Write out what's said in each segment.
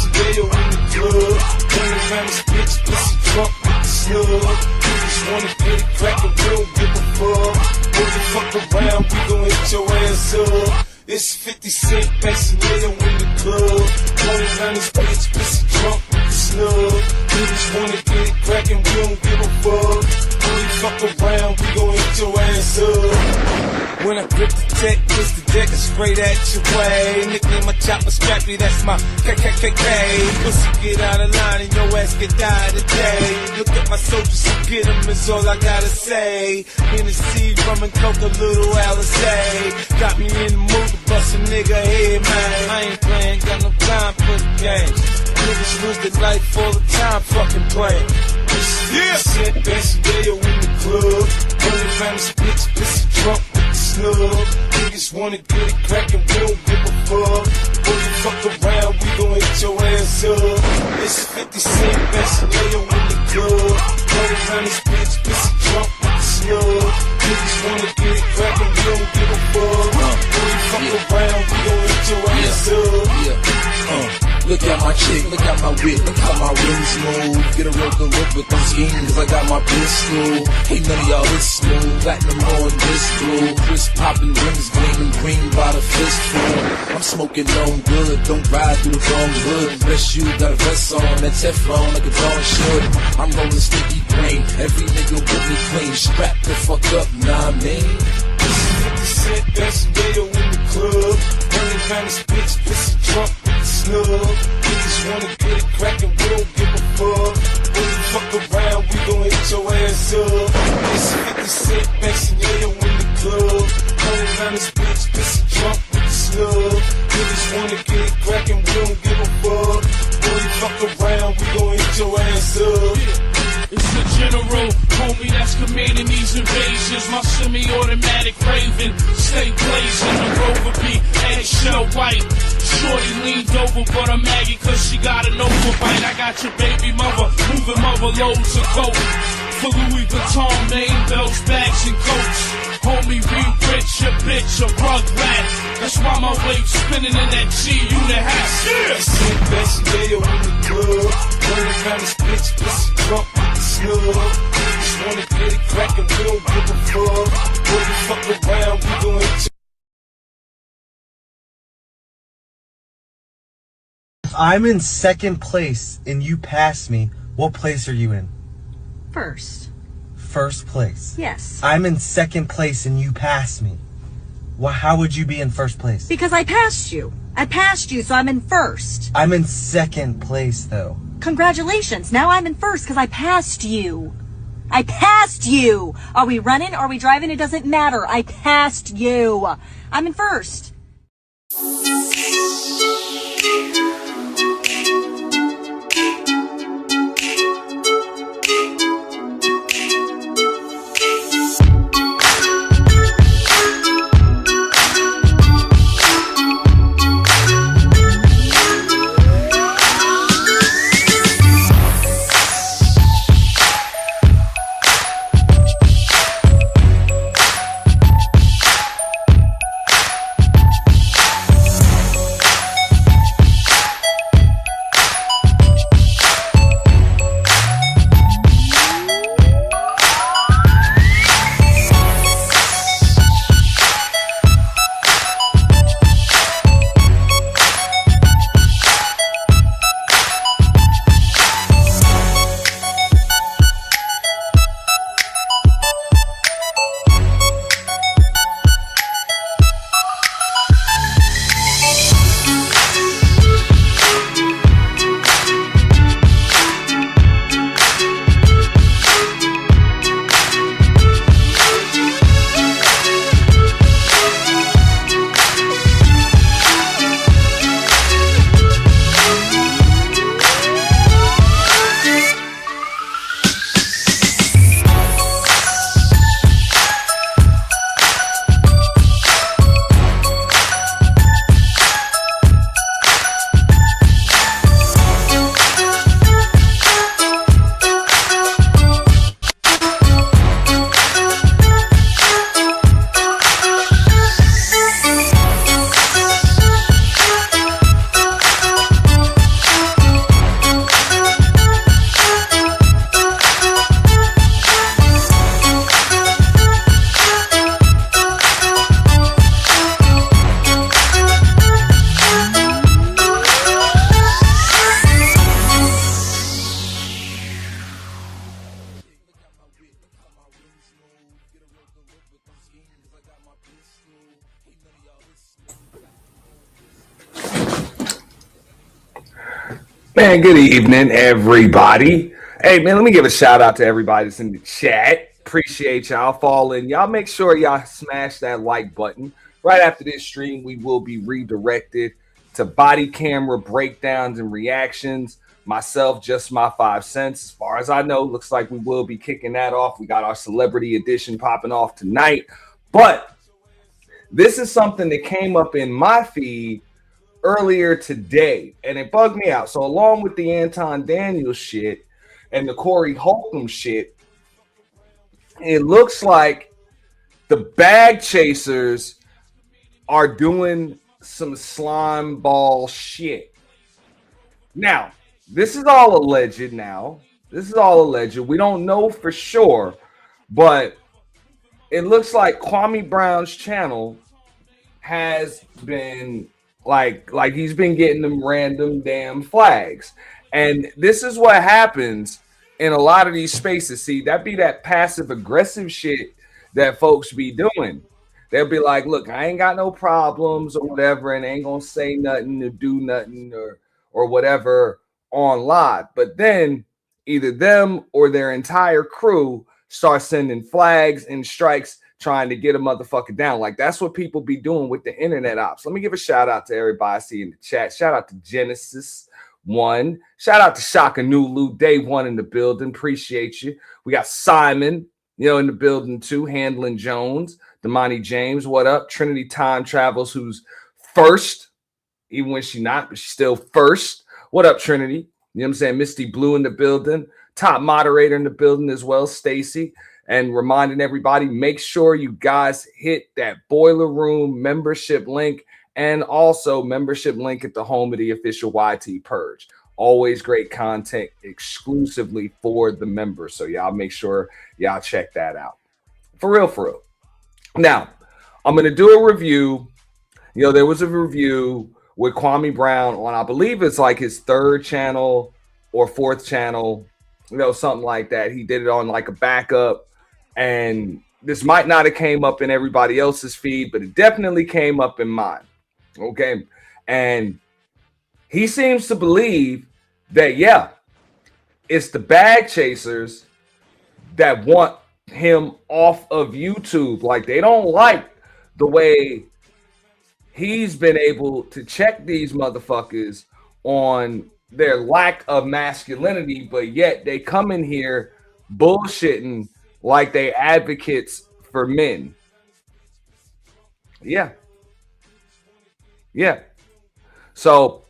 best day in the club. Running around this bitch, pussy drunk with the snub. You just wanna get it crackin', we don't give a fuck. When you fuck around, we gon' hit your ass up. It's 50 Cent, best day in the club. Running around this bitch, pussy drunk with the snub. You just wanna get it crackin', we don't give a fuck. When you fuck around, we gon' hit your ass up. When I grip the tech, twist the deck and straight at your way. Nickname my chopper Scrappy, that's my KKKK. Pussy get out of line and your ass get died today. Look at my soldiers and get them is all I gotta say. Hennessy, rum and coke, a little Alizé. Got me in the mood to bust a nigga head, man. I ain't playing, got no time for the game. Niggas lose their life all the time fucking playing. Yeah, said best day in the club. Running around this bitch, pussy drunk with the snub. Niggas wanna get it crackin', we don't give a fuck. When you fuck around, we gon' hit your ass up. It's 50 Cent, best day in the club. Running around this bitch, pussy drunk with the snub. Niggas wanna get it crackin', we don't give a fuck. When you fuck around, we gon' hit your ass up. Look at my chick, look at my whip, look how my rims move. Get a real good look with them schemes, cause I got my pistol. Ain't none of y'all this smooth, platinum on this blue. Crisp poppin', rims gleaming green by the fistful. I'm smoking on good, don't ride through the wrong hood. Bless you, got a vest on, that Teflon like a dog should. I'm rolling sticky grain, every nigga with me clean. Strap the fuck up, nah I mean. 50 Cent, best day in the club. Running around this bitch, pussy drunk with the snub. Niggas wanna get it crackin', we don't give a fuck. When you fuck around, we gon' hit your ass up. It's 50 Cent, best day in the club. Running around this bitch, pussy drunk with the snub. Niggas wanna get it crackin', we don't give a fuck. When you fuck around, we gon' hit your ass up. It's the general, homie, that's commanding these invasions. My semi-automatic Raven, stay blazing. The Rover be eggshell white. Shorty leaned over, but I'm Maggie cause she got an overbite. I got your baby mother, moving mother loads of coke. For Louis Vuitton, name belts, bags, and coats. Homie, we rich, a bitch, a rug rat. That's why my wave's spinning in that G-Unit hat. Yeah! It's best day in the club. Running around this bitch, pussy drunk with the snub. Niggas wanna get it crackin', we don't give a fuck. When you fuck around, we gon' hit your. I'm in second place and you pass me. What place are you in? First. First place. Yes. I'm in second place and you pass me. Well, how would you be in first place? Because I passed you. I passed you, so I'm in first. I'm in second place, though. Congratulations. Now I'm in first because I passed you. I passed you. Are we running? Are we driving? It doesn't matter. I passed you. I'm in first. Man, good evening, everybody. Hey, man, let me give a shout out to everybody that's in the chat. Appreciate y'all falling. Y'all make sure y'all smash that like button. Right after this stream, we will be redirected to body camera breakdowns and reactions. Myself, just my 5 cents. As far as I know, looks like we will be kicking that off. We got our celebrity edition popping off tonight. But this is something that came up in my feed earlier today, and it bugged me out. So, along with the Anton Daniels shit and the Corey Holcomb shit, it looks like the bag chasers are doing some slime ball shit. Now, this is all alleged now. This is all alleged. We don't know for sure, but it looks like Kwame Brown's channel has been like he's been getting them random damn flags. And this is what happens in a lot of these spaces. See, that be that passive aggressive shit that folks be doing. They'll be like, look, I ain't got no problems or whatever, and ain't gonna say nothing or do nothing or whatever on live. But then either them or their entire crew start sending flags and strikes trying to get a motherfucker down. Like, that's what people be doing with the internet ops. Let me give a shout out to everybody I see in the chat. Shout out to Genesis One. Shout out to Shaka Nulu, day one in the building. Appreciate you. We got Simon, in the building too. Handling Jones, Damani James, what up? Trinity Time Travels, who's first, even when she's not, but she's still first. What up, Trinity? You know what I'm saying? Misty Blue in the building. Top moderator in the building as well, Stacy. And reminding everybody, make sure you guys hit that Boiler Room membership link and also membership link at the home of the official YT Purge. Always great content exclusively for the members. So y'all make sure y'all check that out. For real, for real. Now, I'm going to do a review. There was a review with Kwame Brown on, I believe it's like his third channel or fourth channel, something like that. He did it on like a backup. And this might not have came up in everybody else's feed, but it definitely came up in mine. Okay. And he seems to believe that, yeah, it's the bag chasers that want him off of YouTube. Like, they don't like the way he's been able to check these motherfuckers on their lack of masculinity, but yet they come in here bullshitting like they advocates for men. Yeah. So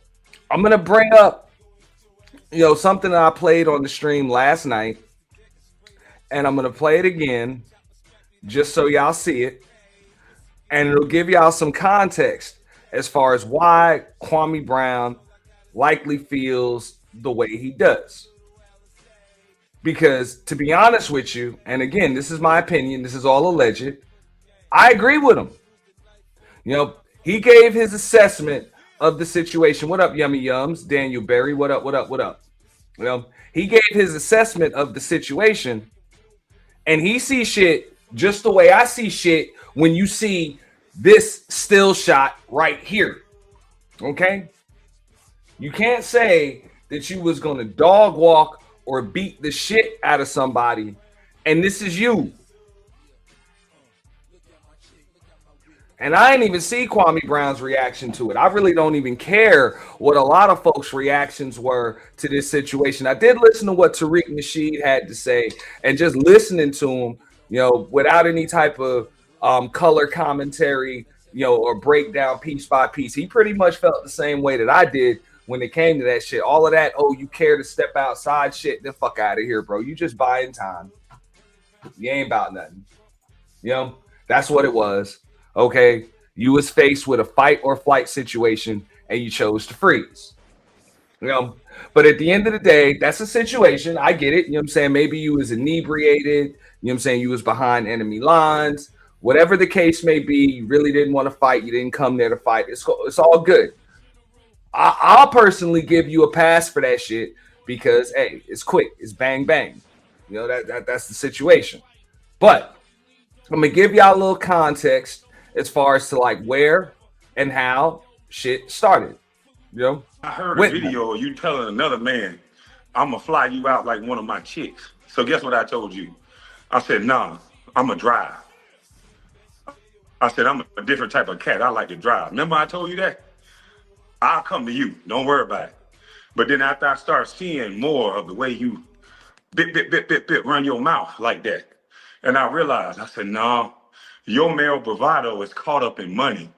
I'm going to bring up, something that I played on the stream last night, and I'm going to play it again just so y'all see it. And it'll give y'all some context as far as why Kwame Brown likely feels the way he does. Because, to be honest with you, and again, this is my opinion, this is all alleged, I agree with him. He gave his assessment of the situation. What up, Yummy Yums? Daniel Berry, what up? He gave his assessment of the situation, and he sees shit just the way I see shit when you see this still shot right here. Okay? You can't say that you was going to dog walk or beat the shit out of somebody, and this is you. And I didn't even see Kwame Brown's reaction to it. I really don't even care what a lot of folks' reactions were to this situation. I did listen to what Tariq Nasheed had to say, and just listening to him, without any type of color commentary, or breakdown piece by piece, he pretty much felt the same way that I did when it came to that shit. All of that, oh, you care to step outside shit, then fuck out of here, bro. You just buying time. You ain't about nothing. That's what it was. Okay, you was faced with a fight or flight situation and you chose to freeze. But at the end of the day, that's a situation. I get it. I'm saying? Maybe you was inebriated. I'm saying? You was behind enemy lines. Whatever the case may be, you really didn't want to fight. You didn't come there to fight. It's all good. I'll personally give you a pass for that shit because, hey, it's quick. It's bang, bang. That's the situation. But I'm going to give y'all a little context as far as to like where and how shit started. I heard a With video of you telling another man, I'm gonna fly you out like one of my chicks. So guess what I told you? I said, nah, I'm gonna drive. I said, I'm a different type of cat. I like to drive. Remember I told you that? I'll come to you. Don't worry about it. But then after I start seeing more of the way you bit, run your mouth like that, and I realized, I said, no, your male bravado is caught up in money.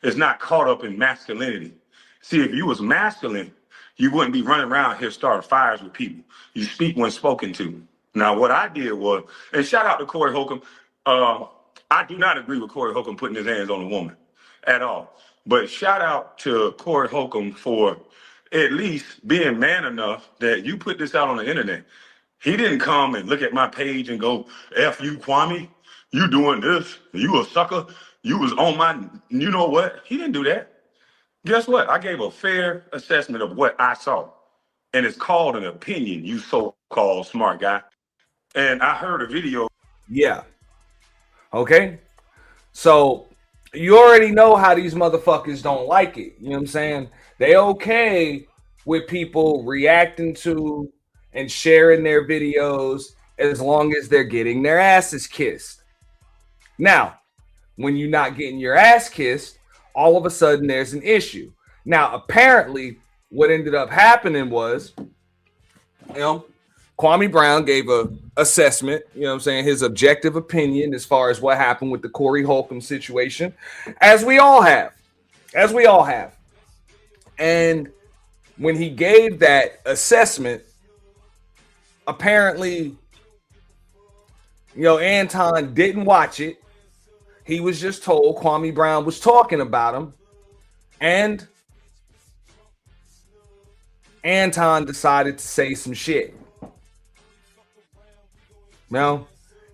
It's not caught up in masculinity. See, if you was masculine, you wouldn't be running around here starting fires with people. You speak when spoken to. Now, what I did was, and shout out to Corey Holcomb. I do not agree with Corey Holcomb putting his hands on a woman at all. But shout out to Corey Holcomb for at least being man enough that you put this out on the internet. He didn't come and look at my page and go, F you, Kwame, you doing this, you a sucker, you was on my, you know what? He didn't do that. Guess what? I gave a fair assessment of what I saw. And it's called an opinion, you so-called smart guy. And I heard a video. yeah. Okay. So you already know how these motherfuckers don't like it. You know what I'm saying? They okay with people reacting to and sharing their videos as long as they're getting their asses kissed. Now, when you're not getting your ass kissed, all of a sudden there's an issue. Now, apparently, what ended up happening was, Kwame Brown gave a assessment, his objective opinion as far as what happened with the Corey Holcomb situation, as we all have. And when he gave that assessment, apparently, Anton didn't watch it. He was just told Kwame Brown was talking about him, and Anton decided to say some shit.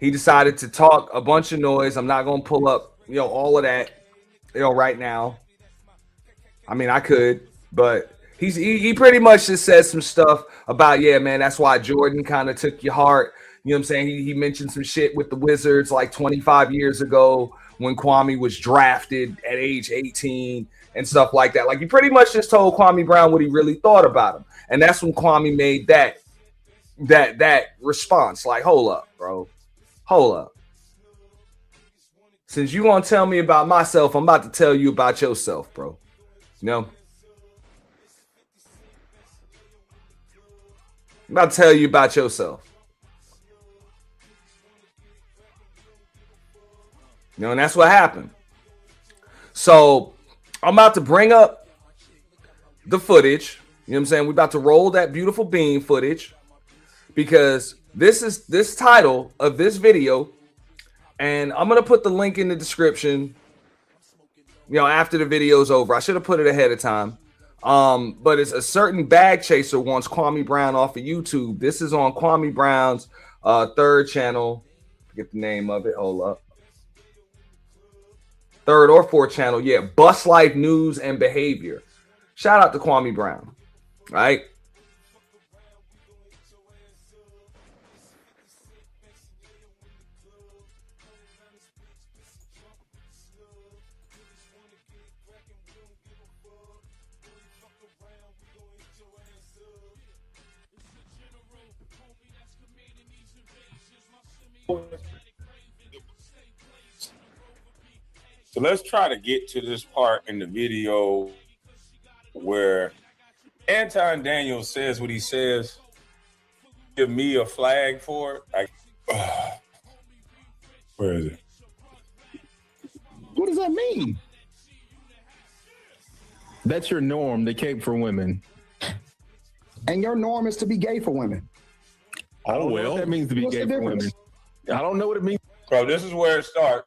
He decided to talk a bunch of noise. I'm not going to pull up, all of that, right now. I mean, I could, but he pretty much just said some stuff about, yeah, man, that's why Jordan kind of took your heart. You know what I'm saying? He mentioned some shit with the Wizards like 25 years ago when Kwame was drafted at age 18 and stuff like that. Like, he pretty much just told Kwame Brown what he really thought about him. And that's when Kwame made that response. Like, hold up, bro. Hold up. Since you want to tell me about myself, I'm about to tell you about yourself, bro. I'm about to tell you about yourself. And that's what happened. So I'm about to bring up the footage. You know what I'm saying? We're about to roll that beautiful bean footage because this title of this video, and I'm going to put the link in the description, after the video's over. I should have put it ahead of time. But it's a certain bag chaser wants Kwame Brown off of YouTube. This is on Kwame Brown's third channel. Forget the name of it. Hold up. Third or fourth channel. Yeah. Bus Life News and Behavior. Shout out to Kwame Brown. Right? So let's try to get to this part in the video where Anton Daniels says what he says. Give me a flag for it. Where is it? What does that mean? That's your norm, the cape for women. And your norm is to be gay for women. I don't know what that means to be gay for women. I don't know what it means. Bro, this is where it starts.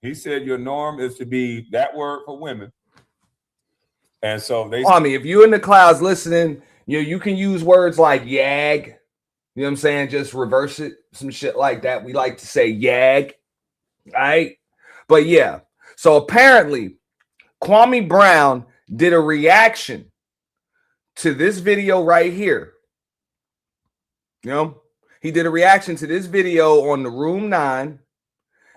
He said your norm is to be that word for women. And so they... I mean, if you're in the clouds listening, you can use words like yag. You know what I'm saying? Just reverse it. Some shit like that. We like to say yag. Right? But yeah. So apparently, Kwame Brown did a reaction to this video right here. He did a reaction to this video on the Room 9.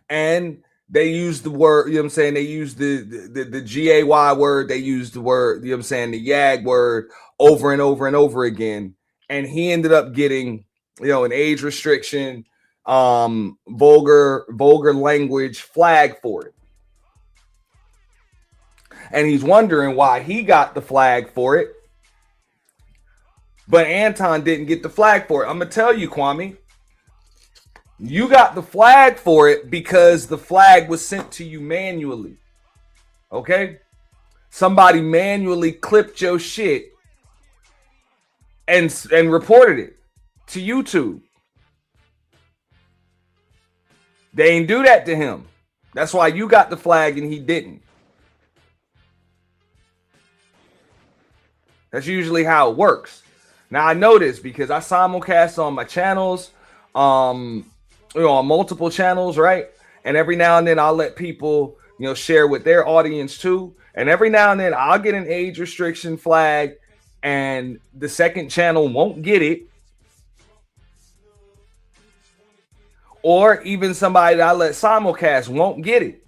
And they use the word, you know what I'm saying? They use the GAY word, they use the word, you know what I'm saying, the YAG word over and over and over again. And he ended up getting, you know, an age restriction, vulgar language flag for it. And he's wondering why he got the flag for it, but Anton didn't get the flag for it. I'm gonna tell you, Kwame, you got the flag for it because the flag was sent to you manually. Okay? Somebody manually clipped your shit and reported it to YouTube. They ain't do that to him. That's why you got the flag and he didn't. That's usually how it works. Now I know this because I simulcast on my channels, on multiple channels, right? And every now and then I'll let people, share with their audience too. And every now and then I'll get an age restriction flag and the second channel won't get it. Or even somebody that I let simulcast won't get it.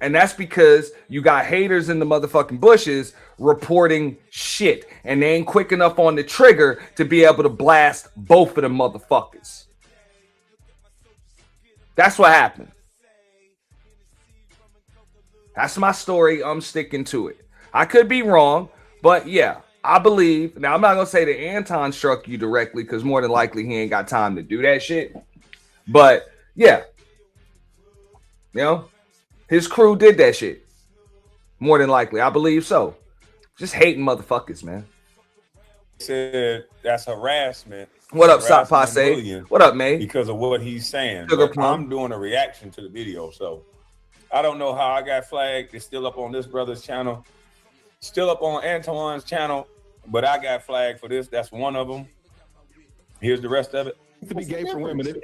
And that's because you got haters in the motherfucking bushes reporting shit. And they ain't quick enough on the trigger to be able to blast both of them motherfuckers. That's what happened. That's my story. I'm sticking to it. I could be wrong, but yeah, I believe. Now, I'm not going to say that Anton struck you directly because more than likely he ain't got time to do that shit. But yeah, his crew did that shit. More than likely. I believe so. Just hating motherfuckers, man. Said that's harassment. What up, Sock Passe? What up, May? Because of what he's saying. I'm doing a reaction to the video, so I don't know how I got flagged. It's still up on this brother's channel. Still up on Anton's channel, but I got flagged for this. That's one of them. Here's the rest of it. To be gay for women.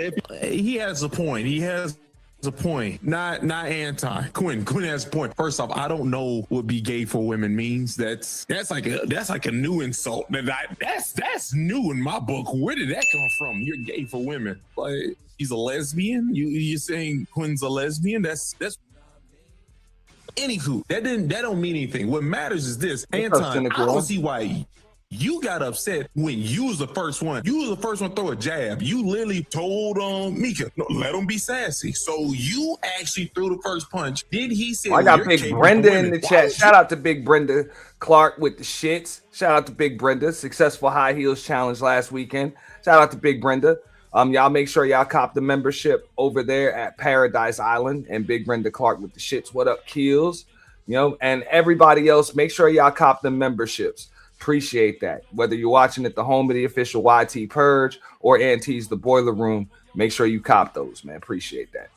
He has a point. He has a point. Not Anton. Quinn has a point. First off, I don't know what be gay for women means. That's like a new insult. That's new in my book. Where did that come from? You're gay for women. Like he's a lesbian? You're saying Quinn's a lesbian? That's anywho. That don't mean anything. What matters is this. Anton, I don't see why you got upset when you was the first one. You was the first one to throw a jab. You literally told Mika, no, let him be sassy. So you actually threw the first punch. Did he say? I got Big Brenda in the chat. Shout out to Big Brenda Clark with the shits. Shout out to Big Brenda. Successful high heels challenge last weekend. Shout out to Big Brenda. Y'all make sure y'all cop the membership over there at Paradise Island and Big Brenda Clark with the shits. What up, Keels? And everybody else, make sure y'all cop the memberships. Appreciate that. Whether you're watching at the home of the official YT Purge or Auntie's The Boiler Room, make sure you cop those, man. Appreciate that.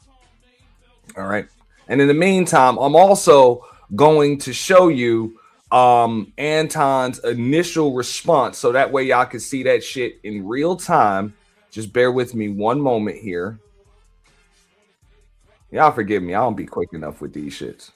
All right. And in the meantime, I'm also going to show you Anton's initial response so that way y'all can see that shit in real time. Just bear with me one moment here. Y'all forgive me. I don't be quick enough with these shits.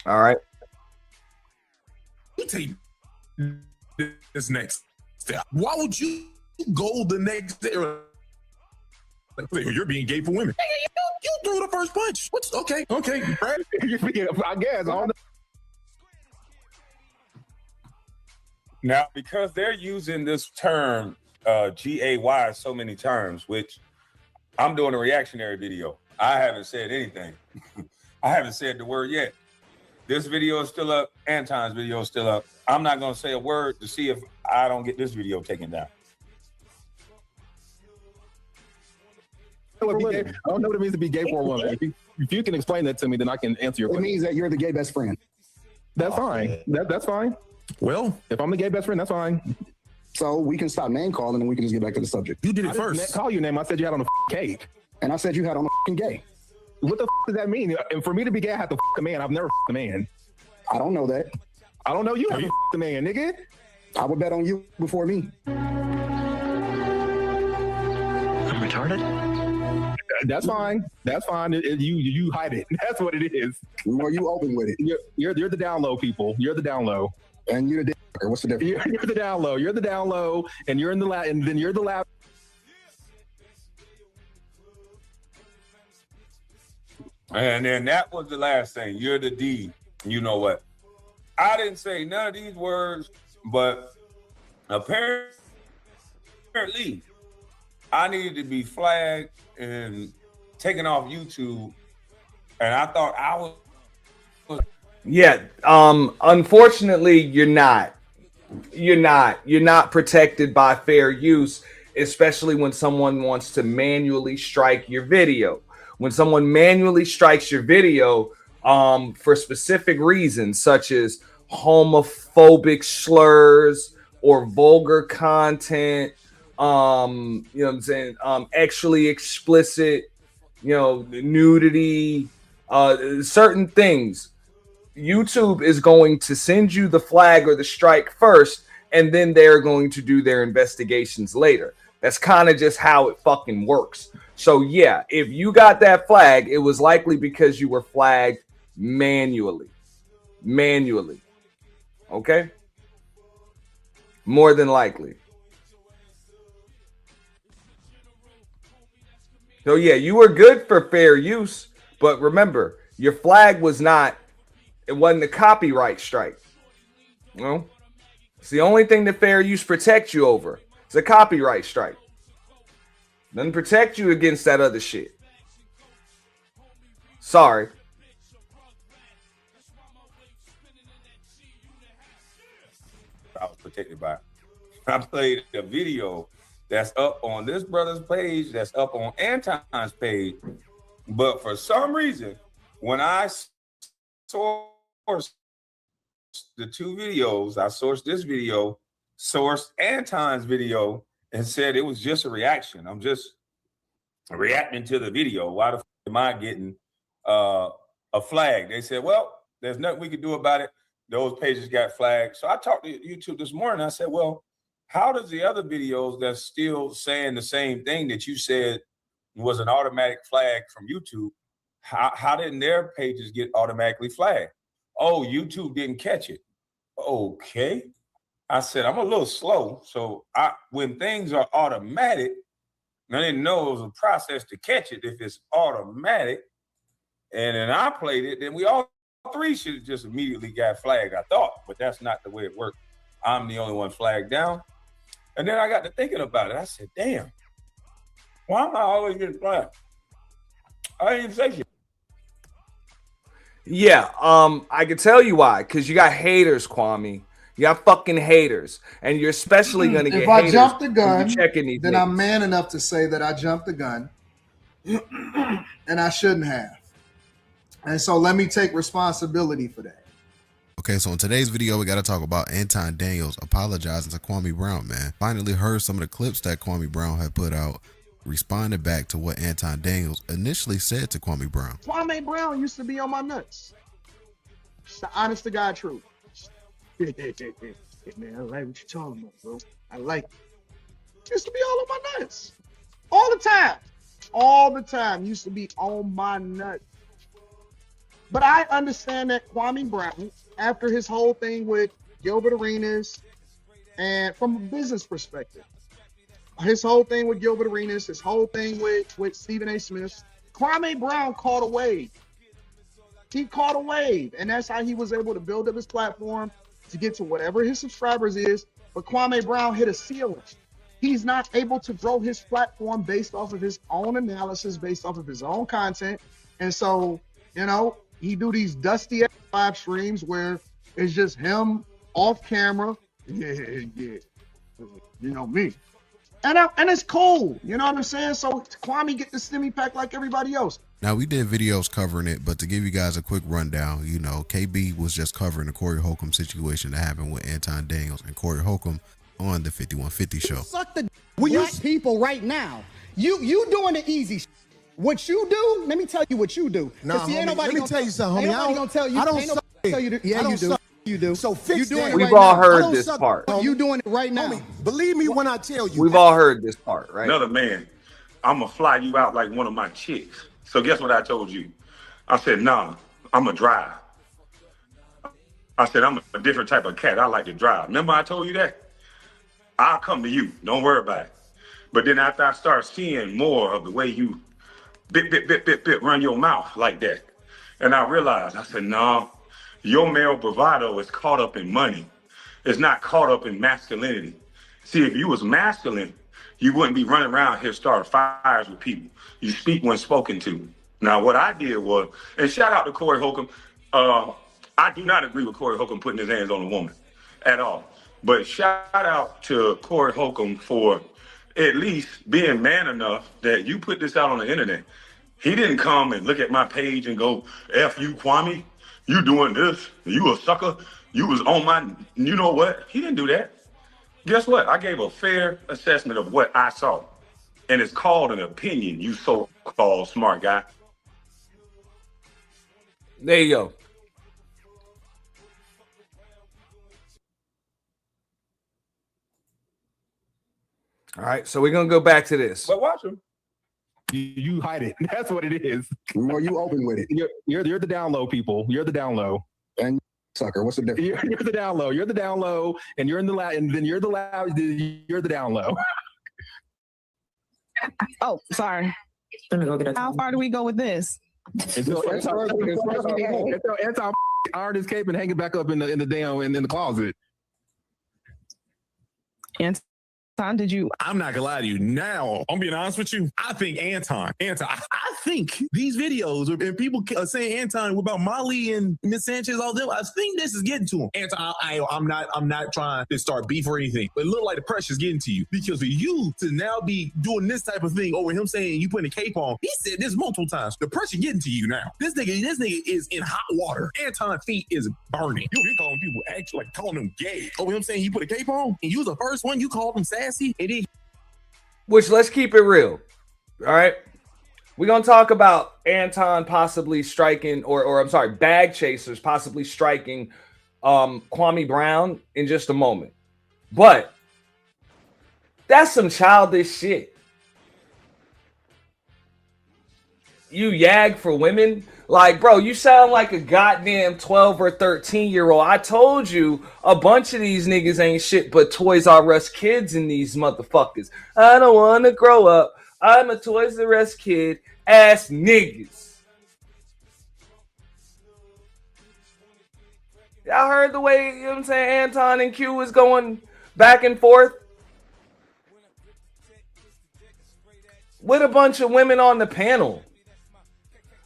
All right. You take this next step. Why would you go the next step? You're being gay for women. You threw the first punch. What's okay? Right? I guess. I don't know. Now, because they're using this term GAY so many times, which I'm doing a reactionary video. I haven't said anything. I haven't said the word yet. This video is still up. Anton's video is still up. I'm not going to say a word to see if I don't get this video taken down. what I don't know what it means to be gay for a woman. If you can explain that to me, then I can answer your question. It means that you're the gay best friend. That's fine. That's fine. Well, if I'm the gay best friend, that's fine. So we can stop name calling and we can just get back to the subject. You did it I first. didn't call your name. I said you had on a cake. And I said you had on a gay. What the does that mean? And for me to be gay, I have to a man. I've never a man. I don't know that. I don't know you have to a man, nigga. I would bet on you before me. I'm retarded? That's fine. That's fine. You hide it. That's what it is. Or you open with it. You're the down low people. You're the down low. And you're the what's the difference? You're the down low. You're the down low, and you're in the lab, and then you're the lab. And then that was the last thing. You're the D. You know what? I didn't say none of these words, but apparently I needed to be flagged and taken off YouTube. And I thought I was. Yeah. Unfortunately, you're not. You're not protected by fair use, especially when someone wants to manually strike your video. When someone manually strikes your video for specific reasons, such as homophobic slurs or vulgar content, you know what I'm saying, actually explicit, nudity, certain things, YouTube is going to send you the flag or the strike first, and then they're going to do their investigations later. That's kind of just how it fucking works. So yeah, if you got that flag, it was likely because you were flagged manually. Okay? More than likely. So yeah, you were good for fair use, but remember, your flag was not, it wasn't a copyright strike. It's the only thing that fair use protects you over. It's a copyright strike. Doesn't protect you against that other shit. Sorry. I was protected by. I played a video that's up on this brother's page, that's up on Anton's page. But for some reason, when I sourced the two videos, I sourced this video, sourced Anton's video, and said it was just a reaction. I'm just reacting to the video. Why the f am I getting a flag? They said, well, there's nothing we could do about it. Those pages got flagged. So I talked to YouTube this morning. I said, well, how does the other videos that's still saying the same thing that you said was an automatic flag from YouTube, how didn't their pages get automatically flagged? Oh, YouTube didn't catch it. Okay. I said, I'm a little slow. So when things are automatic, I didn't know it was a process to catch it if it's automatic. And then I played it, then we all three should have just immediately got flagged, I thought, but that's not the way it worked. I'm the only one flagged down. And then I got to thinking about it. I said, damn, why am I always getting flagged? I didn't even say shit. Yeah, I can tell you why. Because you got haters, Kwame. You got fucking haters. And you're especially going to get haters. If I jump the gun, then niggas. I'm man enough to say that I jumped the gun. And I shouldn't have. And so let me take responsibility for that. Okay, so in today's video, we got to talk about Anton Daniels apologizing to Kwame Brown, man. Finally heard some of the clips that Kwame Brown had put out, responded back to what Anton Daniels initially said to Kwame Brown. Kwame Brown used to be on my nuts. It's the honest to God truth. Hey, man, I like what you're talking about, bro. I like it. Used to be all on my nuts. All the time. All the time. Used to be on my nuts. But I understand that Kwame Brown, after his whole thing with Gilbert Arenas, and from a business perspective, his whole thing with Gilbert Arenas, his whole thing with Stephen A. Smith, Kwame Brown caught a wave. He caught a wave, and that's how he was able to build up his platform to get to whatever his subscribers is. But Kwame Brown hit a ceiling. He's not able to grow his platform based off of his own analysis, based off of his own content. And so, he do these dusty live streams where it's just him off camera. Yeah. You know me. And it's cool. You know what I'm saying? So Kwame get the stimmy pack like everybody else. Now, we did videos covering it, but to give you guys a quick rundown, you know, KB was just covering the Corey Holcomb situation that happened with Anton Daniels and Corey Holcomb on the 5150 show. Suck the black people right now. You doing the easy shit. What you do, let me tell you what you do. Nah, see, ain't homie, nobody let me tell you something, ain't homie. nobody gonna tell you. I don't Ain't nobody suck tell you to, yeah, I don't you do. suck. You do. So fix you doing that. it We've right all now. heard this part. You doing it right now. Homie, believe me when I tell you. We've all heard this part, right? Another man, I'm gonna fly you out like one of my chicks. So guess what I told you? I said, nah, I'm gonna drive. I said, I'm a different type of cat. I like to drive. Remember I told you that? I'll come to you. Don't worry about it. But then after I start seeing more of the way you run your mouth like that, and I realized, I said, no, your male bravado is caught up in money. It's not caught up in masculinity. See, if you was masculine, you wouldn't be running around here starting fires with people. You speak when spoken to. Now, what I did was, and shout out to Corey Holcomb. I do not agree with Corey Holcomb putting his hands on a woman at all. But shout out to Corey Holcomb for at least being man enough that you put this out on the internet. He didn't come and look at my page and go, F you, Kwame, you doing this, you a sucker, you was on my, you know what? He didn't do that. Guess what? I gave a fair assessment of what I saw. And it's called an opinion, you so-called smart guy. There you go. All right, so we're gonna go back to this. But watch him. You hide it. That's what it is. Or you open with it. You're the down low people. You're the down low. And sucker, what's the difference? You're the down low. You're the down low, and you're in the loud, and then you're the loud. You're the down low. Oh, sorry. How far do we go with this? Until Anton ironed his cape and hang it back up in the damn in the closet. Anton, did you? I'm not gonna lie to you. Now, I'm being honest with you. I think Anton. I think these videos and people are saying Anton about Molly and Miss Sanchez, all them. I think this is getting to him. Anton, I'm not trying to start beef or anything, but it look like the pressure's getting to you because for you to now be doing this type of thing over him saying you putting a cape on. He said this multiple times. The pressure getting to you now. This nigga is in hot water. Anton's feet is burning. You be calling people actually like calling them gay over him saying he put a cape on, and you was the first one you called him sassy. And he, which let's keep it real. All right. We're going to talk about Anton possibly striking, or I'm sorry, bag chasers possibly striking Kwame Brown in just a moment. But that's some childish shit. You yag for women? Like, bro, you sound like a goddamn 12 or 13-year-old. I told you a bunch of these niggas ain't shit but Toys R Us kids in these motherfuckers. I don't want to grow up. I'm a Toys R Us kid ass niggas. Y'all heard the way, you know what I'm saying, Anton and Q is going back and forth? With a bunch of women on the panel.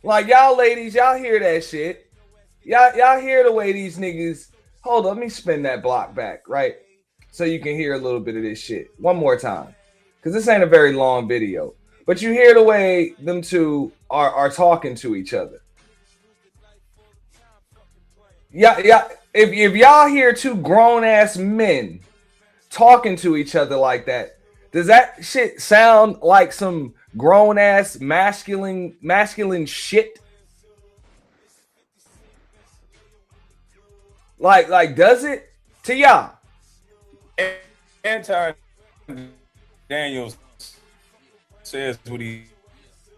Like, y'all ladies, y'all hear that shit. Y'all hear the way these niggas... Hold on, let me spin that block back, right? So you can hear a little bit of this shit. One more time. Because this ain't a very long video. But you hear the way them two are talking to each other. Yeah. If y'all hear two grown-ass men talking to each other like that, does that shit sound like some grown-ass masculine shit? Like does it to y'all? Anton Daniels says what he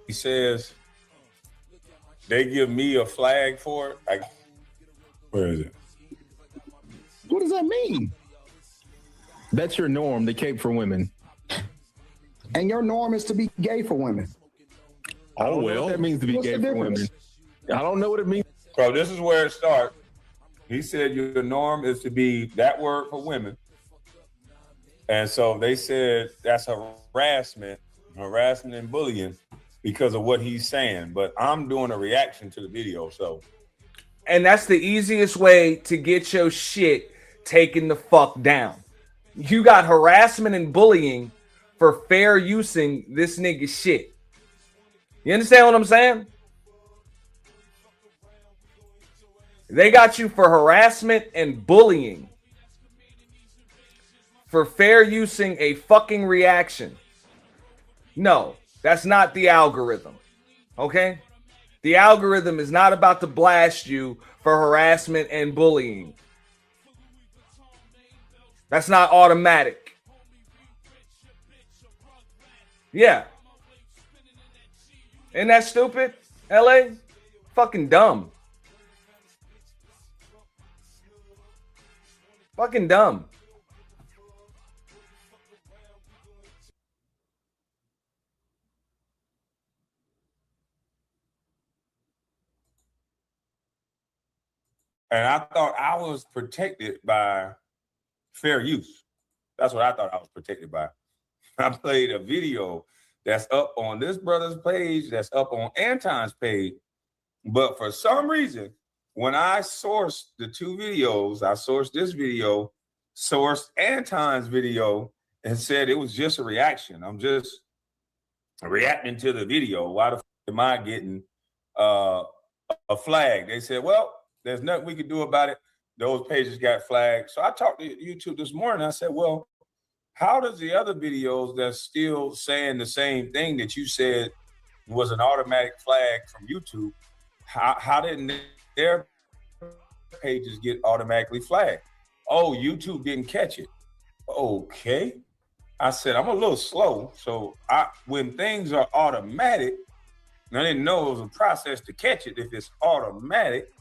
says. They give me a flag for it. Where is it? What does that mean? That's your norm, the cape for women. And your norm is to be gay for women. I don't know what that means to be gay for women. I don't know what it means. Bro, this is where it starts. He said your norm is to be that word for women. And so they said that's harassment and bullying because of what he's saying. But I'm doing a reaction to the video, so. And that's the easiest way to get your shit taken the fuck down. You got harassment and bullying for fair using this nigga shit. You understand what I'm saying? They got you for harassment and bullying. For fair using a fucking reaction. No, that's not the algorithm. Okay? The algorithm is not about to blast you for harassment and bullying. That's not automatic. Yeah. Isn't that stupid, LA? Fucking dumb. Fucking dumb. And I thought I was protected by fair use. That's what I thought I was protected by. I played a video that's up on this brother's page, that's up on Anton's page. But for some reason, when I sourced the two videos, I sourced this video, sourced Anton's video, and said it was just a reaction. I'm just reacting to the video. Why the fuck am I getting a flag? They said, well, there's nothing we can do about it. Those pages got flagged. So I talked to YouTube this morning. I said, well, how does the other videos that's still saying the same thing that you said was an automatic flag from YouTube, how didn't their pages get automatically flagged? Oh, YouTube didn't catch it. Okay. I said, I'm a little slow. So when things are automatic, I didn't know it was a process to catch it if it's automatic.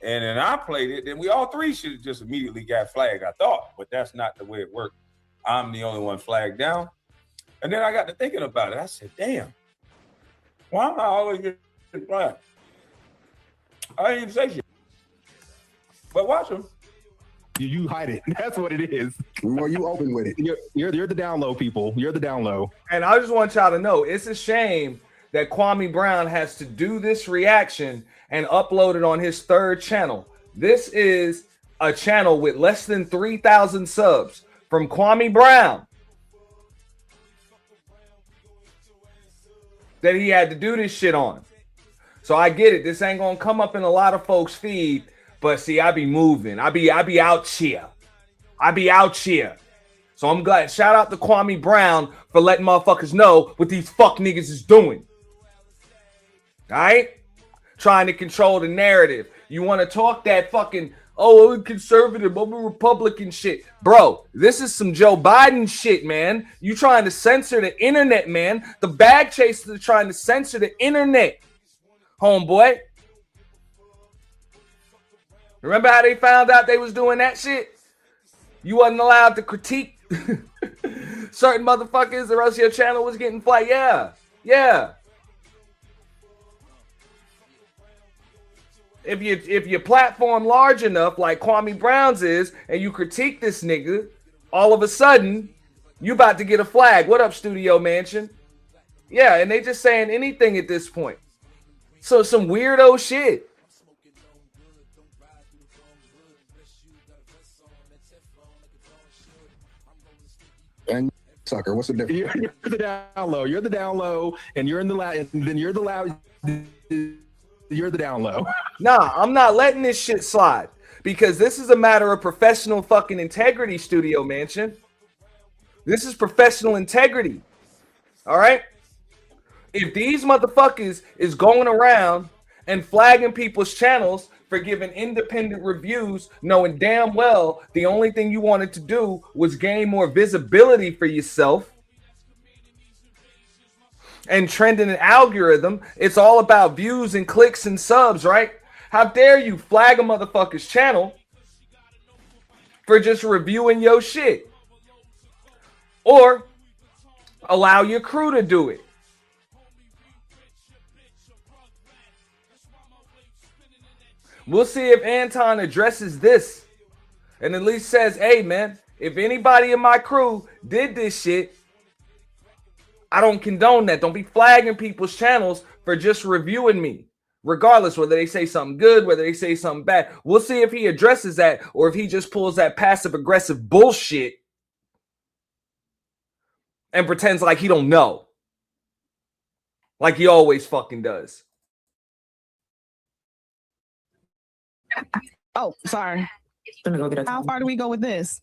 And then I played it, then we all three should have just immediately got flagged, I thought. But that's not the way it worked. I'm the only one flagged down. And then I got to thinking about it. I said, damn, why am I always getting flagged? I didn't even say shit. But watch them. You hide it. That's what it is. Or you open with it. You're the down low, people. You're the down low. And I just want y'all to know, it's a shame that Kwame Brown has to do this reaction and upload it on his third channel. This is a channel with less than 3,000 subs from Kwame Brown that he had to do this shit on. So I get it. This ain't gonna come up in a lot of folks' feed, but see, I be moving. I be out here. I be out here. So I'm glad. Shout out to Kwame Brown for letting motherfuckers know what these fuck niggas is doing. All right? Trying to control the narrative. You want to talk that fucking, oh, I'm conservative, I'm a Republican shit. Bro, this is some Joe Biden shit, man. You trying to censor the internet, man. The bag chasers are trying to censor the internet, homeboy. Remember how they found out they was doing that shit? You wasn't allowed to critique certain motherfuckers or else your channel was getting flagged. Yeah. If your platform large enough, like Kwame Brown's is, and you critique this nigga, all of a sudden, you about to get a flag. What up, Studio Mansion? Yeah, and they just saying anything at this point. So some weirdo shit. And sucker, what's the difference? You're the down low. You're the down low, and you're in the loud, and then you're the loud. You're the down low. Nah, I'm not letting this shit slide because this is a matter of professional fucking integrity, Studio Mansion. This is professional integrity. All right? If these motherfuckers is going around and flagging people's channels for giving independent reviews, knowing damn well the only thing you wanted to do was gain more visibility for yourself, and trending an algorithm, it's all about views and clicks and subs, right? How dare you flag a motherfucker's channel for just reviewing your shit? Or allow your crew to do it. We'll see if Anton addresses this and at least says, hey, man, if anybody in my crew did this shit, I don't condone that. Don't be flagging people's channels for just reviewing me, regardless whether they say something good, whether they say something bad. We'll see if he addresses that or if he just pulls that passive aggressive bullshit and pretends like he don't know. Like he always fucking does. Oh, sorry. How far do we go with this?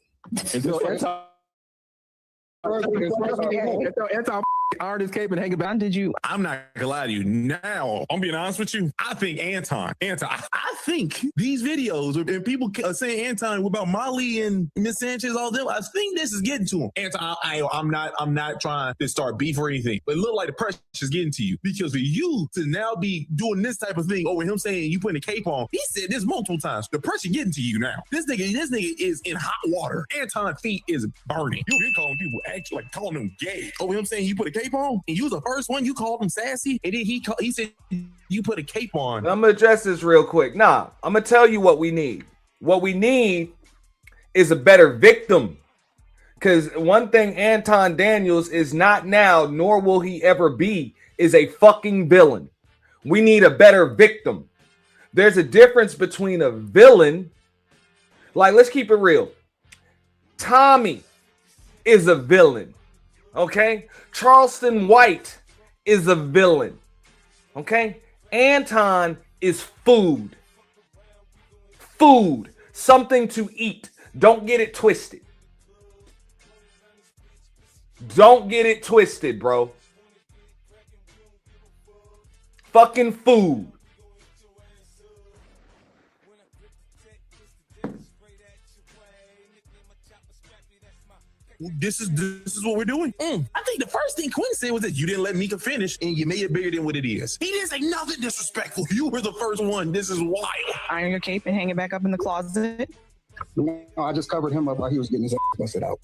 Anton iron his cape and hang it back. Did you? I'm not gonna lie to you. Now, I'm being honest with you. I think Anton. I think these videos and people are saying Anton about Molly and Miss Sanchez, all them. I think this is getting to him. Anton, I'm not trying to start beef or anything, but it look like the pressure is getting to you because for you to now be doing this type of thing over him saying you putting a cape on. He said this multiple times. The pressure getting to you now. This nigga is in hot water. Anton's feet is burning. You've been calling people actually like calling them gay over him saying you put a cape on, and you was the first one. You called him sassy, and then he said you put a cape on. I'm gonna address this real quick. Nah, I'm gonna tell you what we need. What we need is a better victim. Because one thing Anton Daniels is not now, nor will he ever be, is a fucking villain. We need a better victim. There's a difference between a villain. Like, let's keep it real. Tommy is a villain. Okay? Charleston White is a villain. Okay? Anton is food. Food. Something to eat. Don't get it twisted. Don't get it twisted, bro. Fucking food. This is what we're doing. I think the first thing Quinn said was that you didn't let Mika finish and you made it bigger than what it is. He didn't say nothing disrespectful. You were the first one. This is wild. Iron your cape and hang it back up in the closet. No, I just covered him up while he was getting his ass busted out.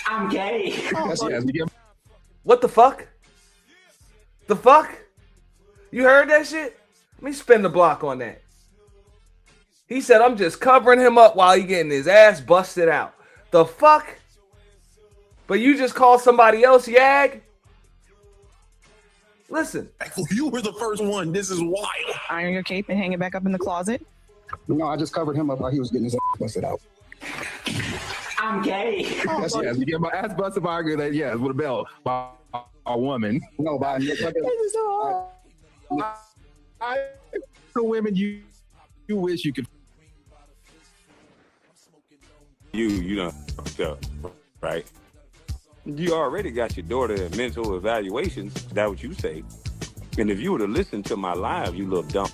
I'm gay. What the fuck? The fuck? You heard that shit? Let me spin the block on that. He said, I'm just covering him up while he getting his ass busted out. The fuck? But you just called somebody else Yag? Listen. You were the first one. This is wild. Iron your cape and hang it back up in the closet. No, I just covered him up while he was getting his ass busted out. I'm gay. Yes, you get my ass busted by that, yes, with a belt by a woman. No, by the women you wish you could. You done fucked up, right? You already got your daughter in mental evaluations. That's what you say. And if you would have listened to my live, you little dumb,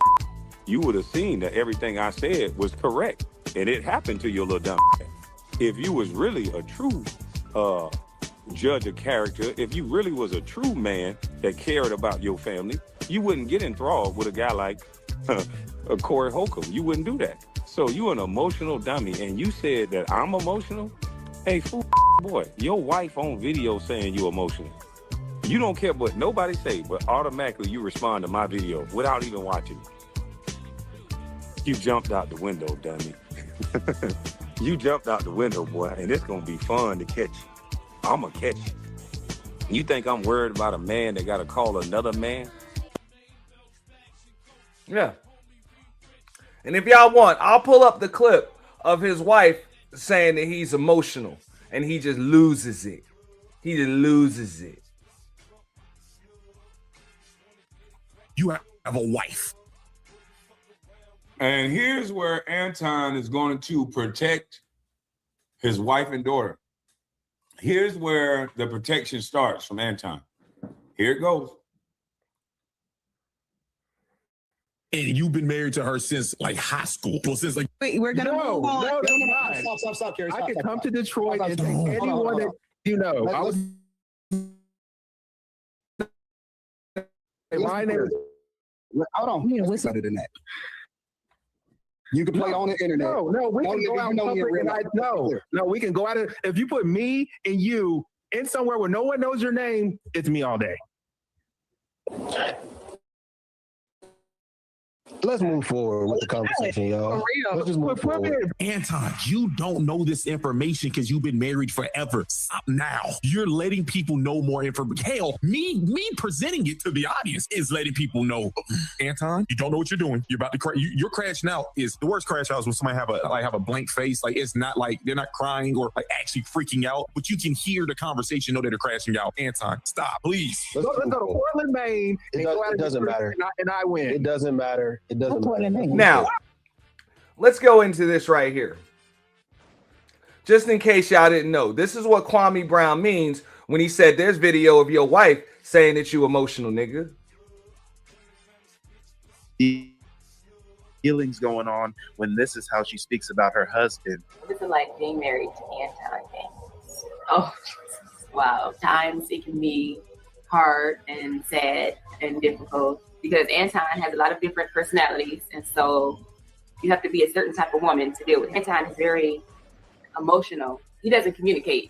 you would have seen that everything I said was correct. And it happened to your little dumb. If you was really a true judge of character, if you really was a true man that cared about your family, you wouldn't get enthralled with a guy like Corey Holcomb. You wouldn't do that. So you an emotional dummy, and you said that I'm emotional? Hey, fool boy, your wife on video saying you emotional. You don't care what nobody say, but automatically you respond to my video without even watching it. You jumped out the window, dummy. You jumped out the window, boy, and it's gonna be fun to catch you. I'ma catch you. You think I'm worried about a man that gotta call another man? Yeah. And if y'all want, I'll pull up the clip of his wife saying that he's emotional and he just loses it. He just loses it. You have a wife. And here's where Anton is going to protect his wife and daughter. Here's where the protection starts from Anton. Here it goes. And you've been married to her since like high school. Well, since like wait, we're gonna move on. No. Stop, Carrie. I can come to Detroit and take anyone that you know. My name is. Hold on. You know what's better than that? You can play on the internet. No, we can go out in public. No, we can go out. If you put me and you in somewhere where no one knows your name, it's me all day. let's move forward with the conversation, y'all. Let's just move forward. Anton, you don't know this information because you've been married forever. Stop now. You're letting people know more information. Hell, me presenting it to the audience is letting people know. Anton, you don't know what you're doing. You're about to crash. Your crashing out is the worst crash out is when somebody have a blank face. Like it's not like they're not crying or like actually freaking out, but you can hear the conversation, know that they're crashing out. Anton, stop, please. Let's go to Portland, Maine. It doesn't matter. And I win. It doesn't matter. It doesn't matter. Now, let's go into this right here. Just in case y'all didn't know, this is what Kwame Brown means when he said there's video of your wife saying that you emotional, nigga. Feelings going on when this is how she speaks about her husband. This is like being married to Anton. Oh, wow. Times it can be hard and sad and difficult because Anton has a lot of different personalities, and so you have to be a certain type of woman to deal with. Anton is very emotional. He doesn't communicate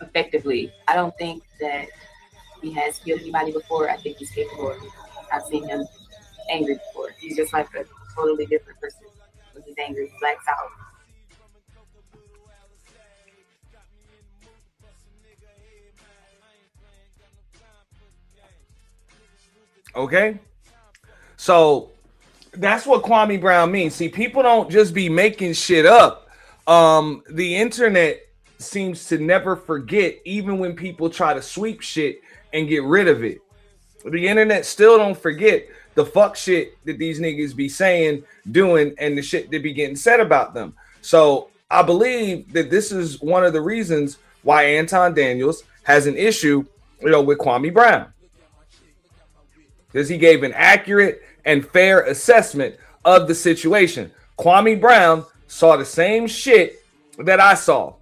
effectively. I don't think that he has killed anybody before. I think he's capable of it. I've seen him angry before. He's just like a totally different person. When he's angry, he blacks out. Okay, so that's what Kwame Brown means. See, people don't just be making shit up. The internet seems to never forget, even when people try to sweep shit and get rid of it. The internet still don't forget the fuck shit that these niggas be saying, doing, and the shit that be getting said about them. So I believe that this is one of the reasons why Anton Daniels has an issue, with Kwame Brown. Because he gave an accurate and fair assessment of the situation. Kwame Brown saw the same shit that I saw.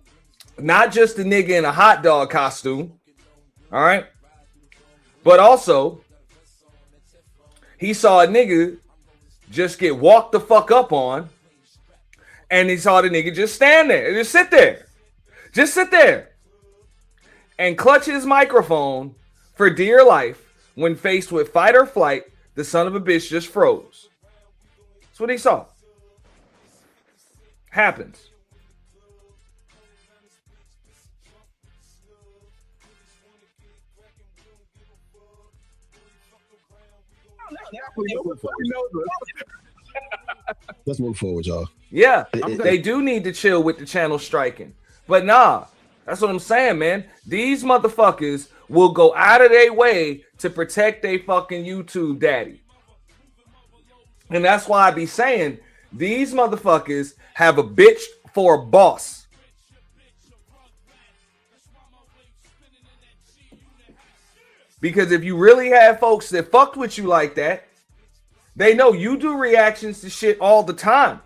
Not just a nigga in a hot dog costume. All right. But also, he saw a nigga just get walked the fuck up on. And he saw the nigga just stand there. Just sit there. Just sit there. And clutch his microphone for dear life. When faced with fight or flight, the son of a bitch just froze. That's what he saw. Happens. Let's move forward, y'all. Yeah, they do need to chill with the channel striking. But nah, that's what I'm saying, man. These motherfuckers will go out of their way to protect their fucking YouTube daddy. And that's why I be saying these motherfuckers have a bitch for a boss. Because if you really have folks that fucked with you like that, they know you do reactions to shit all the time.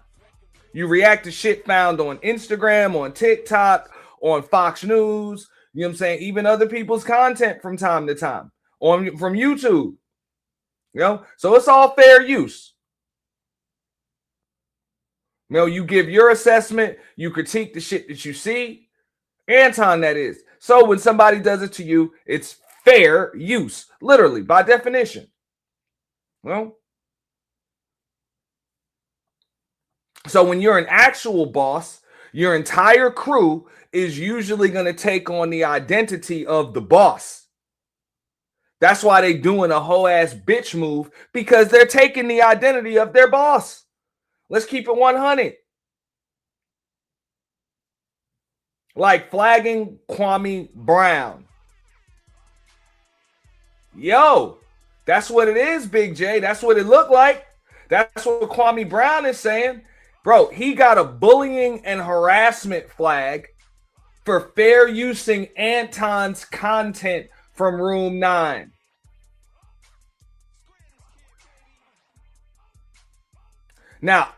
You react to shit found on Instagram, on TikTok, on Fox News, you know what I'm saying? Even other people's content from time to time from YouTube. So it's all fair use. You give your assessment, you critique the shit that you see. Anton, that is. So when somebody does it to you, it's fair use, literally, by definition. So when you're an actual boss, your entire crew is usually going to take on the identity of the boss. That's why they doing a whole ass bitch move, because they're taking the identity of their boss. Let's keep it 100. Like flagging Kwame Brown. Yo, that's what it is, Big J. That's what it looked like. That's what Kwame Brown is saying. Bro, he got a bullying and harassment flag for fair using Anton's content from Room 9. Now,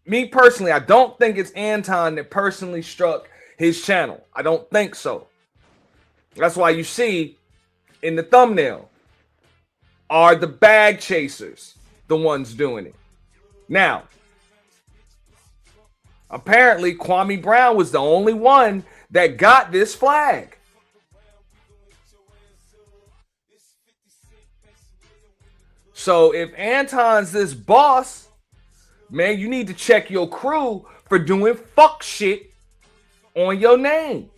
me personally, I don't think it's Anton that personally struck his channel. I don't think so. That's why you see in the thumbnail are the bag chasers the ones doing it. Now, apparently Kwame Brown was the only one that got this flag. So if Anton's this boss, man, you need to check your crew for doing fuck shit on your name.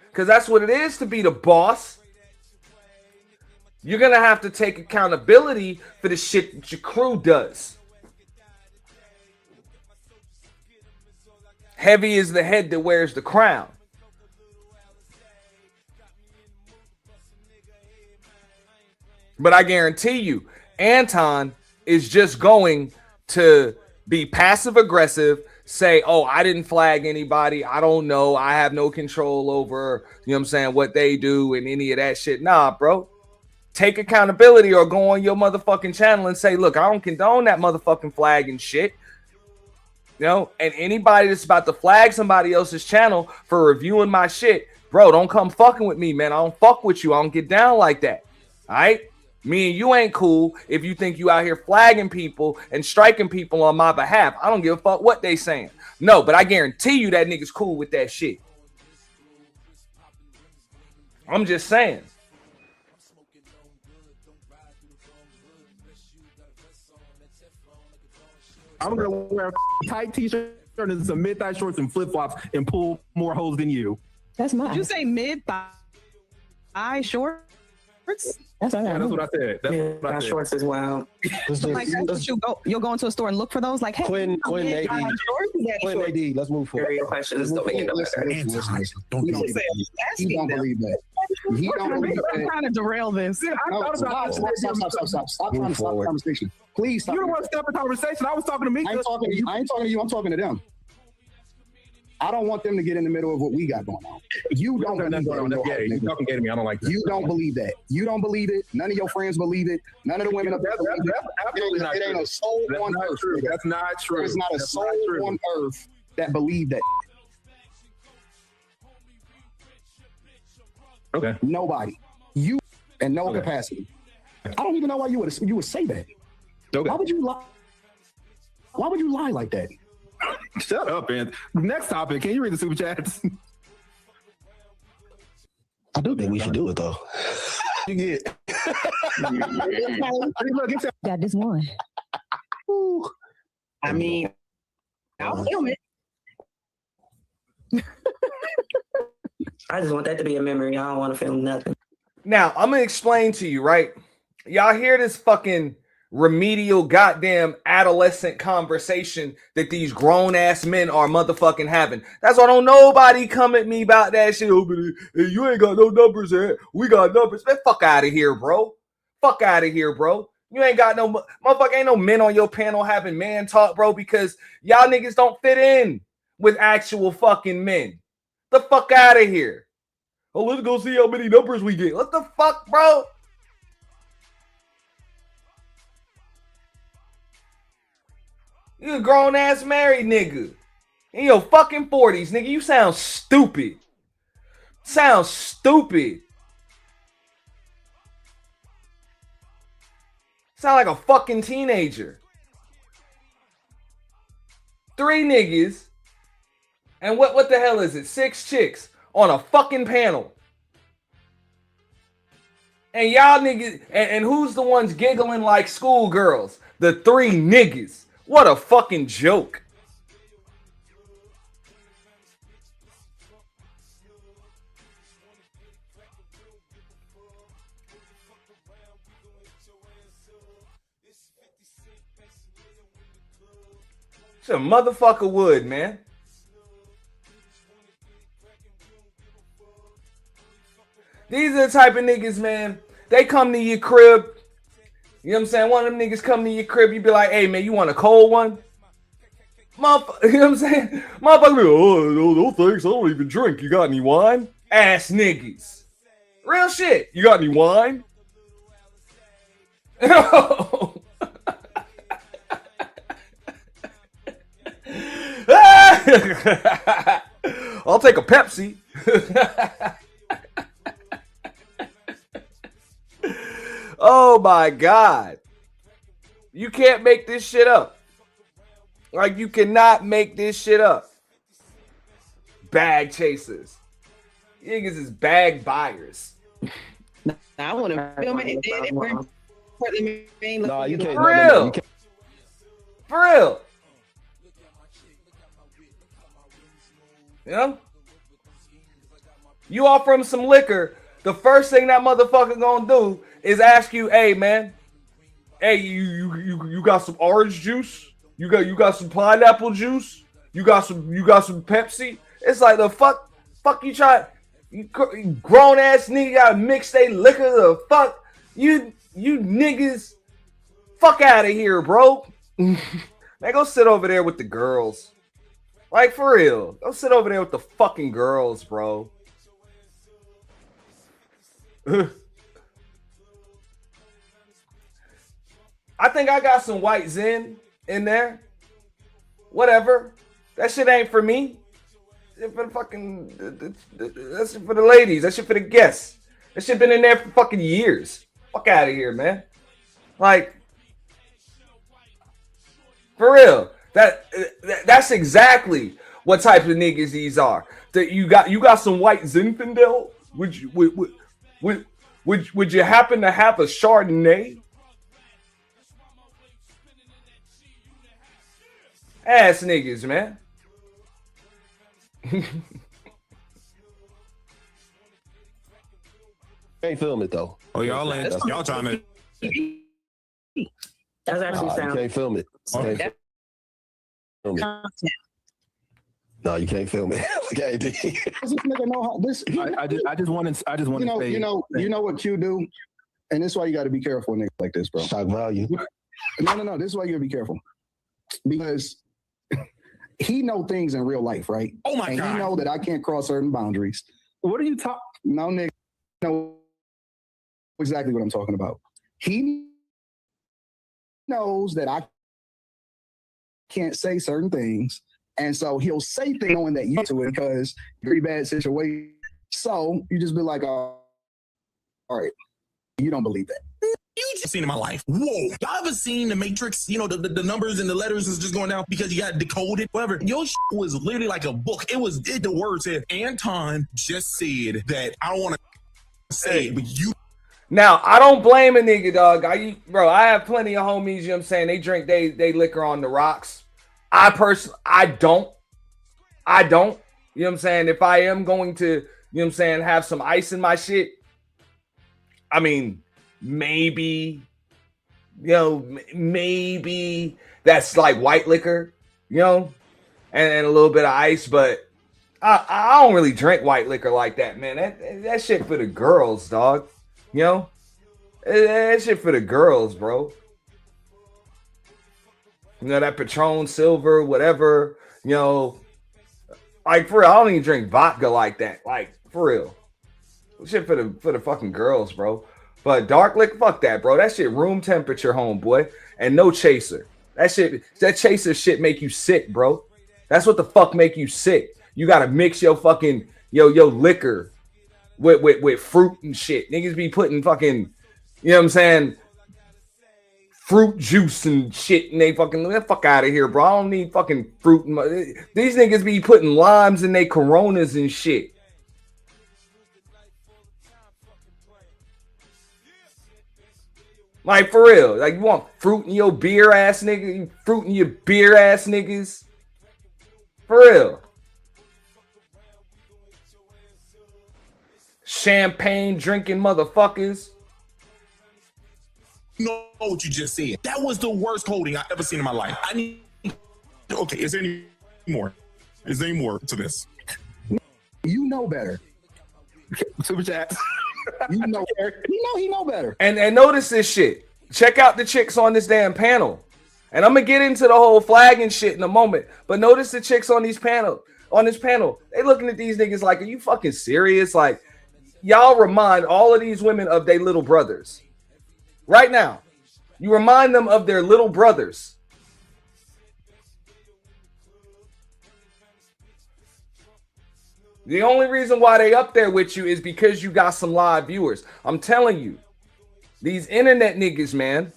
Because that's what it is to be the boss. You're going to have to take accountability for the shit that your crew does. Heavy is the head that wears the crown. But I guarantee you, Anton is just going to be passive aggressive, say, oh, I didn't flag anybody. I don't know. I have no control over, you know what I'm saying, what they do and any of that shit. Nah, bro. Take accountability or go on your motherfucking channel and say, look, I don't condone that motherfucking flag and shit. You know, and anybody that's about to flag somebody else's channel for reviewing my shit, bro, don't come fucking with me, man. I don't fuck with you. I don't get down like that. All right? Me and you ain't cool if you think you out here flagging people and striking people on my behalf. I don't give a fuck what they saying. No, but I guarantee you that nigga's cool with that shit. I'm just saying. I'm gonna wear a tight t-shirt and some mid-thigh shorts and flip-flops and pull more hoes than you. That's mine. Did you say mid-thigh shorts? That's what, that's what I said. That's what I said. Shorts as well. Like that's what you'll go into a store and look for those. Like, hey, Quinn, AD, let's move forward. Questions don't make it better. He don't believe that. He don't believe that. I'm trying to derail this. Stop trying to stop the conversation. Please stop. You don't want to stop the conversation. I was talking to me. I ain't talking to you. I'm talking to them. I don't want them to get in the middle of what we got going on. You don't believe that. You talking gay to me. I don't like that. You don't believe that. You don't believe it. None of your friends believe it. None of the women. That's absolutely not true. It ain't a soul on earth. That's not true. There's not a soul on earth that believe that. Okay. Nobody. You and no capacity. I don't even know why you would say that. Okay. Why would you lie? Why would you lie like that? Shut up, man. Next topic. Can you read the super chats? I do think we should do it though. You get. Got this one. I mean, I'll film it. I just want that to be a memory. I don't want to film nothing. Now, I'm going to explain to you, right? Y'all hear this fucking remedial goddamn adolescent conversation that these grown-ass men are motherfucking having. That's why don't nobody come at me about that shit. Oh, but you ain't got no numbers there. We got numbers. Man, fuck out of here, bro. Fuck out of here, bro. You ain't got no motherfucker. Ain't no men on your panel having man talk, bro, because y'all niggas don't fit in with actual fucking men. The fuck out of here. Oh, let's go see how many numbers we get. What the fuck, bro? You a grown-ass married nigga. In your fucking 40s, nigga. You sound stupid. Sound stupid. Sound like a fucking teenager. 3 niggas. And what the hell is it? 6 chicks on a fucking panel. And y'all niggas, and who's the ones giggling like schoolgirls? The 3 niggas. What a fucking joke. It's a motherfucker would, man. These are the type of niggas, man. They come to your crib. You know what I'm saying? One of them niggas come to your crib, you be like, hey, man, you want a cold one? Motherfucker, you know what I'm saying? Motherfucker be like, oh, no thanks, I don't even drink. You got any wine? Ass niggas. Real shit. You got any wine? I'll take a Pepsi. Oh my God. You can't make this shit up. Like, you cannot make this shit up. Bag chasers. You niggas is bag buyers. I want to film it. No, you can't. For No, real. you can't. For real. You know? You offer him some liquor, the first thing that motherfucker gonna do is ask you, hey man, hey, you got some orange juice? You got some pineapple juice? You got some Pepsi? It's like the fuck you try, you grown ass nigga gotta mix they liquor. The fuck you niggas, fuck out of here, bro. Man, go sit over there with the girls. Like, for real, go sit over there with the fucking girls, bro. I think I got some white Zen in there. Whatever. That shit ain't for me. It's for the fucking, that's for the ladies. That shit for the guests. That shit been in there for fucking years. Fuck out of here, man. Like, for real. That's exactly what type of niggas these are. That you got some white Zinfandel? Would you happen to have a Chardonnay? Ass niggas, man. Can't film it though. Oh, y'all trying to. That's actually sound. You can't film it. Okay. Can't film it. No, you can't film it. Okay, Does this nigga know how this? I just want to say, you know what you do, and this is why you got to be careful, nigga, like this, bro. Shock value. No. This is why you gotta be careful, because he know things in real life, right? Oh my God. He know that I can't cross certain boundaries. What are you talking? No, nigga, know exactly what I'm talking about. He knows that I can't say certain things. And so he'll say things knowing that you to it because pretty bad situation. So you just be like, all right, you don't believe that. You just seen in my life. Whoa. Y'all ever seen the Matrix? You know, the numbers and the letters is just going down because you got decoded, whatever. Your shit was literally like a book. The word said, Anton just said that I don't want to say it, but you. Now, I don't blame a nigga, dog. I have plenty of homies, you know what I'm saying? They drink they liquor on the rocks. I don't. You know what I'm saying? If I am going to, you know what I'm saying, have some ice in my shit, I mean, maybe, you know, maybe that's like white liquor, you know, and a little bit of ice, but I don't really drink white liquor like that, man. That shit for the girls, dog. You know? That shit for the girls, bro. You know, that Patron Silver, whatever, you know. Like, for real, I don't even drink vodka like that. Like, for real. Shit for the fucking girls, bro. But dark liquor, fuck that, bro. That shit room temperature, homeboy. And no chaser. That chaser shit make you sick, bro. That's what the fuck make you sick. You gotta mix your fucking, your liquor with fruit and shit. Niggas be putting fucking, you know what I'm saying, fruit juice and shit, and they fucking, get the fuck out of here, bro. I don't need fucking fruit. These niggas be putting limes in their Coronas and shit. Like, for real. Like, you want fruit in your beer ass nigga? Fruit in your beer ass niggas? For real. Champagne drinking motherfuckers. You know what you just said. That was the worst coding I've ever seen in my life. Okay, is there any more? Is there any more to this? You know better. Super chat. You know he know better. And notice this shit. Check out the chicks on this damn panel. And I'm gonna get into the whole flagging shit in a moment. But notice the chicks on this panel. They looking at these niggas like, are you fucking serious? Like, y'all remind all of these women of their little brothers. Right now. You remind them of their little brothers. The only reason why they up there with you is because you got some live viewers. I'm telling you, these internet niggas, man,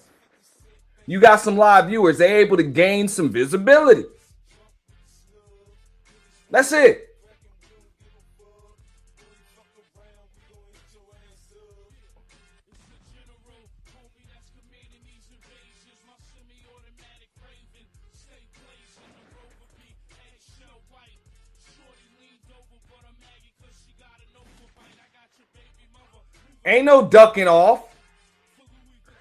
you got some live viewers. They're able to gain some visibility. That's it. Ain't no ducking off.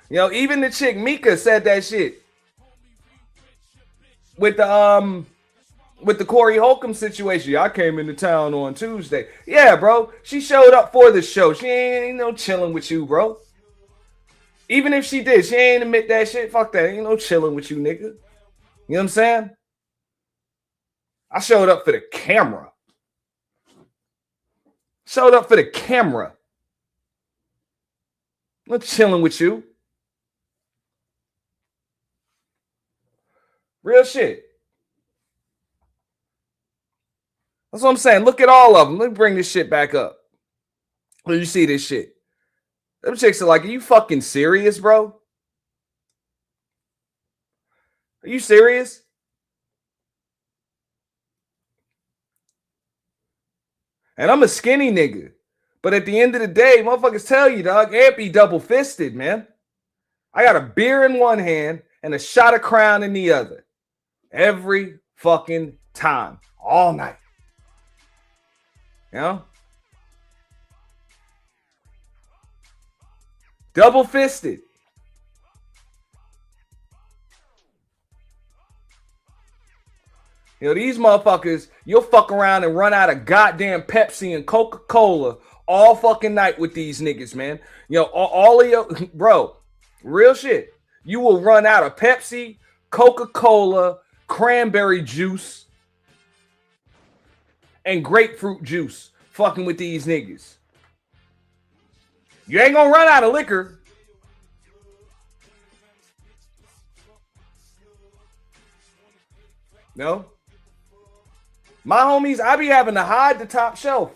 You know, even the chick Mika said that shit with the Corey Holcomb situation. I came into town on Tuesday. Yeah, bro. She showed up for the show. She ain't no chilling with you, bro. Even if she did, she ain't admit that shit. Fuck that. Ain't no chilling with you, nigga. You know what I'm saying? I showed up for the camera. Showed up for the camera. I'm not chilling with you. Real shit. That's what I'm saying. Look at all of them. Let me bring this shit back up. Let you see this shit. Them chicks are like, are you fucking serious, bro? Are you serious? And I'm a skinny nigga. But at the end of the day, motherfuckers tell you, dog, ain't be double-fisted, man. I got a beer in one hand and a shot of Crown in the other. Every fucking time. All night. You know? Double-fisted. You know, these motherfuckers, you'll fuck around and run out of goddamn Pepsi and Coca-Cola all fucking night with these niggas, man. You know, all of your, bro, real shit. You will run out of Pepsi, Coca-Cola, cranberry juice, and grapefruit juice fucking with these niggas. You ain't gonna run out of liquor. No. My homies, I be having to hide the top shelf.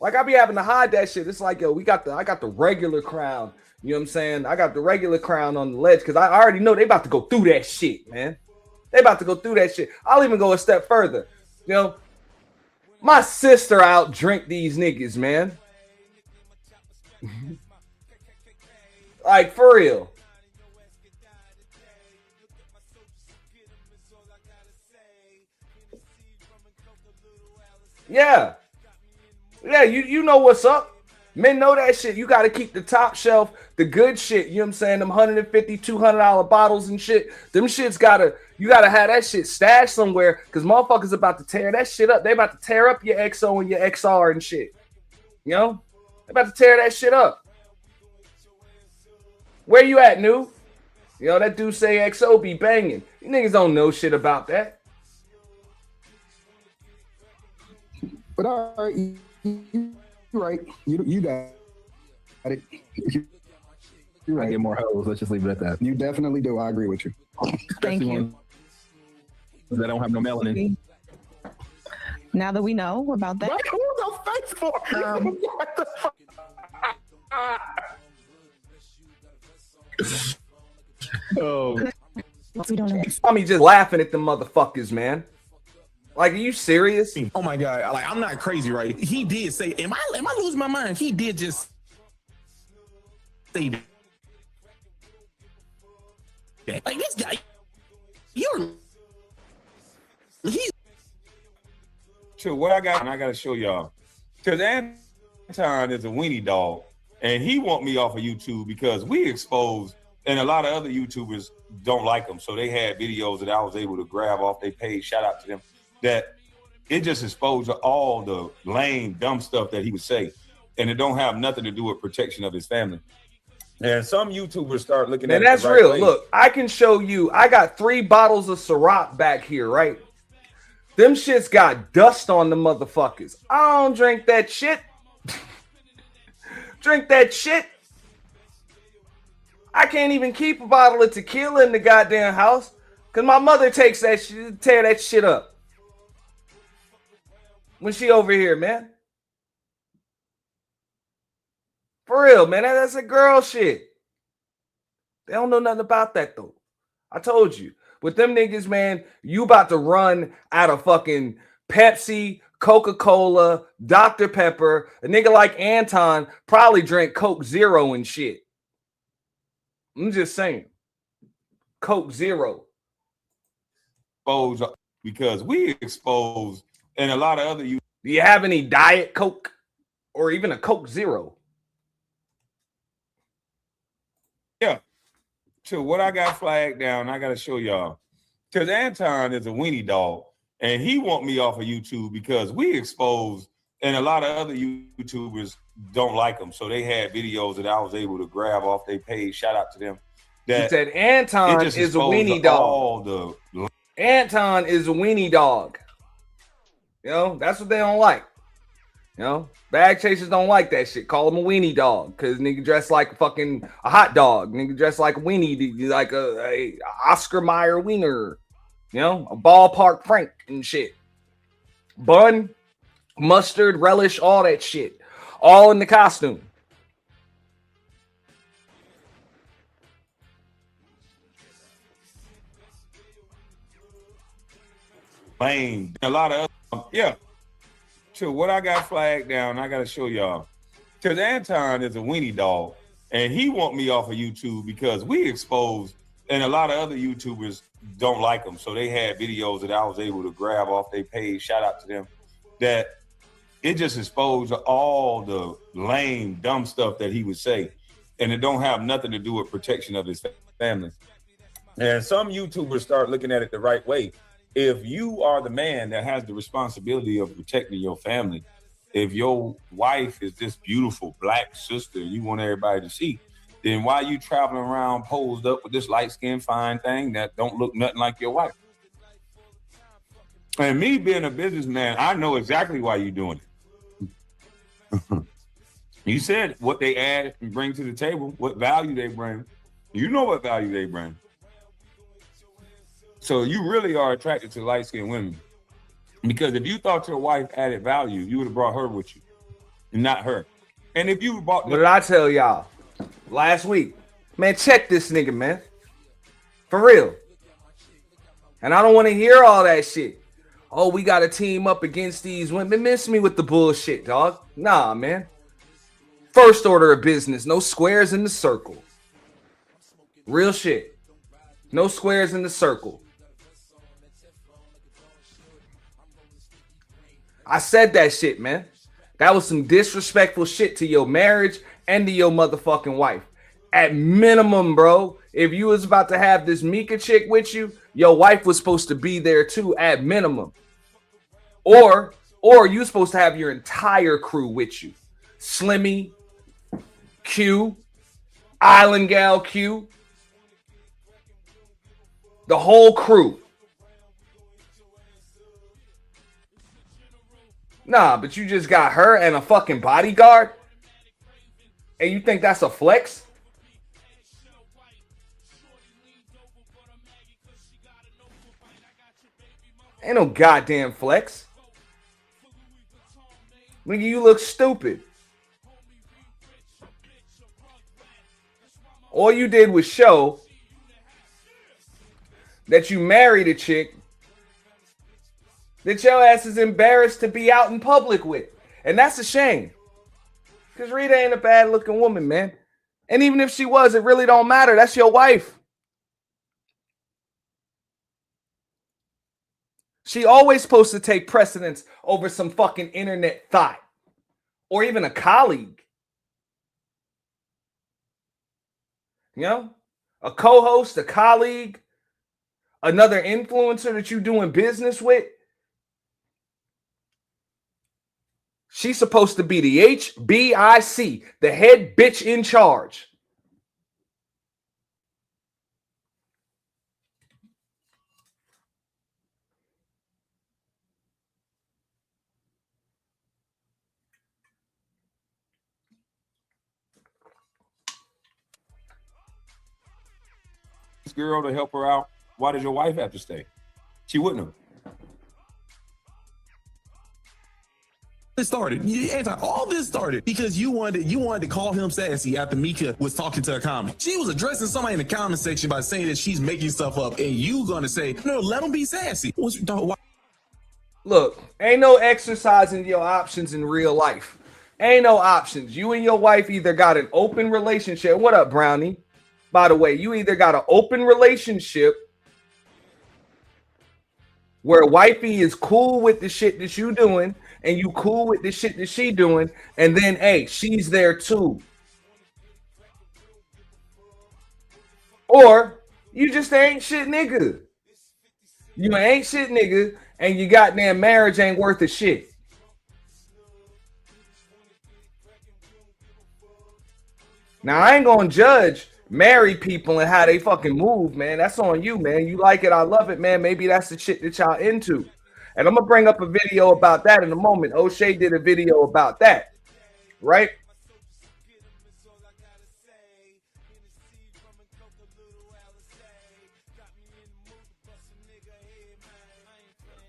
Like, I be having to hide that shit. It's like, yo, I got the regular Crown. You know what I'm saying? I got the regular Crown on the ledge because I already know they about to go through that shit, man. They about to go through that shit. I'll even go a step further. You know, my sister out drink these niggas, man. Like, for real. Yeah. Yeah, you know what's up. Men know that shit. You got to keep the top shelf, the good shit. You know what I'm saying? Them $150, $200 bottles and shit. Them shits you got to have that shit stashed somewhere because motherfuckers about to tear that shit up. They about to tear up your XO and your XR and shit. You know? They about to tear that shit up. Where you at, new? You know, that dude say XO be banging. You niggas don't know shit about that. But all right, you're right. You got it. You're right. I get more hoes. Let's just leave it at that. You definitely do. I agree with you. Thank you. That don't have no melanin. Now that we know about that. Who the face for? What the fuck? Oh. We don't know. Tommy just laughing at the motherfuckers, man. Like, are you serious? Oh my god! Like, I'm not crazy, right? He did say, "Am I losing my mind?" He did just say that. Like, this guy, he's. So what I got, and I got to show y'all, because Anton is a weenie dog, and he want me off of YouTube because we exposed, and a lot of other YouTubers don't like him, so they had videos that I was able to grab off their page. Shout out to them. That it just exposed all the lame, dumb stuff that he would say, and it don't have nothing to do with protection of his family. And some YouTubers start looking at it. And that's real. Way. Look, I can show you. I got 3 bottles of Ciroc back here, right? Them shits got dust on the motherfuckers. I don't drink that shit. Drink that shit. I can't even keep a bottle of tequila in the goddamn house because my mother takes that shit, tear that shit up. When she over here, man. For real, man. That's a girl shit. They don't know nothing about that, though. I told you. With them niggas, man, you about to run out of fucking Pepsi, Coca-Cola, Dr. Pepper. A nigga like Anton probably drank Coke Zero and shit. I'm just saying. Coke Zero. Because we exposed, and a lot of other Do you have any Diet Coke or even a Coke Zero? to what I got flagged down, I got to show y'all. Because Anton is a weenie dog, and he want me off of YouTube because we exposed, and a lot of other YouTubers don't like him. So they had videos that I was able to grab off their page. Shout out to them. He said Anton is a weenie dog. Anton is a weenie dog. You know, that's what they don't like. You know, bag chasers don't like that shit. Call him a weenie dog because nigga dressed like a hot dog. Nigga dressed like a weenie, like a Oscar Mayer wiener. You know, a ballpark Frank and shit. Bun, mustard, relish, all that shit. All in the costume. Lame. A lot of yeah. To what I got flagged down, I got to show y'all. Because Anton is a weenie dog, and he want me off of YouTube because we exposed, and a lot of other YouTubers don't like him. So they had videos that I was able to grab off their page. Shout out to them. That it just exposed all the lame, dumb stuff that he would say, and it don't have nothing to do with protection of his family. And some YouTubers start looking at it the right way. If you are the man that has the responsibility of protecting your family, if your wife is this beautiful black sister you want everybody to see, then why you traveling around posed up with this light-skinned fine thing that don't look nothing like your wife? And me being a businessman, I know exactly why you're doing it. You said what they add and bring to the table, what value they bring. You know what value they bring. So you really are attracted to light-skinned women. Because if you thought your wife added value, you would have brought her with you, and not her. And if you bought, what did I tell y'all last week? Man, check this nigga, man. For real. And I don't want to hear all that shit. Oh, we got to team up against these women. Miss me with the bullshit, dog. Nah, man. First order of business. No squares in the circle. Real shit. No squares in the circle. I said that shit, man. That was some disrespectful shit to your marriage and to your motherfucking wife. At minimum, bro, if you was about to have this Mika chick with you, your wife was supposed to be there too at minimum. Or you supposed to have your entire crew with you. Slimmy, Q, Island Gal Q. The whole crew. Nah, but you just got her and a fucking bodyguard? And you think that's a flex? Ain't no goddamn flex. Nigga, you look stupid. All you did was show that you married a chick that your ass is embarrassed to be out in public with. And that's a shame. Because Rita ain't a bad looking woman, man. And even if she was, it really don't matter. That's your wife. She always supposed to take precedence over some fucking internet thought. Or even a colleague. You know? A co-host, a colleague, another influencer that you doing business with. She's supposed to be the HBIC, the head bitch in charge. This girl to help her out. Why did your wife have to stay? She wouldn't have. It started. All this started because you wanted to call him sassy after Mika was talking to her comment. She was addressing somebody in the comment section by saying that she's making stuff up, and you gonna say, no, let him be sassy. Look, ain't no exercising your options in real life. Ain't no options. You and your wife either got an open relationship. What up, Brownie? By the way, you either got an open relationship where wifey is cool with the shit that you doing, and you cool with the shit that she doing, and then, hey, she's there too. or you just ain't shit nigga. You ain't shit nigga, and your goddamn marriage ain't worth a shit. Now, I ain't gonna judge married people and how they fucking move, man. That's on you, man. You like it, I love it, man. Maybe that's the shit that y'all into. And I'm gonna bring up a video about that in a moment. O'Shea did a video about that, right?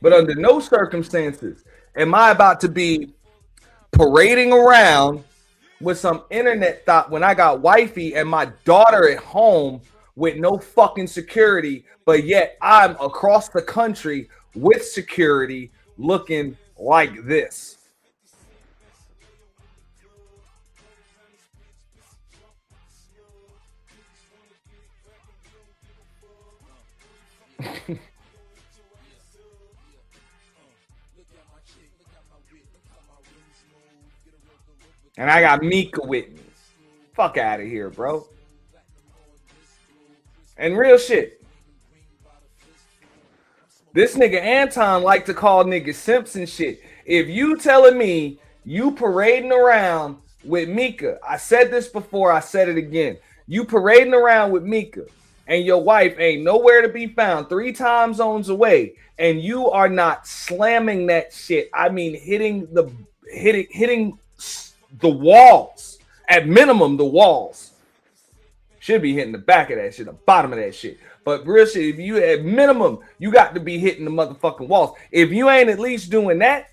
But under no circumstances am I about to be parading around with some internet thought when I got wifey and my daughter at home with no fucking security, but yet I'm across the country with security looking like this. And I got Mika with me. Fuck out of here, bro. And real shit. This nigga Anton like to call niggas simps and shit. If you telling me you parading around with Mika, I said this before, I said it again. You parading around with Mika and your wife ain't nowhere to be found 3 time zones away, and you are not slamming that shit. I mean hitting the walls. At minimum, the walls. Should be hitting the back of that shit, the bottom of that shit. But real shit, if you at minimum, you got to be hitting the motherfucking walls. If you ain't at least doing that,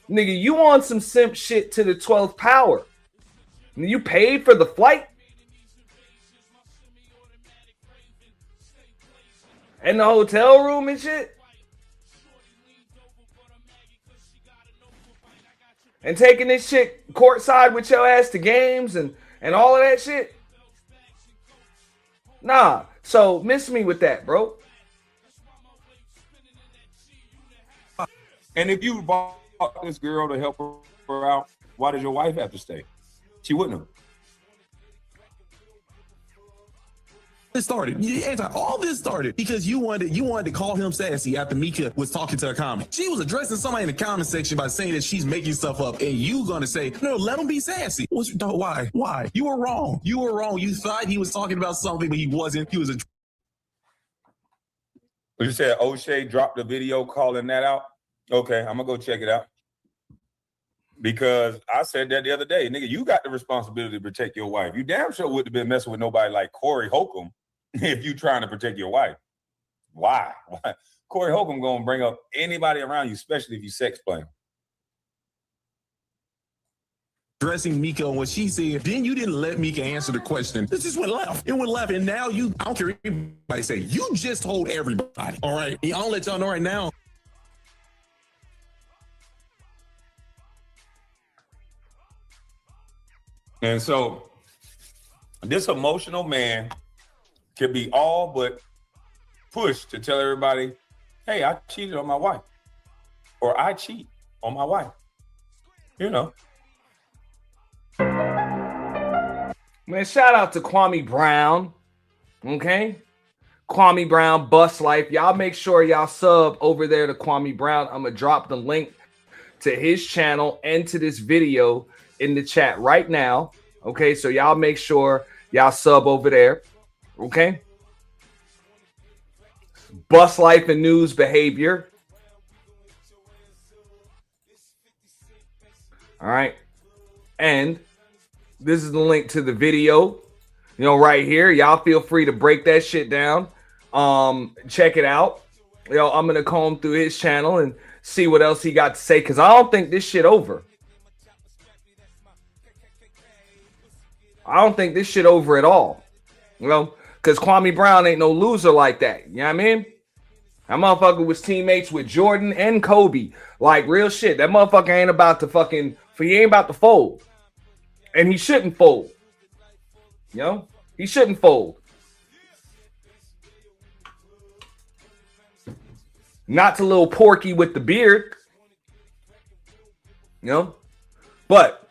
nigga, you on some simp shit to the 12th power. You paid for the flight and the hotel room and shit, and taking this shit courtside with your ass to games and all of that shit. Nah, so miss me with that, bro. And if you bought this girl to help her out, why did your wife have to stay? She wouldn't have. It started. All this started because you wanted to call him sassy after Mika was talking to a comment. She was addressing somebody in the comment section by saying that she's making stuff up, and you gonna say, no, let him be sassy. Why? You were wrong. You thought he was talking about something, but he wasn't. He was You said O'Shea dropped the video calling that out? Okay, I'm gonna go check it out. Because I said that the other day, nigga, you got the responsibility to protect your wife. You damn sure wouldn't have been messing with nobody like Corey Holcomb if you trying to protect your wife. Why? Corey Holcomb gonna bring up anybody around you, especially if you sex playing. Addressing Mika on what she said, then you didn't let Mika answer the question. This just went left. It went left, and now I don't care what anybody say, you just told everybody. All right, I'll let y'all know right now. And so this emotional man could be all but pushed to tell everybody, hey, I cheated on my wife, or I cheat on my wife. You know. Man, shout out to Kwame Brown. Okay? Kwame Brown, Bus Life. Y'all make sure y'all sub over there to Kwame Brown. I'm going to drop the link to his channel and to this video in the chat right now. Okay, so y'all make sure y'all sub over there. Okay? Bus Life and News Behavior. All right. And this is the link to the video, you know, right here. Y'all feel free to break that shit down. Check it out. You know, I'm going to comb through his channel and see what else he got to say, because I don't think this shit over. I don't think this shit over at all. You know, because Kwame Brown ain't no loser like that. You know what I mean? That motherfucker was teammates with Jordan and Kobe. Like, real shit. That motherfucker ain't about to fucking, he ain't about to fold. And he shouldn't fold. You know? He shouldn't fold. Not to little Porky with the beard. You know? But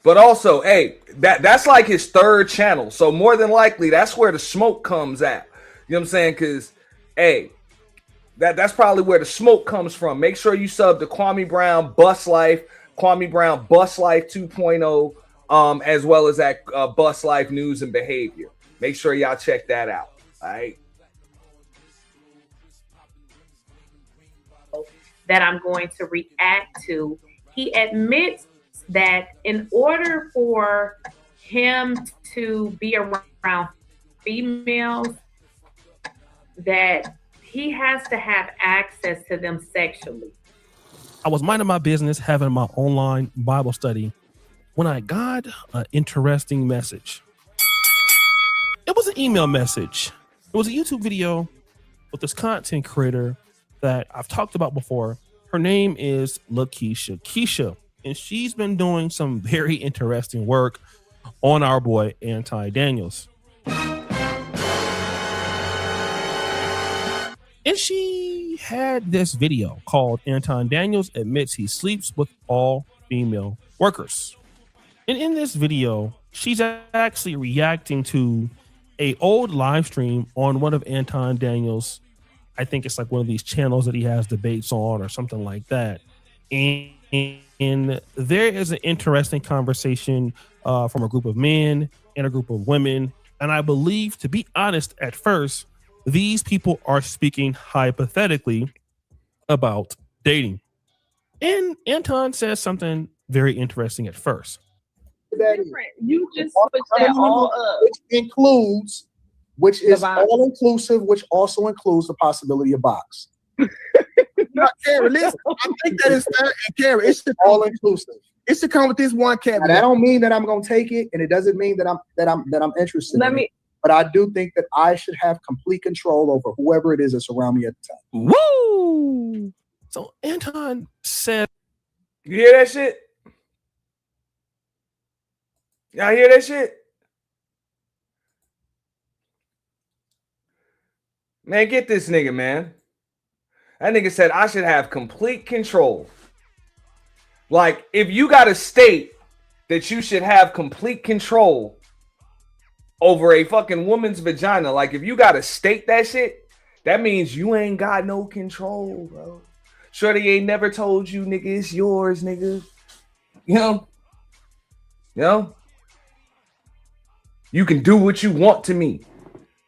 But also, hey, that's like his third channel. So more than likely, that's where the smoke comes at. You know what I'm saying? Because, hey, that's probably where the smoke comes from. Make sure you sub to Kwame Brown Bus Life, Kwame Brown Bus Life 2.0, as well as that Bus Life News and Behavior. Make sure y'all check that out. All right. That I'm going to react to. He admits that in order for him to be around females, that he has to have access to them sexually. I was minding my business, having my online Bible study, when I got an interesting message. It was an email message. It was a YouTube video with this content creator that I've talked about before. Her name is LaKeisha Keisha, and she's been doing some very interesting work on our boy Anton Daniels. And she had this video called Anton Daniels Admits He Sleeps with All Female Workers. And in this video, she's actually reacting to a old live stream on one of Anton Daniels', I think it's like one of these channels that he has debates on or something like that. And there is an interesting conversation from a group of men and a group of women. And I believe, to be honest, at first, these people are speaking hypothetically about dating. And Anton says something very interesting at first. Different. You just switched that all up. Which includes, which is all inclusive, which also includes the possibility of box. No, Carrie, listen, I think that is fair. And Carrie, it's all inclusive. It's to come with this one caveat. That don't mean that I'm gonna take it, and it doesn't mean that I'm interested in it. But I do think that I should have complete control over whoever it is that's around me at the time. Woo! So Anton said, "You hear that shit? Y'all hear that shit? Man, get this nigga, man. That nigga said I should have complete control. Like, if you got to state that you should have complete control over a fucking woman's vagina, like if you got to state that shit, that means you ain't got no control, bro. Shorty ain't never told you, nigga, it's yours, nigga. You know? You know? You can do what you want to me.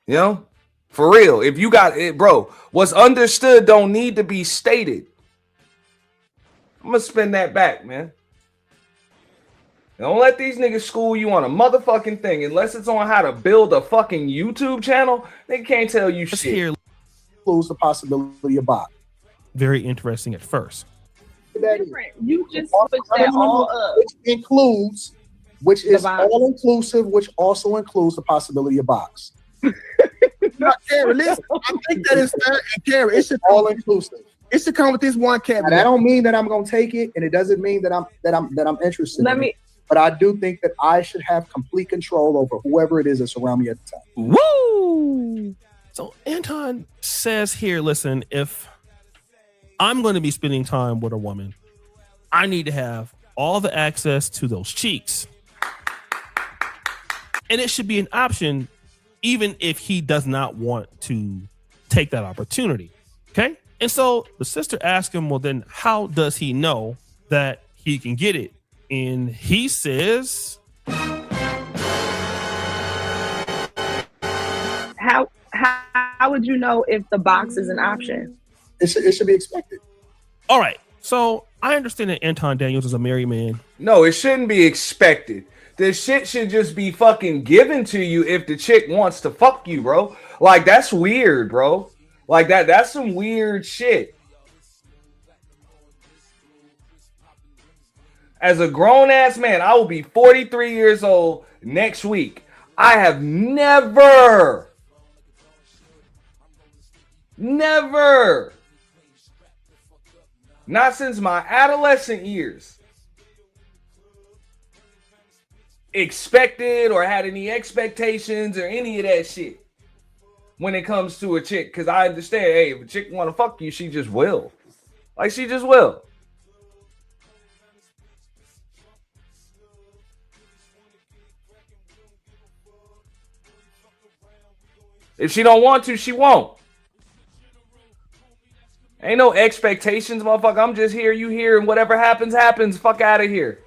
You know? For real. If you got it, bro, what's understood don't need to be stated. I'm gonna spin that back, man. Don't let these niggas school you on a motherfucking thing unless it's on how to build a fucking YouTube channel. They can't tell you shit. Here, includes the possibility of box. Very interesting at first. Different. You just switched that all up. Which includes, which is all inclusive, which also includes the possibility of box. No, Carrie, listen, I think that is fair. And Carrie, it's all inclusive. It's to come with this one caveat. That don't mean that I'm gonna take it, and it doesn't mean that I'm interested in it. But I do think that I should have complete control over whoever it is that's around me at the time. Woo! So Anton says here, listen, if I'm going to be spending time with a woman, I need to have all the access to those cheeks. And it should be an option even if he does not want to take that opportunity. Okay? And so the sister asked him, well, then how does he know that he can get it? And he says, How would you know if the box is an option? It should be expected. All right. So I understand that Anton Daniels is a married man. No, it shouldn't be expected. This shit should just be fucking given to you if the chick wants to fuck you, bro. Like, that's weird, bro. Like, that's some weird shit. As a grown-ass man, I will be 43 years old next week. I have never, not since my adolescent years, expected or had any expectations or any of that shit when it comes to a chick. Because I understand, hey, if a chick want to fuck you, she just will. Like, she just will. If she don't want to, she won't. Ain't no expectations, motherfucker. I'm just here, you here, and whatever happens, happens. Fuck out of here.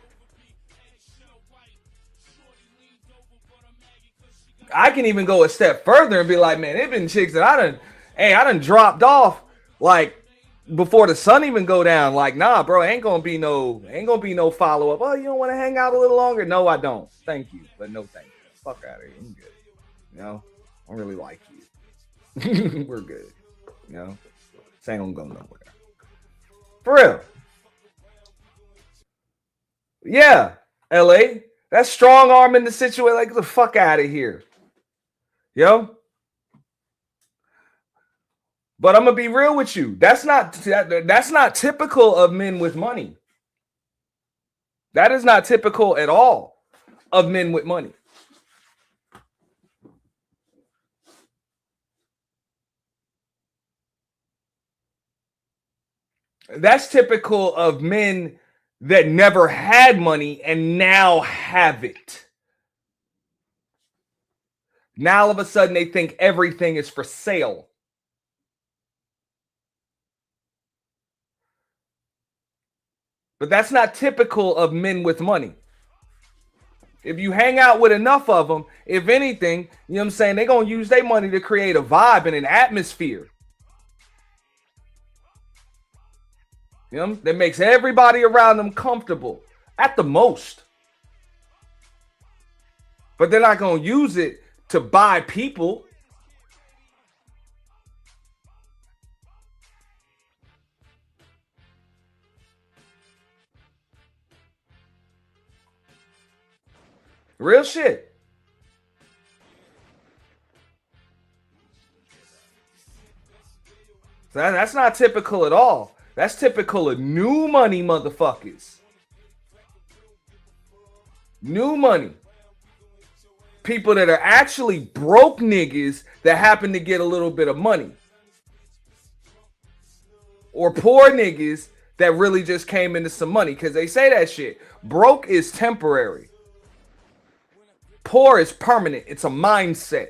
I can even go a step further and be like, man, it been chicks that I done dropped off like before the sun even go down. Like, nah, bro, ain't gonna be no follow up. Oh, you don't want to hang out a little longer? No, I don't. Thank you, but no, thank you. Fuck out of here. I'm good. You know, I really like you. We're good. You know, this ain't gonna go nowhere. For real. Yeah, LA. That's strong arm in the situation. Like, get the fuck out of here. Yo. But I'm gonna be real with you. That's not typical of men with money. That is not typical at all of men with money. That's typical of men that never had money and now have it. Now all of a sudden they think everything is for sale. But that's not typical of men with money. If you hang out with enough of them, if anything, you know what I'm saying, they're going to use their money to create a vibe and an atmosphere. You know, that makes everybody around them comfortable at the most. But they're not going to use it to buy people. Real shit. So that's not typical at all. That's typical of new money motherfuckers. New money. People that are actually broke niggas that happen to get a little bit of money. Or poor niggas that really just came into some money. Because they say that shit. Broke is temporary. Poor is permanent. It's a mindset.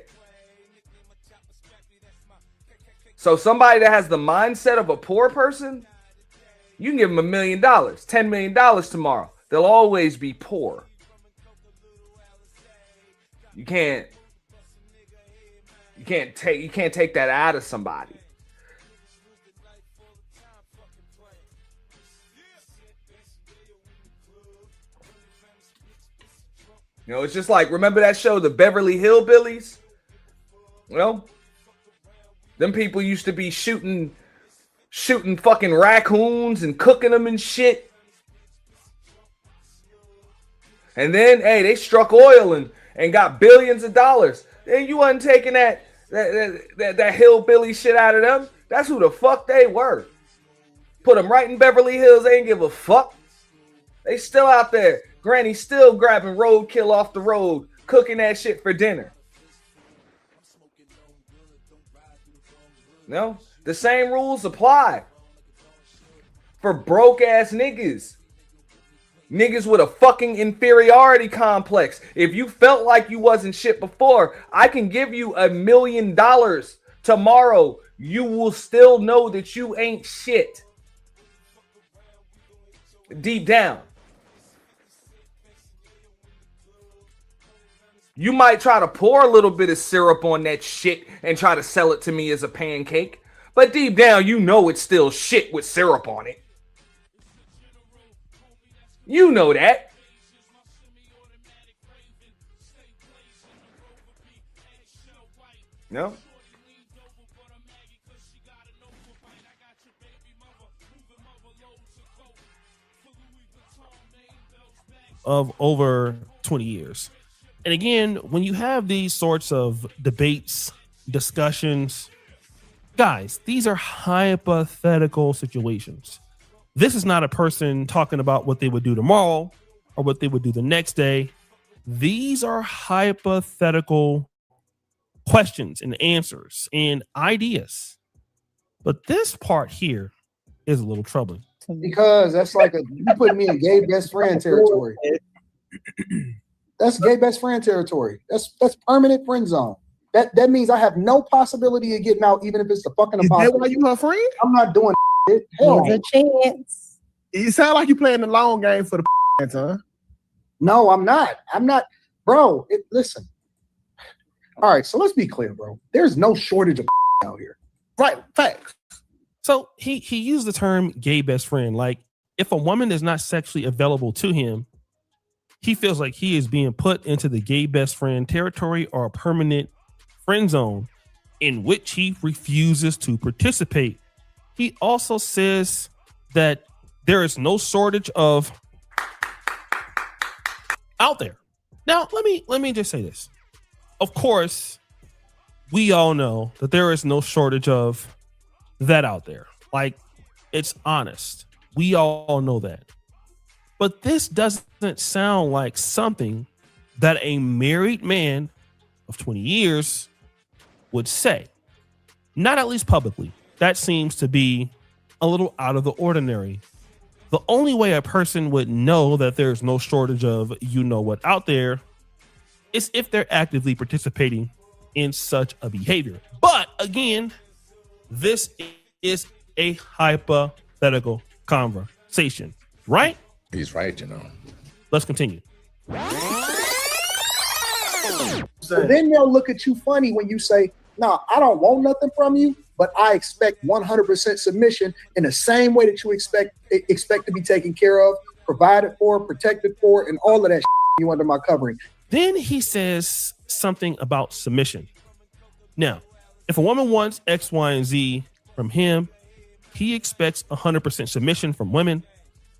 So somebody that has the mindset of a poor person, you can give them $1 million, $10 million tomorrow. They'll always be poor. You can't take that out of somebody. You know, it's just like, remember that show, The Beverly Hillbillies? Well, them people used to be shooting fucking raccoons and cooking them and shit. And then, hey, they struck oil and got billions of dollars. Then you wasn't taking that hillbilly shit out of them. That's who the fuck they were. Put them right in Beverly Hills. They ain't give a fuck. They still out there. Granny still grabbing roadkill off the road, cooking that shit for dinner. No, the same rules apply for broke ass niggas. Niggas with a fucking inferiority complex. If you felt like you wasn't shit before, I can give you $1 million tomorrow. You will still know that you ain't shit. Deep down. You might try to pour a little bit of syrup on that shit and try to sell it to me as a pancake. But deep down, you know it's still shit with syrup on it. You know that. No? Of over 20 years. And again, when you have these sorts of debates, discussions, guys, these are hypothetical situations. This is not a person talking about what they would do tomorrow or what they would do the next day. These are hypothetical questions and answers and ideas. But this part here is a little troubling. Because that's like you put me in gay best friend territory. That's gay best friend territory. That's permanent friend zone. That means I have no possibility of getting out, even if it's the fucking Is that impossible. why you her friend? I'm not doing it. Hell There's no. a chance. You sound like you playing the long game for the Anton. No, I'm not. I'm not, bro. Listen. All right, so let's be clear, bro. There's no shortage of out here. Right, facts. So he used the term gay best friend. Like, if a woman is not sexually available to him, he feels like he is being put into the gay best friend territory or a permanent friend zone in which he refuses to participate. He also says that there is no shortage of out there. Now, let me just say this. Of course, we all know that there is no shortage of that out there. Like, it's honest. We all know that. But this doesn't sound like something that a married man of 20 years would say. Not at least publicly. That seems to be a little out of the ordinary. The only way a person would know that there's no shortage of you know what out there is if they're actively participating in such a behavior. But again, this is a hypothetical conversation, right? He's right, you know. Let's continue. So then they'll look at you funny when you say, "No, I don't want nothing from you, but I expect 100% submission in the same way that you expect to be taken care of, provided for, protected for, and all of that you under my covering." Then he says something about submission. Now, if a woman wants X, Y, and Z from him, he expects 100% submission from women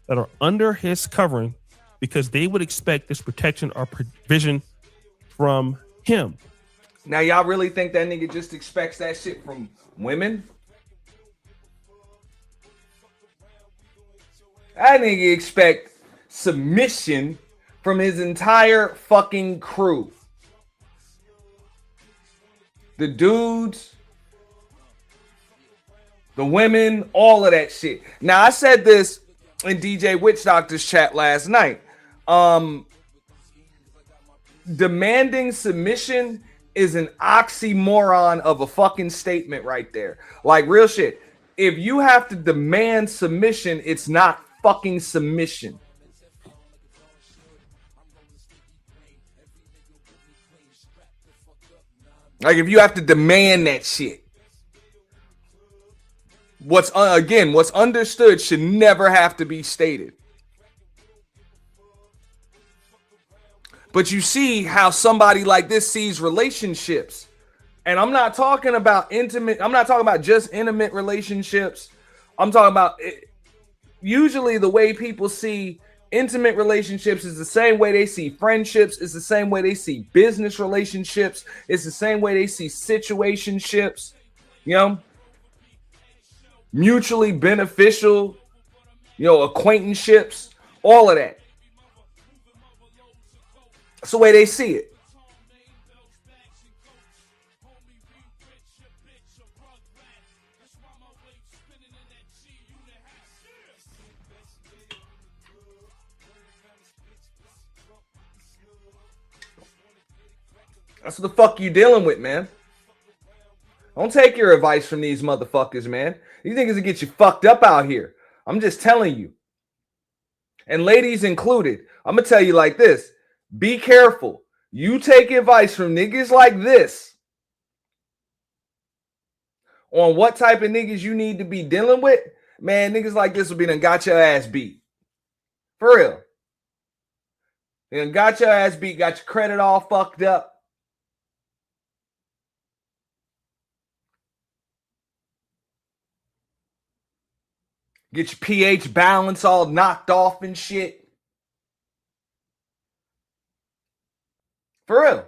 that are under his covering because they would expect this protection or provision from him. Now, y'all really think that nigga just expects that shit from women? That nigga expect submission from his entire fucking crew. The dudes, the women, all of that shit. Now, I said this in DJ Witch Doctor's chat last night. Demanding submission is an oxymoron of a fucking statement right there. Like, real shit. If you have to demand submission, it's not fucking submission. Like, if you have to demand that shit. What's understood should never have to be stated. But you see how somebody like this sees relationships. And I'm not talking about intimate. I'm not talking about just intimate relationships. I'm talking about usually the way people see intimate relationships is the same way they see friendships. It's the same way they see business relationships. It's the same way they see situationships. You know, mutually beneficial, acquaintanceships, all of that. That's the way they see it. That's what the fuck you dealing with, man. Don't take your advice from these motherfuckers, man. These niggas will get you fucked up out here. I'm just telling you. And ladies included, I'm going to tell you like this. Be careful. You take advice from niggas like this on what type of niggas you need to be dealing with. Man, niggas like this will be done got your ass beat. For real. They done got your ass beat, got your credit all fucked up. Get your pH balance all knocked off and shit. For real.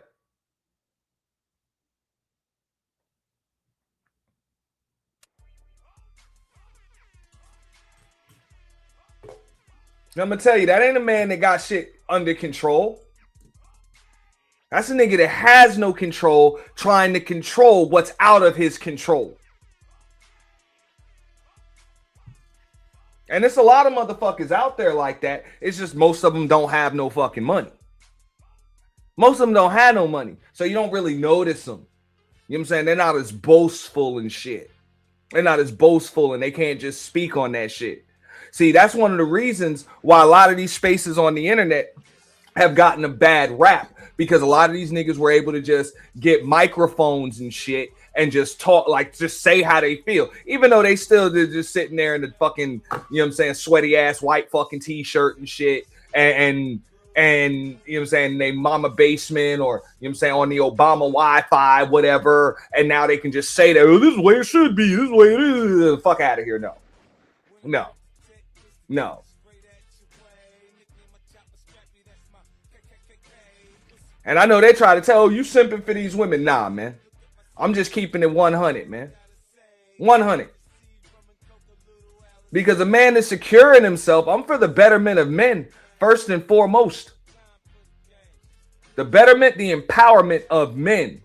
I'm going to tell you, that ain't a man that got shit under control. That's a nigga that has no control, trying to control what's out of his control. And there's a lot of motherfuckers out there like that. It's just most of them don't have no fucking money. Most of them don't have no money. So you don't really notice them. You know what I'm saying? They're not as boastful and shit. They're not as boastful and they can't just speak on that shit. See, that's one of the reasons why a lot of these spaces on the internet have gotten a bad rap, because a lot of these niggas were able to just get microphones and shit and just talk, like just say how they feel, even though they're just sitting there in the fucking, you know what I'm saying, sweaty ass white fucking t-shirt and shit, and you know what I'm saying, they mama basement, or you know what I'm saying, on the Obama Wi-Fi, whatever, and now they can just say that, oh, this is the way it should be, this is the way it is. Fuck out of here. No. And I know they try to tell you simping for these women. Nah, man. I'm just keeping it 100, man. 100. Because a man is secure in himself. I'm for the betterment of men, first and foremost. The betterment, the empowerment of men.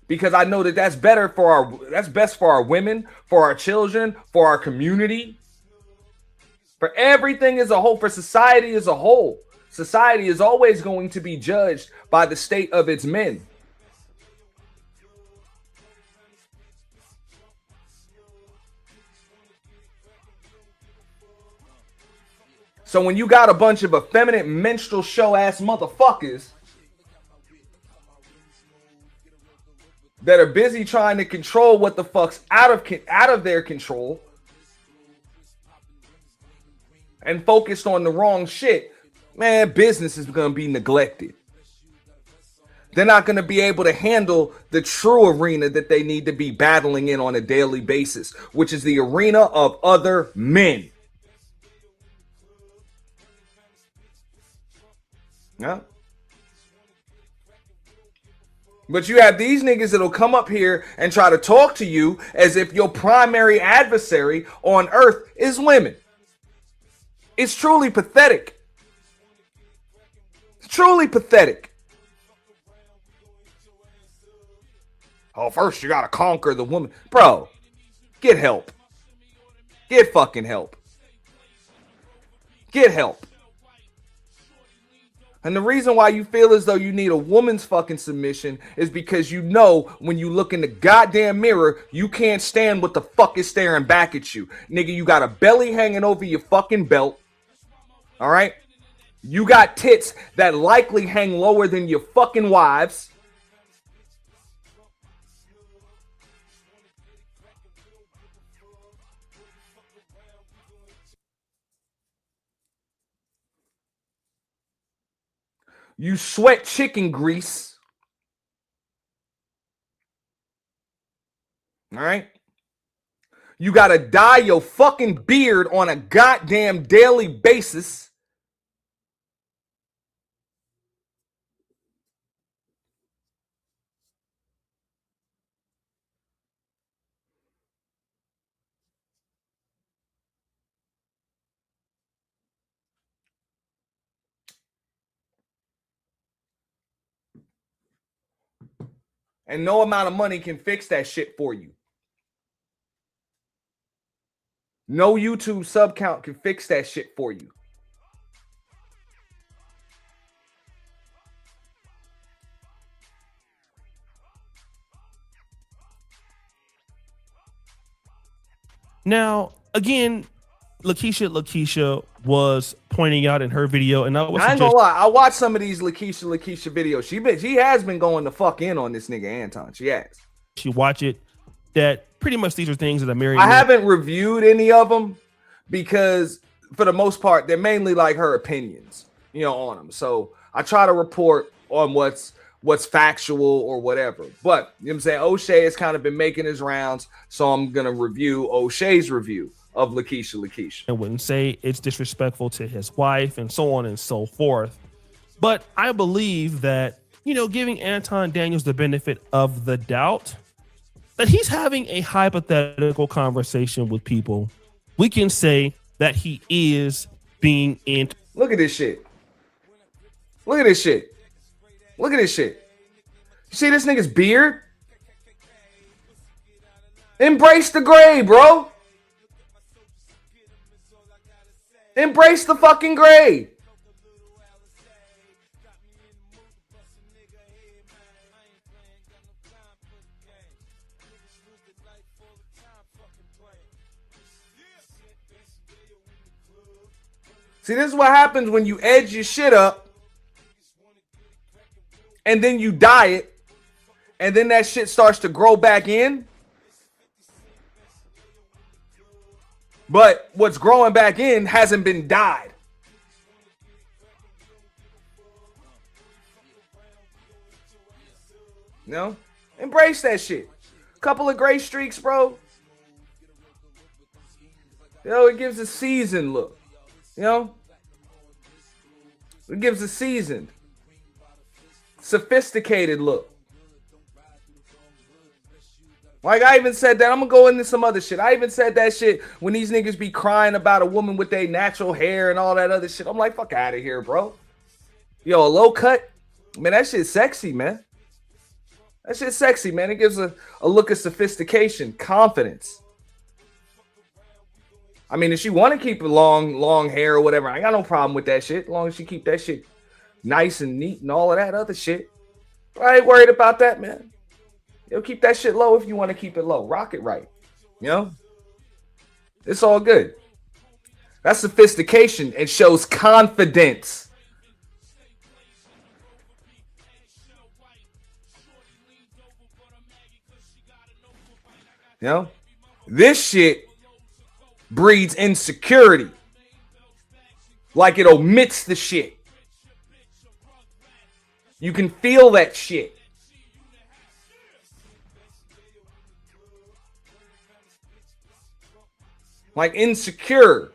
Because I know that that's best for our women, for our children, for our community, for everything as a whole, for society as a whole. Society is always going to be judged by the state of its men. So when you got a bunch of effeminate minstrel show ass motherfuckers that are busy trying to control what the fuck's out of their control and focused on the wrong shit, man, business is going to be neglected. They're not going to be able to handle the true arena that they need to be battling in on a daily basis, which is the arena of other men. Yeah. But you have these niggas that'll come up here and try to talk to you as if your primary adversary on earth is women. It's truly pathetic. It's truly pathetic. Oh, first you gotta conquer the woman. Bro, get help. Get fucking help. Get help. And the reason why you feel as though you need a woman's fucking submission is because you know when you look in the goddamn mirror, you can't stand what the fuck is staring back at you. Nigga, you got a belly hanging over your fucking belt. All right? You got tits that likely hang lower than your fucking wives. You sweat chicken grease. All right? You got to dye your fucking beard on a goddamn daily basis. And no amount of money can fix that shit for you. No YouTube sub count can fix that shit for you. Now, again, Lakeisha was pointing out in her video, and I ain't gonna lie, I watched some of these Lakeisha videos. She has been going the fuck in on this nigga Anton. She has. She watch it. That pretty much these are things that are married. I haven't reviewed any of them because, for the most part, they're mainly like her opinions, you know, on them. So I try to report on what's factual or whatever. But you know what I'm saying, O'Shea has kind of been making his rounds, so I'm gonna review O'Shea's review of Lakeisha. I wouldn't say it's disrespectful to his wife and so on and so forth. But I believe that, you know, giving Anton Daniels the benefit of the doubt, that he's having a hypothetical conversation with people, we can say that he is being in. Look at this shit. Look at this shit. Look at this shit. You see this nigga's beard? Embrace the gray, bro. Embrace the fucking gray. See, this is what happens when you edge your shit up and then you diet and then that shit starts to grow back in. But what's growing back in hasn't been dyed. You know? Embrace that shit. Couple of gray streaks, bro. You know, it gives a seasoned look. You know? It gives a seasoned, sophisticated look. Like I even said that. I'm gonna go into some other shit. I even said that shit when these niggas be crying about a woman with their natural hair and all that other shit. I'm like, fuck out of here, bro. Yo, a low cut, man, that shit's sexy, man. That shit's sexy, man. It gives a look of sophistication, confidence. I mean, if she want to keep a long hair or whatever, I got no problem with that shit. As long as she keep that shit nice and neat and all of that other shit. I ain't worried about that, man. Yo, keep that shit low if you want to keep it low. Rock it right. You know? It's all good. That's sophistication. It shows confidence. You know? This shit breeds insecurity. Like it omits the shit. You can feel that shit. Like insecure.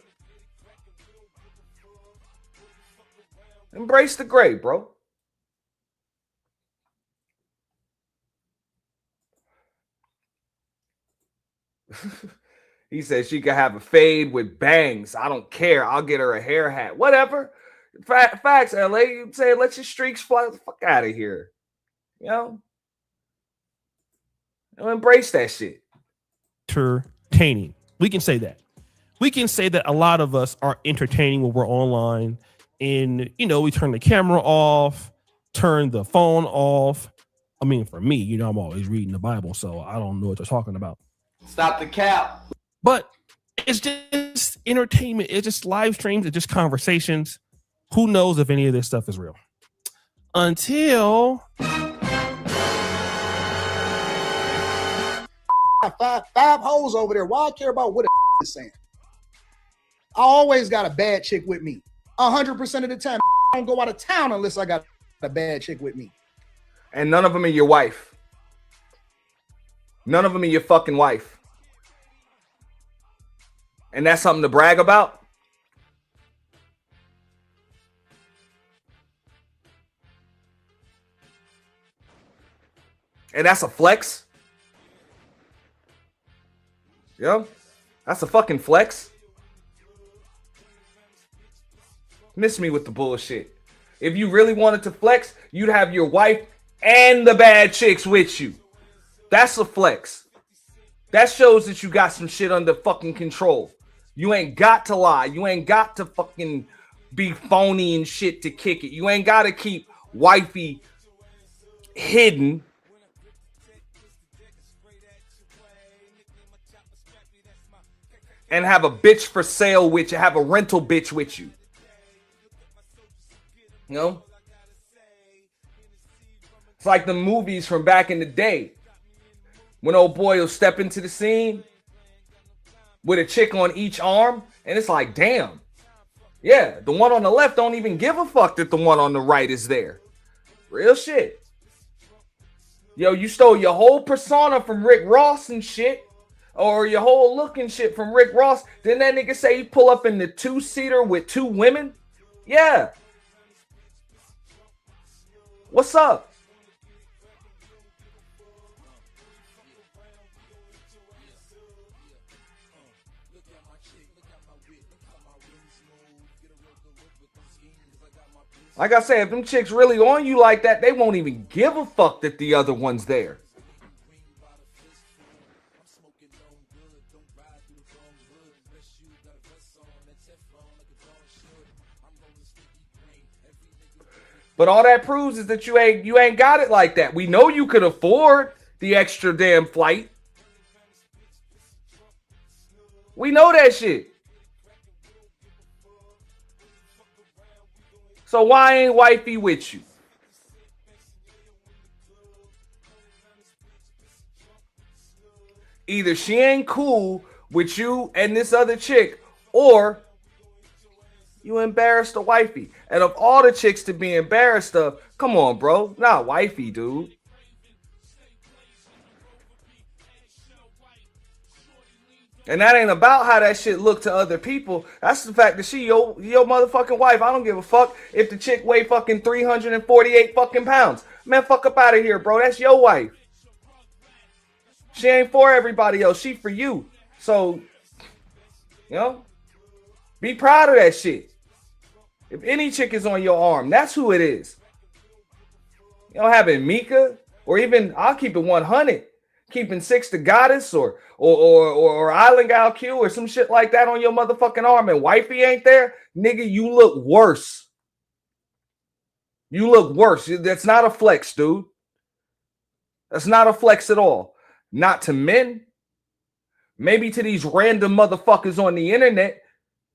Embrace the gray, bro. He said she could have a fade with bangs. I don't care. I'll get her a hair hat. Whatever. Facts, LA. You say let your streaks fly the fuck out of here. You know? Embrace that shit. Entertaining. We can say that. We can say that a lot of us are entertaining when we're online. And, you know, we turn the camera off, turn the phone off. I mean, for me, you know, I'm always reading the Bible, so I don't know what they're talking about. Stop the cap. But it's just entertainment. It's just live streams. It's just conversations. Who knows if any of this stuff is real? Until five hoes over there. Why I care about what a is saying? I always got a bad chick with me. 100% of the time, I don't go out of town unless I got a bad chick with me. And none of them are your wife. None of them are your fucking wife. And that's something to brag about? And that's a flex? Yo, that's a fucking flex. Miss me with the bullshit. If you really wanted to flex, you'd have your wife and the bad chicks with you. That's a flex. That shows that you got some shit under fucking control. You ain't got to lie. You ain't got to fucking be phony and shit to kick it. You ain't got to keep wifey hidden. And have a bitch for sale with you. Have a rental bitch with you. You know? It's like the movies from back in the day. When old boy will step into the scene with a chick on each arm. And it's like, damn. Yeah, the one on the left don't even give a fuck that the one on the right is there. Real shit. Yo, you stole your whole persona from Rick Ross and shit. Or your whole look and shit from Rick Ross. Then that nigga say he pull up in the 2-seater with 2 women? Yeah. What's up? Like I said, if them chicks really on you like that, they won't even give a fuck that the other one's there. But all that proves is that you ain't got it like that. We know you could afford the extra damn flight. We know that shit. So why ain't wifey with you? Either she ain't cool with you and this other chick, or you embarrassed the wifey. And of all the chicks to be embarrassed of, come on, bro. Not wifey, dude. And that ain't about how that shit look to other people. That's the fact that she your motherfucking wife. I don't give a fuck if the chick weigh fucking 348 fucking pounds. Man, fuck up out of here, bro. That's your wife. She ain't for everybody else. She for you. So, you know, be proud of that shit. If any chick is on your arm, that's who it is. You know, having Mika, or even, I'll keep it 100. Keeping N1ggaz or Island Gal Q or some shit like that on your motherfucking arm, and wifey ain't there, nigga, you look worse. You look worse. That's not a flex, dude. That's not a flex at all. Not to men. Maybe to these random motherfuckers on the internet,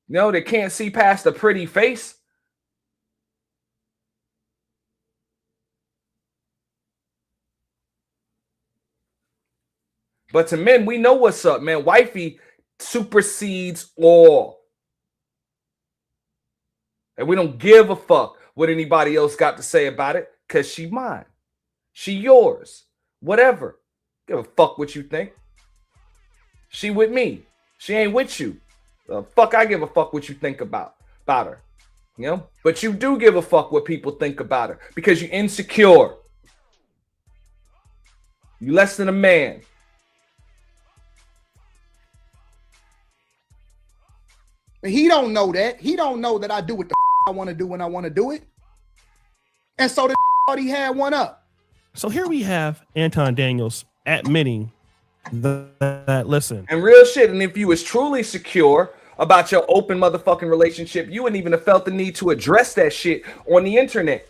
you know, that can't see past a pretty face. But to men, we know what's up, man. Wifey supersedes all. And we don't give a fuck what anybody else got to say about it, because she mine. She yours. Whatever. Give a fuck what you think. She with me. She ain't with you. Fuck, I give a fuck what you think about her. You know? But you do give a fuck what people think about her, because you're insecure. You less than a man. He don't know that. He don't know that I do what the I want to do when I want to do it. And so the thought he had one up. So here we have Anton Daniels admitting that listen. And real shit, and if you was truly secure about your open motherfucking relationship, you wouldn't even have felt the need to address that shit on the internet.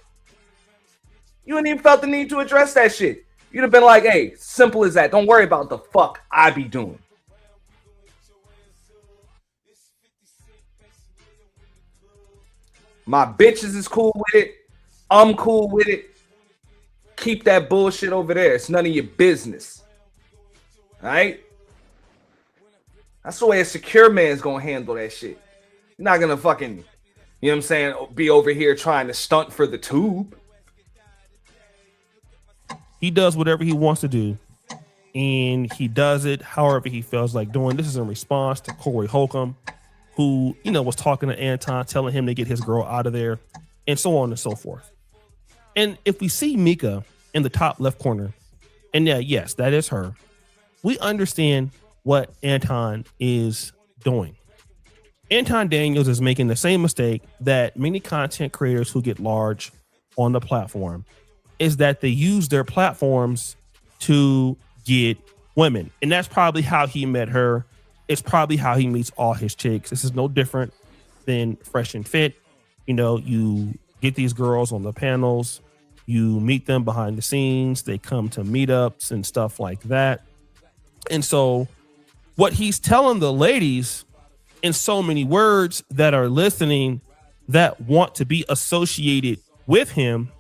You wouldn't even felt the need to address that shit. You'd have been like, hey, simple as that. Don't worry about the fuck I be doing. My bitches is cool with it. I'm cool with it. Keep that bullshit over there. It's none of your business. All right? That's the way a secure man's gonna handle that shit. You're not gonna fucking, you know what I'm saying, be over here trying to stunt for the tube. He does whatever he wants to do, and he does it however he feels like doing. This is in response to Corey Holcomb, who, you know, was talking to Anton, telling him to get his girl out of there, and so on and so forth. And if we see Mika in the top left corner, and yeah, yes, that is her, we understand what Anton is doing. Anton Daniels is making the same mistake that many content creators who get large on the platform, is that they use their platforms to get women. And that's probably how he met her. It's probably how he meets all his chicks. This is no different than Fresh and Fit. You know, you get these girls on the panels, you meet them behind the scenes, they come to meetups and stuff like that. And so what he's telling the ladies in so many words that are listening, that want to be associated with him,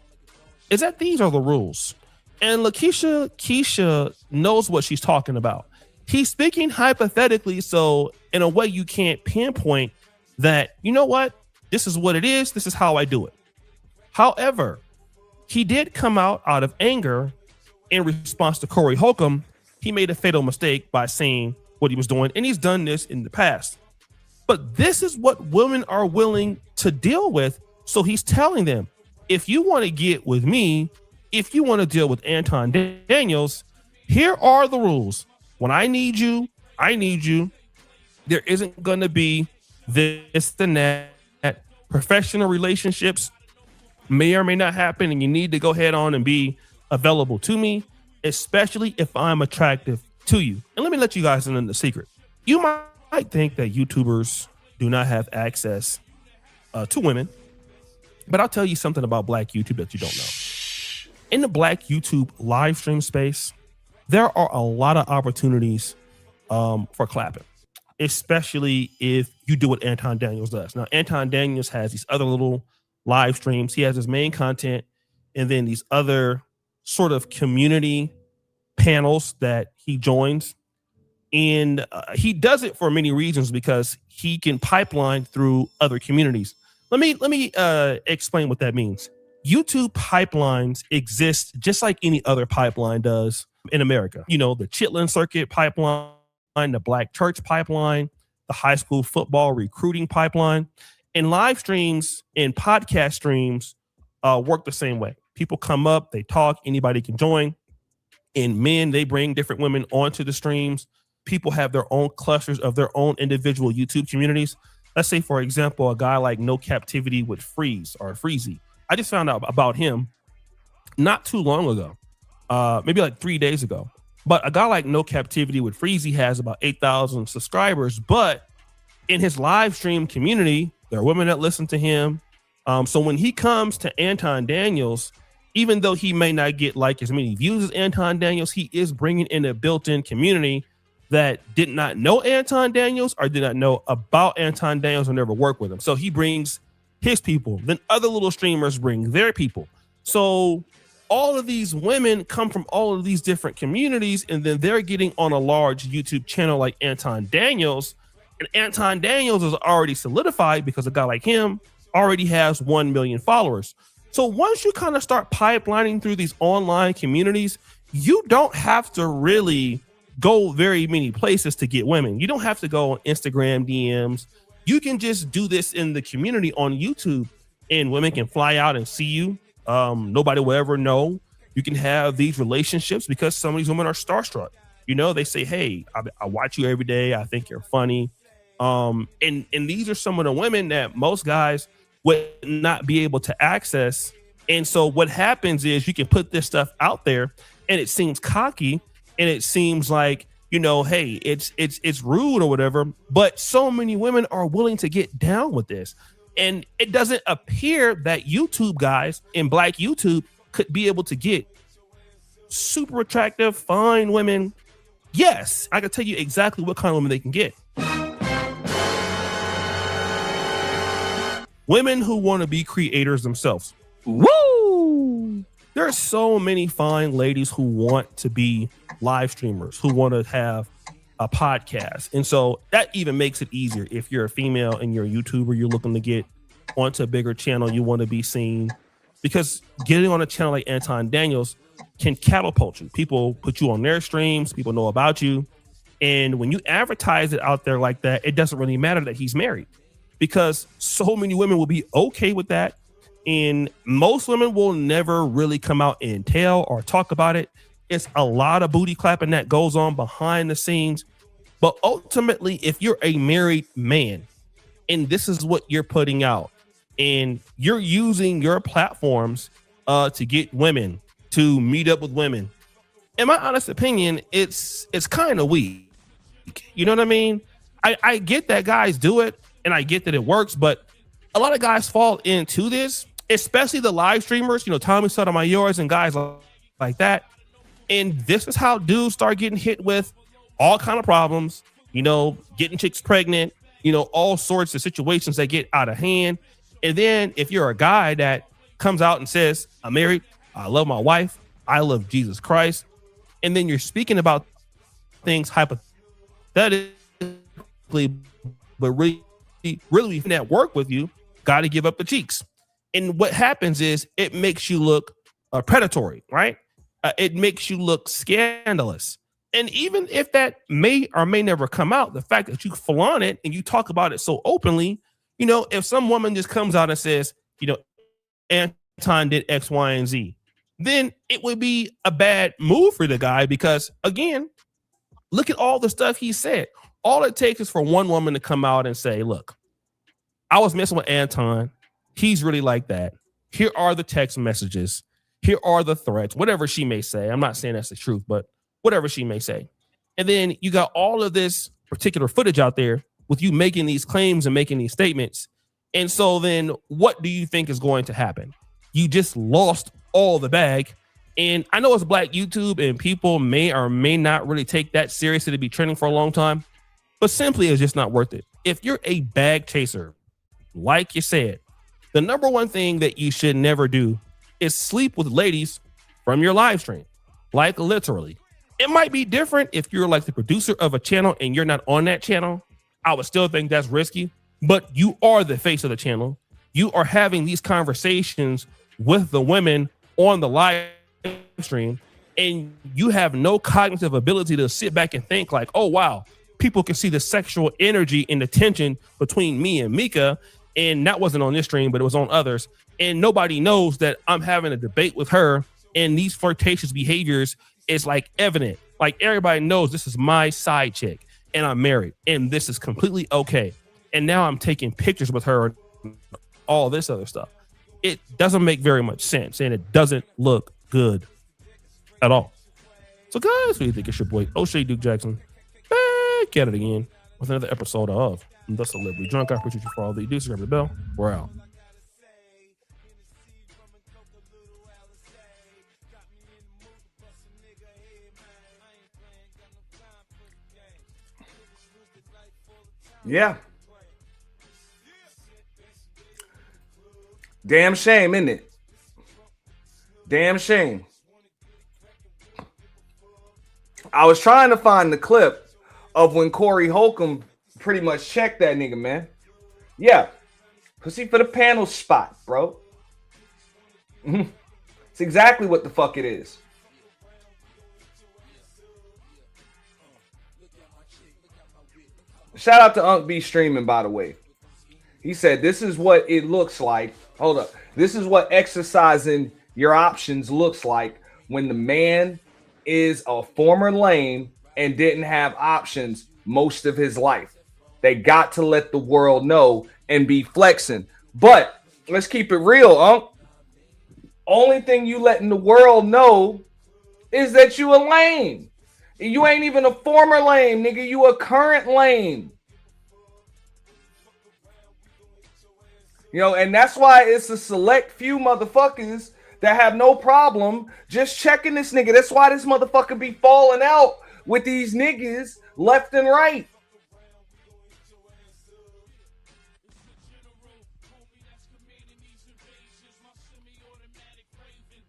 is that these are the rules. And Keisha knows what she's talking about. He's speaking hypothetically, so in a way you can't pinpoint that, you know what, this is what it is, this is how I do it. However, he did come out of anger in response to Corey Holcomb. He made a fatal mistake by saying what he was doing, and he's done this in the past. But this is what women are willing to deal with. So he's telling them, if you want to get with me, if you want to deal with Anton Daniels, here are the rules. When I need you, I need you. There isn't going to be this and that. Professional relationships may or may not happen, and you need to go ahead on and be available to me, especially if I'm attractive to you. And let me let you guys in on the secret. You might think that YouTubers do not have access to women, but I'll tell you something about Black YouTube that you don't know. In the Black YouTube live stream space, there are a lot of opportunities for clapping, especially if you do what Anton Daniels does. Now, Anton Daniels has these other little live streams. He has his main content and then these other sort of community panels that he joins. And he does it for many reasons because he can pipeline through other communities. Let me explain what that means. YouTube pipelines exist just like any other pipeline does in America. You know, the Chitlin Circuit pipeline, the Black Church pipeline, the high school football recruiting pipeline, and live streams and podcast streams work the same way. People come up, they talk, anybody can join. And men, they bring different women onto the streams. People have their own clusters of their own individual YouTube communities. Let's say, for example, a guy like No Captivity with Freeze or Freezy. I just found out about him not too long ago, maybe like 3 days ago. But a guy like No Captivity with Freezy has about 8,000 subscribers. But in his live stream community, there are women that listen to him. So when he comes to Anton Daniels, even though he may not get like as many views as Anton Daniels, he is bringing in a built-in community that did not know Anton Daniels or did not know about Anton Daniels or never worked with him. So he brings his people. Then other little streamers bring their people. So all of these women come from all of these different communities, and then they're getting on a large YouTube channel like Anton Daniels. And Anton Daniels is already solidified because a guy like him already has 1 million followers. So once you kind of start pipelining through these online communities, you don't have to really go very many places to get women. You don't have to go on Instagram DMs. You can just do this in the community on YouTube, and women can fly out and see you. Nobody will ever know. You can have these relationships because some of these women are starstruck. You know, they say, hey, I watch you every day. I think you're funny. And these are some of the women that most guys would not be able to access. And so what happens is you can put this stuff out there and it seems cocky and it seems like, you know, hey, it's rude or whatever, but so many women are willing to get down with this. And it doesn't appear that YouTube guys in Black YouTube could be able to get super attractive, fine women. Yes, I can tell you exactly what kind of women they can get. Women who want to be creators themselves. Woo! There are so many fine ladies who want to be live streamers, who want to have a podcast. And so that even makes it easier. If you're a female and you're a YouTuber, you're looking to get onto a bigger channel, you want to be seen. Because getting on a channel like Anton Daniels can catapult you. People put you on their streams, people know about you. And when you advertise it out there like that, it doesn't really matter that he's married, because so many women will be okay with that. And most women will never really come out and tell or talk about it. It's a lot of booty clapping that goes on behind the scenes. But ultimately, if you're a married man and this is what you're putting out and you're using your platforms to get women, to meet up with women, in my honest opinion, it's kind of weak. You know what I mean? I get that guys do it and I get that it works, but a lot of guys fall into this, especially the live streamers, you know, Tommy Sotomayor's and guys like that. And this is how dudes start getting hit with all kind of problems, you know, getting chicks pregnant, you know, all sorts of situations that get out of hand. And then if you're a guy that comes out and says, I'm married, I love my wife, I love Jesus Christ, and then you're speaking about things hypothetically, but really that work with you, got to give up the cheeks. And what happens is it makes you look predatory, right? It makes you look scandalous. And even if that may or may never come out, the fact that you flaunt it and you talk about it so openly, you know, if some woman just comes out and says, you know, Anton did X, Y, and Z, then it would be a bad move for the guy because, again, look at all the stuff he said. All it takes is for one woman to come out and say, look, I was messing with Anton. He's really like that. Here are the text messages. Here are the threats, whatever she may say. I'm not saying that's the truth, but whatever she may say. And then you got all of this particular footage out there with you making these claims and making these statements. And so then what do you think is going to happen? You just lost all the bag. And I know it's Black YouTube and people may or may not really take that seriously to be trending for a long time, but simply it's just not worth it. If you're a bag chaser, like you said, The number one thing that you should never do is sleep with ladies from your live stream. Like literally. It might be different if you're like the producer of a channel and you're not on that channel. I would still think that's risky, but you are the face of the channel. You are having these conversations with the women on the live stream, and you have no cognitive ability to sit back and think like, oh, wow, people can see the sexual energy and the tension between me and Mika. And that wasn't on this stream, but it was on others. And nobody knows that I'm having a debate with her, and these flirtatious behaviors is like evident. Like everybody knows this is my side chick and I'm married and this is completely okay. And now I'm taking pictures with her, all this other stuff. It doesn't make very much sense and it doesn't look good at all. So guys, what do you think? It's your boy O'Shea Duke Jackson back at it again with another episode of The Celebrity Drunk. I appreciate you for all that you do. Subscribe to the bell. We're out. Yeah. Damn shame, isn't it? Damn shame. I was trying to find the clip of when Corey Holcomb pretty much checked that nigga, man. Yeah. Pussy for the panel spot, bro. It's exactly what the fuck it is. Shout out to N1ggaz streaming, by the way. He said, this is what it looks like. Hold up. This is what exercising your options looks like when the man is a former lame and didn't have options most of his life. They got to let the world know and be flexing. But let's keep it real, Unc. Only thing you letting the world know is that you a lame. You ain't even a former lame, nigga. You a current lame. You know, and that's why it's a select few motherfuckers that have no problem just checking this nigga. That's why this motherfucker be falling out with these niggas left and right.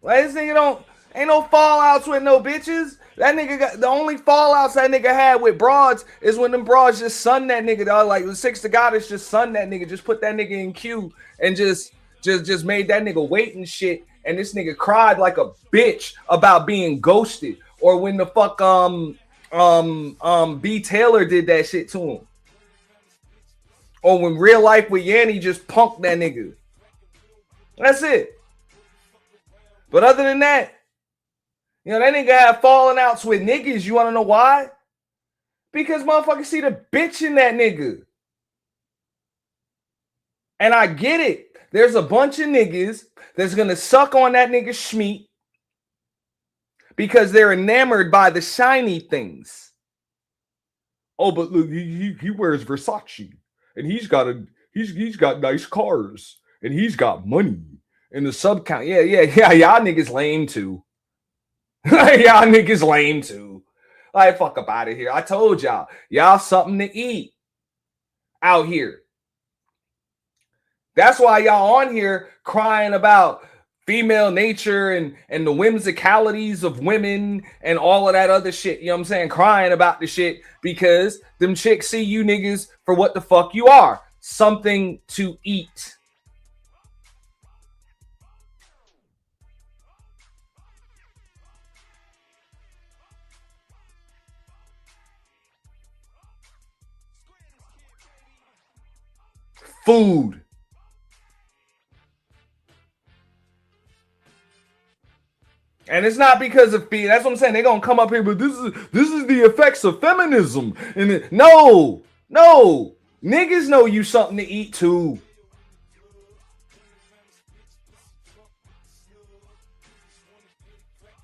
Like, this nigga ain't no fallouts with no bitches. That nigga got the only fallouts that nigga had with broads is when them broads just sun that nigga. Like the 6 to Goddess just sun that nigga, just put that nigga in queue and just made that nigga wait and shit. And this nigga cried like a bitch about being ghosted. Or when the fuck B Taylor did that shit to him. Or when Real Life with Yanni just punked that nigga. That's it. But other than that, you know, that nigga have falling outs with niggas. You want to know why? Because motherfuckers see the bitch in that nigga. And I get it. There's a bunch of niggas that's going to suck on that nigga Schmeat because they're enamored by the shiny things. Oh, but look, he wears Versace and he's got nice cars and he's got money and the sub count. Yeah. Y'all niggas lame too. Y'all niggas lame too. Like, fuck up out of here. I told y'all something to eat out here. That's why y'all on here crying about female nature and the whimsicalities of women and all of that other shit. You know what I'm saying? Crying about the shit because them chicks see you niggas for what the fuck you are. Something to eat. Food. And it's not because of feed. That's what I'm saying. They're gonna come up here, but this is the effects of feminism. And no, niggas know you something to eat too.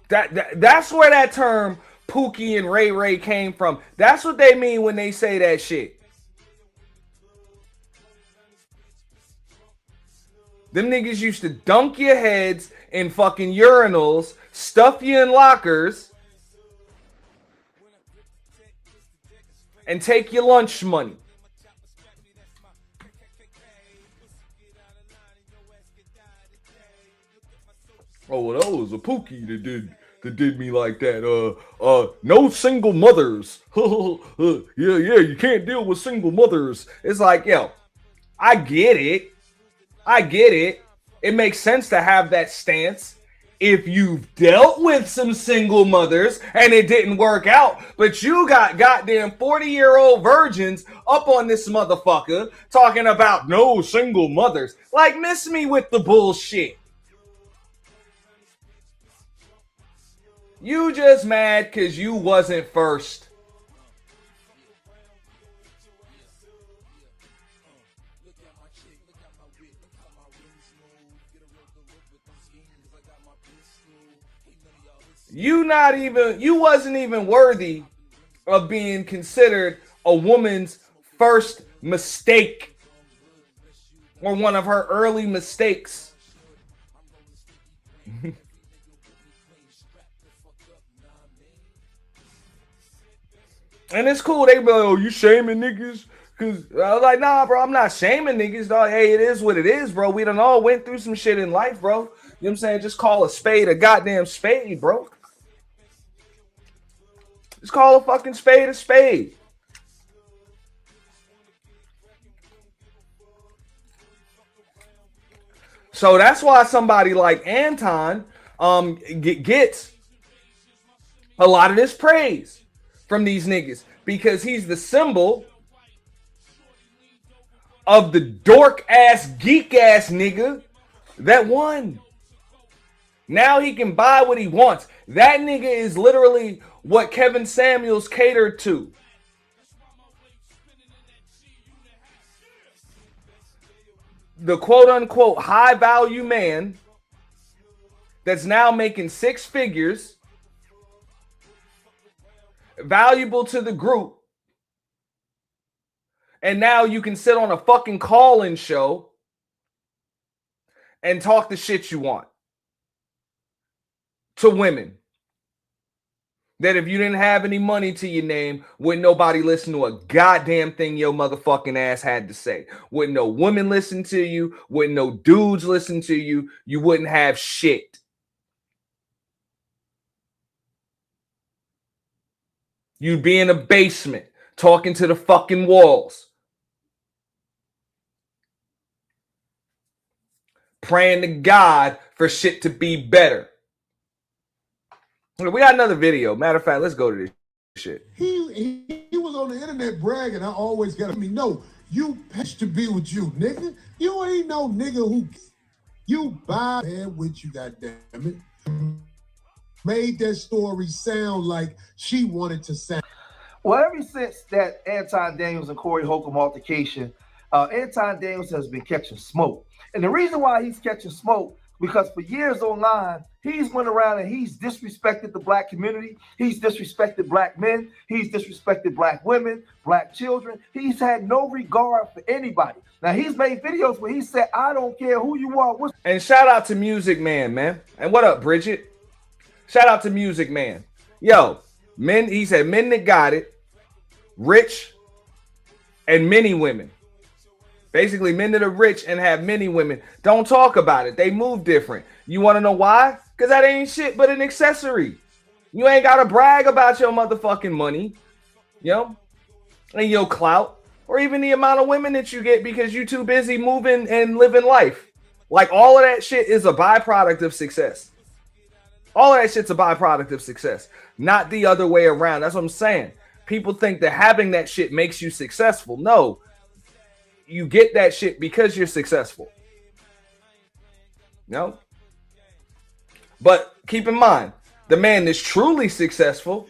That's where that term Pookie and Ray Ray came from. That's what they mean when they say that shit. Them niggas used to dunk your heads in fucking urinals, stuff you in lockers, and take your lunch money. Oh, well, that was a Pookie that did me like that. No single mothers. Yeah, you can't deal with single mothers. It's like, yo, I get it. It makes sense to have that stance if you've dealt with some single mothers and it didn't work out. But you got goddamn 40-year-old virgins up on this motherfucker talking about no single mothers. Like, miss me with the bullshit. You just mad because you wasn't first. You wasn't even worthy of being considered a woman's first mistake or one of her early mistakes. And it's cool. They be like, oh, you shaming niggas? Cause I was like, nah, bro, I'm not shaming niggas, dog. Hey, it is what it is, bro. We done all went through some shit in life, bro. You know what I'm saying? Just call a spade a goddamn spade, bro. Just call a fucking spade a spade. So that's why somebody like Anton gets a lot of this praise from these niggas, because he's the symbol of the dork ass, geek ass nigga that won. Now he can buy what he wants. That nigga is literally what Kevin Samuels catered to. The quote unquote high value man that's now making six figures, valuable to the group, and now you can sit on a fucking call-in show and talk the shit you want to women that if you didn't have any money to your name, wouldn't nobody listen to a goddamn thing your motherfucking ass had to say. Wouldn't no women listen to you, wouldn't no dudes listen to you, you wouldn't have shit. You'd be in a basement talking to the fucking walls, praying to God for shit to be better. We got another video. Matter of fact, let's go to this shit. He was on the internet bragging. I always got me. No, you patch to be with you, nigga. You ain't no nigga who you buy bad with you, goddamn it. Made that story sound like she wanted to sound. Well, ever since that Anton Daniels and Corey Holcomb altercation, Anton Daniels has been catching smoke. And the reason why he's catching smoke, because for years online, he's went around and he's disrespected the black community. He's disrespected black men. He's disrespected black women, black children. He's had no regard for anybody. Now, he's made videos where he said, I don't care who you are. And shout out to Music Man, man. And what up, Bridget? Shout out to Music Man. Yo, men, he said men that got it, rich, and many women. Basically, men that are rich and have many women don't talk about it. They move different. You want to know why? Because that ain't shit but an accessory. You ain't got to brag about your motherfucking money, you know, and your clout, or even the amount of women that you get because you too busy moving and living life. Like, all of that shit is a byproduct of success. All of that shit's a byproduct of success, not the other way around. That's what I'm saying. People think that having that shit makes you successful. No. You get that shit because you're successful. No. But keep in mind, the man that's truly successful,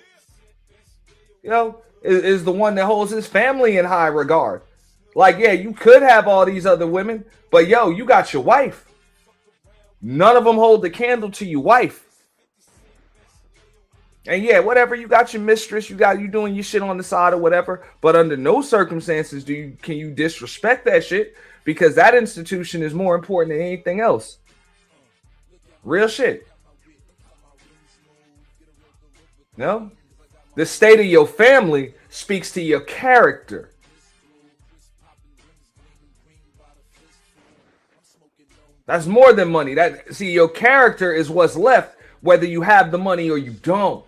you know, is the one that holds his family in high regard. Like, yeah, you could have all these other women, but yo, you got your wife. None of them hold the candle to your wife. And yeah, whatever, you got your mistress, you doing your shit on the side or whatever, but under no circumstances can you disrespect that shit, because that institution is more important than anything else. Real shit. No? The state of your family speaks to your character. That's more than money. See, your character is what's left, whether you have the money or you don't.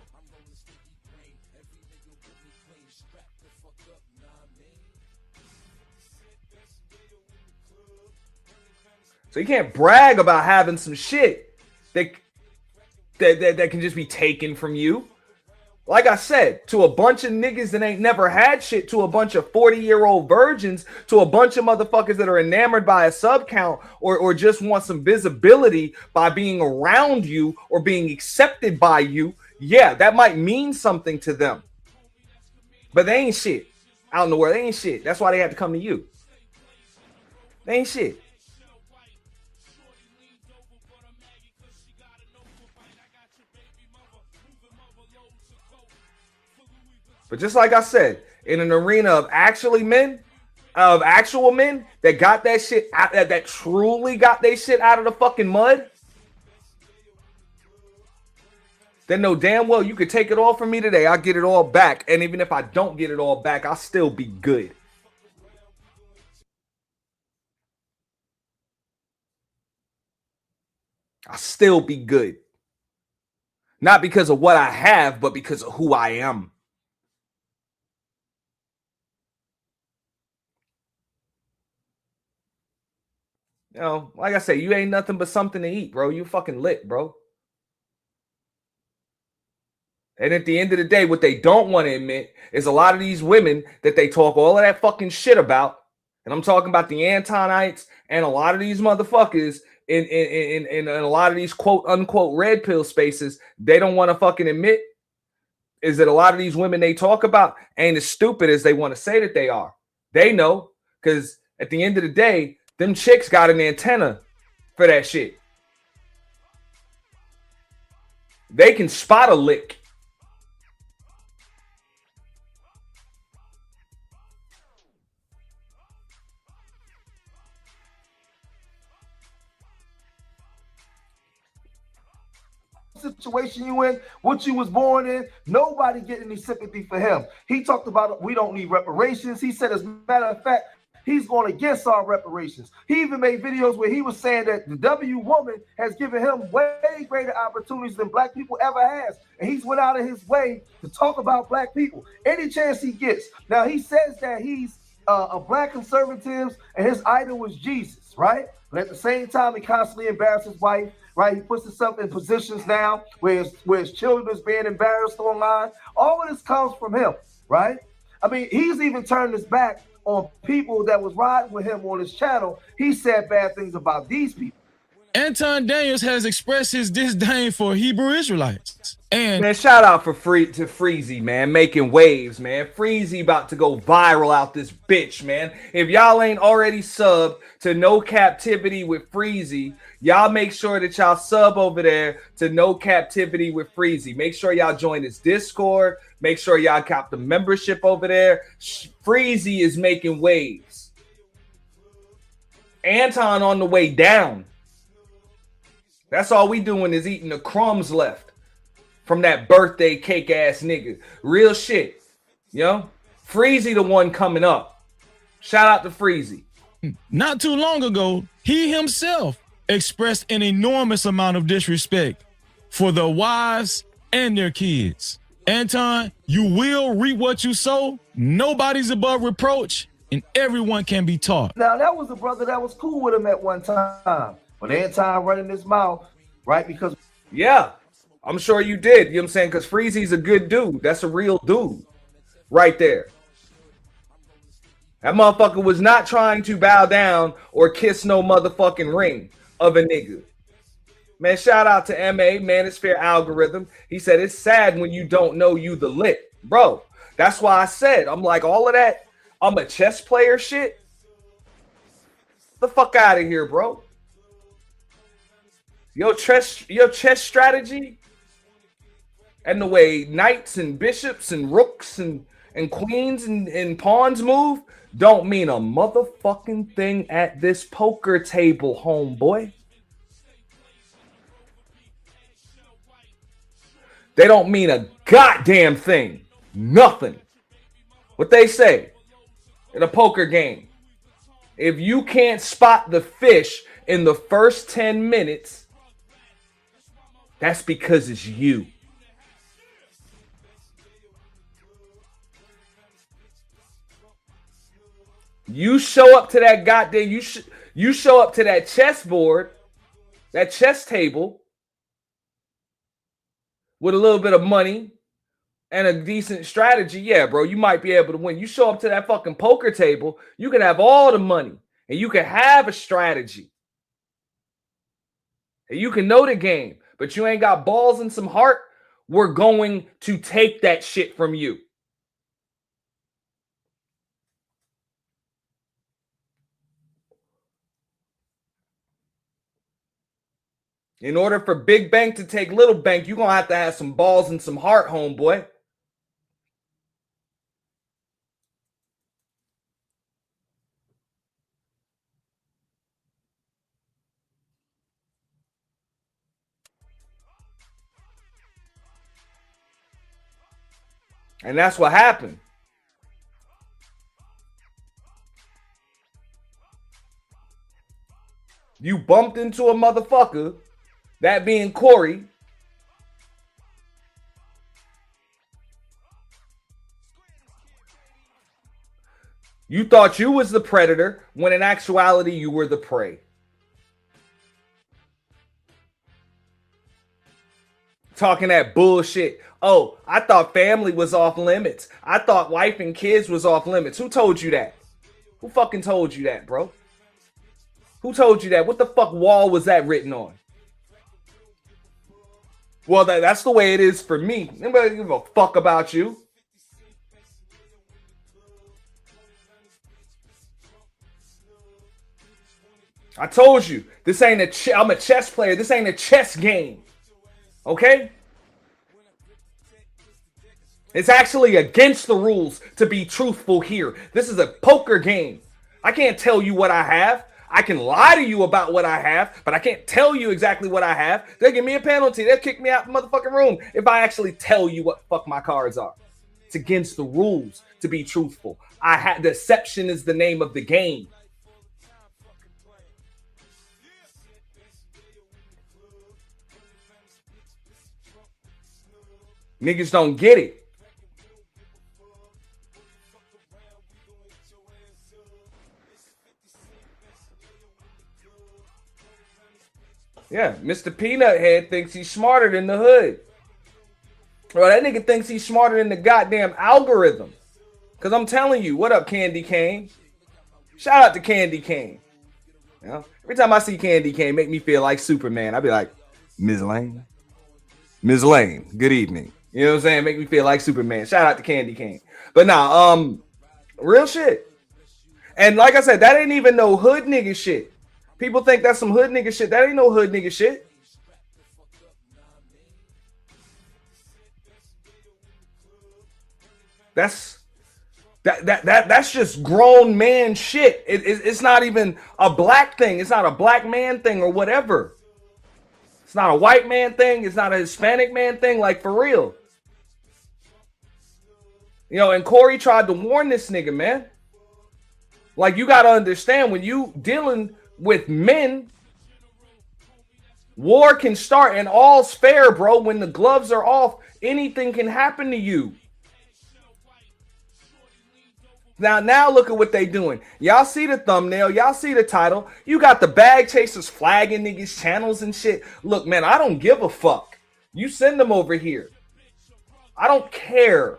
So you can't brag about having some shit that can just be taken from you. Like I said, to a bunch of niggas that ain't never had shit, to a bunch of 40-year-old virgins, to a bunch of motherfuckers that are enamored by a sub count or just want some visibility by being around you or being accepted by you, yeah, that might mean something to them. But they ain't shit. Out in the world, they ain't shit. That's why they have to come to you. They ain't shit. But just like I said, in an arena of actual men that got that shit out, that truly got their shit out of the fucking mud, then know damn well you could take it all from me today. I'll get it all back. And even if I don't get it all back, I'll still be good. I'll still be good. Not because of what I have, but because of who I am. You know, like I say, you ain't nothing but something to eat, bro. You fucking lit, bro. And at the end of the day, what they don't want to admit is a lot of these women that they talk all of that fucking shit about, and I'm talking about the Antonites and a lot of these motherfuckers in a lot of these quote unquote red pill spaces, they don't want to fucking admit is that a lot of these women they talk about ain't as stupid as they want to say that they are. They know, because at the end of the day, them chicks got an antenna for that shit. They can spot a lick. Situation you in, what you was born in, nobody get any sympathy for him. He talked about we don't need reparations. He said, as a matter of fact, he's going against our reparations. He even made videos where he was saying that the W woman has given him way greater opportunities than black people ever has. And he's went out of his way to talk about black people any chance he gets. Now, he says that he's a black conservative and his idol was Jesus, right? But at the same time, he constantly embarrasses his wife, right? He puts himself in positions now where his children is being embarrassed online. All of this comes from him, right? I mean, he's even turned his back on people that was riding with him on his channel. He said bad things about these people. Anton Daniels has expressed his disdain for Hebrew Israelites. And man, shout out to Freezy, man, making waves, man. Freezy about to go viral out this bitch, man. If y'all ain't already subbed to No Captivity with Freezy, y'all make sure that y'all sub over there to No Captivity with Freezy. Make sure y'all join his Discord. Make sure y'all cop the membership over there. Freezy is making waves. Anton on the way down. That's all we doing is eating the crumbs left from that birthday cake ass nigga. Real shit. You know? Freezy the one coming up. Shout out to Freezy. Not too long ago, he himself expressed an enormous amount of disrespect for their wives and their kids. Anton, you will reap what you sow. Nobody's above reproach, and everyone can be taught. Now, that was a brother that was cool with him at one time. But Anton running his mouth, right? Because yeah, I'm sure you did. You know what I'm saying? Because Freezy's a good dude. That's a real dude right there. That motherfucker was not trying to bow down or kiss no motherfucking ring of a nigga. Man, shout out to MA, Manosphere Algorithm. He said, it's sad when you don't know you the lit. Bro, that's why I said, I'm like, all of that, I'm a chess player shit. The fuck out of here, bro. Your chess strategy and the way knights and bishops and rooks and queens and pawns move don't mean a motherfucking thing at this poker table, homeboy. They don't mean a goddamn thing. Nothing. What they say in a poker game. If you can't spot the fish in the first 10 minutes, that's because it's you. You show up to that goddamn, you show up to that chessboard, that chess table, with a little bit of money and a decent strategy, yeah, bro, you might be able to win. You show up to that fucking poker table, you can have all the money and you can have a strategy. And you can know the game, but you ain't got balls and some heart, we're going to take that shit from you. In order for big bank to take little bank, you're going to have some balls and some heart, homeboy. And that's what happened. You bumped into a motherfucker, that being Corey. You thought you was the predator when in actuality you were the prey. Talking that bullshit. Oh, I thought family was off limits. I thought wife and kids was off limits. Who told you that? Who fucking told you that, bro? Who told you that? What the fuck wall was that written on? Well, that's the way it is for me. Nobody give a fuck about you. I told you, this ain't I'm a chess player. This ain't a chess game. Okay? It's actually against the rules to be truthful here. This is a poker game. I can't tell you what I have. I can lie to you about what I have, but I can't tell you exactly what I have. They'll give me a penalty. They'll kick me out the motherfucking room if I actually tell you what the fuck my cards are. It's against the rules to be truthful. Deception is the name of the game. Niggas don't get it. Yeah, Mr. Peanut Head thinks he's smarter than the hood. Well, that nigga thinks he's smarter than the goddamn algorithm. Because I'm telling you, what up, Candy Cane? Shout out to Candy Cane. You know, every time I see Candy Cane, make me feel like Superman. I be like, Ms. Lane. Ms. Lane, good evening. You know what I'm saying? Make me feel like Superman. Shout out to Candy Cane. But nah, real shit. And like I said, that ain't even no hood nigga shit. People think that's some hood nigga shit. That ain't no hood nigga shit. That's just grown man shit. It's not even a black thing. It's not a black man thing or whatever. It's not a white man thing. It's not a Hispanic man thing. Like, for real. You know, and Corey tried to warn this nigga, man. Like, you got to understand, when you dealing with men, war can start and all's fair, bro. When the gloves are off, anything can happen to you. Now look at what they doing. Y'all see the thumbnail. Y'all see the title. You got the bag chasers flagging niggas' channels and shit. Look, man, I don't give a fuck. You send them over here. I don't care.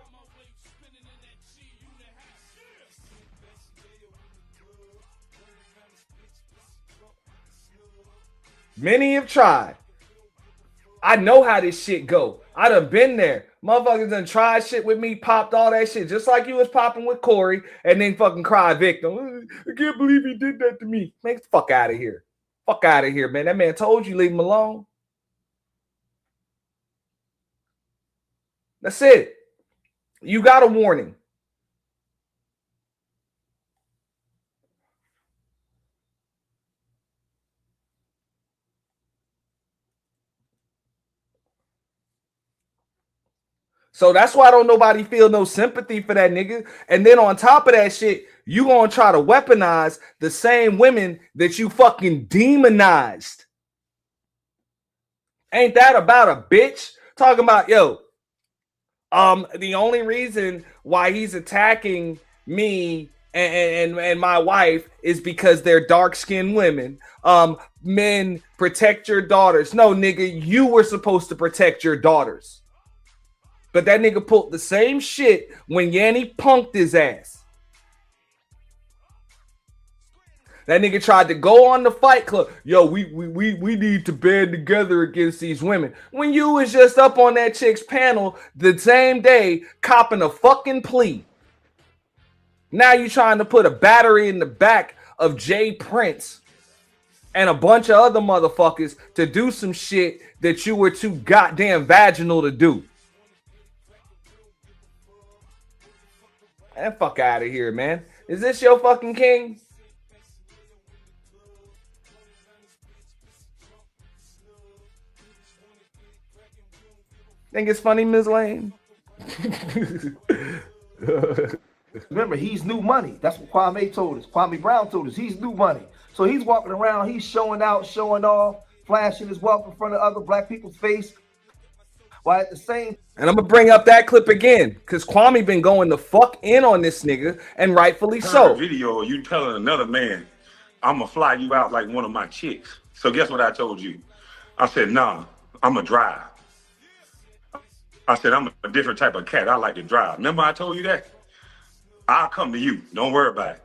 Many have tried. I know how this shit go. I done been there. Motherfuckers done tried shit with me, popped all that shit, just like you was popping with Corey, and then fucking cry victim. I can't believe he did that to me. Man, get the fuck out of here. Fuck out of here, man. That man told you, leave him alone. That's it. You got a warning. So that's why don't nobody feel no sympathy for that nigga. And then on top of that shit, you gonna try to weaponize the same women that you fucking demonized. Ain't that about a bitch? Talking about, yo, the only reason why he's attacking me and my wife is because they're dark-skinned women. Men, protect your daughters. No, nigga, you were supposed to protect your daughters. But that nigga pulled the same shit when Yanni punked his ass. That nigga tried to go on the Fight Club. Yo, we need to band together against these women. When you was just up on that chick's panel the same day copping a fucking plea. Now you trying to put a battery in the back of Jay Prince and a bunch of other motherfuckers to do some shit that you were too goddamn vaginal to do. Man, fuck out of here, man. Is this your fucking king? Think it's funny, Ms. Lane? Remember, he's new money. That's what Kwame told us. Kwame Brown told us he's new money. So he's walking around, he's showing out, showing off, flashing his wealth in front of other black people's face. While at the same, and I'm gonna bring up that clip again because Kwame been going the fuck in on this nigga, and rightfully so. Video of you telling another man, I'm gonna fly you out like one of my chicks. So guess what I told you? I said, nah, I'm gonna drive. I said, I'm a different type of cat. I like to drive. Remember I told you that? I'll come to you. Don't worry about it.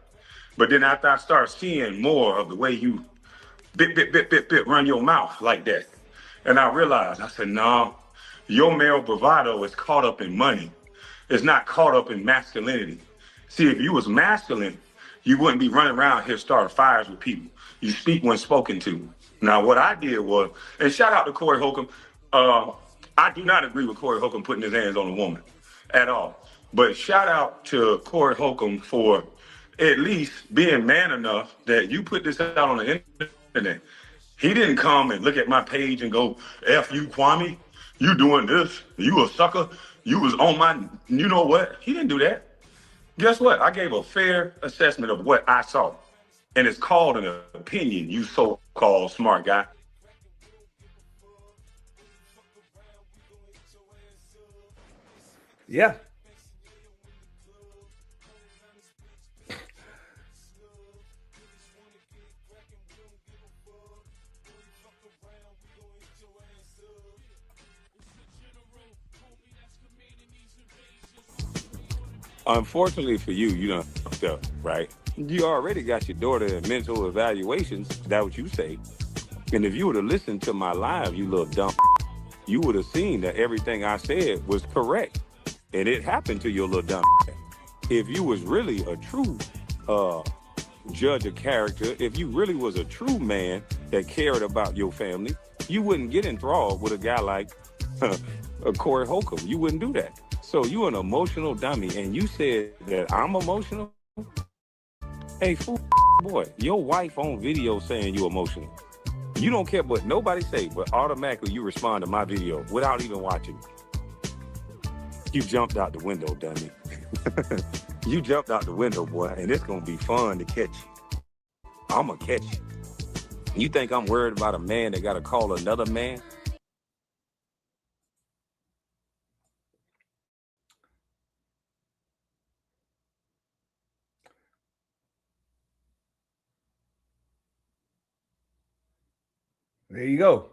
But then after I start seeing more of the way you bit, run your mouth like that, and I realized, I said, no, your male bravado is caught up in money. It's not caught up in masculinity. See, if you was masculine, you wouldn't be running around here starting fires with people. You speak when spoken to. Now, what I did was, and shout out to Corey Holcomb, I do not agree with Corey Holcomb putting his hands on a woman at all. But shout out to Corey Holcomb for at least being man enough that you put this out on the internet. He didn't come and look at my page and go, F you, Kwame, you doing this, you a sucker, you was on my, you know what? He didn't do that. Guess what? I gave a fair assessment of what I saw. And it's called an opinion, you so-called smart guy. Yeah. Unfortunately for you, you done fucked up, right? You already got your daughter in mental evaluations. That's what you say. And if you would have listened to my live, you little dumb, you would have seen that everything I said was correct. And it happened to your little dumb. If you was really a true judge of character, if you really was a true man that cared about your family, you wouldn't get enthralled with a guy like Corey Holcomb. You wouldn't do that. So you an emotional dummy, and you said that I'm emotional? Hey, fool, boy, your wife on video saying you emotional. You don't care what nobody say, but automatically you respond to my video without even watching. You jumped out the window, dummy. You jumped out the window, boy, and it's gonna be fun to catch you. I'm gonna catch you. You think I'm worried about a man that gotta call another man? There you go.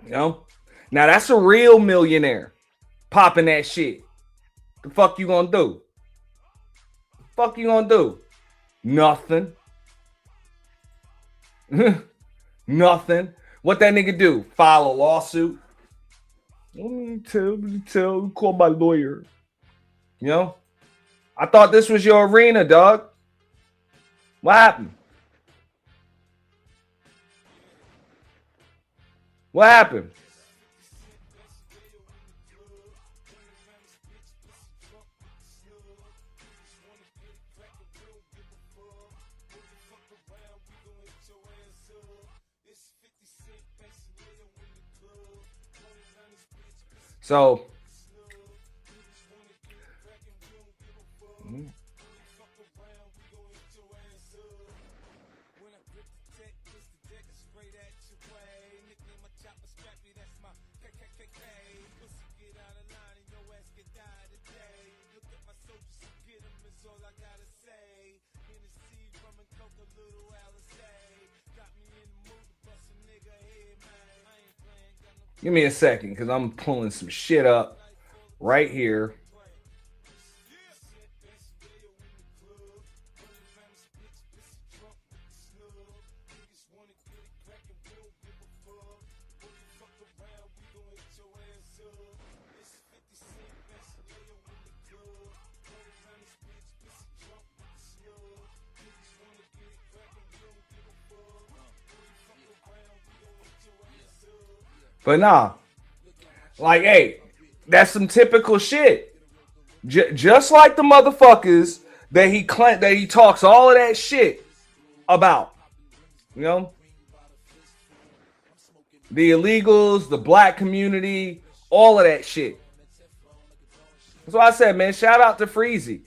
You know? Now that's a real millionaire popping that shit. The fuck you gonna do? Fuck you gonna do? Nothing. Nothing. What that nigga do? File a lawsuit? Call my lawyer. You know? I thought this was your arena, dog. What happened? What happened? So give me a second because I'm pulling some shit up right here. But nah, like, hey, that's some typical shit. Just like the motherfuckers that he talks all of that shit about, you know, the illegals, the black community, all of that shit. That's why I said, man, shout out to Freezy.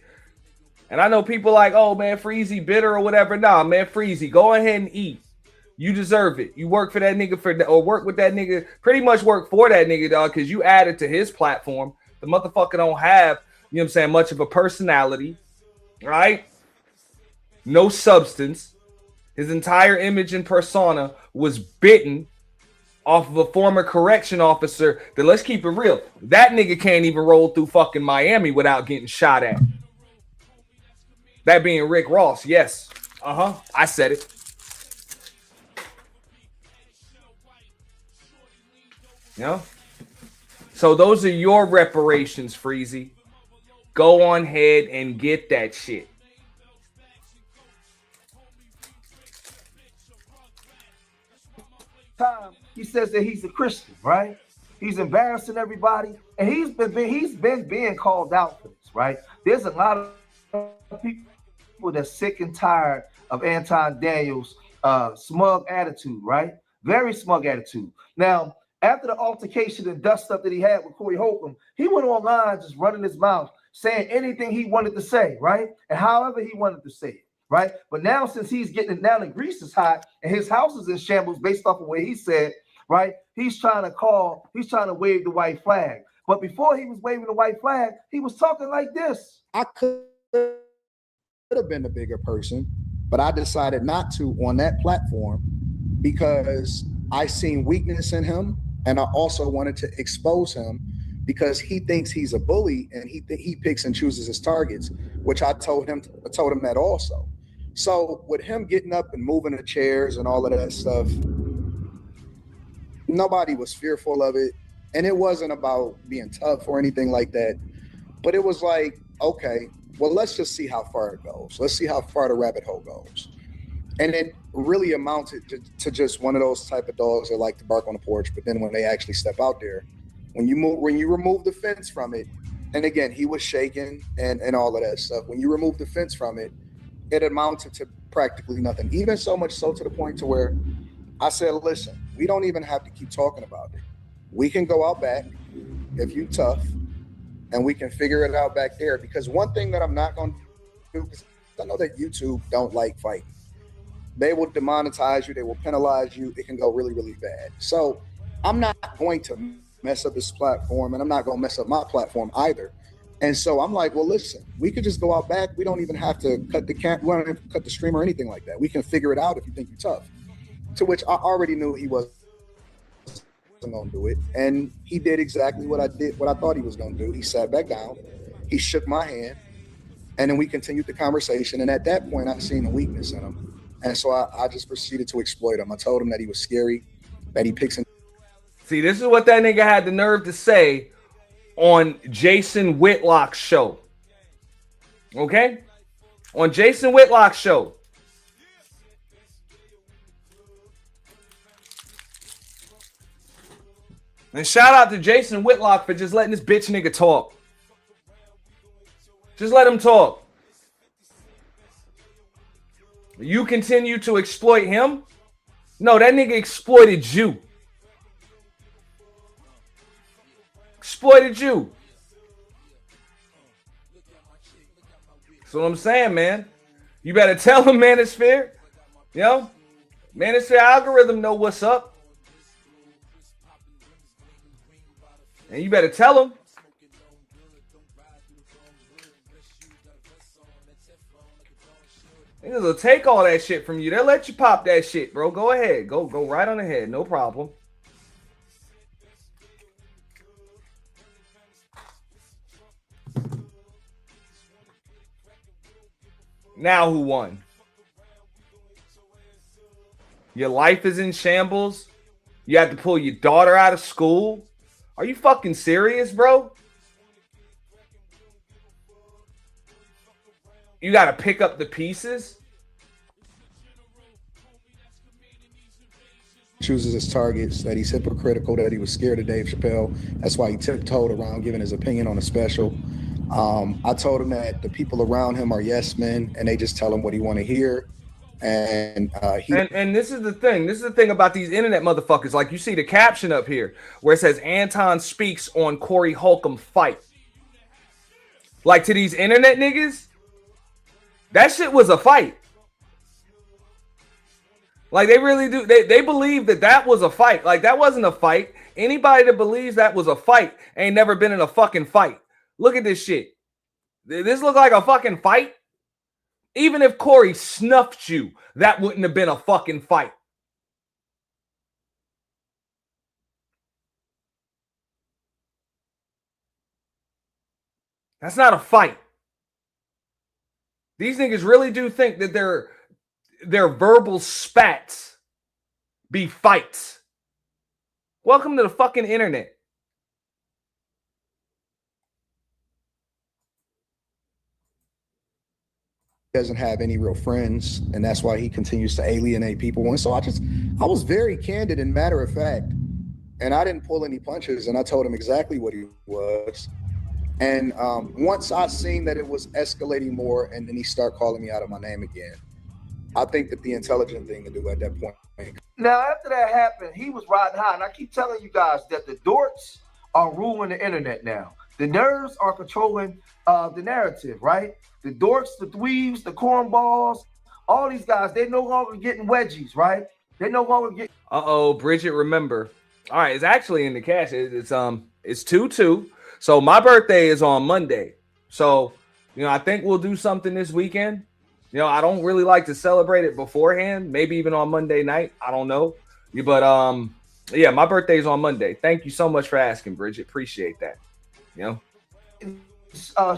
And I know people like, oh man, Freezy bitter or whatever. Nah, man, Freezy, go ahead and eat. You deserve it. You work for that nigga or work with that nigga. Pretty much work for that nigga, dog, because you added to his platform. The motherfucker don't have, you know what I'm saying, much of a personality, right? No substance. His entire image and persona was bitten off of a former correction officer that, let's keep it real, that nigga can't even roll through fucking Miami without getting shot at. That being Rick Ross, yes. I said it. You know? So those are your reparations, Freezy. Go on ahead and get that shit. Time he says that he's a Christian, right? He's embarrassing everybody, and he's been being called out for this, right? There's a lot of people that's sick and tired of Anton Daniels' smug attitude, right? Very smug attitude. Now, after the altercation and dust up that he had with Corey Holcomb, he went online just running his mouth, saying anything he wanted to say, right? And however he wanted to say it, right? But now, since he's getting it down and Greece is hot and his house is in shambles based off of what he said, right? He's trying to wave the white flag. But before he was waving the white flag, he was talking like this. I could have been the bigger person, but I decided not to on that platform because I seen weakness in him. And I also wanted to expose him because he thinks he's a bully and he picks and chooses his targets, which I told him that also. So with him getting up and moving the chairs and all of that stuff, nobody was fearful of it. And it wasn't about being tough or anything like that. But it was like, okay, well, let's just see how far it goes. Let's see how far the rabbit hole goes. And it really amounted to just one of those type of dogs that like to bark on the porch, but then when they actually step out there, when you remove the fence from it, and again, he was shaking and all of that stuff. When you remove the fence from it, it amounted to practically nothing. Even so much so to the point to where I said, listen, we don't even have to keep talking about it. We can go out back if you tough, and we can figure it out back there. Because one thing that I'm not going to do, because I know that YouTube don't like fighting. They will demonetize you. They will penalize you. It can go really, really bad. So I'm not going to mess up this platform, and I'm not going to mess up my platform either. And so I'm like, well, listen, we could just go out back. We don't even have to cut the we don't have to cut the stream or anything like that. We can figure it out if you think you're tough. To which I already knew he wasn't going to do it. And he did exactly what I thought he was going to do. He sat back down. He shook my hand. And then we continued the conversation. And at that point, I seen a weakness in him. And so I just proceeded to exploit him. I told him that he was scary, that he picks and... See, this is what that nigga had the nerve to say on Jason Whitlock's show. Okay? On Jason Whitlock's show. And shout out to Jason Whitlock for just letting this bitch nigga talk. Just let him talk. You continue to exploit him? No, that nigga exploited you. exploited you? That's what I'm saying, man. You better tell him, Manosphere. You know, Manosphere algorithm know what's up. And you better tell him. Niggas will take all that shit from you. They'll let you pop that shit, bro. Go ahead. Go right on ahead. No problem. Now who won? Your life is in shambles. You have to pull your daughter out of school. Are you fucking serious, bro? You got to pick up the pieces. Chooses his targets, that he's hypocritical, that he was scared of Dave Chappelle. That's why he tiptoed around giving his opinion on a special. I told him that the people around him are yes men and they just tell him what he want to hear. And this is the thing. This is the thing about these internet motherfuckers. Like, you see the caption up here where it says Anton speaks on Corey Holcomb fight. Like, to these internet niggas, that shit was a fight. Like, they really do. They believe that was a fight. Like, that wasn't a fight. Anybody that believes that was a fight ain't never been in a fucking fight. Look at this shit. This look like a fucking fight? Even if Corey snuffed you, that wouldn't have been a fucking fight. That's not a fight. These niggas really do think that their verbal spats be fights. Welcome to the fucking internet. doesn't have any real friends, and that's why he continues to alienate people. And so I was very candid and matter of fact, and I didn't pull any punches, and I told him exactly what he was. And once I seen that it was escalating more, and then he started calling me out of my name again, I think that the intelligent thing to do at that point. Now, after that happened, he was riding high, and I keep telling you guys that the dorks are ruling the internet now. The nerds are controlling the narrative, right? The dorks, the dweebs, the cornballs, all these guys, they're no longer getting wedgies, right? They're no longer getting. Bridget, remember. All right, it's actually in the cash. It's 2/2. So my birthday is on Monday. So, I think we'll do something this weekend. I don't really like to celebrate it beforehand, maybe even on Monday night. I don't know. But yeah, my birthday is on Monday. Thank you so much for asking, Bridget. Appreciate that.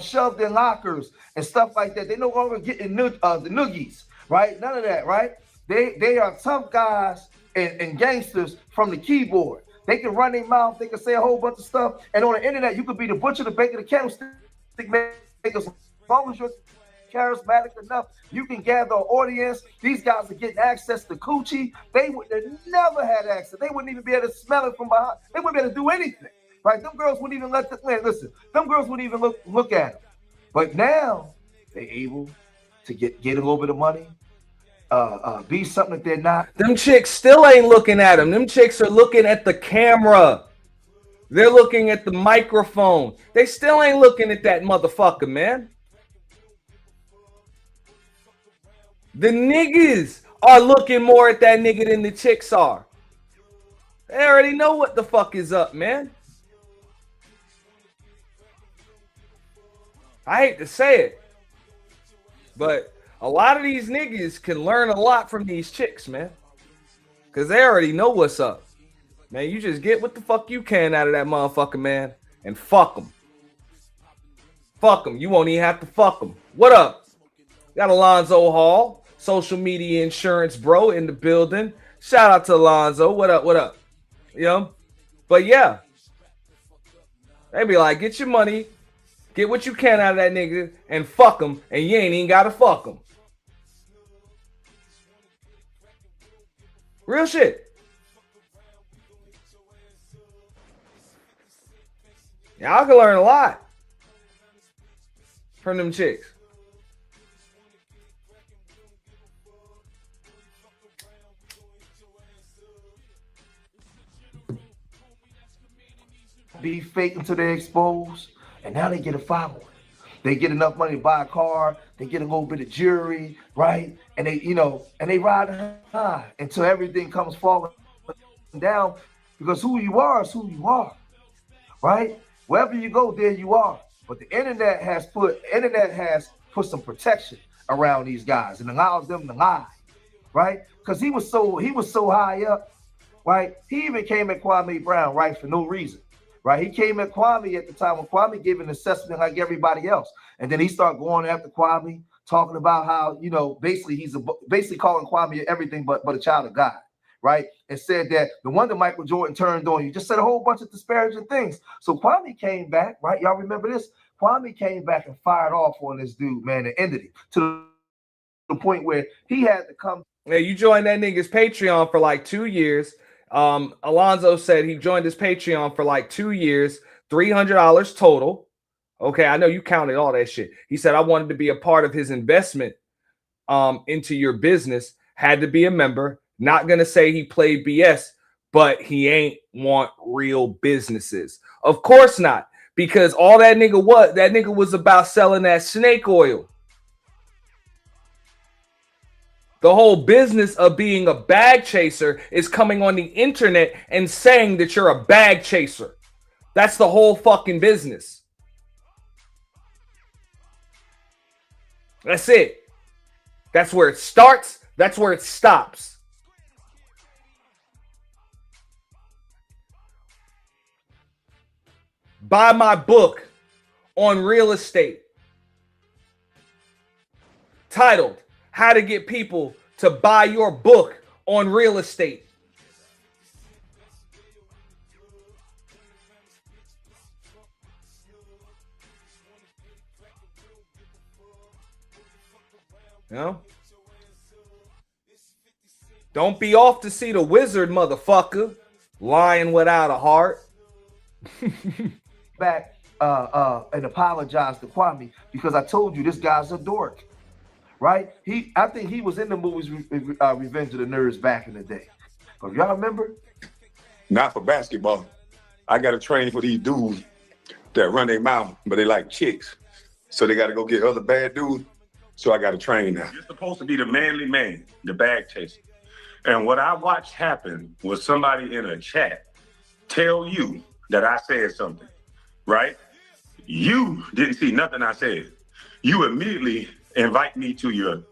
Shoved in lockers and stuff like that. They no longer getting the N1ggaz, right? None of that, right? They are tough guys and gangsters from the keyboard. They can run their mouth. They can say a whole bunch of stuff. And on the internet, you could be the butcher, the baker, the candlestick maker. As long as you're charismatic enough, you can gather an audience. These guys are getting access to coochie. They would have never had access. They wouldn't even be able to smell it from behind. They wouldn't be able to do anything. Right? Them girls wouldn't even let them, listen, them girls wouldn't even look at them. But now they're able to get a little bit of money, be something that they're not. Them chicks still ain't looking at them. Them chicks are looking at the camera. They're looking at the microphone. They still ain't looking at that motherfucker, man. The niggas are looking more at that nigga than the chicks are. They already know what the fuck is up, man. I hate to say it, but a lot of these niggas can learn a lot from these chicks, man. Because they already know what's up. Man, you just get what the fuck you can out of that motherfucker, man, and fuck them. Fuck them. You won't even have to fuck them. What up? Got Alonzo Hall, social media insurance bro in the building. Shout out to Alonzo. What up? What up? But yeah. They be like, get your money. Get what you can out of that nigga and fuck him, and you ain't even gotta fuck him. Real shit. Y'all can learn a lot from them chicks. be fake until they're exposed, and now they get a following. They get enough money to buy a car, they get a little bit of jewelry, right? And they, and they ride high until everything comes falling down, because who you are is who you are, right? Wherever you go, there you are. But the internet has put some protection around these guys and allows them to lie, right? Because he was so high up, right? He even came at Kwame Brown, right, for no reason. Right, he came at Kwame at the time when Kwame gave an assessment like everybody else, and then he started going after Kwame, talking about how basically he's basically calling Kwame everything but a child of God, right? And said that the wonder Michael Jordan turned on you. Just said a whole bunch of disparaging things. So Kwame came back, right? Y'all remember this? Kwame came back and fired off on this dude, man, and ended it to the point where he had to come. Yeah, you joined that nigga's Patreon for like 2 years. Alonzo said he joined his Patreon for like 2 years, $300 total. Okay, I know you counted all that shit. He said, I wanted to be a part of his investment into your business. Had to be a member. Not gonna say he played BS, but he ain't want real businesses. Of course not, because all that nigga was about selling that snake oil. The whole business of being a bag chaser is coming on the internet and saying that you're a bag chaser. That's the whole fucking business. That's it. That's where it starts. That's where it stops. Buy my book on real estate titled How to Get People to Buy Your Book on Real Estate. Don't be off to see the wizard, motherfucker. Lying without a heart. Back and apologize to Kwame, because I told you this guy's a dork. Right? I think he was in the movies Revenge of the Nerds back in the day. But y'all remember? Not for basketball. I got to train for these dudes that run their mouth, but they like chicks. So they got to go get other bad dudes. So I got to train now. You're supposed to be the manly man, the bag chaser. And what I watched happen was somebody in a chat tell you that I said something, right? You didn't see nothing I said. You immediately invite me to your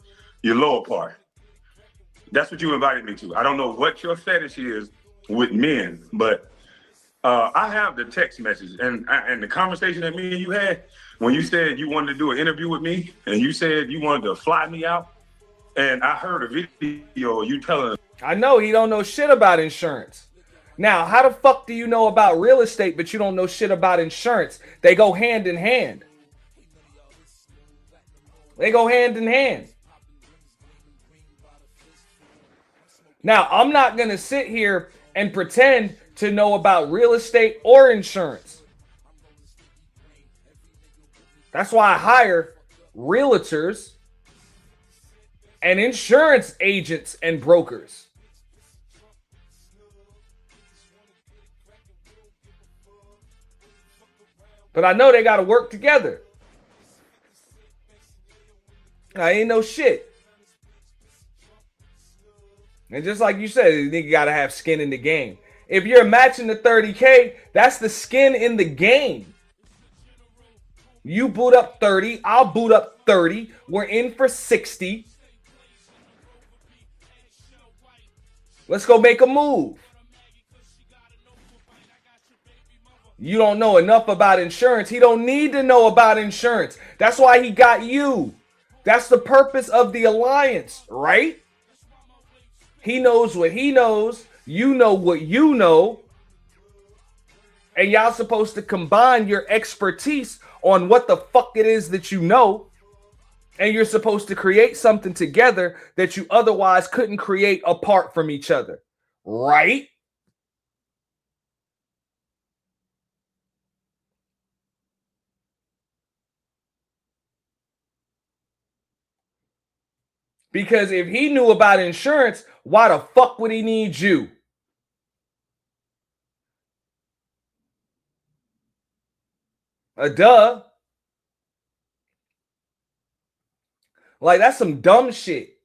lower part. That's what you invited me to. I don't know what your fetish is with men, but I have the text message and the conversation that me and you had when you said you wanted to do an interview with me and you said you wanted to fly me out. And I heard a video you telling. I know he don't know shit about insurance. Now, how the fuck do you know about real estate, but you don't know shit about insurance? They go hand in hand. They go hand in hand. Now, I'm not going to sit here and pretend to know about real estate or insurance. That's why I hire realtors and insurance agents and brokers. But I know they got to work together. I ain't no shit. And just like you said, you nigga got to have skin in the game. If you're matching the 30K, that's the skin in the game. You boot up 30, I'll boot up 30. We're in for 60. Let's go make a move. You don't know enough about insurance. He don't need to know about insurance. That's why he got you. That's the purpose of the alliance, right? He knows what he knows. You know what you know. And y'all supposed to combine your expertise on what the fuck it is that you know. And you're supposed to create something together that you otherwise couldn't create apart from each other. Right? Because if he knew about insurance, why the fuck would he need you? Duh. Like, that's some dumb shit.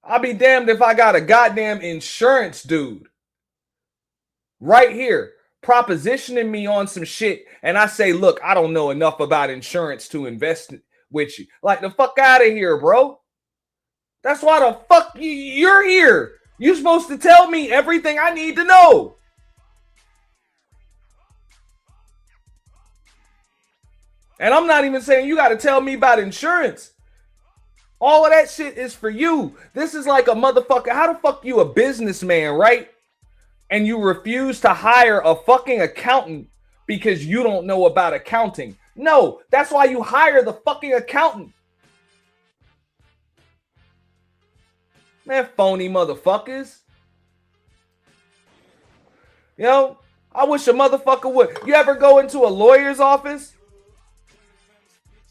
I'll be damned if I got a goddamn insurance dude right here propositioning me on some shit, and I say, look, I don't know enough about insurance to invest with you. Like, the fuck out of here, bro. That's why the fuck you're here. You're supposed to tell me everything I need to know. And I'm not even saying you got to tell me about insurance. All of that shit is for you. This is like a motherfucker. How the fuck you a businessman, right? And you refuse to hire a fucking accountant because you don't know about accounting. No, that's why you hire the fucking accountant. Man, phony motherfuckers. You know, I wish a motherfucker would. You ever go into a lawyer's office?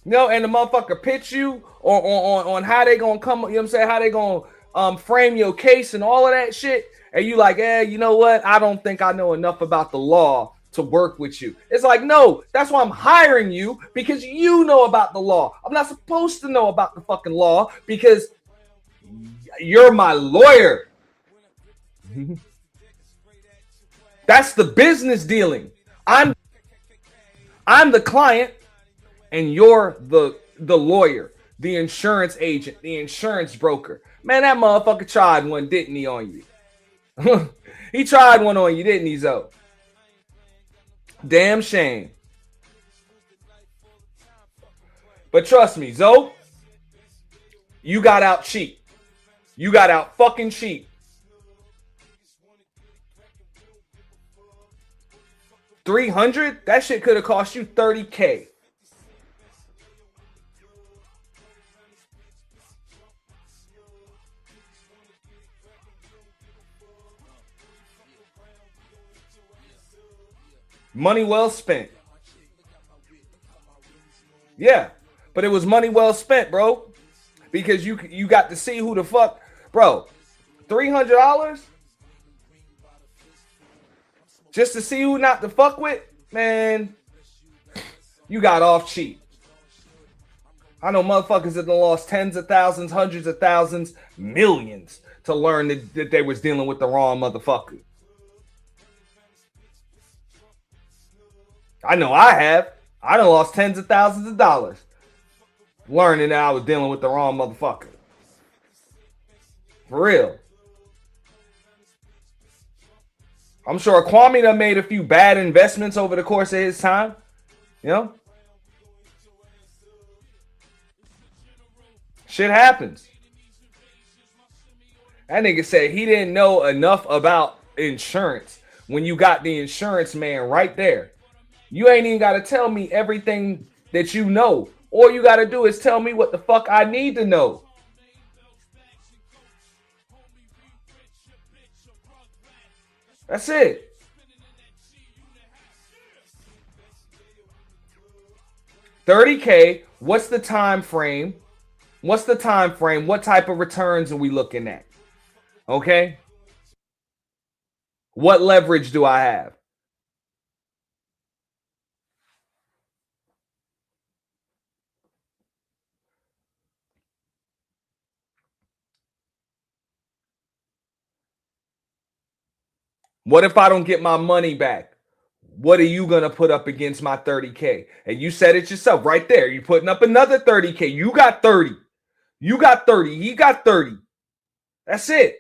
You know, and the motherfucker pitch you on how they gonna come, you know what I'm saying, how they gonna frame your case and all of that shit. And you like, you know what? I don't think I know enough about the law to work with you. It's like, no, that's why I'm hiring you, because you know about the law. I'm not supposed to know about the fucking law because you're my lawyer. That's the business dealing. I'm the client and you're the lawyer, the insurance agent, the insurance broker. Man, that motherfucker tried one, didn't he, on you? He tried one on you, didn't he, Zoe? Damn shame. But trust me, Zoe, you got out cheap. You got out fucking cheap. $300? That shit could have cost you $30K. Money well spent. Yeah, but it was money well spent, bro. Because you got to see who the fuck, bro. $300 just to see who not to fuck with, man. You got off cheap. I know motherfuckers that lost tens of thousands, hundreds of thousands, millions to learn that they was dealing with the wrong motherfucker. I know I have. I done lost tens of thousands of dollars learning that I was dealing with the wrong motherfucker. For real. I'm sure Kwame done made a few bad investments over the course of his time. You know? Shit happens. That nigga said he didn't know enough about insurance when you got the insurance man right there. You ain't even got to tell me everything that you know. All you got to do is tell me what the fuck I need to know. That's it. $30K. What's the time frame? What's the time frame? What type of returns are we looking at? Okay. What leverage do I have? What if I don't get my money back? What are you going to put up against my 30K? And you said it yourself right there. You're putting up another 30K. You got 30. You got 30. He got 30. That's it.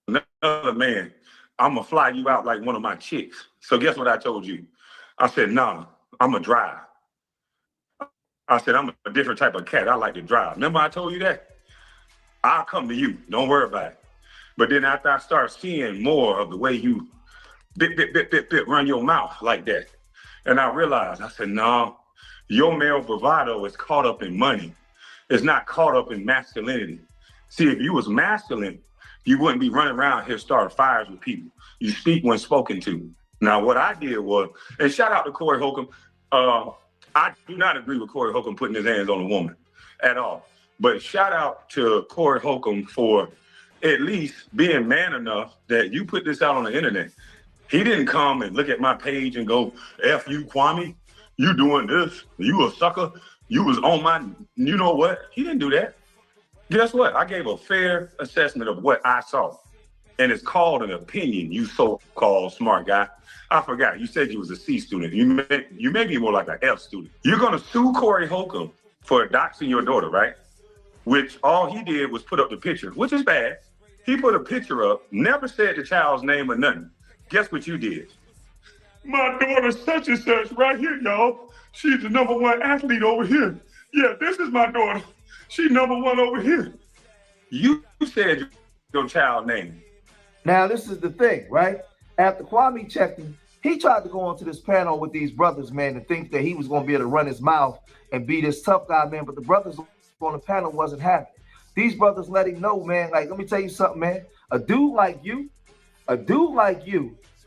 Another man, I'm going to fly you out like one of my chicks. So guess what I told you? I said, nah, I'm going to drive. I said, I'm a different type of cat. I like to drive. Remember I told you that? I'll come to you. Don't worry about it. But then after I start seeing more of the way you run your mouth like that, and I realized, I said, no, your male bravado is caught up in money. It's not caught up in masculinity. See, if you was masculine, you wouldn't be running around here starting fires with people. You speak when spoken to. Now, what I did was, and shout out to Corey Holcomb, I do not agree with Corey Holcomb putting his hands on a woman at all. But shout out to Corey Holcomb for at least being man enough that you put this out on the internet. He didn't come and look at my page and go, F you, Kwame, you doing this, you a sucker, you was on my, you know what? He didn't do that. Guess what? I gave a fair assessment of what I saw. And it's called an opinion, you so-called smart guy. I forgot, you said you was a C student. You may be more like an F student. You're gonna sue Corey Holcomb for doxing your daughter, right? Which all he did was put up the picture, which is bad. He put a picture up, never said the child's name or nothing. Guess what you did? My daughter such and such right here, y'all. She's the #1 athlete over here. Yeah, this is my daughter. She #1 over here. You said your child's name. Now, this is the thing, right? After Kwame checked him, he tried to go onto this panel with these brothers, man, and think that he was going to be able to run his mouth and be this tough guy, man. But the brothers on the panel wasn't having it. These brothers let him know, man, like, let me tell you something, man. A dude like you,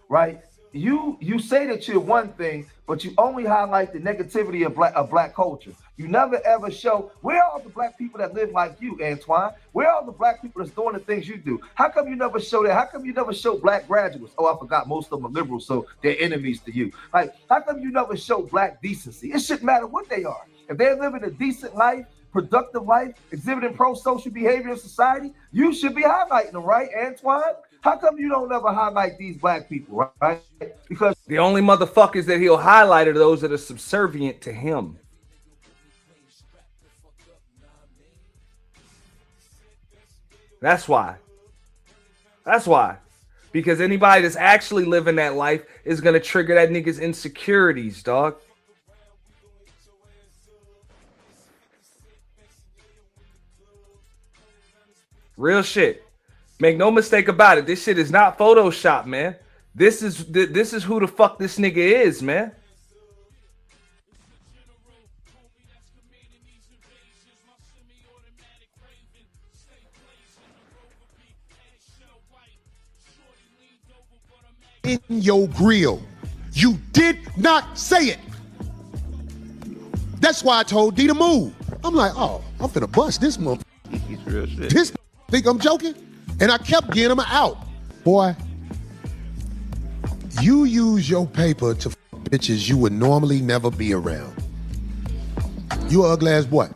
right? You say that you're one thing, but you only highlight the negativity of black culture. You never ever show, where are all the black people that live like you, Antoine? Where are all the black people that's doing the things you do? How come you never show that? How come you never show black graduates? Oh, I forgot, most of them are liberals, so they're enemies to you. Like, how come you never show black decency? It shouldn't matter what they are. If they're living a decent life, productive life, exhibiting pro-social behavior in society, you should be highlighting them, right, Antoine? How come you don't ever highlight these black people, right? Because the only motherfuckers that he'll highlight are those that are subservient to him. That's why. That's why. Because anybody that's actually living that life is going to trigger that nigga's insecurities, dog. Real shit. Make no mistake about it. This shit is not Photoshop, man. This is who the fuck this nigga is, man. In your grill. You did not say it. That's why I told D to move. I'm like, oh, I'm finna bust this motherfucker. He's real shit. This think I'm joking? And I kept getting him out. Boy, you use your paper to f bitches you would normally never be around. You an ugly ass boy.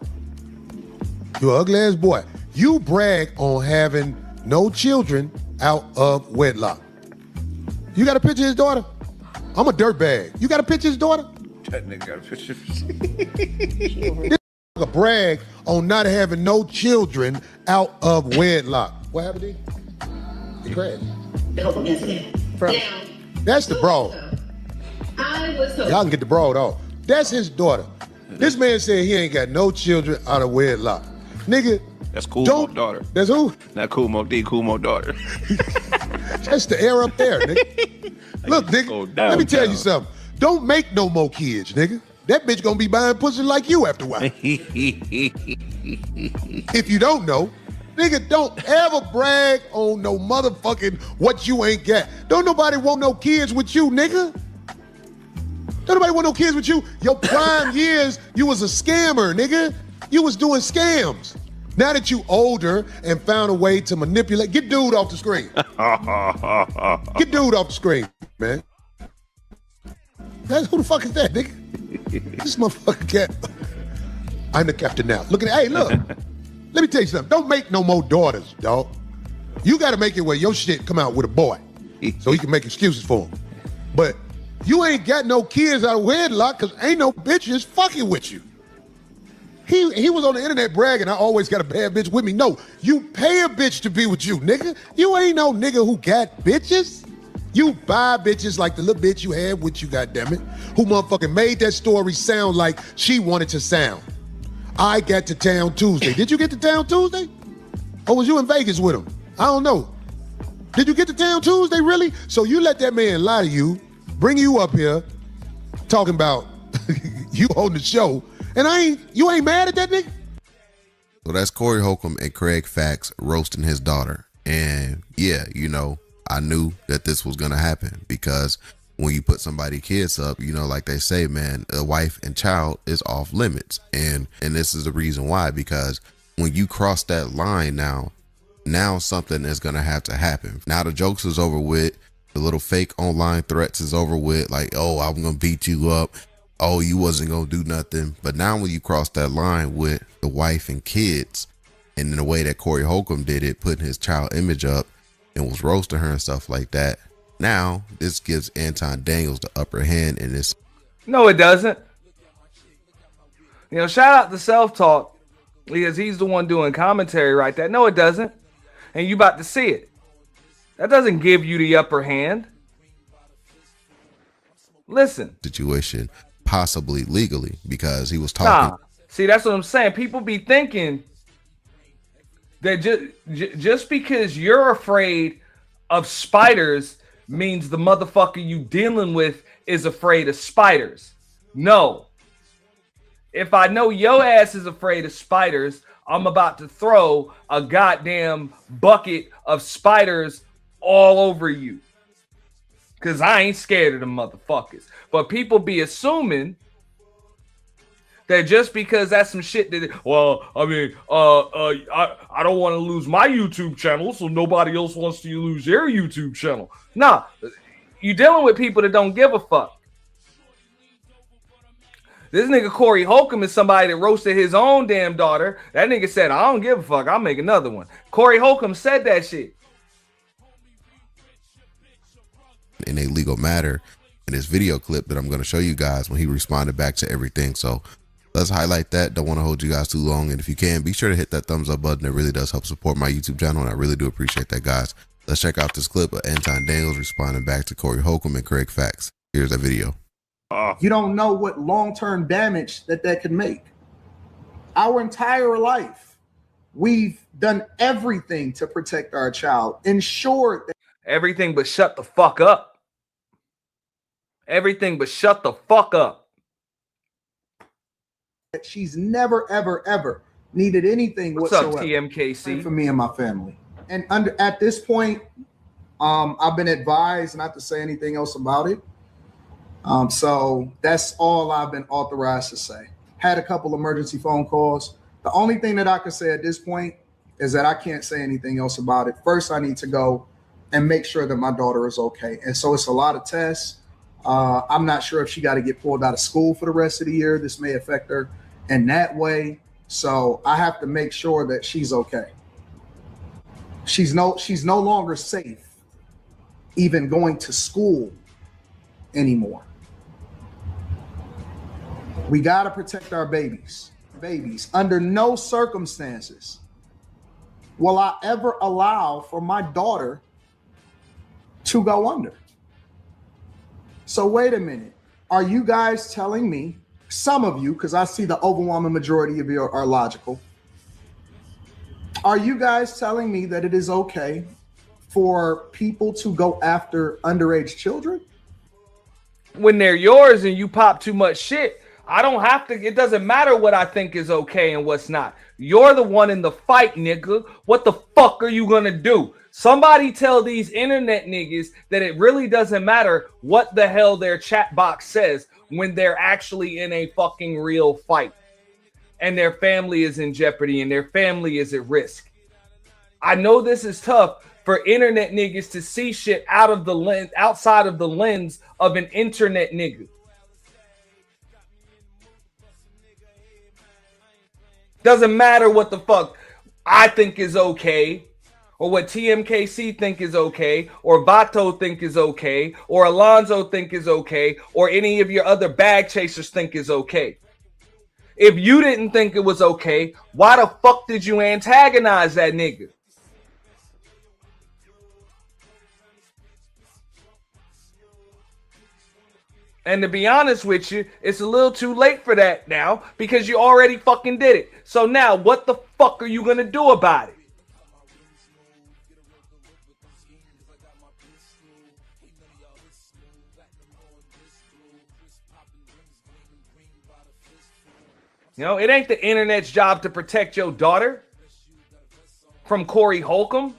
You an ugly ass boy. You brag on having no children out of wedlock. You got a picture of his daughter? I'm a dirtbag. You got a picture of his daughter? That nigga got a picture. This a brag on not having no children out of wedlock. What happened to you? You crashed. That's the broad. Y'all can get the broad off. That's his daughter. This man said he ain't got no children out of wedlock. Nigga. That's Cool Mo's daughter. That's who? Not Cool Mo D, Cool Mo daughter. That's the air up there, nigga. Look, nigga, let me tell you something. Don't make no more kids, nigga. That bitch gonna be buying pussy like you after a while. If you don't know, nigga, don't ever brag on no motherfucking what you ain't got. Don't nobody want no kids with you, nigga. Don't nobody want no kids with you. Your prime years, you was a scammer, nigga. You was doing scams. Now that you older and found a way to manipulate, get dude off the screen. Get dude off the screen, man. Who the fuck is that, nigga? This motherfucker cat. I'm the captain now. Look at it. Hey, look. Let me tell you something. Don't make no more daughters, dog. You got to make it where your shit come out with a boy so he can make excuses for him. But you ain't got no kids out of wedlock because ain't no bitches fucking with you. He was on the internet bragging, I always got a bad bitch with me. No, you pay a bitch to be with you, nigga. You ain't no nigga who got bitches. You buy bitches like the little bitch you had with you, goddammit, who motherfucking made that story sound like she wanted to sound. I got to town Tuesday. Did you get to town Tuesday? Or was you in Vegas with him? I don't know. Did you get to town Tuesday, really? So you let that man lie to you, bring you up here, talking about you on the show, and you ain't mad at that nigga? So that's Corey Holcomb and Craig Fax roasting his daughter. And yeah, you know, I knew that this was going to happen because when you put somebody's kids up, you know, like they say, man, a wife and child is off limits. And this is the reason why, because when you cross that line now, Now something is going to have to happen. Now the jokes is over with. The little fake online threats is over with. Like, oh, I'm going to beat you up. Oh, you wasn't going to do nothing. But now when you cross that line with the wife and kids, and in the way that Corey Holcomb did it, putting his child image up and was roasting her and stuff like that, now this gives Anton Daniels the upper hand in this. No, it doesn't. You know, shout out to Self Talk, because he's the one doing commentary right there. No, it doesn't. And you about to see it. That doesn't give you the upper hand. Listen. Situation, possibly legally, because he was talking. Nah. See, that's what I'm saying. People be thinking that just because you're afraid of spiders means the motherfucker you dealing with is afraid of spiders. No. If I know your ass is afraid of spiders, I'm about to throw a goddamn bucket of spiders all over you. Because I ain't scared of them motherfuckers. But people be assuming that just because that's some shit that, well, I mean, I don't want to lose my YouTube channel, so nobody else wants to lose their YouTube channel. Nah, you dealing with people that don't give a fuck. This nigga Corey Holcomb is somebody that roasted his own damn daughter. That nigga said, I don't give a fuck, I'll make another one. Corey Holcomb said that shit. In a legal matter in this video clip that I'm going to show you guys when he responded back to everything. So let's highlight that. Don't want to hold you guys too long. And if you can, be sure to hit that thumbs up button. It really does help support my YouTube channel, and I really do appreciate that, guys. Let's check out this clip of Anton Daniels responding back to Corey Holcomb and Craig Facts. Here's that video. You don't know what long-term damage that could make. Our entire life, we've done everything to protect our child, ensured that everything but shut the fuck up. Everything but shut the fuck up. That she's never, ever, ever needed anything What's whatsoever. up, TMKC? For me and my family. And at this point, I've been advised not to say anything else about it. So that's all I've been authorized to say. Had a couple emergency phone calls. The only thing that I can say at this point is that I can't say anything else about it. First, I need to go and make sure that my daughter is okay. And so it's a lot of tests. I'm not sure if she got to get pulled out of school for the rest of the year. This may affect her in that way. So I have to make sure that she's okay. She's no longer safe even going to school anymore. We got to protect our babies. Under no circumstances will I ever allow for my daughter to go under. So wait a minute. Are you guys telling me, some of you, because I see the overwhelming majority of you are logical, are you guys telling me that it is okay for people to go after underage children? When they're yours and you pop too much shit, I don't have to. It doesn't matter what I think is okay and what's not. You're the one in the fight, nigga. What the fuck are you gonna do? Somebody tell these internet niggas that it really doesn't matter what the hell their chat box says when they're actually in a fucking real fight and their family is in jeopardy and their family is at risk. I know this is tough for internet niggas to see shit out of the lens, outside of the lens of an internet nigga. Doesn't matter what the fuck I think is okay, or what TMKC think is okay, or Vato think is okay, or Alonzo think is okay, or any of your other bag chasers think is okay. If you didn't think it was okay, why the fuck did you antagonize that nigga? And to be honest with you, it's a little too late for that now because you already fucking did it. So now what the fuck are you going to do about it? You know, it ain't the internet's job to protect your daughter from Corey Holcomb.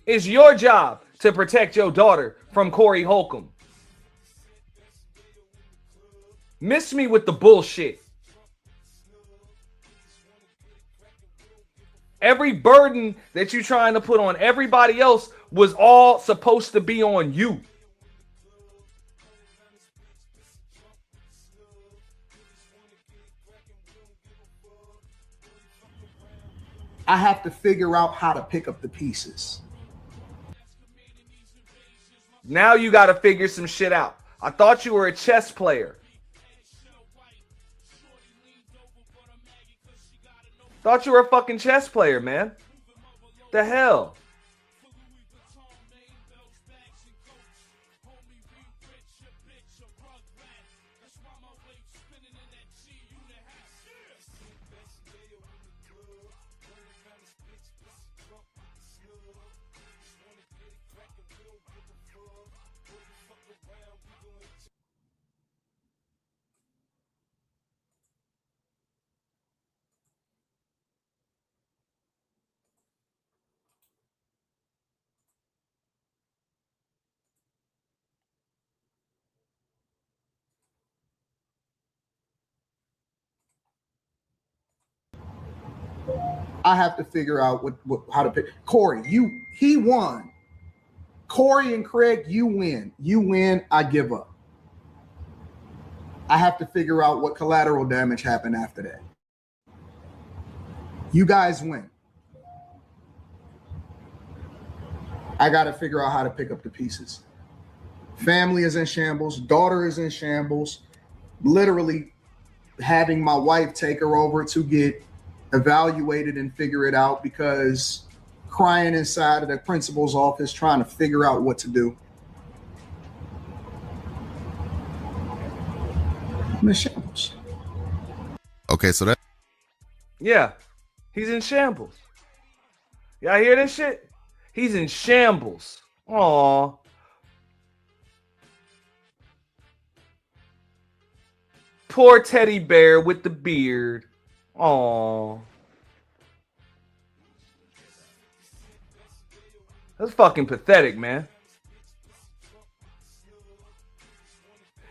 It's your job to protect your daughter from Corey Holcomb. Miss me with the bullshit. Every burden that you're trying to put on everybody else was all supposed to be on you. I have to figure out how to pick up the pieces. Now you got to figure some shit out. I thought you were a chess player. Thought you were a fucking chess player, man. The hell? I have to figure out how to pick. Corey, he won. Corey and Craig, you win. You win, I give up. I have to figure out what collateral damage happened after that. You guys win. I got to figure out how to pick up the pieces. Family is in shambles. Daughter is in shambles. Literally having my wife take her over to get evaluated and figure it out, because crying inside of the principal's office trying to figure out what to do. I'm in shambles. Okay, so that. Yeah, he's in shambles. Y'all hear this shit? He's in shambles. Aw. Poor teddy bear with the beard. Aw. That's fucking pathetic, man.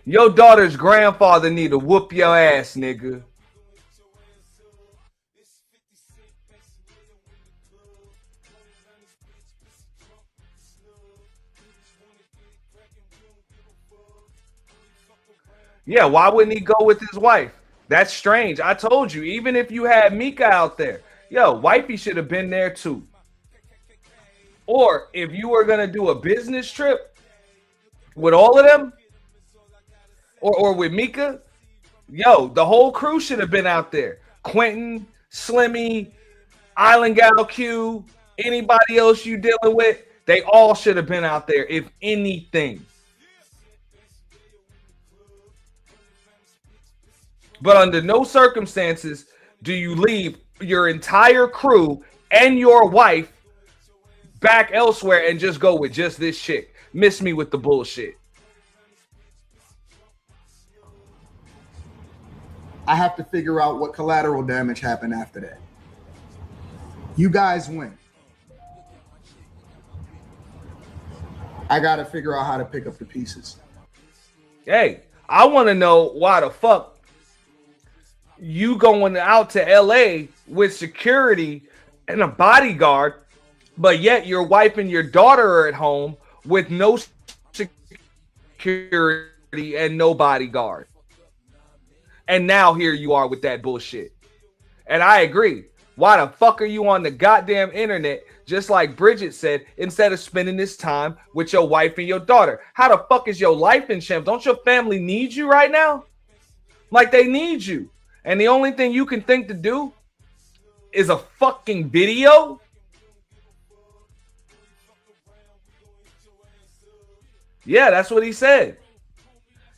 Your daughter's grandfather need to whoop your ass, nigga. Yeah, why wouldn't he go with his wife? That's strange. I told you, even if you had Mika out there, yo, wifey should have been there too. Or if you were going to do a business trip with all of them, or with Mika, yo, the whole crew should have been out there. Quentin, Slimmy, Island Gal Q, anybody else you dealing with, they all should have been out there, if anything. But under no circumstances do you leave your entire crew and your wife back elsewhere and just go with just this chick. Miss me with the bullshit. I have to figure out what collateral damage happened after that. You guys win. I got to figure out how to pick up the pieces. Hey, I want to know why the fuck you going out to LA with security and a bodyguard, but yet your wife and your daughter are at home with no security and no bodyguard. And now here you are with that bullshit. And I agree. Why the fuck are you on the goddamn internet, just like Bridget said, instead of spending this time with your wife and your daughter? How the fuck is your life in shambles? Don't your family need you right now? Like, they need you. And the only thing you can think to do is a fucking video? Yeah, that's what he said.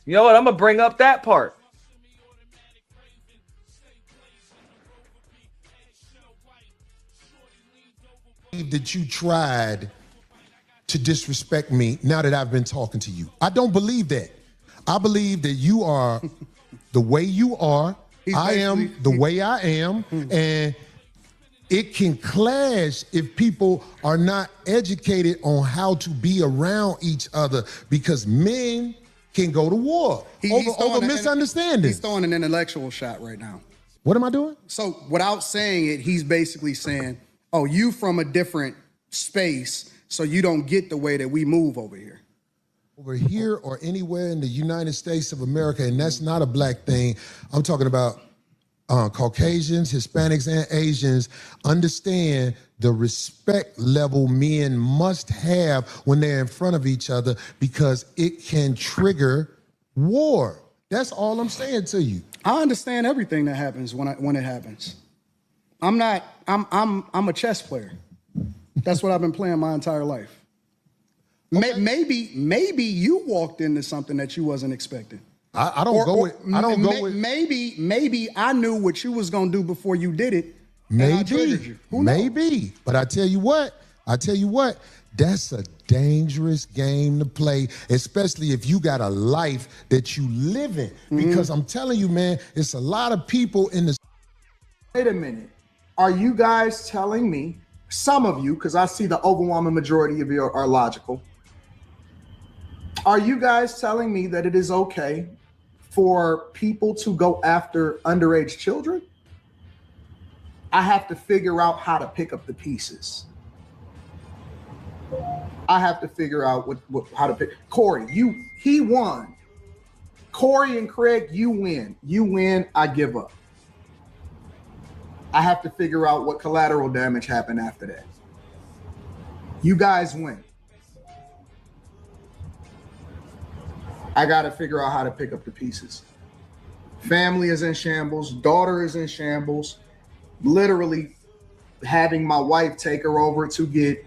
You know what? I'm going to bring up that part. That you tried to disrespect me now that I've been talking to you. I don't believe that. I believe that you are the way you are. I am the way I am. And it can clash if people are not educated on how to be around each other, because men can go to war over misunderstanding. He's throwing an intellectual shot right now. What am I doing? So without saying it, he's basically saying, Oh, you from a different space, so you don't get the way that we move over here. Over here or anywhere in the United States of America, and that's not a black thing. I'm talking about Caucasians, Hispanics, and Asians understand the respect level men must have when they're in front of each other because it can trigger war. That's all I'm saying to you. I understand everything that happens when it happens. I'm a chess player. That's what I've been playing my entire life. Okay. Maybe you walked into something that you wasn't expecting. I don't go with. Maybe I knew what you was gonna do before you did it. Maybe, maybe. But I tell you what. That's a dangerous game to play, especially if you got a life that you live in. Because I'm telling you, man, it's a lot of people in the. Wait a minute. Are you guys telling me, some of you, because I see the overwhelming majority of you are logical. Are you guys telling me that it is okay for people to go after underage children? I have to figure out how to pick up the pieces. I have to figure out how to pick. Corey, he won. Corey and Craig, you win. You win, I give up. I have to figure out what collateral damage happened after that. You guys win. I got to figure out how to pick up the pieces. Family is in shambles. Daughter is in shambles. Literally having my wife take her over to get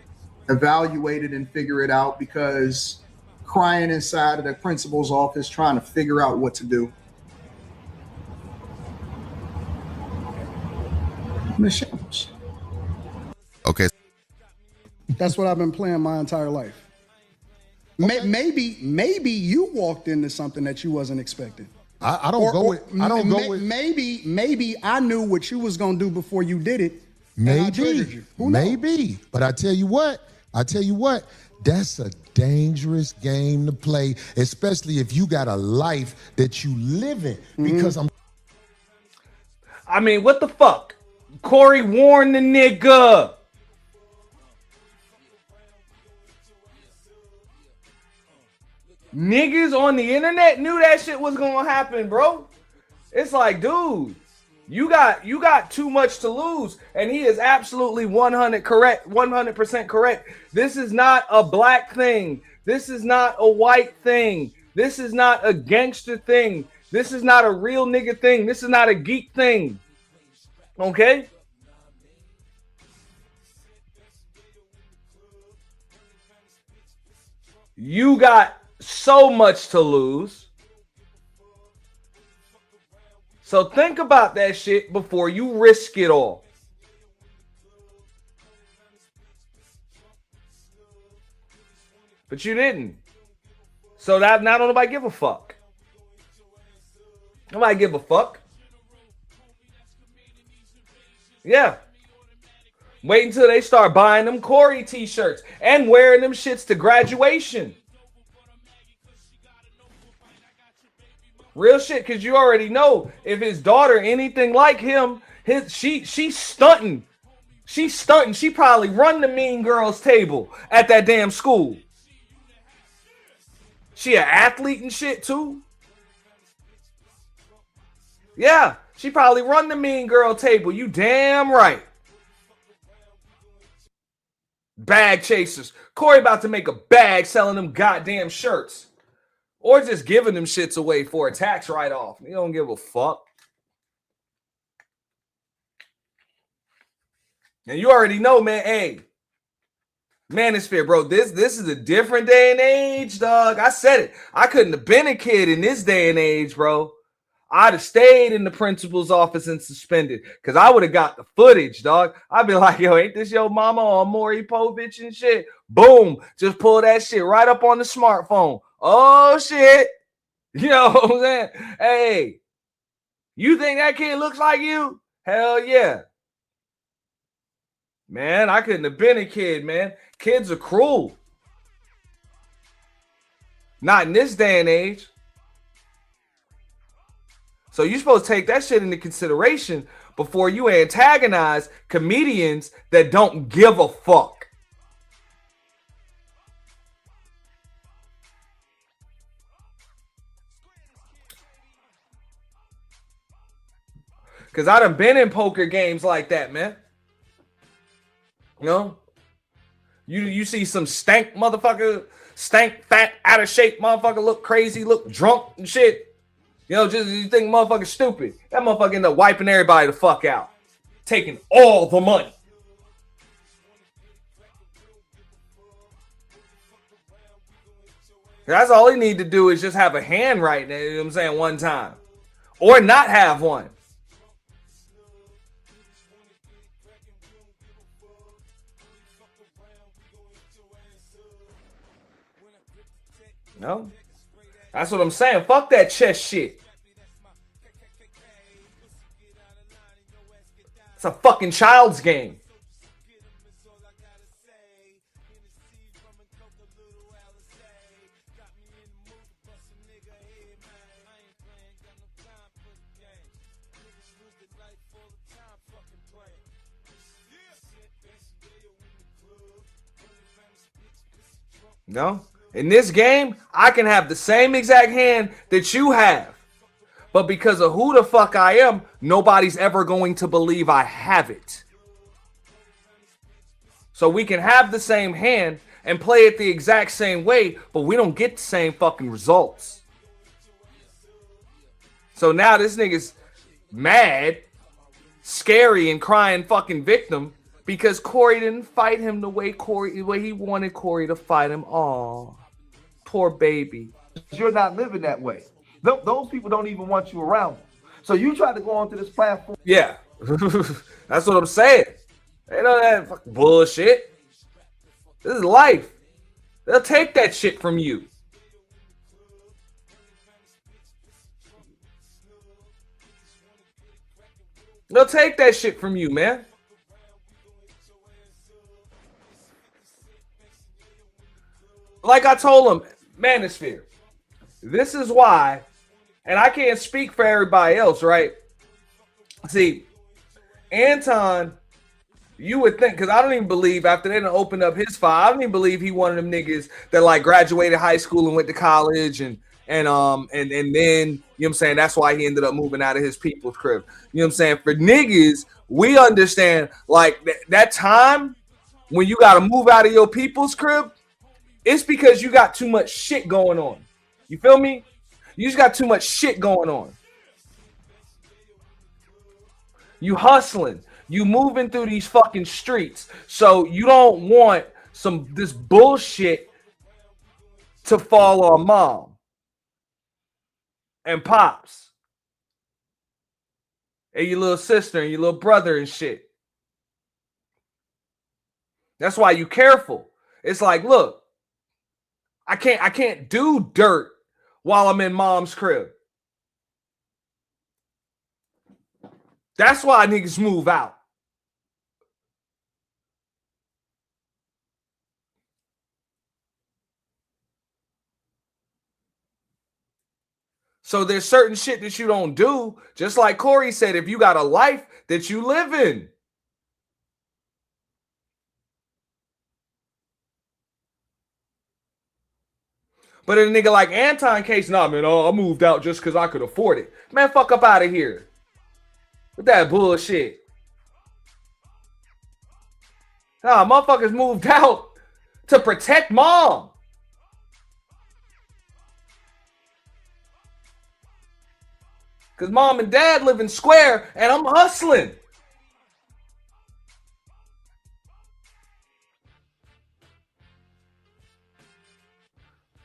evaluated and figure it out because crying inside of the principal's office trying to figure out what to do. I'm in shambles. Okay. That's what I've been playing my entire life. Okay. Maybe you walked into something that you wasn't expecting. I don't go with. Maybe I knew what you was gonna do before you did it. Maybe. But I tell you what. That's a dangerous game to play, especially if you got a life that you live in. Because I mean, what the fuck? Corey warned the nigga. Niggas on the internet knew that shit was gonna happen, bro. It's like, dude, you got too much to lose, and he is absolutely 100% correct. This is not a black thing. This is not a white thing. This is not a gangster thing. This is not a real nigga thing. This is not a geek thing. Okay? You got so much to lose. So think about that shit before you risk it all. But you didn't. So now don't nobody give a fuck. Nobody give a fuck. Yeah. Wait until they start buying them Corey t-shirts and wearing them shits to graduation. Real shit, because you already know if his daughter anything like him, she's stunting. She's stunting. She probably run the Mean Girls table at that damn school. She an athlete and shit too. Yeah, she probably run the Mean Girl table. You damn right. Bag chasers. Corey about to make a bag selling them goddamn shirts. Or just giving them shits away for a tax write-off. You don't give a fuck. And you already know, man, hey, Manosphere, bro, this is a different day and age, dog. I said it. I couldn't have been a kid in this day and age, bro. I'd have stayed in the principal's office and suspended because I would have got the footage, dog. I'd be like, yo, ain't this your mama or Maury Povich and shit? Boom. Just pull that shit right up on the smartphone. Oh, shit. You know what I'm saying? Hey, you think that kid looks like you? Hell yeah. Man, I couldn't have been a kid, man. Kids are cruel. Not in this day and age. So you're supposed to take that shit into consideration before you antagonize comedians that don't give a fuck. Because I done been in poker games like that, man. You know? You see some stank motherfucker, stank, fat, out of shape motherfucker look crazy, look drunk and shit. You know, just you think motherfucker's stupid. That motherfucker end up wiping everybody the fuck out. Taking all the money. That's all he need to do is just have a hand right now, you know what I'm saying, one time. Or not have one. No? That's what I'm saying. Fuck that chess shit. It's a fucking child's game. No? In this game, I can have the same exact hand that you have. But because of who the fuck I am, nobody's ever going to believe I have it. So we can have the same hand and play it the exact same way, but we don't get the same fucking results. So now this nigga's mad, scary, and crying fucking victim because Corey didn't fight him the way he wanted Corey to fight him. Aw. Poor baby. You're not living that way. Those people don't even want you around. So you try to go onto this platform. Yeah. That's what I'm saying. They know that fucking bullshit. This is life. They'll take that shit from you. They'll take that shit from you, man. Like I told him, Manosphere, this is why, and I can't speak for everybody else, right? See, Anton, you would think, because I don't even believe after they done opened up his file, I don't even believe he one of them niggas that like graduated high school and went to college and then, you know what I'm saying, that's why he ended up moving out of his people's crib. You know what I'm saying? For niggas, we understand like that time when you got to move out of your people's crib, it's because you got too much shit going on. You feel me? You just got too much shit going on. You hustling. You moving through these fucking streets. So you don't want this bullshit to fall on mom and pops and your little sister and your little brother and shit. That's why you careful. It's like, look, I can't do dirt while I'm in mom's crib. That's why niggas move out. So there's certain shit that you don't do. Just like Corey said, if you got a life that you live in. But in a nigga like Anton case, nah, man, I moved out just because I could afford it. Man, fuck up out of here. With that bullshit. Nah, motherfuckers moved out to protect mom. Because mom and dad live in square and I'm hustling.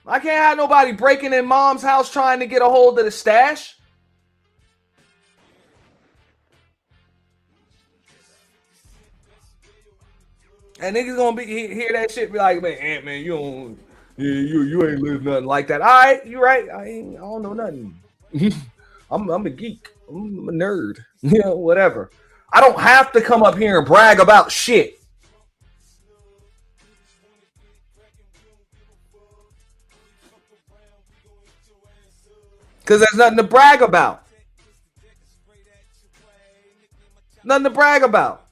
I can't have nobody breaking in mom's house trying to get a hold of the stash. And niggas gonna hear that shit, be like, man, you ain't live nothing like that. All right, you right. I don't know nothing. I'm a geek. I'm a nerd. You know, whatever. I don't have to come up here and brag about shit. Because there's nothing to brag about. Nothing to brag about.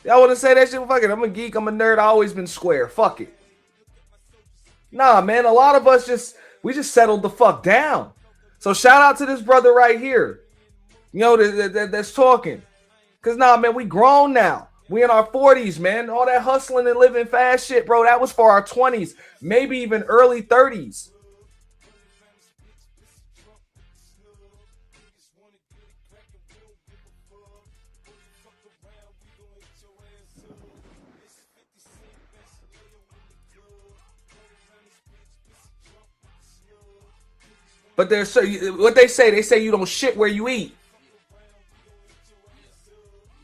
Y'all want to say that shit? Fuck it. I'm a geek. I'm a nerd. I always been square. Fuck it. Nah, man. A lot of us just settled the fuck down. So shout out to this brother right here. You know, that's talking. Because, nah, man, we grown now. We in our 40s, man. All that hustling and living fast shit, bro, that was for our 20s, maybe even early 30s. But there's what they say you don't shit where you eat.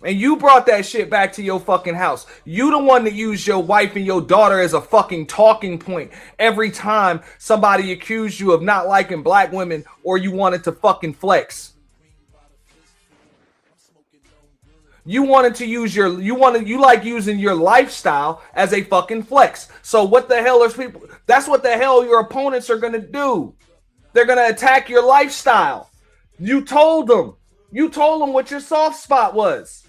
And you brought that shit back to your fucking house. You the one that used your wife and your daughter as a fucking talking point every time somebody accused you of not liking black women or you wanted to fucking flex. You wanted to use you like using your lifestyle as a fucking flex. So what the hell are people? That's what the hell your opponents are gonna do. They're gonna attack your lifestyle. You told them. You told them what your soft spot was.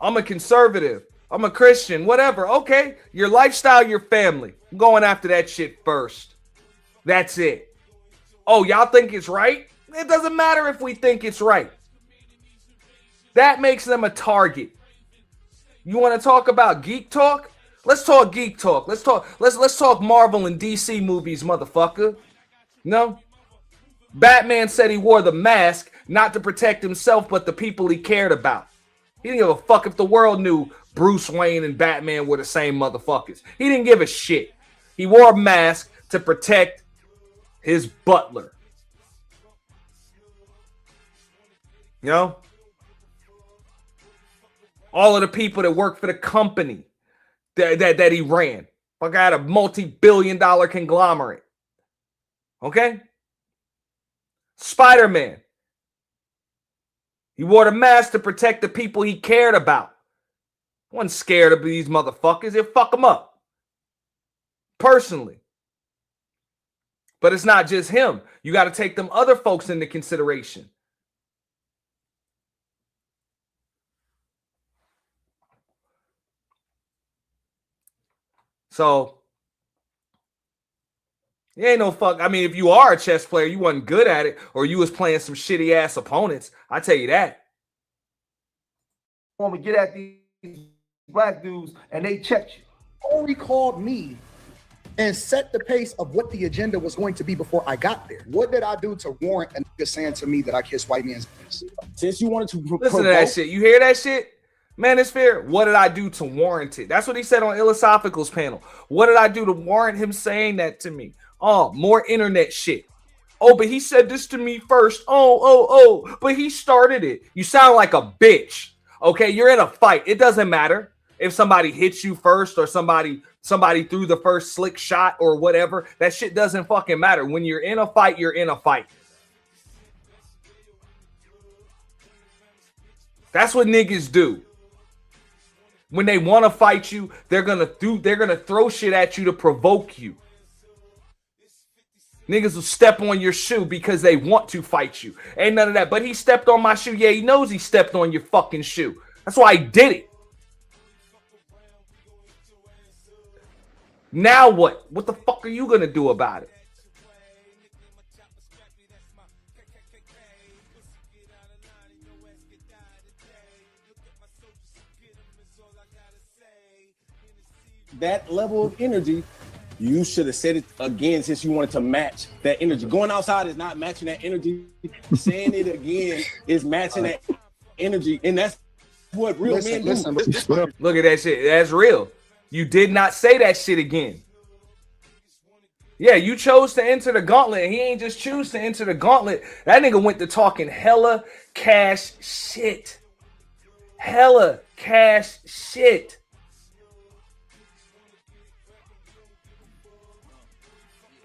I'm a conservative. I'm a Christian. Whatever. Okay. Your lifestyle, your family. I'm going after that shit first. That's it. Oh, y'all think it's right? It doesn't matter if we think it's right. That makes them a target. You want to talk about geek talk? Let's talk geek talk. Let's talk Marvel and DC movies, motherfucker. No? Batman said he wore the mask not to protect himself, but the people he cared about. He didn't give a fuck if the world knew Bruce Wayne and Batman were the same motherfuckers. He didn't give a shit. He wore a mask to protect his butler. You know? All of the people that work for the company that he ran. Fuck, I had a multi-billion-dollar conglomerate. Okay? Spider-Man. He wore the mask to protect the people he cared about. I wasn't scared of these motherfuckers. He'll fuck them up. Personally. But it's not just him. You got to take them other folks into consideration. So, you ain't no fuck. I mean, if you are a chess player, you wasn't good at it, or you was playing some shitty ass opponents. I tell you that. Want to get at these black dudes, and they checked you. Corey called me and set the pace of what the agenda was going to be before I got there. What did I do to warrant a nigga saying to me that I kissed white man's ass? Since you wanted to listen to that shit. You hear that shit? Man, it's fair. What did I do to warrant it? That's what he said on Philosophical's panel. What did I do to warrant him saying that to me? Oh, more internet shit. Oh, but he said this to me first. Oh, but he started it. You sound like a bitch. Okay, you're in a fight. It doesn't matter if somebody hits you first or somebody threw the first slick shot or whatever. That shit doesn't fucking matter. When you're in a fight, you're in a fight. That's what niggas do. When they want to fight you, they're gonna throw shit at you to provoke you. Niggas will step on your shoe because they want to fight you. Ain't none of that. But he stepped on my shoe. Yeah, he knows he stepped on your fucking shoe. That's why he did it. Now what? What the fuck are you gonna do about it? That level of energy, you should have said it again since you wanted to match that energy. Going outside is not matching that energy. Saying it again is matching that energy. And that's what real men do. Look at that shit. That's real. You did not say that shit again. Yeah, you chose to enter the gauntlet. He ain't just choose to enter the gauntlet. That nigga went to talking hella cash shit. Hella cash shit.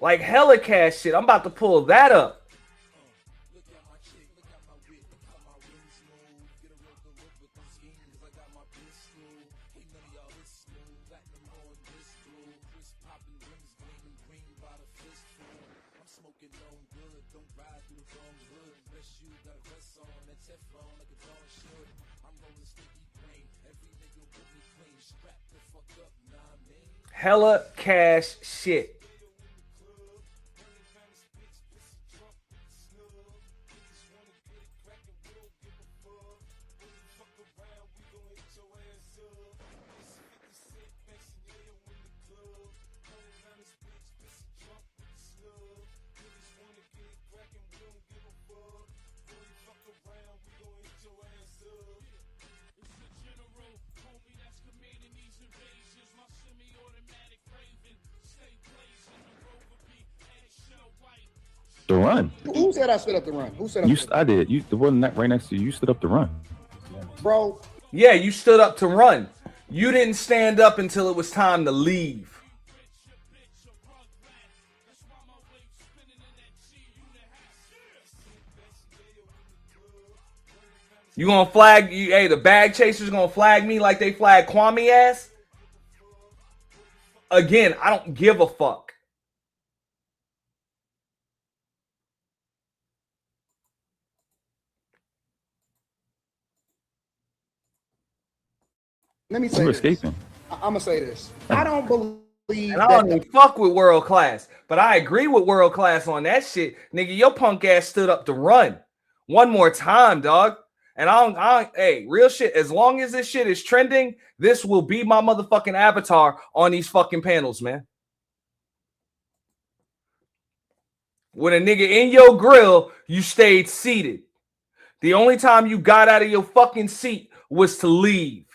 Like hella cash shit. I'm about to pull that up. Hella cash shit. The run. Who said I stood up to run? Who said I stood up? I did. The one right next to you. You stood up to run. Bro. Yeah, you stood up to run. You didn't stand up until it was time to leave. You gonna flag you? Hey, the bag chasers gonna flag me like they flag Kwame ass? Again, I don't give a fuck. Let me say You're this. escaping. I'm gonna say this. I don't believe And I don't even fuck with World Class, but I agree with World Class on that shit. Nigga, your punk ass stood up to run. One more time, dog. And hey, real shit, as long as this shit is trending, this will be my motherfucking avatar on these fucking panels, man. When a nigga in your grill, you stayed seated. The only time you got out of your fucking seat was to leave.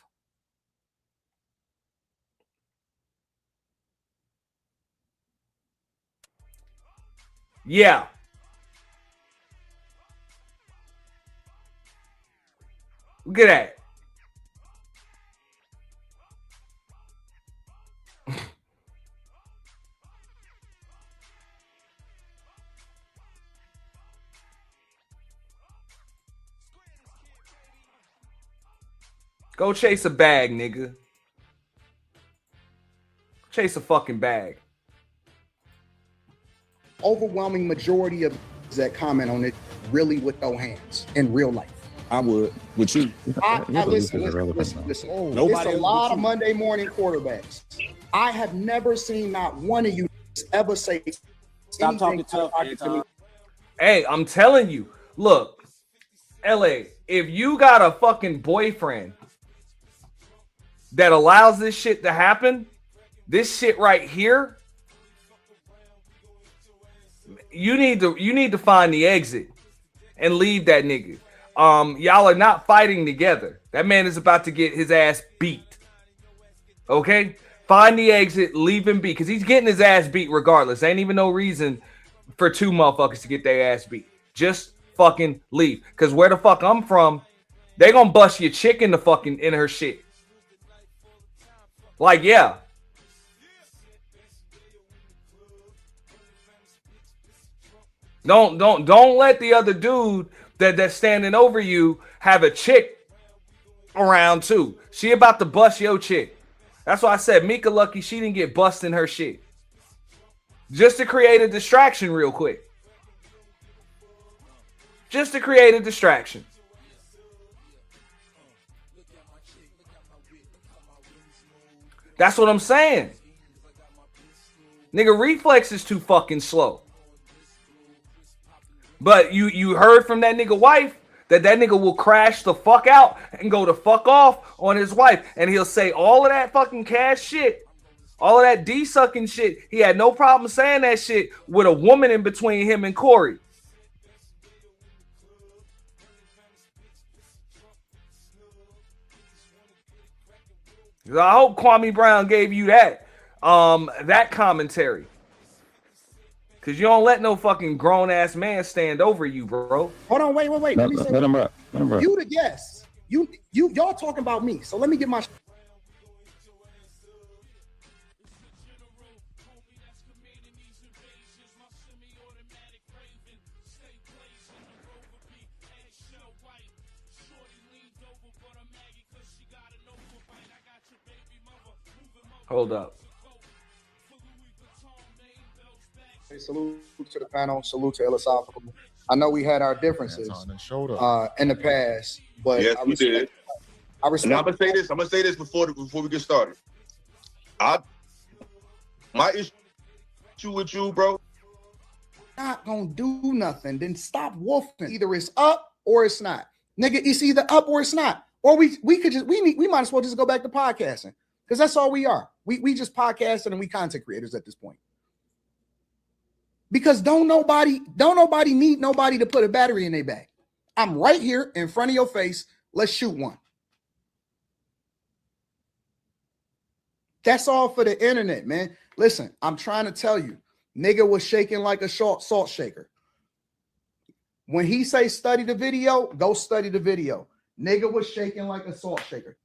Yeah. Look at that. Go chase a bag, nigga. Chase a fucking bag. Overwhelming majority of that comment on it really with no hands in real life. I would. With you. Listen. It's a lot of Monday morning quarterbacks. I have never seen not one of you ever say Stop talking tough, to me. Hey, I'm telling you. Look, LA, if you got a fucking boyfriend that allows this shit to happen, this shit right here, you need to find the exit and leave that nigga. Y'all are not fighting together. That man is about to get his ass beat. Okay? Find the exit, leave him be, because he's getting his ass beat regardless. Ain't even no reason for two motherfuckers to get their ass beat. Just fucking leave. Because where the fuck I'm from, they gonna bust your chick in her shit. Like, yeah. Don't let the other dude that's standing over you have a chick around too. She about to bust your chick. That's why I said Mika lucky she didn't get bust in her shit. Just to create a distraction real quick. Just to create a distraction. That's what I'm saying. Nigga, reflex is too fucking slow. But you heard from that nigga wife that nigga will crash the fuck out and go the fuck off on his wife. And he'll say all of that fucking cash shit, all of that D-sucking shit. He had no problem saying that shit with a woman in between him and Corey. I hope Kwame Brown gave you that commentary. Cause you don't let no fucking grown ass man stand over you, bro. Hold on, wait. Let me say let him rock. You the guest. Y'all talking about me. So let me get my Hold up. Hey, salute to the panel. Salute to Philosophical. I know we had our differences in the past, but Yes, we did. I respect. And I'm gonna say this before we get started. My issue with you, bro. Not gonna do nothing. Then stop wolfing. Either it's up or it's not. Nigga, it's either up or it's not. Or we might as well just go back to podcasting. Because that's all we are. We just podcasting and we content creators at this point. Because don't nobody need nobody to put a battery in their bag. I'm right here in front of your face. Let's shoot one. That's all for the internet, man. Listen, I'm trying to tell you, nigga was shaking like a salt shaker. When he say study the video, go study the video. Nigga was shaking like a salt shaker.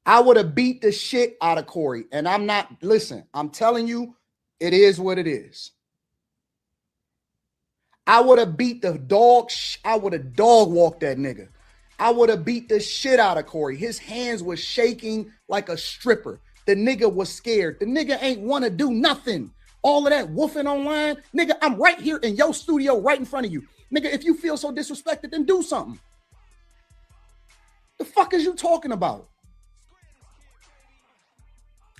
I would have beat the shit out of Corey. And I'm not, listen, I'm telling you, it is what it is. I would have beat the dog. I would have dog walked that nigga. I would have beat the shit out of Corey. His hands was shaking like a stripper. The nigga was scared. The nigga ain't want to do nothing. All of that woofing online. Nigga, I'm right here in your studio right in front of you. Nigga, if you feel so disrespected, then do something. The fuck is you talking about?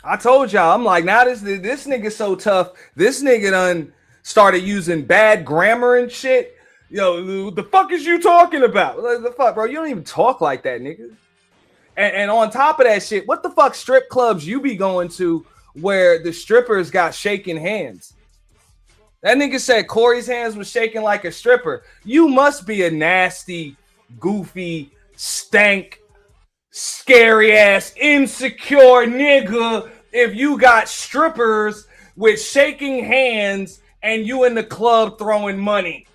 I told y'all, I'm like, now this nigga's so tough. This nigga done started using bad grammar and shit. Yo, the fuck is you talking about? Like, the fuck, bro? You don't even talk like that, nigga. And on top of that shit, what the fuck strip clubs you be going to where the strippers got shaking hands? That nigga said Corey's hands was shaking like a stripper. You must be a nasty, goofy, stank, scary ass, insecure nigga if you got strippers with shaking hands and you in the club throwing money.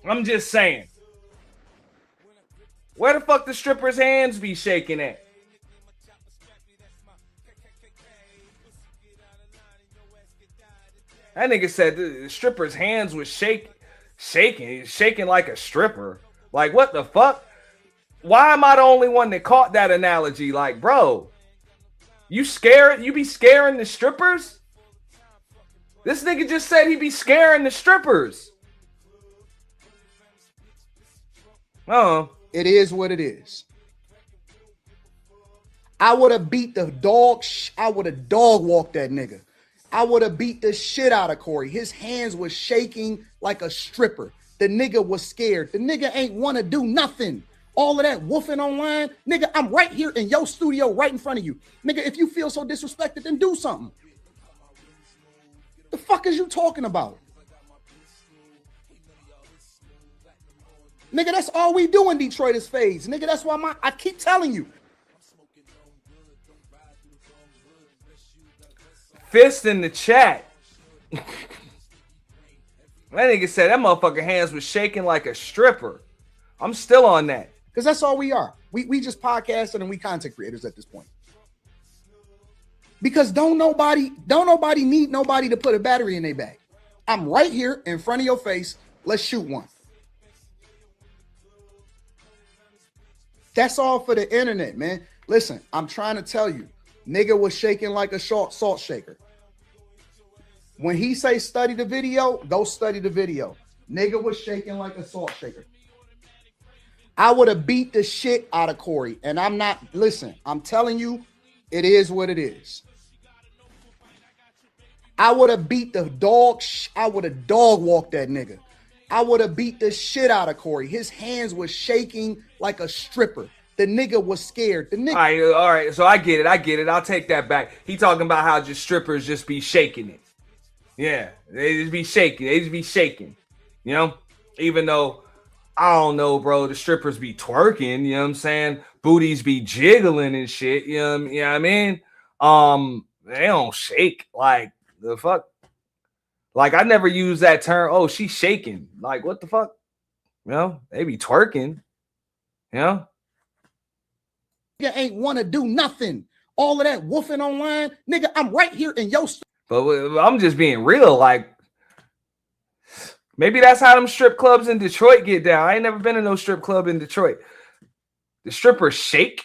I'm just saying. Where the fuck the strippers' hands be shaking at? That nigga said the stripper's hands was shaking like a stripper. Like, what the fuck? Why am I the only one that caught that analogy? Like, bro, you scared? You be scaring the strippers? This nigga just said he be scaring the strippers. Oh. It is what it is. I would have beat the dog. I would have dog walked that nigga. I would have beat the shit out of Corey. His hands was shaking like a stripper. The nigga was scared. The nigga ain't want to do nothing. All of that woofing online. Nigga, I'm right here in your studio right in front of you. Nigga, if you feel so disrespected, then do something. The fuck is you talking about? Nigga, that's all we do in Detroit is fades. Nigga, that's why I keep telling you. Fist in the chat. That nigga said that motherfucker hands was shaking like a stripper. I'm still on that. Because that's all we are. We just podcasting and we content creators at this point. Because don't nobody need nobody to put a battery in their bag. I'm right here in front of your face. Let's shoot one. That's all for the internet, man. Listen, I'm trying to tell you, nigga was shaking like a salt shaker. When he say study the video, go study the video. Nigga was shaking like a salt shaker. I would have beat the shit out of Corey. And I'm not, listen, I'm telling you, it is what it is. I would have beat the dog. I would have dog walked that nigga. I would have beat the shit out of Corey. His hands was shaking like a stripper. The nigga was scared. The nigga. All right. So I get it. I'll take that back. He talking about how just strippers just be shaking it. Yeah, they just be shaking. You know, even though I don't know, bro, the strippers be twerking. You know what I'm saying? Booties be jiggling and shit. You know what I mean? They don't shake like the fuck. Like, I never use that term. Oh, she's shaking. Like, what the fuck? You know, they be twerking. You know? Nigga ain't want to do nothing. All of that woofing online. Nigga, I'm right here in your... But I'm just being real. Like, maybe that's how them strip clubs in Detroit get down. I ain't never been in no strip club in Detroit. The strippers shake.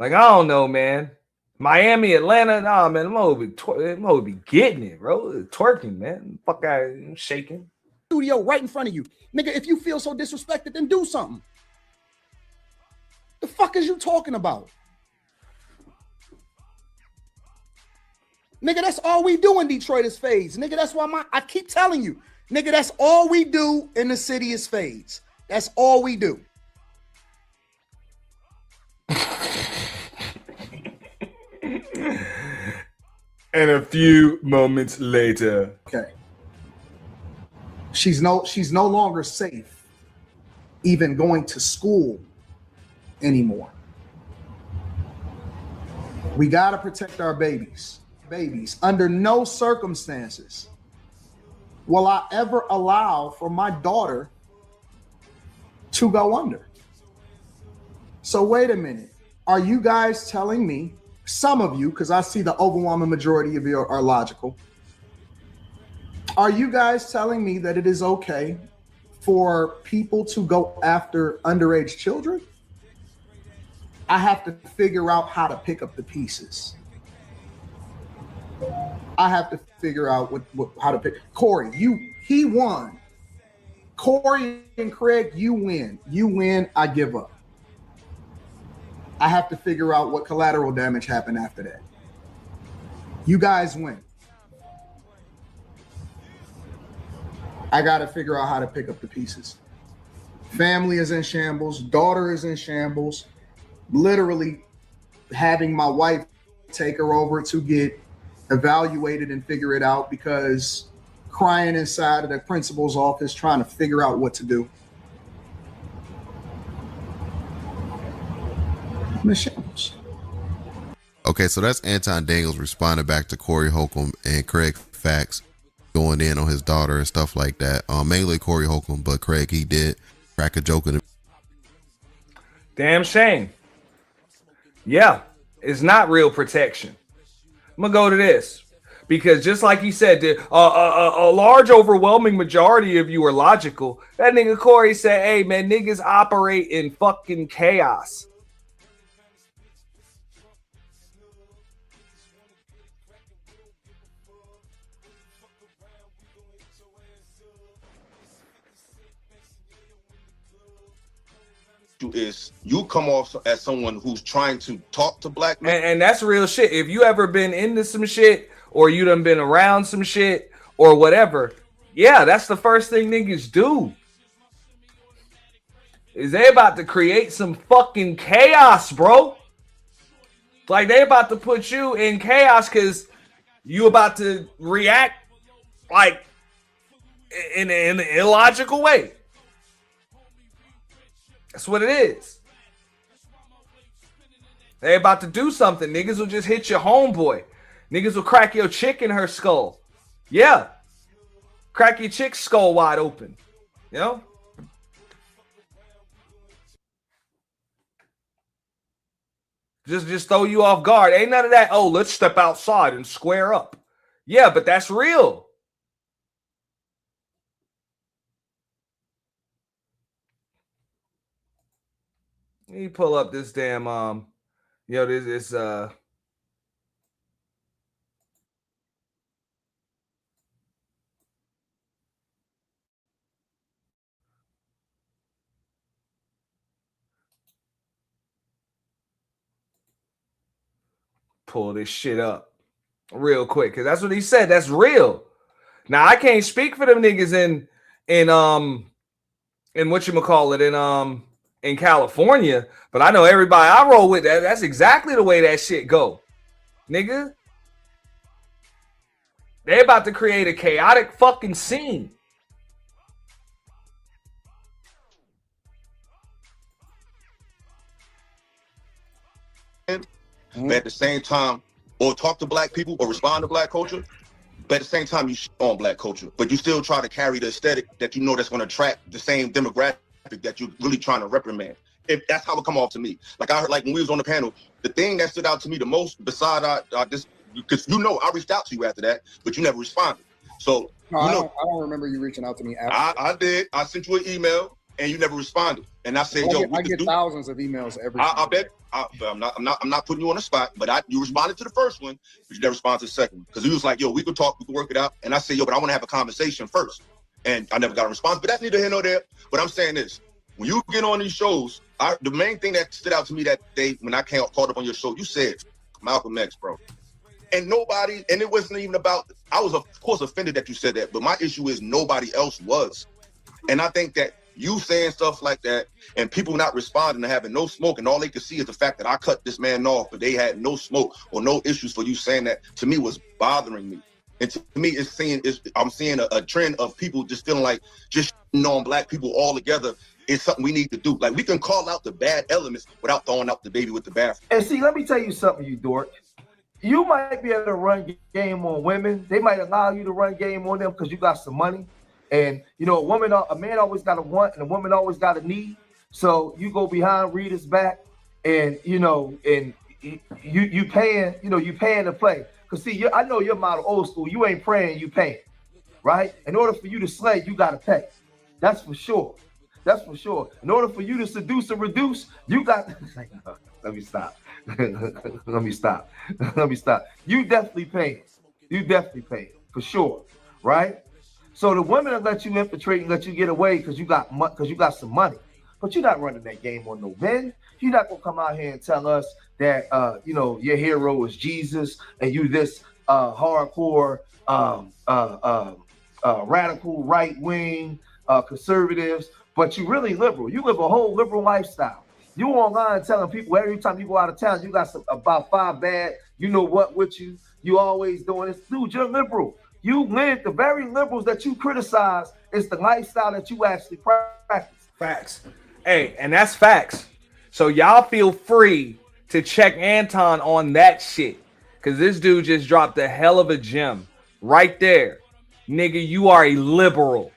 Like, I don't know, man. Miami, Atlanta, nah, man, them hoes be getting it, bro. Twerking, man. Fuck out, shaking. Studio right in front of you. Nigga, if you feel so disrespected, then do something. The fuck is you talking about? Nigga, that's all we do in Detroit is fades. Nigga, that's why I keep telling you. Nigga, that's all we do in the city is fades. That's all we do. And a few moments later. Okay. She's no longer safe even going to school anymore. We got to protect our babies. Under no circumstances will I ever allow for my daughter to go under. So wait a minute. Are you guys telling me, some of you, because I see the overwhelming majority of you are logical, are you guys telling me that it is okay for people to go after underage children? I have to figure out how to pick up the pieces. I have to figure out how to pick. Corey, he won. Corey and Craig, you win. You win, I give up. I have to figure out what collateral damage happened after that. You guys win. I got to figure out how to pick up the pieces. Family is in shambles. Daughter is in shambles. Literally having my wife take her over to get evaluated and figure it out because crying inside of the principal's office trying to figure out what to do. Shambles. Okay, so that's Anton Daniels responding back to Corey Holcomb and Craig Fax going in on his daughter and stuff like that. Mainly Corey Holcomb, but Craig, he did crack a joke in the Damn shame. Yeah, it's not real protection. I'm gonna go to this because just like you said, a large overwhelming majority of you are logical. That nigga Corey said, hey man, niggas operate in fucking chaos. Is you come off as someone who's trying to talk to black men, and that's real shit. If you ever been into some shit or you done been around some shit or whatever, yeah, that's the first thing niggas do. Is they about to create some fucking chaos, bro. Like they about to put you in chaos because you about to react like in an illogical way. That's what it is. They about to do something. Niggas will just hit your homeboy. Niggas will crack your chick in her skull. Yeah. Crack your chick's skull wide open. You know? Just throw you off guard. Ain't none of that, oh, let's step outside and square up. Yeah, but that's real. Let me pull up this damn this pull this shit up real quick because that's what he said. That's real. Now I can't speak for them niggas in whatchamacallit in California, but I know everybody I roll with that's exactly the way that shit go. Nigga. They about to create a chaotic fucking scene. But at the same time, or talk to black people or respond to black culture, but at the same time you shit on black culture, but you still try to carry the aesthetic that you know that's going to attract the same demographic that you're really trying to reprimand. If that's how it come off to me. Like I heard, like when we was on the panel, the thing that stood out to me the most, beside this, because I reached out to you after that, but you never responded. So I don't remember you reaching out to me after. I did. I sent you an email. and you never responded. And I said, I get thousands of emails every. I bet. I'm not putting you on the spot, but you responded to the first one, but you never responded to the second one because he was like, yo, we could talk, we could work it out. And I said, yo, but I want to have a conversation first. And I never got a response, but that's neither here nor there. But I'm saying this: when you get on these shows, the main thing that stood out to me that day when I caught up on your show, you said Malcolm X, bro. And nobody, and it wasn't even about. I was of course offended that you said that, but my issue is nobody else was. And I think that you saying stuff like that and people not responding and having no smoke, and all they could see is the fact that I cut this man off, but they had no smoke or no issues for you saying that, to me was bothering me. And to me, I'm seeing a trend of people just feeling like just on black people all together is something we need to do. Like, we can call out the bad elements without throwing out the baby with the bathroom. And see, let me tell you something, you dork. You might be able to run game on women. They might allow you to run game on them because you got some money. And, you know, a man always got a want and a woman always got a need. So you go behind Rita's back and, you know, and you paying, you know, you paying to play. Because, see, I know your model old school. You ain't praying, you paying, right? In order for you to slay, you got to pay. That's for sure. That's for sure. In order for you to seduce or reduce, you got let me stop. Let me stop. You definitely paying. You definitely paying, for sure, right? So the women will let you infiltrate and let you get away because you got some money. But you're not running that game on no men. You're not gonna come out here and tell us that you know, your hero is Jesus and you this hardcore radical right wing conservatives, but you really liberal. You live a whole liberal lifestyle. You online telling people every time you go out of town, you got about 5 bad, you know what with you. You always doing this. Dude, you're liberal. You live, the very liberals that you criticize is the lifestyle that you actually practice. Facts. Hey, and that's facts. So y'all feel free to check Anton on that shit. Because this dude just dropped a hell of a gem right there. Nigga, you are a liberal.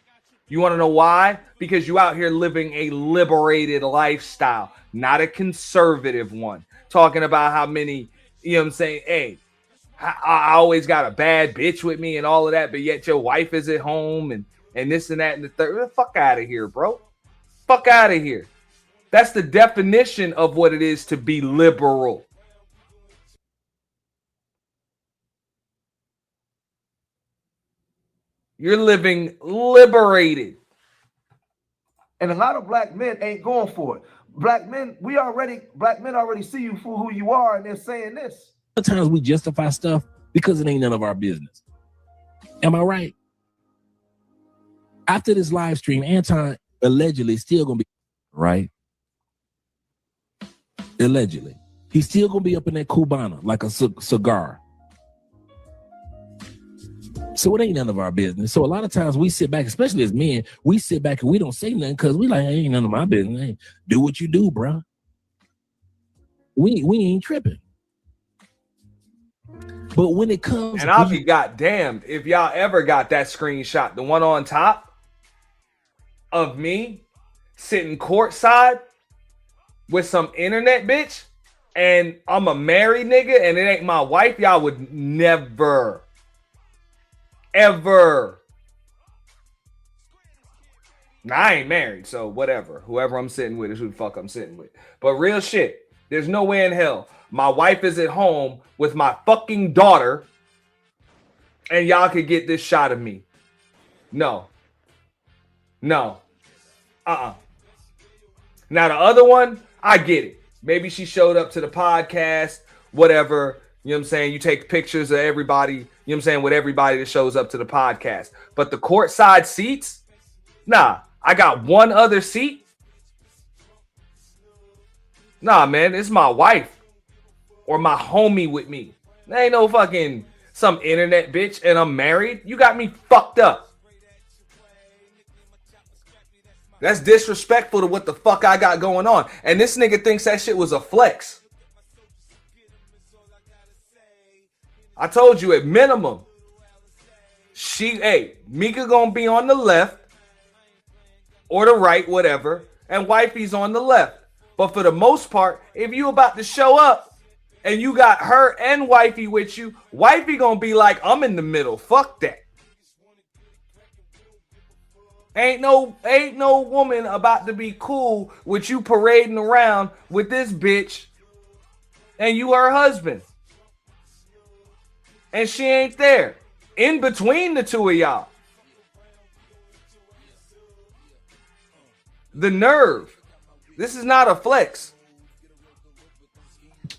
You want to know why? Because you out here living a liberated lifestyle, not a conservative one. Talking about how many, you know what I'm saying? Hey, I always got a bad bitch with me and all of that, but yet your wife is at home and this and that and the third. Fuck out of here, bro. Fuck out of here. That's the definition of what it is to be liberal. You're living liberated. And a lot of black men ain't going for it. Black men already see you for who you are, and they're saying this. Sometimes we justify stuff because it ain't none of our business. Am I right? After this live stream, Anton allegedly still gonna be right. Allegedly, he's still gonna be up in that Cubana like a cigar. So it ain't none of our business. So a lot of times we sit back, especially as men, we sit back and we don't say nothing because we like, hey, ain't none of my business. Hey, do what you do, bro. We ain't tripping. But when it comes, and I'll be goddamned if y'all ever got that screenshot, the one on top of me sitting courtside with some internet bitch, and I'm a married nigga, and it ain't my wife. Y'all would never, ever. Now, I ain't married, so whatever. Whoever I'm sitting with is who the fuck I'm sitting with. But real shit, there's no way in hell my wife is at home with my fucking daughter and y'all could get this shot of me. No. Now the other one, I get it. Maybe she showed up to the podcast, whatever. You know what I'm saying? You take pictures of everybody, you know what I'm saying, with everybody that shows up to the podcast. But the courtside seats, nah, I got one other seat. Nah, man, it's my wife or my homie with me. There ain't no fucking some internet bitch and I'm married. You got me fucked up. That's disrespectful to what the fuck I got going on. And this nigga thinks that shit was a flex. I told you at minimum, Mika gonna be on the left or the right, whatever, and wifey's on the left. But for the most part, if you about to show up and you got her and wifey with you, wifey gonna be like, I'm in the middle. Fuck that. Ain't no woman about to be cool with you parading around with this bitch and you her husband. And she ain't there. In between the two of y'all. The nerve. This is not a flex.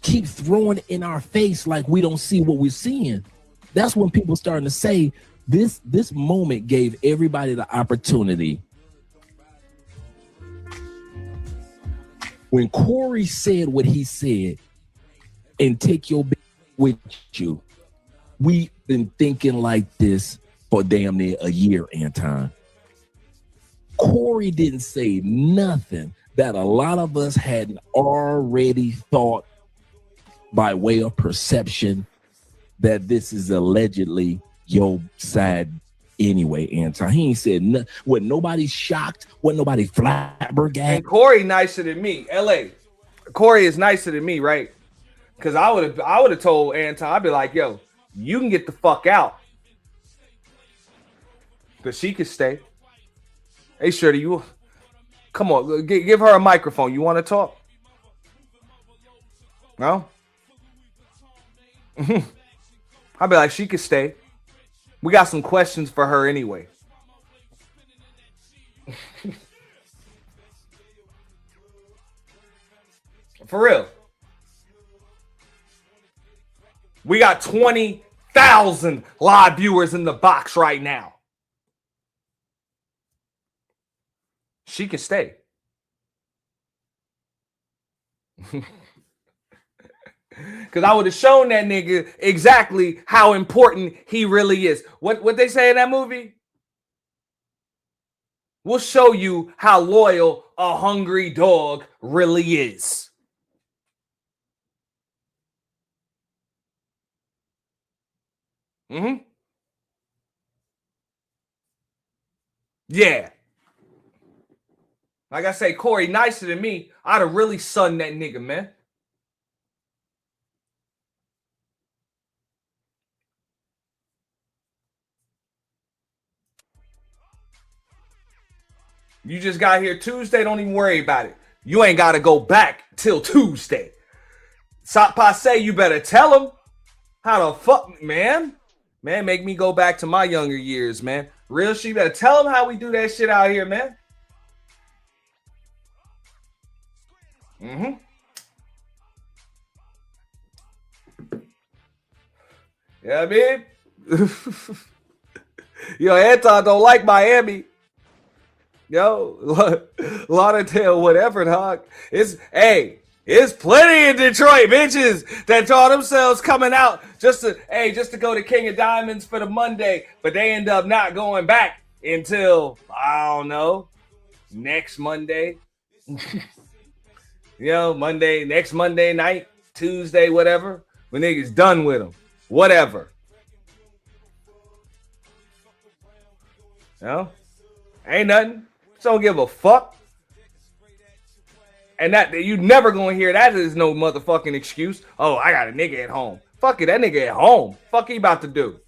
Keep throwing it in our face like we don't see what we're seeing. That's when people starting to say this moment gave everybody the opportunity. When Corey said what he said, and take your bitch with you, we've been thinking like this for damn near a year, Anton. Corey didn't say nothing that a lot of us hadn't already thought by way of perception that this is allegedly your side anyway, Anton. He ain't said nothing. When nobody's shocked, when nobody flabbergasted. And Corey nicer than me. LA. Corey is nicer than me, right? Because I would have told Anton, I'd be like, yo, you can get the fuck out. Because she could stay. Hey, Shirley, you come on, give her a microphone. You want to talk? No? I'd be like, she could stay. We got some questions for her anyway. For real. We got 20,000 live viewers in the box right now. She can stay. Because I would have shown that nigga exactly how important he really is. What they say in that movie? We'll show you how loyal a hungry dog really is. Mm-hmm. Yeah. Like I say, Corey nicer than me. I'd have really sunned that nigga, man. You just got here Tuesday. Don't even worry about it. You ain't got to go back till Tuesday. Stop passe, you better tell him. How the fuck, man? Man, make me go back to my younger years, man. Real shit, you better tell him how we do that shit out here, man. Mm-hmm. Yeah, I mean? Yo, Anton don't like Miami. Yo, Lauderdale, whatever, dog. It's plenty in Detroit bitches that saw themselves coming out just to go to King of Diamonds for the Monday, but they end up not going back until, I don't know, next Monday. Next Monday night, Tuesday, whatever, when niggas done with them. Whatever. Ain't nothing. Just don't give a fuck. And that you never gonna hear that is no motherfucking excuse. Oh, I got a nigga at home. Fuck it, that nigga at home. Fuck he about to do.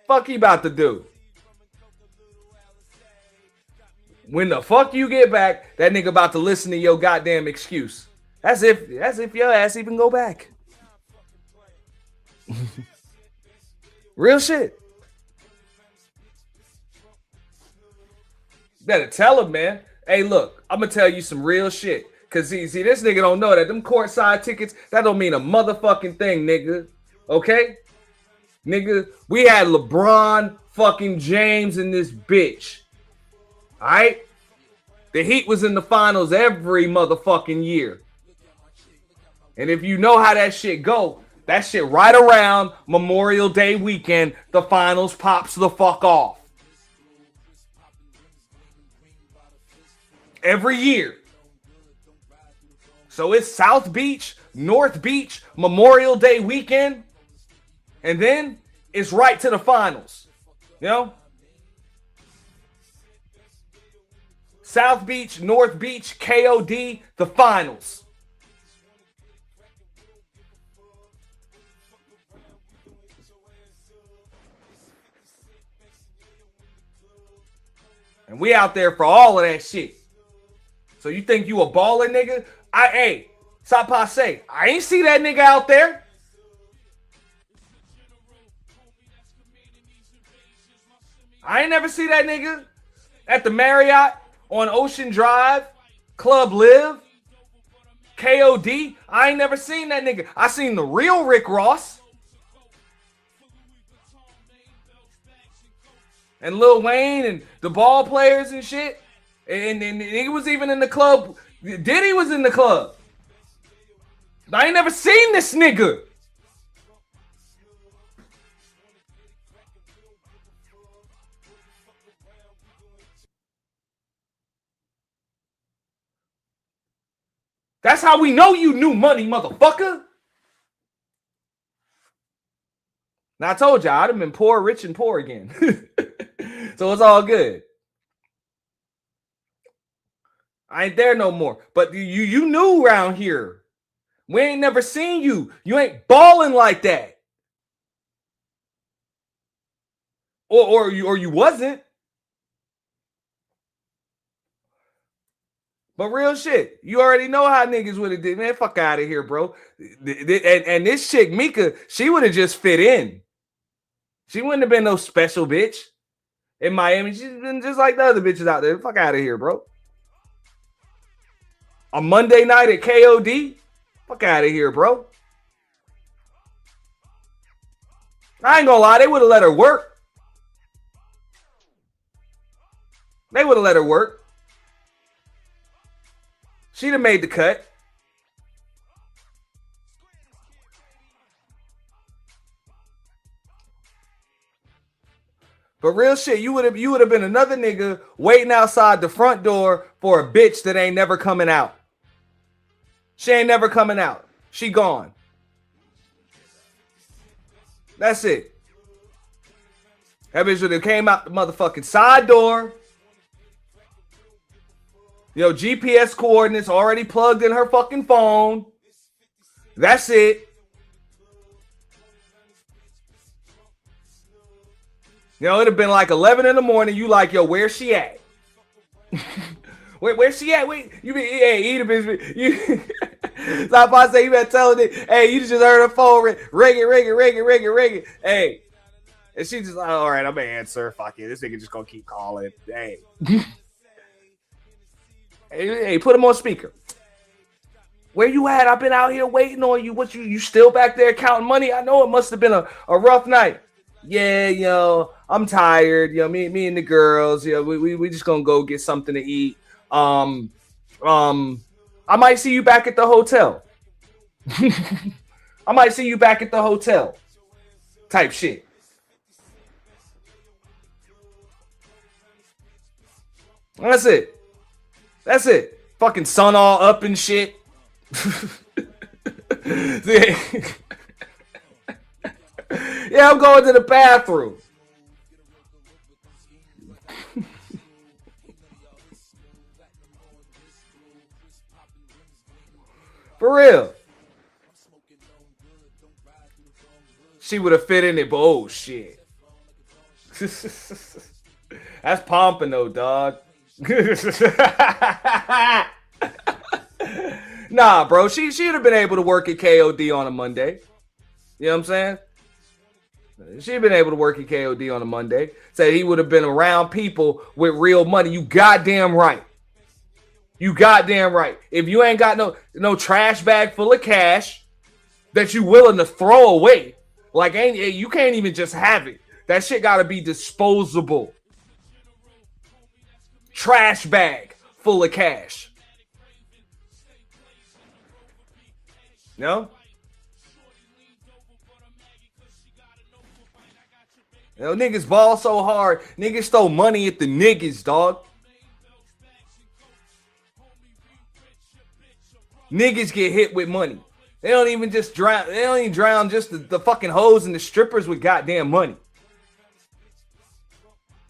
Fuck he about to do. When the fuck you get back, that nigga about to listen to your goddamn excuse. That's if your ass even go back. Real shit. Better tell him, man. Hey, look, I'm gonna tell you some real shit. Cause see, this nigga don't know that them courtside tickets, that don't mean a motherfucking thing, nigga. Okay? Nigga, we had LeBron fucking James in this bitch. Alright? The Heat was in the finals every motherfucking year. And if you know how that shit go, that shit right around Memorial Day weekend, the finals pops the fuck off. Every year. So it's South Beach, North Beach, Memorial Day weekend. And then it's right to the finals. You know? South Beach, North Beach, KOD, the finals. And we out there for all of that shit. So you think you a baller, nigga? Hey, stop passe. I ain't see that nigga out there. I ain't never see that nigga at the Marriott on Ocean Drive, Club Live, KOD. I ain't never seen that nigga. I seen the real Rick Ross. And Lil Wayne and the ball players and shit. And he was even in the club. Diddy was in the club. I ain't never seen this nigga. That's how we know you knew money, motherfucker. Now I told y'all I'd have been poor, rich, and poor again. So it's all good. I ain't there no more. But you knew around here. We ain't never seen you. You ain't balling like that. Or you wasn't. But real shit, you already know how niggas would have did. Man, fuck out of here, bro. And this chick, Mika, she would have just fit in. She wouldn't have been no special bitch in Miami. She's been just like the other bitches out there. Fuck out of here, bro. A Monday night at KOD? Fuck out of here, bro. I ain't gonna lie, they would have let her work. They would have let her work. She'd have made the cut. But real shit, you would have been another nigga waiting outside the front door for a bitch that ain't never coming out. She ain't never coming out. She gone. That's it. That bitch would have came out the motherfucking side door. Yo, GPS coordinates already plugged in her fucking phone. That's it. You know, it'd have been like 11 in the morning. You like, yo, where's she at? Where's she at? Wait, you be, hey, eat a bitch. You, stop by say you better tell her, hey, you just heard her phone ring it. Hey. And she just like, all right, I'm gonna answer. Fuck it. This nigga just gonna keep calling. Hey. Hey, put him on speaker. Where you at? I've been out here waiting on you. What you still back there counting money? I know it must have been a rough night. Yeah, yo, I'm tired. You know, me and the girls, you know, we just gonna go get something to eat. I might see you back at the hotel. I might see you back at the hotel. Type shit. That's it. That's it. Fucking sun all up and shit. Yeah, I'm going to the bathroom. For real. She would have fit in it, but oh shit. That's pompano, dog. Nah, bro. She'd have been able to work at KOD on a Monday. You know what I'm saying? She'd been able to work at KOD on a Monday. Said he would have been around people with real money. You goddamn right. You goddamn right. If you ain't got no trash bag full of cash that you willing to throw away, like you can't even just have it. That shit gotta be disposable. Trash bag full of cash. No? You know, niggas ball so hard. Niggas throw money at the niggas, dog. Niggas get hit with money. They don't even just drown. They don't even drown just the fucking hoes and the strippers with goddamn money.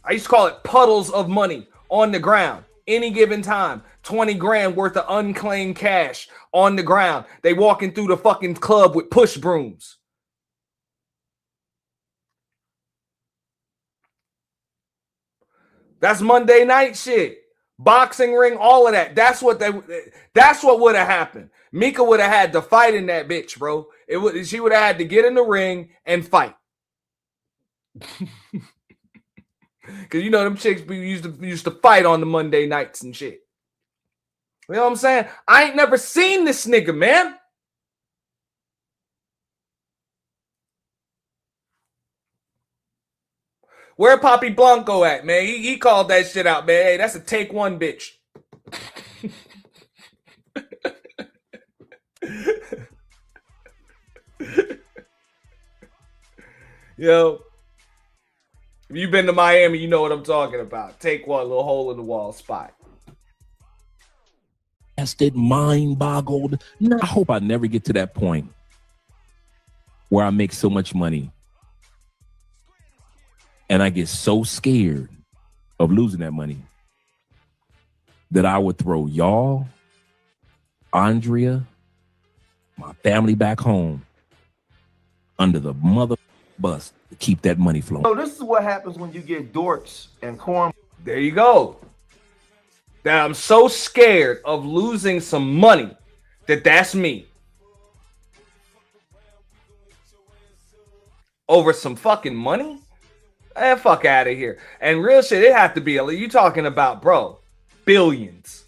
I used to call it puddles of money on the ground. Any given time. 20 grand worth of unclaimed cash on the ground. They walking through the fucking club with push brooms. That's Monday night shit. Boxing ring, all of that. That's what would have happened. Mika would have had to fight in that bitch, bro. She would have had to get in the ring and fight. Cause you know them chicks used to fight on the Monday nights and shit. You know what I'm saying? I ain't never seen this nigga, man. Where Poppy Blanco at, man? He called that shit out, man. Hey, that's a take one, bitch. Yo, if you've been to Miami, you know what I'm talking about. Take one, little hole in the wall spot. Mind boggled. No, I hope I never get to that point where I make so much money and I get so scared of losing that money that I would throw y'all, Andrea, my family back home under the mother bus to keep that money flowing. So this is what happens when you get dorks and corn. There you go. That I'm so scared of losing some money that's me. Over some fucking money? Man, fuck out of here. And real shit, it have to be, you talking about, bro, billions.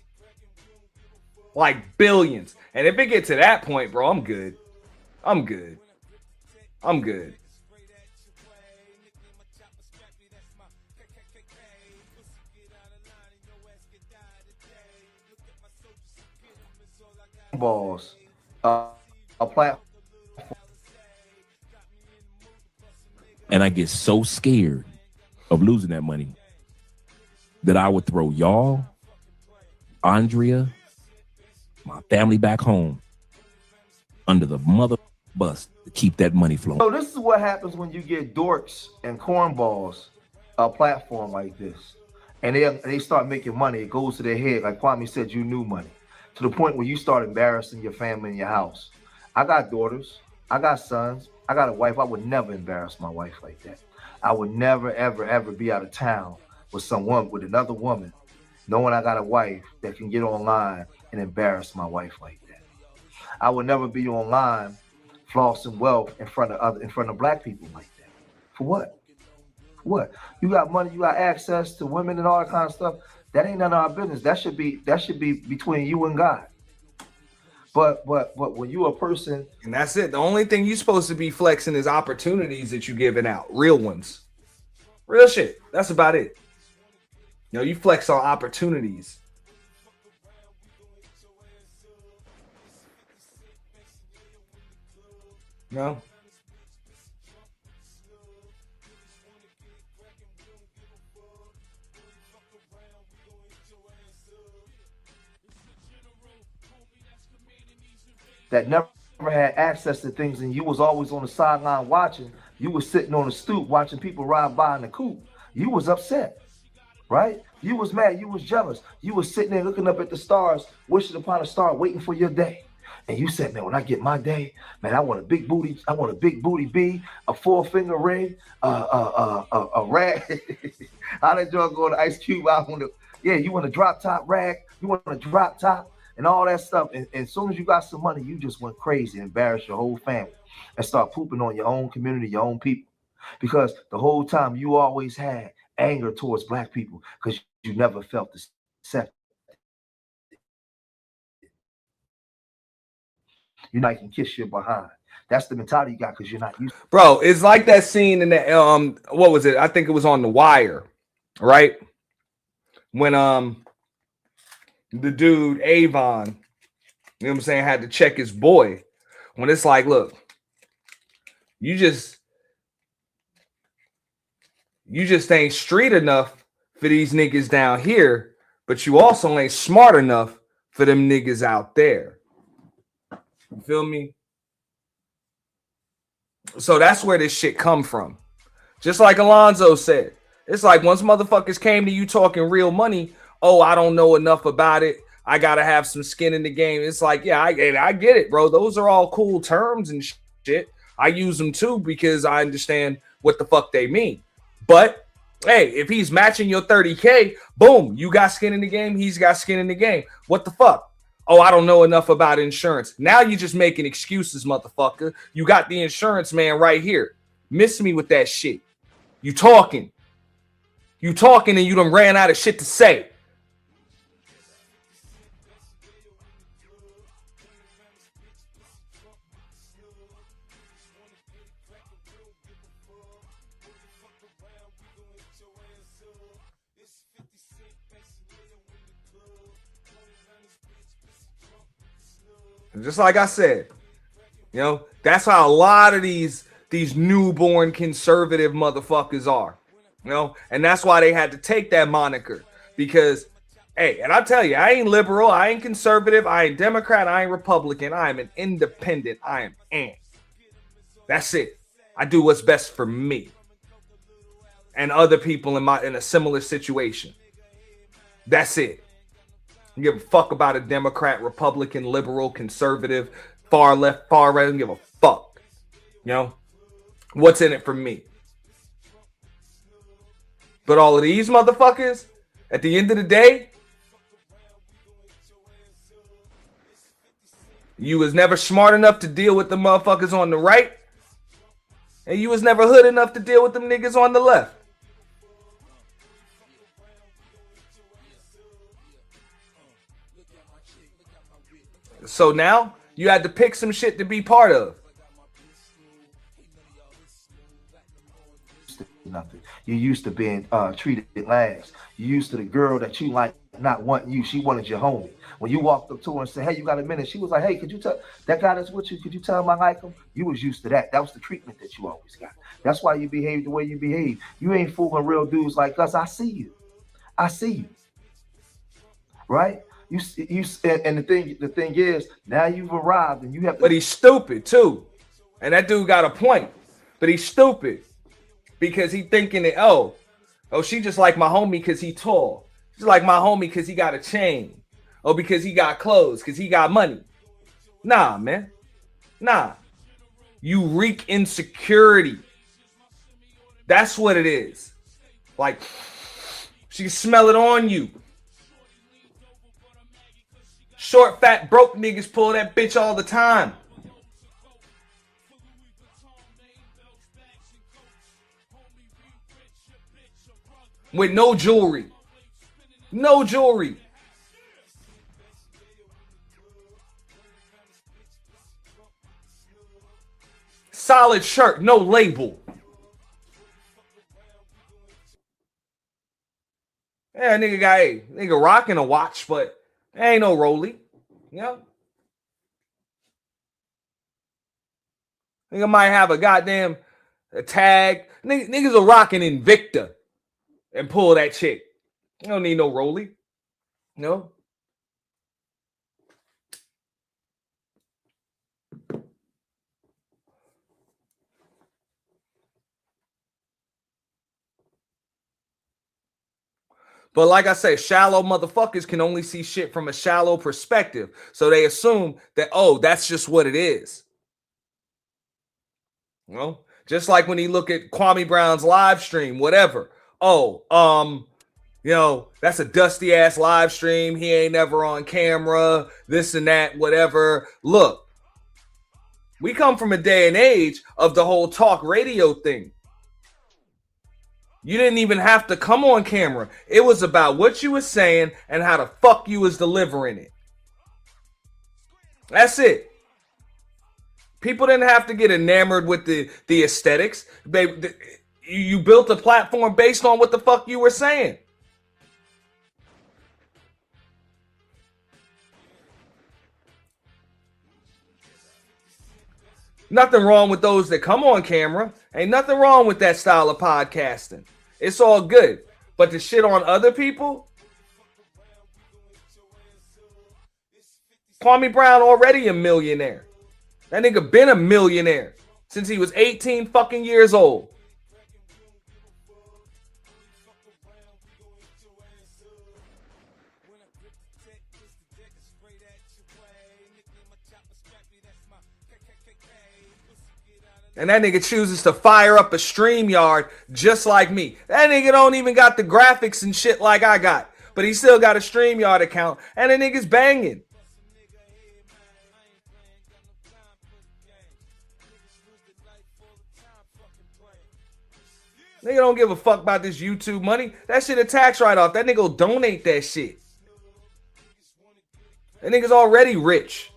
Like billions. And if it gets to that point, bro, I'm good. I'm good. I'm good. Balls. A platform. And I get so scared of losing that money that I would throw y'all, Andrea, my family back home under the mother bus to keep that money flowing. So this is what happens when you get dorks and cornballs a platform like this. And they start making money. It goes to their head. Like Kwame said, you knew money. To the point where you start embarrassing your family in your house. I got daughters. I got sons. I got a wife. I would never embarrass my wife like that. I would never, ever, ever be out of town with another woman, knowing I got a wife that can get online and embarrass my wife like that. I would never be online flossing wealth in front of black people like that. For what? For what? You got money, you got access to women and all that kind of stuff. That ain't none of our business. That should be between you and God. But when you a person, and that's it. The only thing you're supposed to be flexing is opportunities that you giving out, real ones, real shit. That's about it. You know, you flex on opportunities. No. that never had access to things, and you was always on the sideline watching. You was sitting on the stoop watching people ride by in the coupe. You was upset, right? You was mad. You was jealous. You was sitting there looking up at the stars, wishing upon a star, waiting for your day. And you said, man, when I get my day, man, I want a big booty. I want a big booty B, a 4-finger ring, a rag. How did y'all go to Ice Cube? You want a drop top rag. You want a drop top and all that stuff. And as soon as you got some money, you just went crazy, embarrassed your whole family, and start pooping on your own community, your own people. Because the whole time you always had anger towards black people because you never felt accepted. You're not can kiss your behind. That's the mentality you got because you're not used to it. Bro, it's like that scene in the what was it? I think it was on The Wire, right? When the dude Avon, you know what I'm saying, had to check his boy. When it's like, look, you just ain't street enough for these niggas down here, but you also ain't smart enough for them niggas out there. You feel me? So that's where this shit come from. Just like Alonzo said, it's like once motherfuckers came to you talking real money, oh, I don't know enough about it, I gotta have some skin in the game. It's like, yeah, I get it, bro. Those are all cool terms and shit. I use them too because I understand what the fuck they mean. But Hey, if he's matching your 30K, boom, you got skin in the game, he's got skin in the game. What the fuck? Oh, I don't know enough about insurance. Now you just making excuses, motherfucker. You got the insurance man right here. Miss me with that shit. You talking and you done ran out of shit to say. Just like I said, that's how a lot of these newborn conservative motherfuckers are, and that's why they had to take that moniker because, hey, and I tell you, I ain't liberal, I ain't conservative, I ain't Democrat, I ain't Republican, I am an independent, I am Ant. That's it. I do what's best for me and other people in a similar situation. That's it. I don't give a fuck about a Democrat, Republican, liberal, conservative, far left, far right. I don't give a fuck. What's in it for me? But all of these motherfuckers, at the end of the day, you was never smart enough to deal with the motherfuckers on the right, and you was never hood enough to deal with them niggas on the left. So now you had to pick some shit to be part of. Nothing. You're used to being treated last. You're used to the girl that you like not wanting you. She wanted your homie. When you walked up to her and said, "Hey, you got a minute?" She was like, "Hey, could you tell that guy that's with you? Could you tell him I like him?" You was used to that. That was the treatment that you always got. That's why you behave the way you behave. You ain't fooling real dudes like us. I see you. I see you. Right? You and the thing is, now you've arrived and you have to. But he's stupid too, and that dude got a point. But he's stupid because he thinking that oh, she just like my homie because he tall. She's like my homie because he got a chain. Oh, because he got clothes, because he got money. Nah, man. Nah. You reek insecurity. That's what it is. Like, she can smell it on you. Short, fat, broke niggas pull that bitch all the time. With no jewelry. No jewelry. Solid shirt, no label. Yeah, nigga rocking a watch, but ain't no Rolly. Nigga might have a goddamn tag. Niggas are rocking Invicta and pull that chick. You don't need no Rolly. No. But like I say, shallow motherfuckers can only see shit from a shallow perspective. So they assume that, oh, that's just what it is. Just like when you look at Kwame Brown's live stream, whatever. Oh, that's a dusty ass live stream. He ain't never on camera, this and that, whatever. Look, we come from a day and age of the whole talk radio thing. You didn't even have to come on camera. It was about what you was saying and how the fuck you was delivering it. That's it. People didn't have to get enamored with the aesthetics. You built a platform based on what the fuck you were saying. Nothing wrong with those that come on camera. Ain't nothing wrong with that style of podcasting. It's all good. But to shit on other people? Kwame Brown already a millionaire. That nigga been a millionaire since he was 18 fucking years old. And that nigga chooses to fire up a StreamYard just like me. That nigga don't even got the graphics and shit like I got. But he still got a StreamYard account. And the nigga's banging. Nigga don't give a fuck about this YouTube money. That shit a tax write-off. That nigga will donate that shit. That nigga's already rich.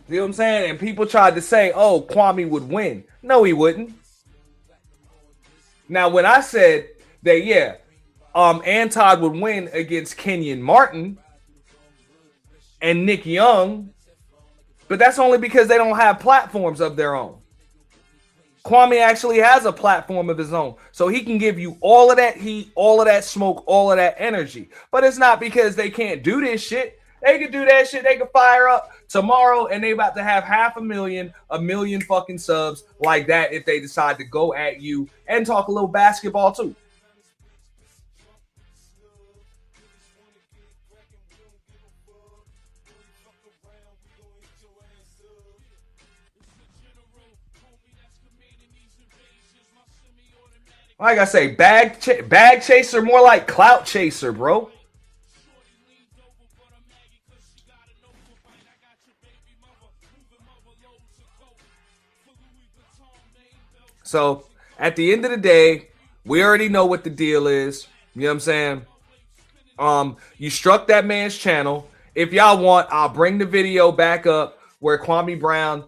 You know what I'm saying? And people tried to say, oh, Kwame would win. No, he wouldn't. Now, when I said that, yeah, Anton would win against Kenyon Martin and Nick Young, but that's only because they don't have platforms of their own. Kwame actually has a platform of his own, so he can give you all of that heat, all of that smoke, all of that energy. But it's not because they can't do this shit. They could do that shit. They could fire up tomorrow, and they about to have 500,000, 1 million fucking subs like that if they decide to go at you and talk a little basketball too. Like I say, bag chaser, more like clout chaser, bro. So at the end of the day, we already know what the deal is. You know what I'm saying? You struck that man's channel. If y'all want, I'll bring the video back up where Kwame Brown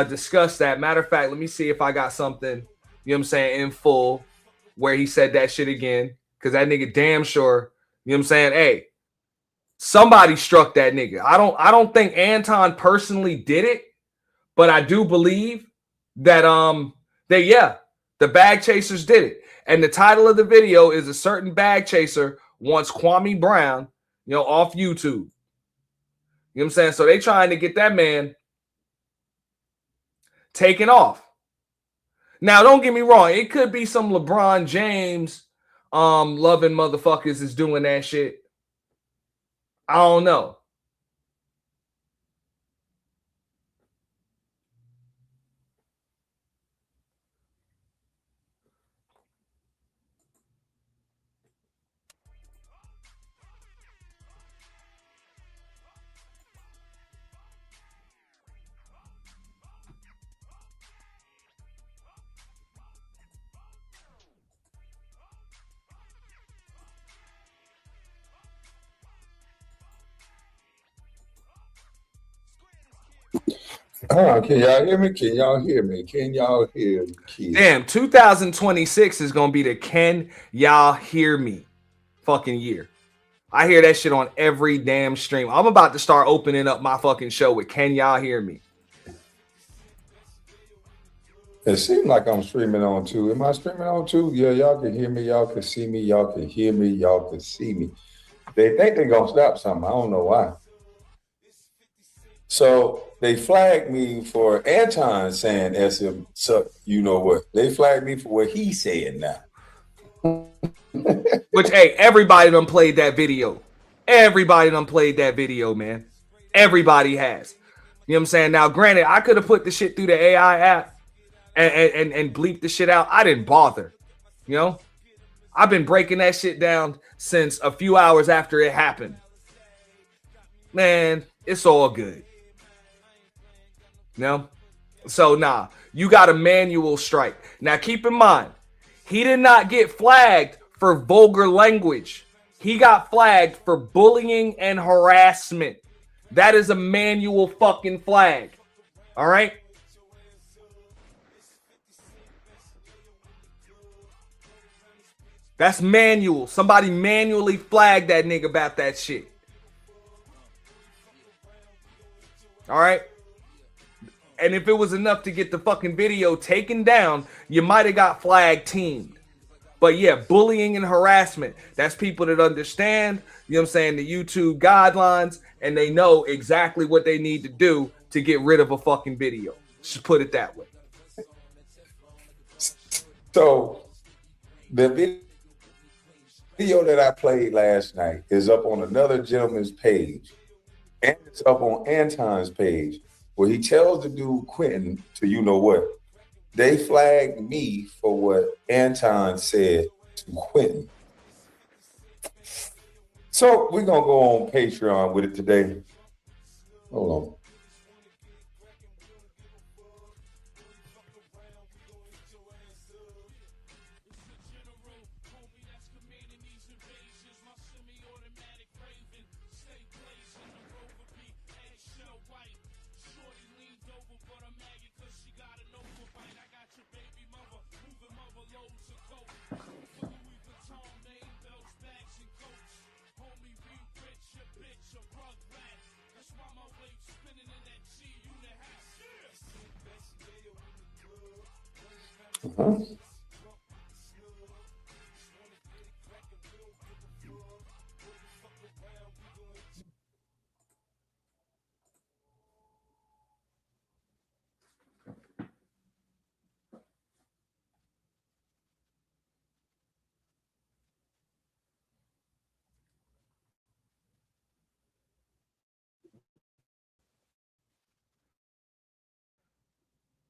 discussed that. Matter of fact, let me see if I got something, you know what I'm saying, in full where he said that shit again. Because that nigga damn sure, you know what I'm saying? Hey, somebody struck that nigga. I don't think Anton personally did it, but I do believe that yeah, the bag chasers did it. And the title of the video is a certain bag chaser wants Kwame Brown, you know, off YouTube. You know what I'm saying? So they trying to get that man taken off. Now, don't get me wrong. It could be some LeBron James loving motherfuckers is doing that shit. I don't know. Can y'all hear me? Can y'all hear me? Can y'all hear me? Damn, 2026 is going to be the Can Y'all Hear Me fucking year. I hear that shit on every damn stream. I'm about to start opening up my fucking show with Can Y'all Hear Me? It seems like I'm streaming on too. Am I streaming on too? Yeah, y'all can hear me. Y'all can see me. Y'all can hear me. Y'all can see me. They think they're going to stop something. I don't know why. So they flagged me for Anton saying SM suck, you know what. They flagged me for what he said now. Which, hey, everybody done played that video. Everybody done played that video, man. Everybody has. You know what I'm saying? Now, granted, I could have put the shit through the AI app and bleeped the shit out. I didn't bother. You know? I've been breaking that shit down since a few hours after it happened. Man, it's all good. You know? So, nah, you got a manual strike. Now, keep in mind, he did not get flagged for vulgar language. He got flagged for bullying and harassment. That is a manual fucking flag. All right? That's manual. Somebody manually flagged that nigga about that shit. All right? And if it was enough to get the fucking video taken down, you might have got flag teamed. But yeah, bullying and harassment, that's people that understand, you know what I'm saying, the YouTube guidelines, and they know exactly what they need to do to get rid of a fucking video. Just put it that way. So the video that I played last night is up on another gentleman's page, and it's up on Anton's page, where he tells the dude Quentin to you know what. They flagged me for what Anton said to Quentin. So we're gonna go on Patreon with it today. Hold on.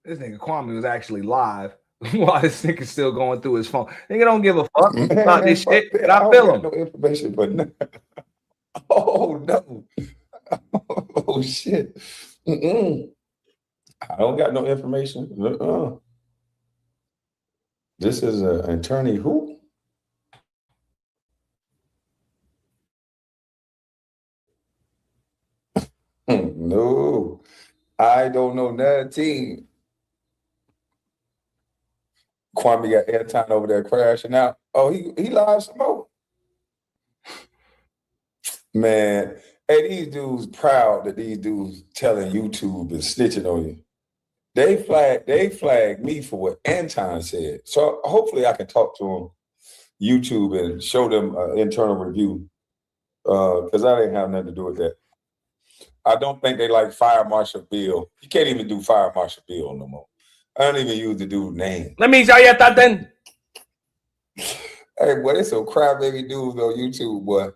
This nigga Kwame was actually live while this nigga's still going through his phone. Nigga don't give a fuck about this shit. And I feel him. No information, but no. Oh no. Oh shit. I don't got no information. This is an attorney who? No, I don't know nothing. Kwame got Anton over there crashing out. Oh, he live some more. Man, hey, these dudes proud that these dudes telling YouTube and snitching on you. They flagged me for what Anton said. So hopefully I can talk to them, YouTube, and show them an internal review. Because I didn't have nothing to do with that. I don't think they like Fire Marshal Bill. You can't even do Fire Marshal Bill no more. I don't even use the dude's name. Let me show you something. Hey, boy, there's some crybaby dudes on YouTube, boy.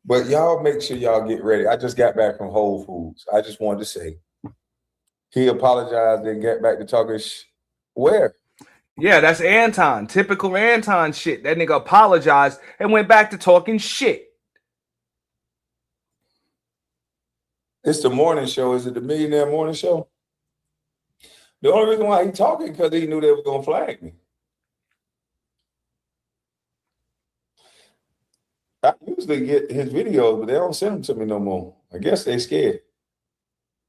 But y'all make sure y'all get ready. I just got back from Whole Foods. I just wanted to say, he apologized and get back to talking where? Yeah, that's Anton. Typical Anton shit. That nigga apologized and went back to talking shit. It's the morning show. Is it the Millionaire Morning Show? The only reason why he talking because he knew they were gonna flag me. I usually get his videos, but they don't send them to me no more. I guess they scared.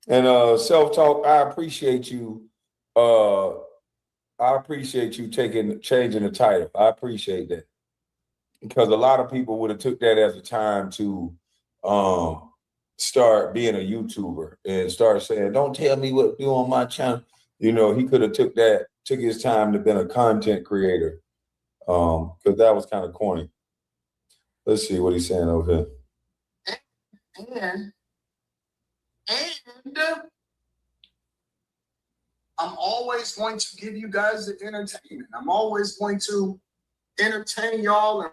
And self-talk, I appreciate you. I appreciate you changing the title. I appreciate that. Because a lot of people would have took that as a time to start being a YouTuber and start saying, don't tell me what to do on my channel. You know, he could have took his time to be a content creator. Because that was kind of corny. Let's see what he's saying over here. And I'm always going to give you guys the entertainment. I'm always going to entertain y'all and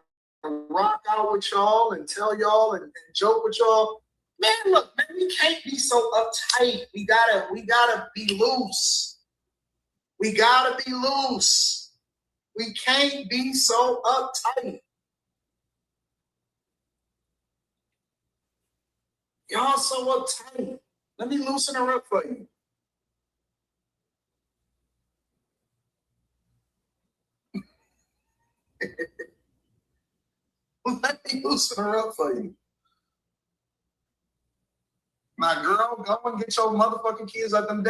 rock out with y'all and tell y'all and joke with y'all. Man, look, man, we can't be so uptight. We gotta be loose. We gotta be loose. We can't be so uptight. Y'all so uptight. Let me loosen her up for you. Let me loosen her up for you. My girl, go and get your motherfucking kids at them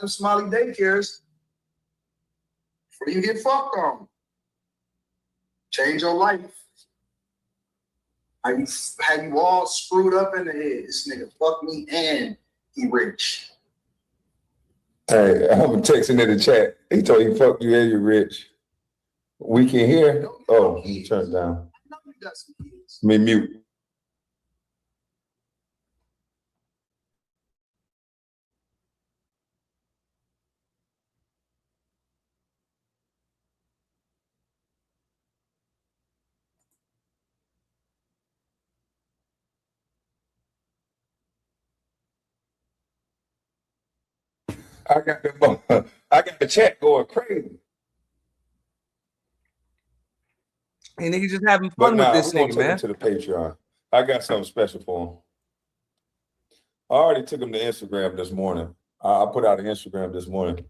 smiley daycares before you get fucked on. Change your life. I have you all screwed up in the head. This nigga fuck me and he rich. Hey, I'm texting in the chat. He told you fuck you and you rich. We can hear. Oh, you turn it down. Let me mute. I got the chat going crazy. And he's just having But fun nah, with this we're gonna nigga, take man. him to the Patreon. I got something special for him. I already took him to Instagram this morning. I put out an Instagram this morning.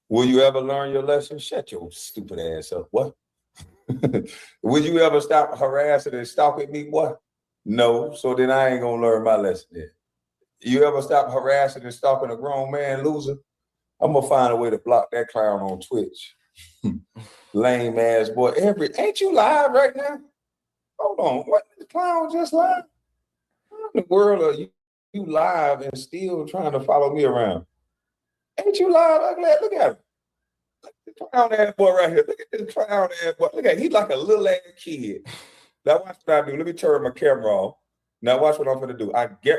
Will you ever learn your lesson? Shut your stupid ass up. What? Will you ever stop harassing and stalking me? What? No. So then I ain't gonna learn my lesson then. You ever stop harassing and stalking a grown man, loser? I'm gonna find a way to block that clown on Twitch. Lame ass boy. Ain't you live right now? Hold on. What? The clown just live? How in the world are you live and still trying to follow me around? Ain't you live? Look at him. The clown ass boy right here. Look at this clown ass boy. Look at him. He's like a little ass kid. Now watch what I do. Let me turn my camera off. Now watch what I'm gonna do.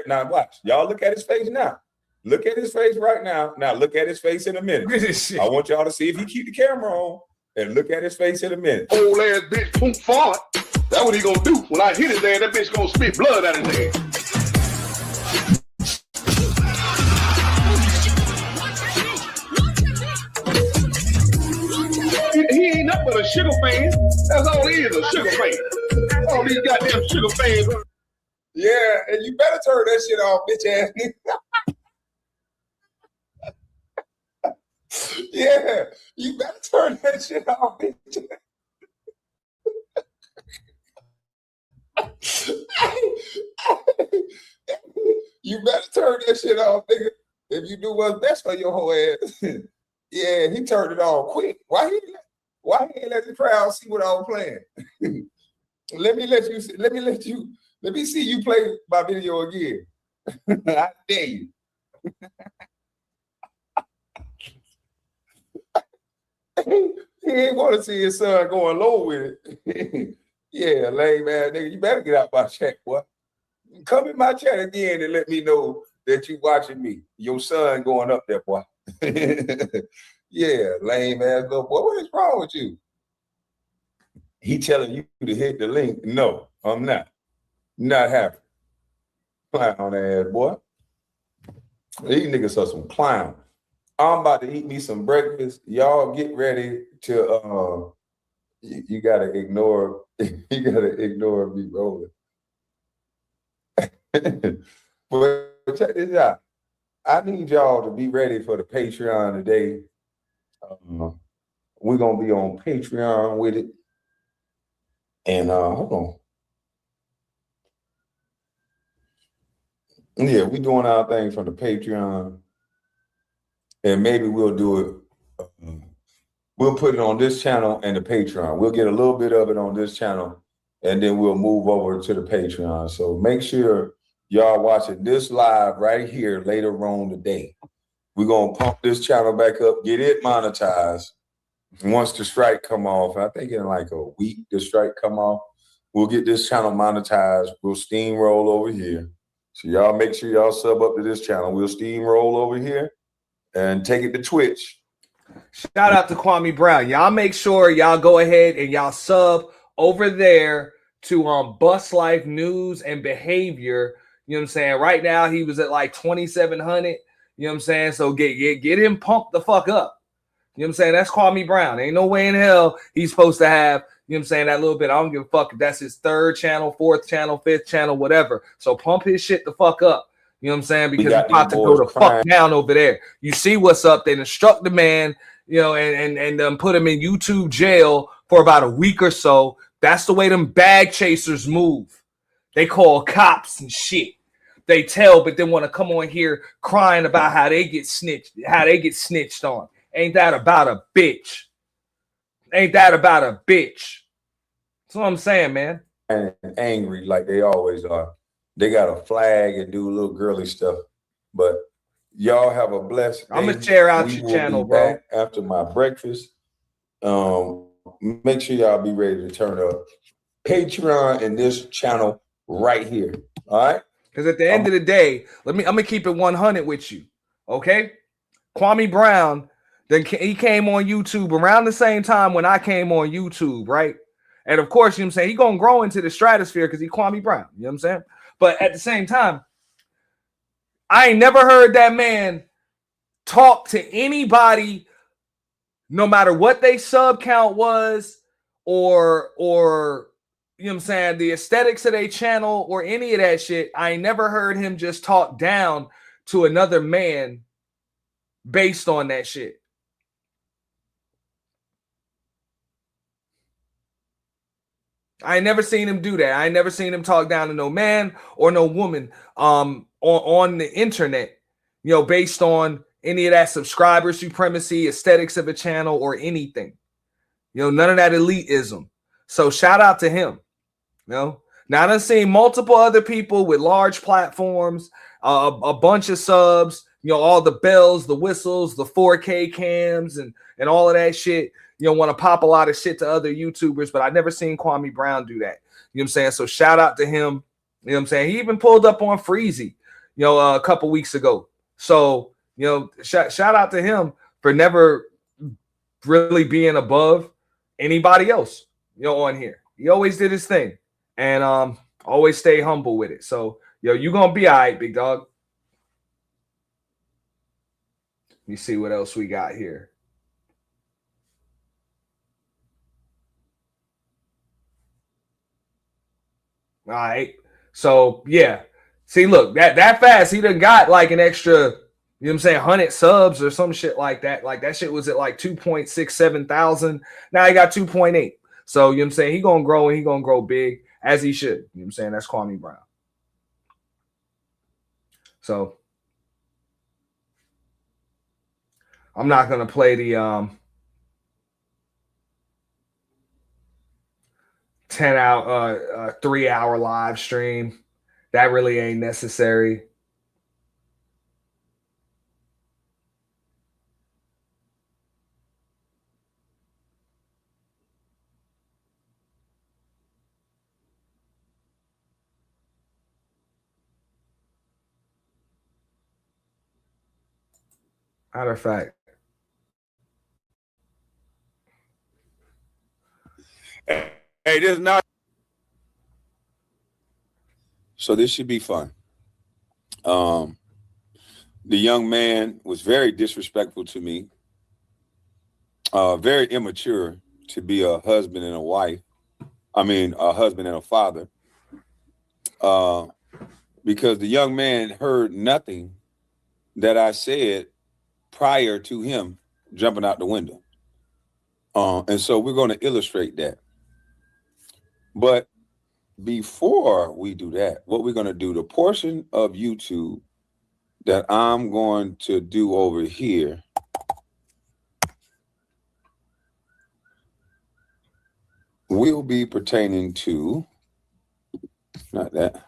Now watch. Y'all look at his face now. Look at his face right now. Now look at his face in a minute. I want y'all to see if he keep the camera on and look at his face in a minute. Old ass bitch poop fart. That's what he gonna do. When I hit his ass, that bitch gonna spit blood out his ass. He ain't nothing but a sugar fan. That's all he is, a sugar fan. All these goddamn sugar fans. Yeah, and you better turn that shit off, bitch ass nigga. Yeah, you better turn that shit off, bitch. You better turn that shit off, nigga. If you do what's best for your whole ass. Yeah, he turned it off quick. Why he ain't let the crowd see what I was playing? Let me see you play my video again. I dare you. He ain't want to see his son going low with it. Yeah, lame ass nigga. You better get out my chat, boy. Come in my chat again and let me know that you watching me. Your son going up there, boy. Yeah, lame ass little boy. What is wrong with you? He telling you to hit the link. No, I'm not. Not happy. Clown ass boy. These niggas are some clowns. I'm about to eat me some breakfast. Y'all get ready to you gotta ignore me rolling. But check this out. I need y'all to be ready for the Patreon today. We're gonna be on Patreon with it. And hold on. Yeah, we're doing our thing from the Patreon. And maybe we'll do it. We'll put it on this channel and the Patreon. We'll get a little bit of it on this channel, and then we'll move over to the Patreon. So make sure y'all watching this live right here later on today. We're gonna pump this channel back up, get it monetized. Once the strike come off, I think in like a week, the strike come off, we'll get this channel monetized. We'll steamroll over here. So y'all make sure y'all sub up to this channel. We'll steamroll over here and take it to Twitch. Shout out to Kwame Brown. Y'all make sure y'all go ahead and y'all sub over there to Bus Life News and Behavior. You know what I'm saying? Right now he was at like 2,700. You know what I'm saying? So get him pumped the fuck up. You know what I'm saying? That's Kwame Brown. Ain't no way in hell he's supposed to have, you know what I'm saying, that little bit. I don't give a fuck if that's his third channel, fourth channel, fifth channel, whatever. So pump his shit the fuck up. You know what I'm saying? Because it's about to go the fuck down over there. You see what's up. They instruct the man, you know, and put him in YouTube jail for about a week or so. That's the way them bag chasers move. They call cops and shit. They tell, but they want to come on here crying about how they get snitched on. Ain't that about a bitch? Ain't that about a bitch? That's what I'm saying, man. And angry like they always are. They got a flag and do little girly stuff. But y'all have a blessed day. I'm gonna share out your channel, bro. Back after my breakfast. make sure y'all be ready to turn up. Patreon and this channel right here. All right. Because at the end of the day, I'm gonna keep it 100 with you. Okay. Kwame Brown, then he came on YouTube around the same time when I came on YouTube, right? And of course, you know what I'm saying, he gonna grow into the stratosphere because he Kwame Brown, you know what I'm saying? But at the same time, I ain't never heard that man talk to anybody, no matter what they sub count was, or you know what I'm saying, the aesthetics of their channel or any of that shit. I ain't never heard him just talk down to another man based on that shit. I ain't never seen him do that. I ain't never seen him talk down to no man or no woman on the internet, you know, based on any of that subscriber supremacy, aesthetics of a channel, or anything. You know, none of that elitism. So shout out to him. You know, now I've seen multiple other people with large platforms, a bunch of subs, you know, all the bells, the whistles, the 4K cams, and all of that shit. You know, want to pop a lot of shit to other YouTubers, but I've never seen Kwame Brown do that. You know what I'm saying? So shout out to him. You know what I'm saying? He even pulled up on Freezy, you know, a couple weeks ago. So, you know, shout out to him for never really being above anybody else, you know, on here. He always did his thing and always stay humble with it. So, yo, you gonna be all right, big dog. Let me see what else we got here. All right. So, yeah. See, look, that fast, he done got like an extra, you know what I'm saying, 100 subs or some shit like that. Like that shit was at like 2.67 thousand. Now he got 2.8. So, you know what I'm saying, he gonna grow and he gonna grow big as he should. You know what I'm saying? That's Kwame Brown. So, I'm not gonna play the 3-hour live stream. That really ain't necessary. Matter of fact, hey, this is not. So this should be fun. The young man was very disrespectful to me, very immature to be a husband and a wife. I mean, a husband and a father. Because the young man heard nothing that I said prior to him jumping out the window. And so we're going to illustrate that. But before we do that, what we're going to do, the portion of YouTube that I'm going to do over here will be pertaining to, not that.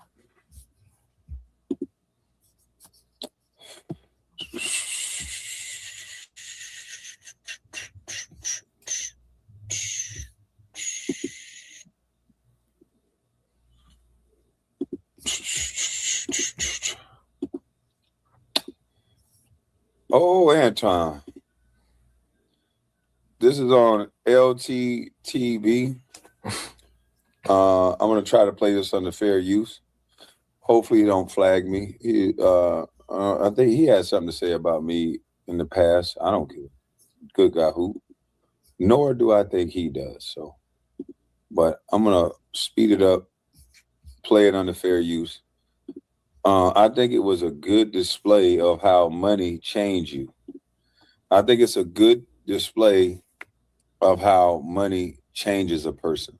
Oh, Anton. This is on LTTV. I'm going to try to play this under fair use. Hopefully he don't flag me. I think he had something to say about me in the past. I don't care. Good guy who. Nor do I think he does. So, but I'm going to speed it up, play it under fair use. I think it was a good display of how money changed you. I think it's a good display of how money changes a person.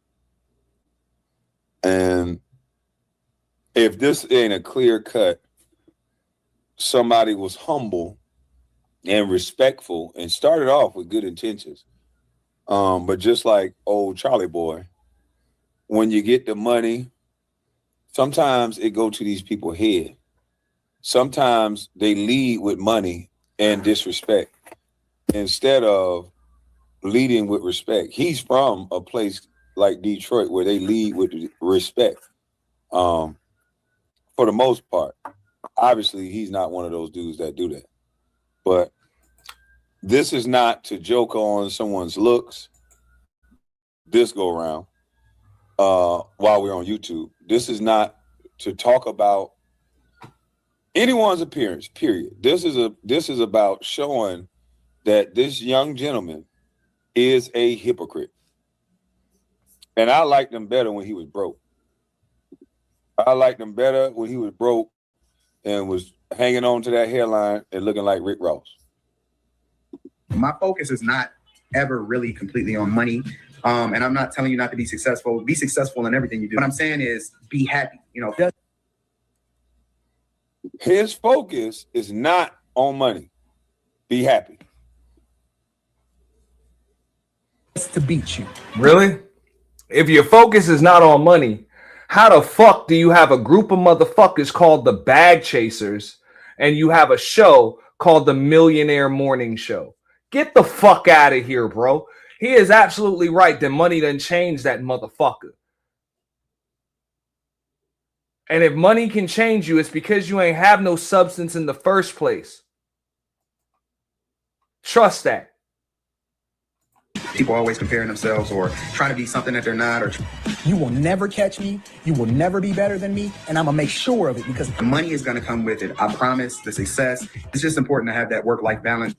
And if this ain't a clear cut, somebody was humble and respectful and started off with good intentions. But just like old Charlie boy, when you get the money, sometimes it go to these people's head. Sometimes they lead with money and disrespect instead of leading with respect. He's from a place like Detroit where they lead with respect. For the most part, obviously he's not one of those dudes that do that. But this is not to joke on someone's looks this go around while we're on YouTube. This is not to talk about anyone's appearance, period. This is about showing that this young gentleman is a hypocrite. And I liked him better when he was broke. I liked him better when he was broke and was hanging on to that hairline and looking like Rick Ross. My focus is not ever really completely on money. And I'm not telling you not to be successful. Be successful in everything you do. What I'm saying is be happy. You know, his focus is not on money. Be happy. To beat you. Really? If your focus is not on money, how the fuck do you have a group of motherfuckers called the Bag Chasers and you have a show called the Millionaire Morning Show? Get the fuck out of here, bro. He is absolutely right that money done changed that motherfucker. And if money can change you, it's because you ain't have no substance in the first place. Trust that. People always comparing themselves or trying to be something that they're not. Or you will never catch me. You will never be better than me. And I'm going to make sure of it because the money is going to come with it. I promise. The success. It's just important to have that work-life balance.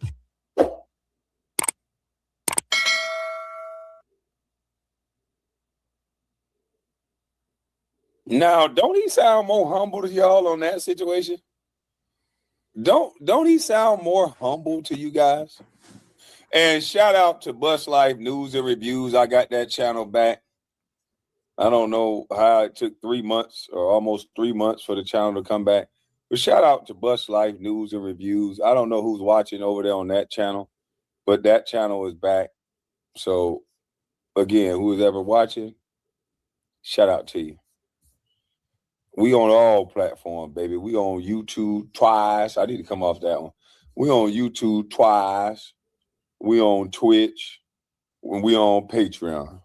Now, don't he sound more humble to y'all on that situation? Don't he sound more humble to you guys? And shout out to Bus Life News and Reviews. I got that channel back. I don't know how it took 3 months or almost 3 months for the channel to come back. But shout out to Bus Life News and Reviews. I don't know who's watching over there on that channel, but that channel is back. So, again, who's ever watching, shout out to you. We on all platforms, baby. We on YouTube twice. I need to come off that one. We on YouTube twice. We on Twitch. We on Patreon.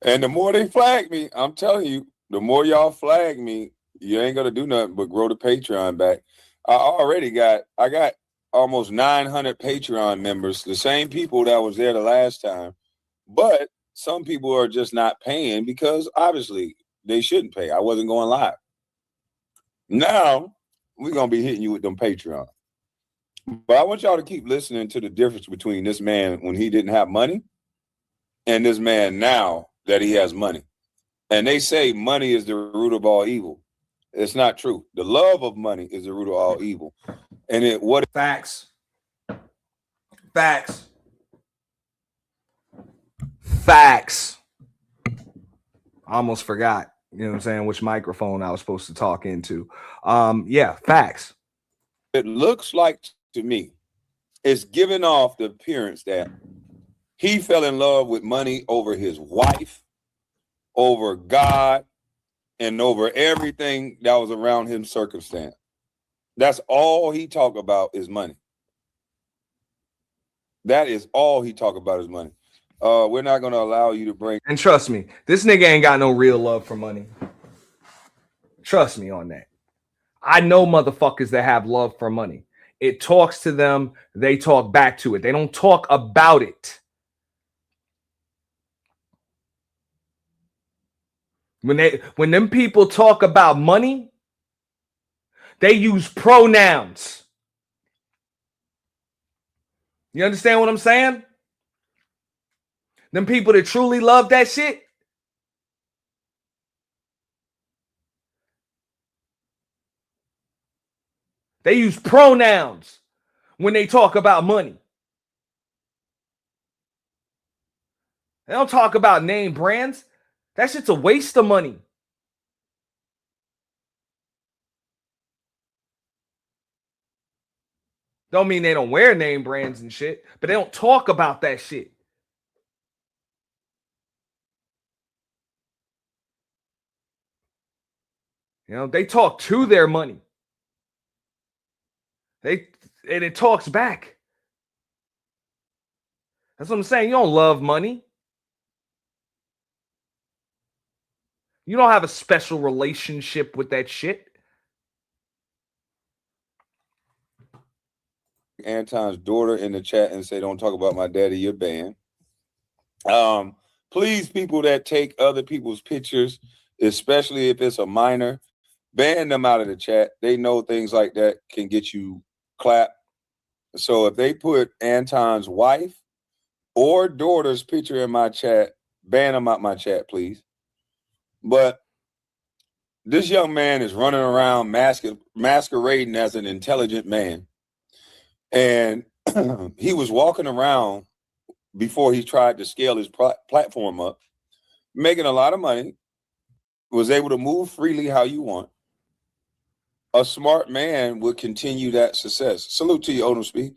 And the more they flag me, I'm telling you, the more y'all flag me, you ain't gonna do nothing but grow the Patreon back. I got almost 900 Patreon members, the same people that was there the last time, but some people are just not paying because obviously they shouldn't pay. I wasn't going live. Now we're gonna be hitting you with them Patreon. But I want y'all to keep listening to the difference between this man when he didn't have money and this man now that he has money. And they say money is the root of all evil. It's not true. The love of money is the root of all evil. And Facts. Facts. Facts. I almost forgot, you know what I'm saying, which microphone I was supposed to talk into. Yeah, facts. It looks like to me, it's giving off the appearance that he fell in love with money over his wife, over God, and over everything that was around him circumstance. That's all he talk about is money. That is all he talk about is money. We're not going to allow you to bring. And trust me, this nigga ain't got no real love for money. Trust me on that. I know motherfuckers that have love for money. It talks to them. They talk back to it. They don't talk about it. When them people talk about money, they use pronouns. You understand what I'm saying? Them people that truly love that shit, they use pronouns when they talk about money. They don't talk about name brands. That shit's a waste of money. Don't mean they don't wear name brands and shit, but they don't talk about that shit. You know, they talk to their money. And it talks back. That's what I'm saying. You don't love money. You don't have a special relationship with that shit. Anton's daughter in the chat and say, "Don't talk about my daddy, you're banned." Please, people that take other people's pictures, especially if it's a minor, ban them out of the chat. They know things like that can get you clapped. So if they put Anton's wife or daughter's picture in my chat, ban them out my chat, please. But this young man is running around masquerading as an intelligent man. And he was walking around before he tried to scale his platform up, making a lot of money, was able to move freely how you want. A smart man would continue that success. Salute to you, Odom Speak.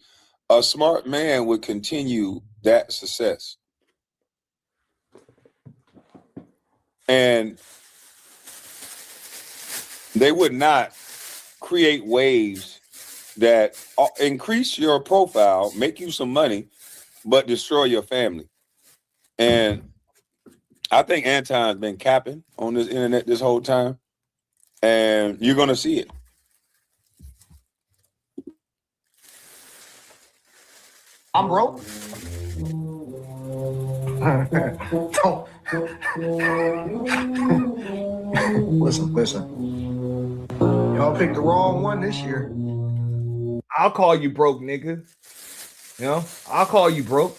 A smart man would continue that success. And they would not create waves that increase your profile, make you some money, but destroy your family. And I think Anton's been capping on this internet this whole time, and you're going to see it. I'm broke. Listen. Y'all picked the wrong one this year. I'll call you broke, nigga. You know, I'll call you broke.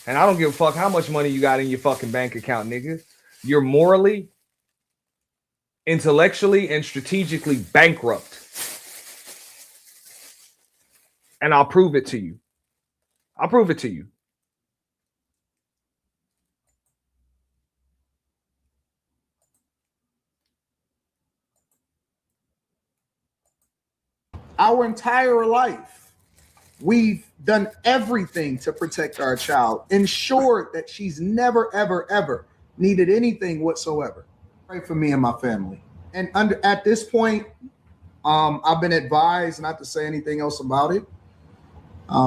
And I don't give a fuck how much money you got in your fucking bank account, nigga. You're morally, intellectually, and strategically bankrupt. And I'll prove it to you. I'll prove it to you. Our entire life, we've done everything to protect our child, ensured that she's never, ever, ever needed anything whatsoever. Pray for me and my family. And at this point, I've been advised not to say anything else about it.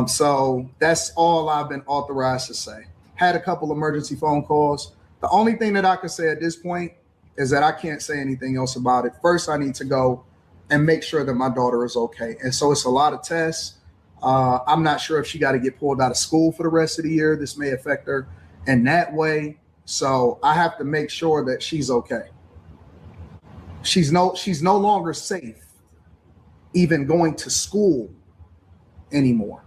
So that's all I've been authorized to say. Had a couple emergency phone calls. The only thing that I can say at this point is that I can't say anything else about it. First, I need to go and make sure that my daughter is okay. And so it's a lot of tests. I'm not sure if she got to get pulled out of school for the rest of the year. This may affect her in that way. So I have to make sure that she's okay. She's no longer safe even going to school anymore.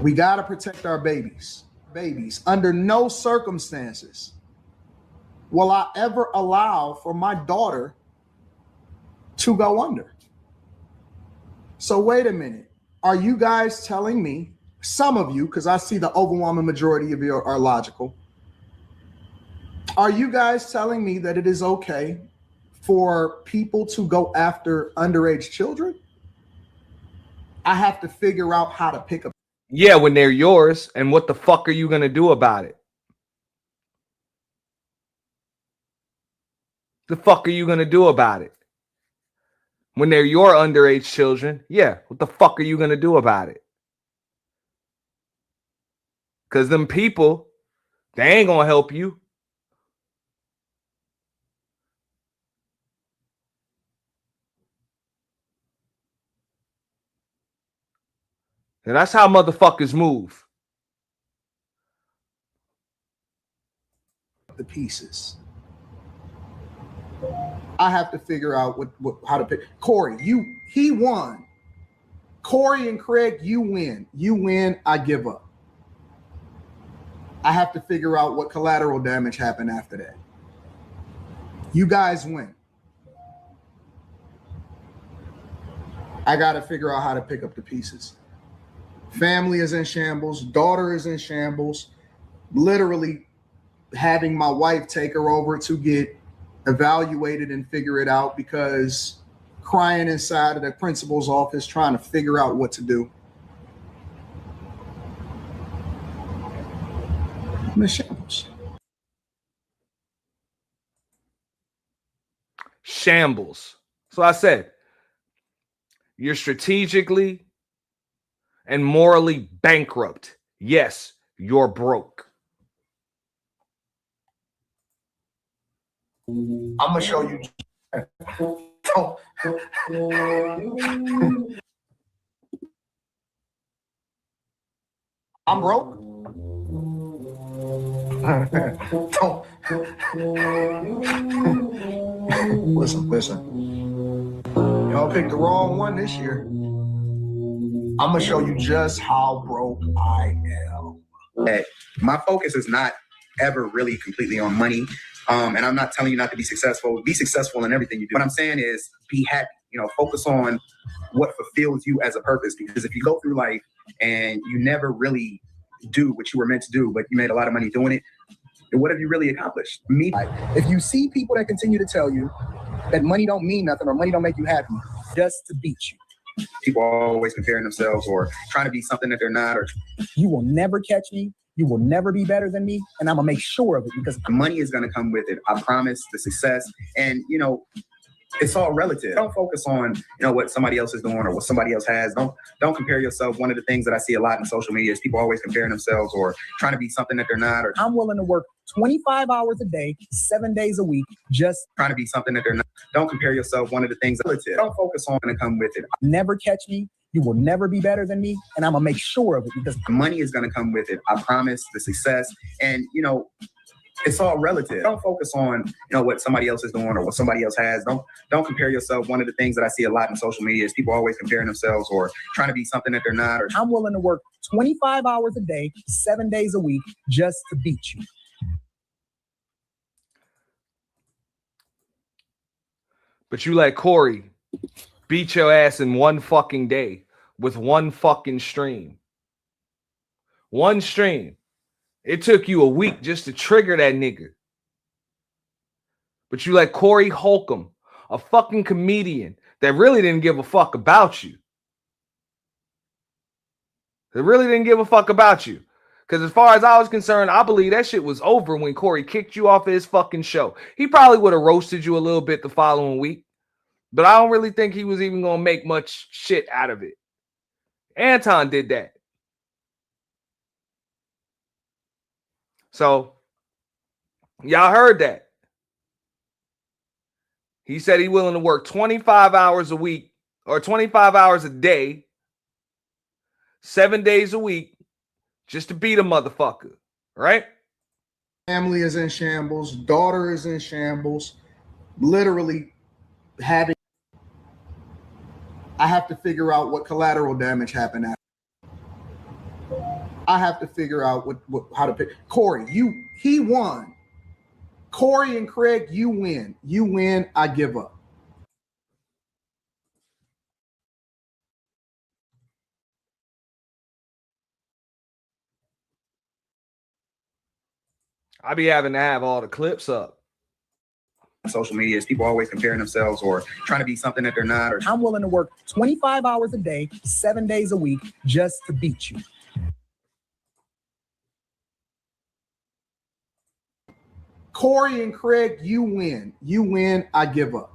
We got to protect our babies. Under no circumstances will I ever allow for my daughter to go under. So wait a minute. Are you guys telling me, some of you, because I see the overwhelming majority of you are logical, are you guys telling me that it is okay for people to go after underage children? I have to figure out how to pick up. Yeah, when they're yours, and what the fuck are you going to do about it? The fuck are you going to do about it? When they're your underage children, yeah, what the fuck are you going to do about it? Because them people, they ain't going to help you. And that's how motherfuckers move. The pieces. I have to figure out how to pick. Corey, he won. Corey and Craig, you win. You win, I give up. I have to figure out what collateral damage happened after that. You guys win. I got to figure out how to pick up the pieces. Family is in shambles. Daughter is in shambles. Literally having my wife take her over to get evaluated and figure it out, because crying inside of the principal's office trying to figure out what to do. I'm in shambles. Shambles. So I said, you're strategically and morally bankrupt. Yes, you're broke. I'm gonna show you. I'm broke. Listen. Y'all picked the wrong one this year. I'm gonna show you just how broke I am. That my focus is not ever really completely on money. And I'm not telling you not to be successful. Be successful in everything you do. What I'm saying is be happy. Focus on what fulfills you as a purpose. Because if you go through life and you never really do what you were meant to do, but you made a lot of money doing it, then what have you really accomplished? If you see people that continue to tell you that money don't mean nothing or money don't make you happy, just to beat you. People are always comparing themselves or trying to be something that they're not. Or you will never catch me. You will never be better than me. And I'm going to make sure of it because money is going to come with it. I promise. The success. And, it's all relative. Don't focus on, what somebody else is doing or what somebody else has. Don't compare yourself. One of the things that I see a lot in social media is people always comparing themselves or trying to be something that they're not. Or I'm willing to work 25 hours a day, 7 days a week, just trying to be something that they're not. Don't compare yourself. One of the things relative. Don't focus on and come with it. Never catch me. You will never be better than me. And I'm going to make sure of it because money is going to come with it. I promise. The success. And, it's all relative. Don't focus on, what somebody else is doing or what somebody else has. Don't compare yourself. One of the things that I see a lot in social media is people always comparing themselves or trying to be something that they're not. Or I'm willing to work 25 hours a day, 7 days a week, just to beat you. But you let Corey beat your ass in one fucking day with one fucking stream. One stream. It took you a week just to trigger that nigga. But you let Corey Holcomb, a fucking comedian that really didn't give a fuck about you. That really didn't give a fuck about you. Because as far as I was concerned, I believe that shit was over when Corey kicked you off of his fucking show. He probably would have roasted you a little bit the following week. But I don't really think he was even going to make much shit out of it. Anton did that. So, y'all heard that. He said he's willing to work 25 hours a week or 25 hours a day, 7 days a week, just to beat a motherfucker, right? Family is in shambles. Daughter is in shambles. Literally having. I have to figure out what collateral damage happened after. I have to figure out how to pick. Corey, he won. Corey and Craig, you win. You win, I give up. I be having to have all the clips up. Social media is people always comparing themselves or trying to be something that they're not. Or I'm willing to work 25 hours a day, 7 days a week, just to beat you. Corey and Craig, you win. You win, I give up.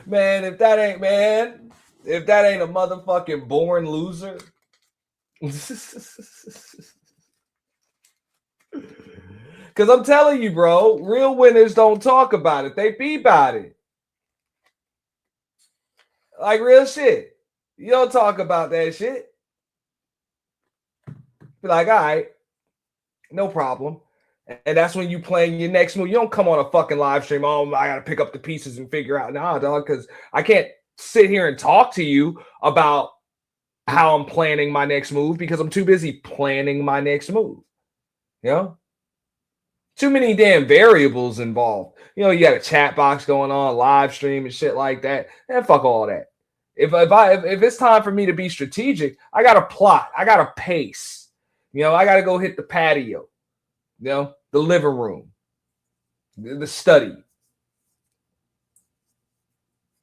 Man, if that ain't a motherfucking born loser. Because I'm telling you, bro, real winners don't talk about it. They be about it. Like real shit. You don't talk about that shit. Be like, all right, no problem. And that's when you playing your next move. You don't come on a fucking live stream. Oh, I got to pick up the pieces and figure out. Nah, dog, because I can't sit here and talk to you about how I'm planning my next move because I'm too busy planning my next move. You know? Too many damn variables involved. You know, you got a chat box going on, live stream and shit like that. And fuck all that. If it's time for me to be strategic, I got to plot. I got to pace. You know, I got to go hit the patio. You know, the living room, the study.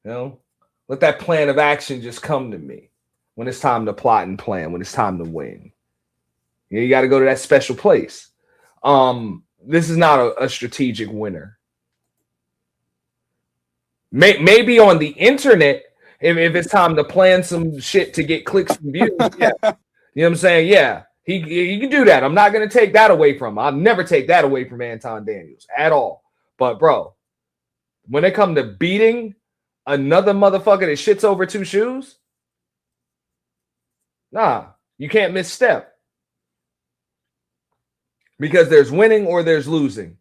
You know, let that plan of action just come to me when it's time to plot and plan, when it's time to win. You got to go to that special place. This is not a strategic winner. Maybe on the internet, if it's time to plan some shit to get clicks and views, yeah. You know what I'm saying? Yeah, he can do that. I'm not going to take that away from him. I'll never take that away from Anton Daniels at all. But, bro, when it comes to beating another motherfucker that shits over two shoes, nah, you can't misstep. Because there's winning or there's losing.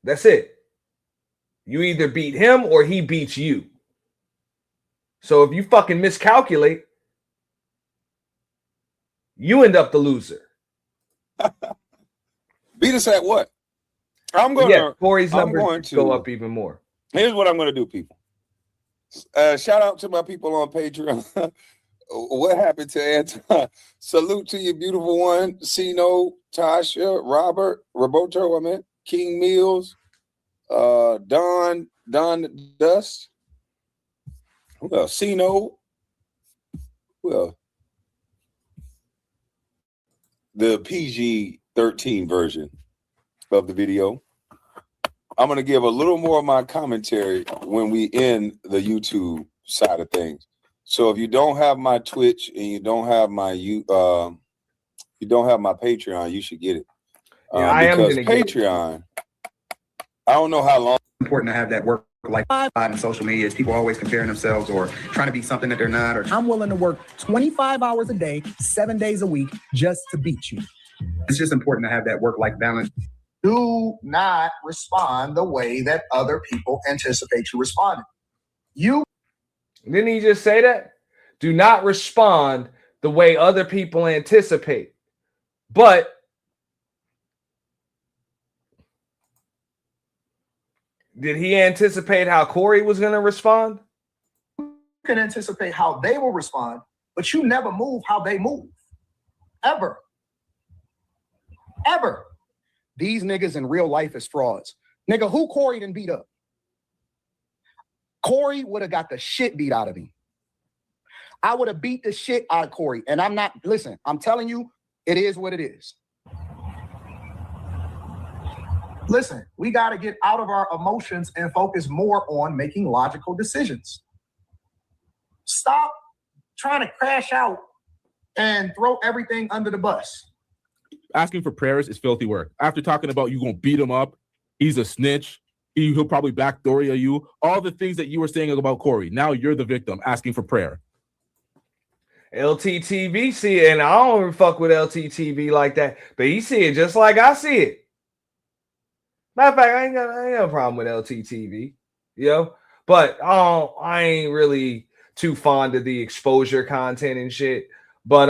That's it. You either beat him or he beats you. So if you fucking miscalculate, you end up the loser. Beat us at what? Corey's number go up even more. Here's what I'm going to do, people. Shout out to my people on Patreon. What happened to Anton? Salute to you, beautiful one. Sino, Tasha, Robert, Roberto, King Mills, Don Dust. Who else? Sino. Who else? The PG-13 version of the video. I'm going to give a little more of my commentary when we end the YouTube side of things. So if you don't have my Twitch and you don't have my Patreon, you should get it. Because Patreon, I don't know how long. Important to have that work like in social media is people always comparing themselves or trying to be something that they're not. Or I'm willing to work 25 hours a day, 7 days a week, just to beat you. It's just important to have that work-life balance. Do not respond the way that other people anticipate you responding. Didn't he just say that? Do not respond the way other people anticipate. But did he anticipate how Corey was going to respond? You can anticipate how they will respond, but you never move how they move. Ever. Ever. These niggas in real life is frauds. Nigga, who Corey done beat up? Corey would have got the shit beat out of him. I would have beat the shit out of Corey. And I'm not, listen, I'm telling you, it is what it is. Listen, we got to get out of our emotions and focus more on making logical decisions. Stop trying to crash out and throw everything under the bus. Asking for prayers is filthy work. After talking about you gonna beat him up, he's a snitch, he'll probably backdoor you, all the things that you were saying about Corey. Now you're the victim asking for prayer. LTTV see it, and I don't even fuck with LTTV like that, but he see it just like I see it. Matter of fact, I ain't got a problem with LTTV, you know, but I ain't really too fond of the exposure content and shit. But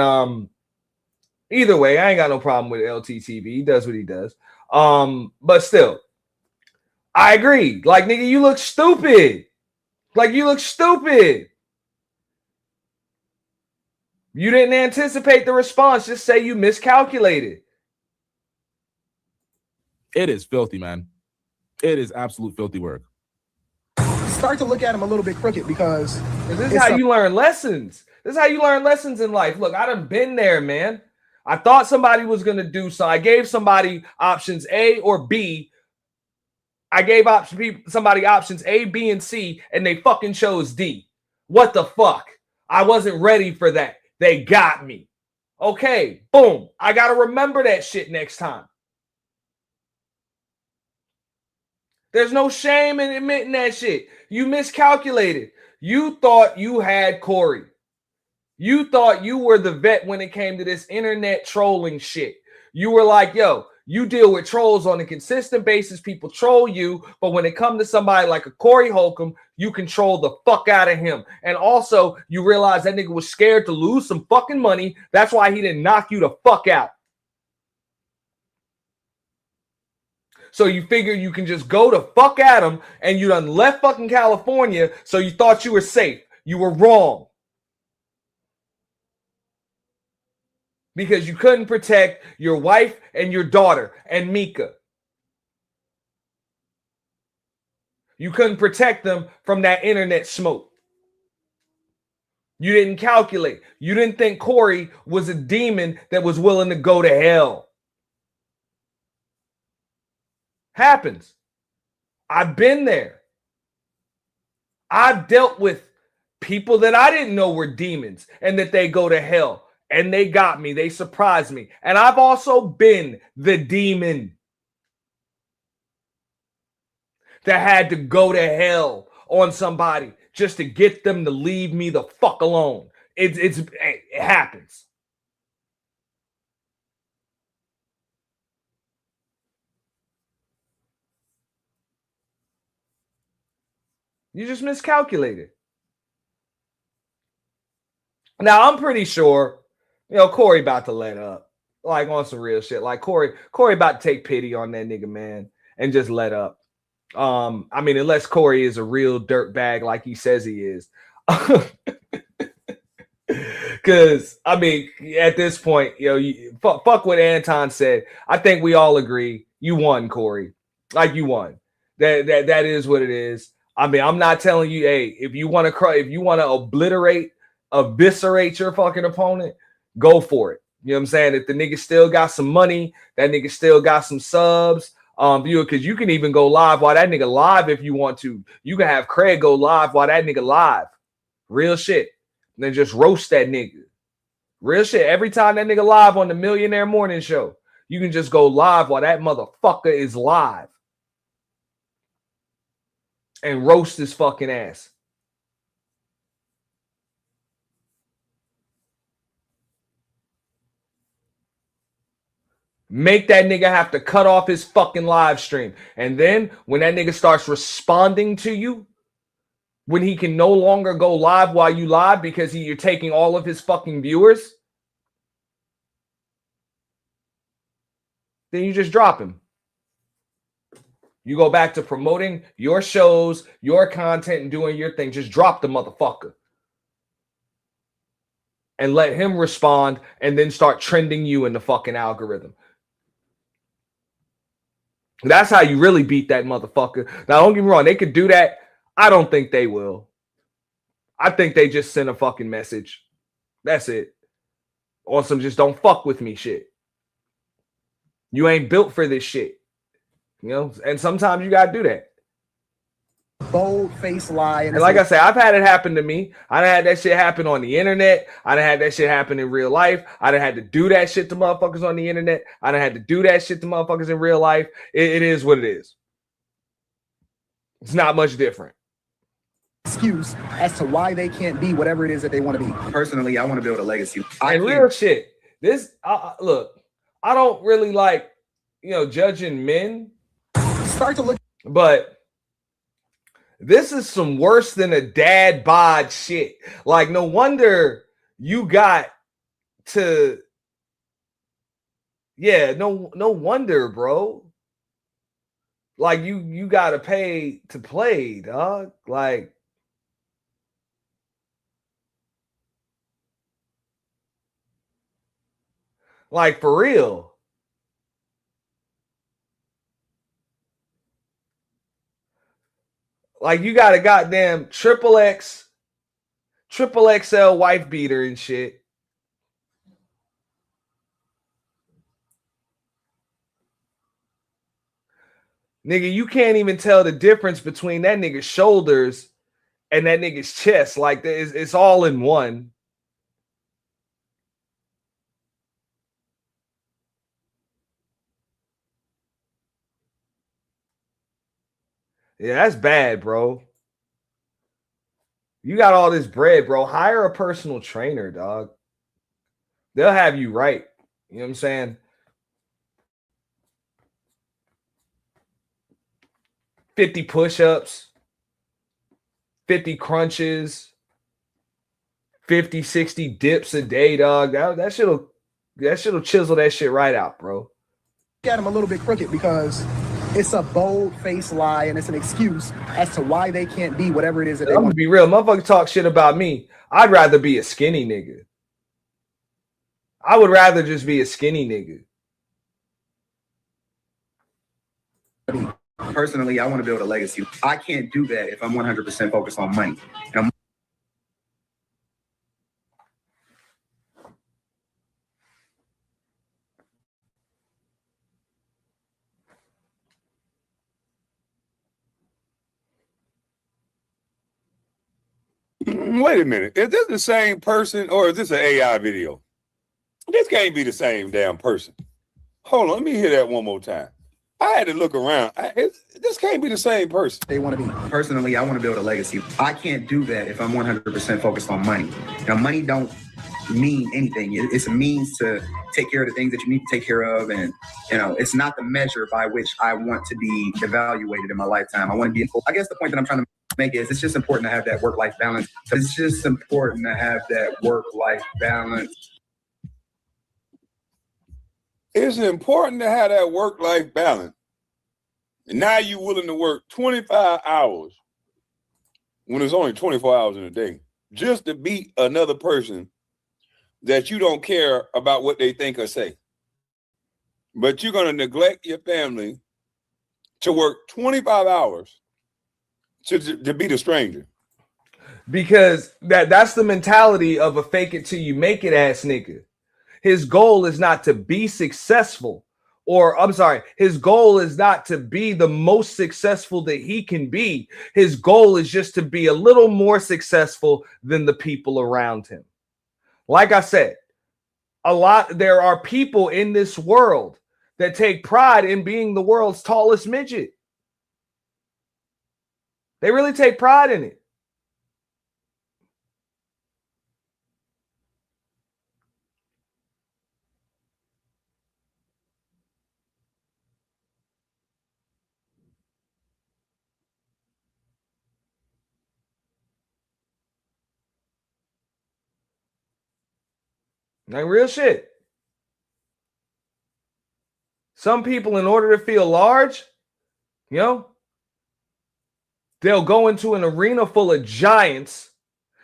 either way, I ain't got no problem with LTTV. He does what he does. But still, I agree. Like, nigga, you look stupid. Like, you look stupid. You didn't anticipate the response. Just say you miscalculated. It is filthy, man. It is absolute filthy work. Start to look at him a little bit crooked because this is how you learn lessons. This is how you learn lessons in life. Look, I done been there, man. I thought somebody was going to do so. I gave somebody options A or B. I gave somebody options A, B, and C, and they fucking chose D. What the fuck? I wasn't ready for that. They got me. Okay, boom. I got to remember that shit next time. There's no shame in admitting that shit. You miscalculated. You thought you had Corey. You thought you were the vet when it came to this internet trolling shit. You were like, yo, you deal with trolls on a consistent basis. People troll you. But when it comes to somebody like a Corey Holcomb, you control the fuck out of him. And also, you realize that nigga was scared to lose some fucking money. That's why he didn't knock you the fuck out. So you figure you can just go to fuck at him, and you done left fucking California, so you thought you were safe. You were wrong. Because you couldn't protect your wife and your daughter and Mika. You couldn't protect them from that internet smoke. You didn't calculate. You didn't think Corey was a demon that was willing to go to hell. Happens. I've been there. I've dealt with people that I didn't know were demons and that they go to hell. And they got me. They surprised me. And I've also been the demon that had to go to hell on somebody just to get them to leave me the fuck alone. It happens. You just miscalculated. Now, I'm pretty sure, Corey about to let up. Like, on some real shit. Like, Corey about to take pity on that nigga, man, and just let up. I mean, unless Corey is a real dirtbag like he says he is. Because, I mean, at this point, fuck what Anton said. I think we all agree you won, Corey. Like, you won. That is what it is. I mean, I'm not telling you, hey, if you want to eviscerate your fucking opponent, go for it. You know what I'm saying? If the nigga still got some money, that nigga still got some subs, because you can even go live while that nigga live if you want to. You can have Craig go live while that nigga live. Real shit. And then just roast that nigga. Real shit. Every time that nigga live on the Millionaire Morning Show, you can just go live while that motherfucker is live. And roast his fucking ass. Make that nigga have to cut off his fucking live stream. And then when that nigga starts responding to you, when he can no longer go live while you live because you're taking all of his fucking viewers, then you just drop him. You go back to promoting your shows, your content, and doing your thing. Just drop the motherfucker. And let him respond and then start trending you in the fucking algorithm. That's how you really beat that motherfucker. Now, don't get me wrong. They could do that. I don't think they will. I think they just send a fucking message. That's it. Or some just don't fuck with me shit. You ain't built for this shit. And sometimes you got to do that. Bold face lie. And like I said, I've had it happen to me. I done had that shit happen on the internet. I done had that shit happen in real life. I done had to do that shit to motherfuckers on the internet. I done had to do that shit to motherfuckers in real life. It is what it is. It's not much different. Excuse as to why they can't be whatever it is that they want to be. Personally, I want to build a legacy. And real shit. This, look, I don't really like, judging men. Start to look. But this is some worse than a dad bod shit. Like, no wonder you got to. Yeah, no wonder, bro. Like, you got to pay to play, dog. Like, for real. Like, you got a goddamn triple XL wife beater and shit. Nigga, you can't even tell the difference between that nigga's shoulders and that nigga's chest. Like, it's all in one. Yeah, that's bad, bro. You got all this bread, bro. Hire a personal trainer, dog. They'll have you right. You know what I'm saying? 50 push-ups, 50 crunches, 50, 60 dips a day, dog. That shit'll chisel that shit right out, bro. At them a little bit crooked because it's a bold face lie and it's an excuse as to why they can't be whatever it is that they I'm want gonna be real. Motherfuckers talk shit about me. I'd rather be a skinny nigga. I would rather just be a skinny nigga. Personally, I want to build a legacy. I can't do that if I'm 100% focused on money. Wait a minute. Is this the same person or is this an AI video? This can't be the same damn person. Hold on, let me hear that one more time. I had to look around. This can't be the same person. They want to be. Personally, I want to build a legacy. I can't do that if I'm 100% focused on money. Money don't mean anything. It's a means to take care of the things that you need to take care of, and it's not the measure by which I want to be evaluated in my lifetime. I want to be. I guess the point that I'm trying to make is it's just important to have that work-life balance. It's just important to have that work-life balance. It's important to have that work-life balance. And now you're willing to work 25 hours when it's only 24 hours in a day just to beat another person that you don't care about what they think or say. But you're going to neglect your family to work 25 hours to beat a stranger. Because that's the mentality of a fake it till you make it ass nigga. His goal is not to be successful, or I'm sorry, his goal is not to be the most successful that he can be. His goal is just to be a little more successful than the people around him. Like I said, there are people in this world that take pride in being the world's tallest midget. They really take pride in it. Like real shit. Some people, in order to feel large, they'll go into an arena full of giants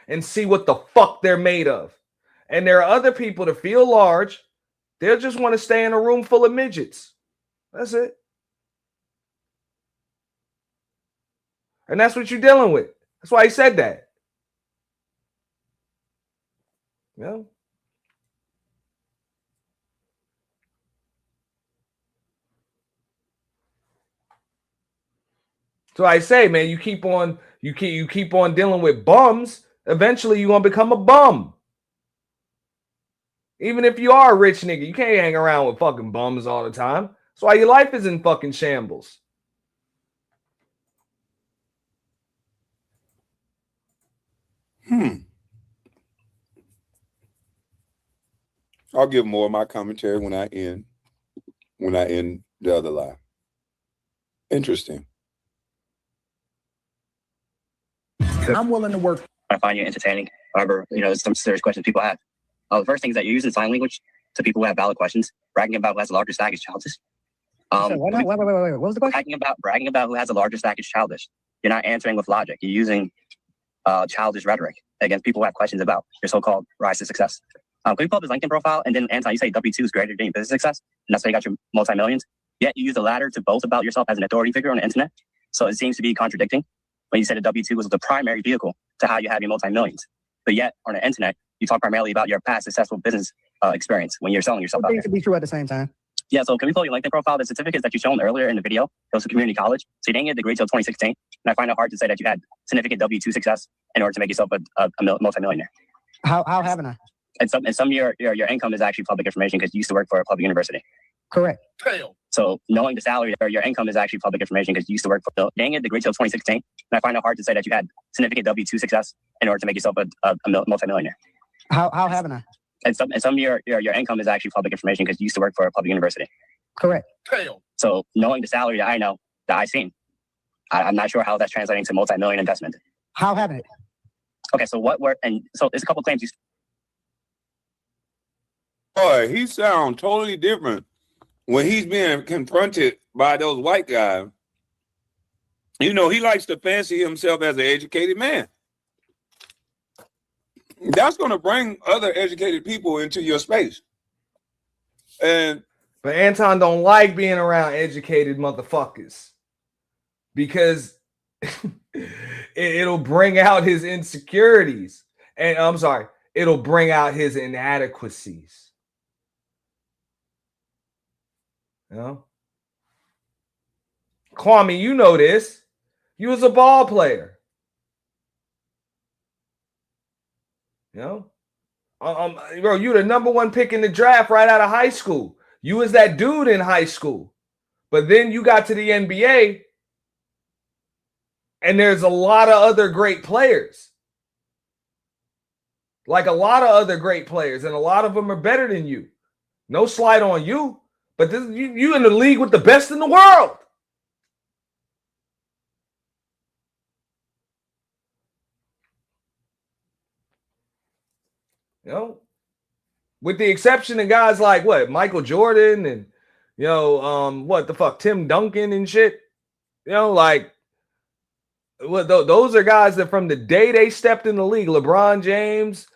and see what the fuck they're made of. And there are other people that feel large. They'll just want to stay in a room full of midgets. That's it. And that's what you're dealing with. That's why he said that. So I say, man, you keep on dealing with bums, eventually you're gonna become a bum. Even if you are a rich nigga, you can't hang around with fucking bums all the time. That's why your life is in fucking shambles. I'll give more of my commentary when I end the other live. Interesting. I'm willing to work. I find you entertaining. However, there's some serious questions people have. The first thing is that you're using sign language to people who have valid questions. Bragging about who has the largest stack is childish. Wait. What was the question? Bragging about who has the largest stack is childish. You're not answering with logic. You're using childish rhetoric against people who have questions about your so-called rise to success. Can you pull up his LinkedIn profile? And then, Anton, you say W-2 is greater than your business success, and that's why you got your multi-millions. Yet you use the latter to boast about yourself as an authority figure on the internet. So it seems to be contradicting when you said a W-2 was the primary vehicle to how you have your multi-millions. But yet on the internet, you talk primarily about your past successful business experience when you're selling yourself out there. Things can be true at the same time. Yeah, so can we pull up your LinkedIn profile? The certificates that you shown earlier in the video, those to community college. So you didn't get a degree till 2016. And I find it hard to say that you had significant W-2 success in order to make yourself a multi-millionaire. How haven't I? And some of your income is actually public information because you used to work for a public university. Correct. So knowing the salary or your income is actually public information because you used to work for the dang it degree till 2016. And I find it hard to say that you had significant W-2 success in order to make yourself a multi-millionaire. How haven't I? And some of your income is actually public information because you used to work for a public university. Correct. So knowing the salary that I know, that I've seen, I'm not sure how that's translating to multi-million investment. How haven't it? Okay, so so there's a couple of claims you. Boy, he sounds totally different when he's being confronted by those white guys. He likes to fancy himself as an educated man. That's going to bring other educated people into your space. But Anton don't like being around educated motherfuckers because it'll bring out his insecurities. And I'm sorry, it'll bring out his inadequacies. Kwame, you know this. You was a ball player. You know, bro, you the number one pick in the draft right out of high school. You was that dude in high school, but then you got to the NBA, and there's a lot of other great players. Like a lot of other great players, and a lot of them are better than you. No slight on you, but this you in the league with the best in the world. You know, with the exception of guys like what Michael Jordan and what the fuck Tim Duncan and shit. You know, like what those are guys that from the day they stepped in the league, LeBron James.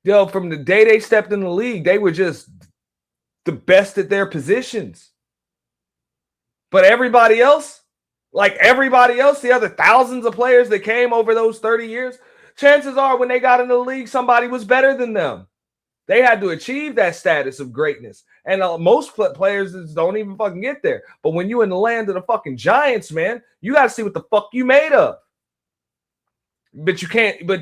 From the day they stepped in the league, they were just the best at their positions. But everybody else, the other thousands of players that came over those 30 years, chances are when they got into the league, somebody was better than them. They had to achieve that status of greatness. And most players don't even fucking get there. But when you in the land of the fucking giants, man, you got to see what the fuck you made of. But you can't, but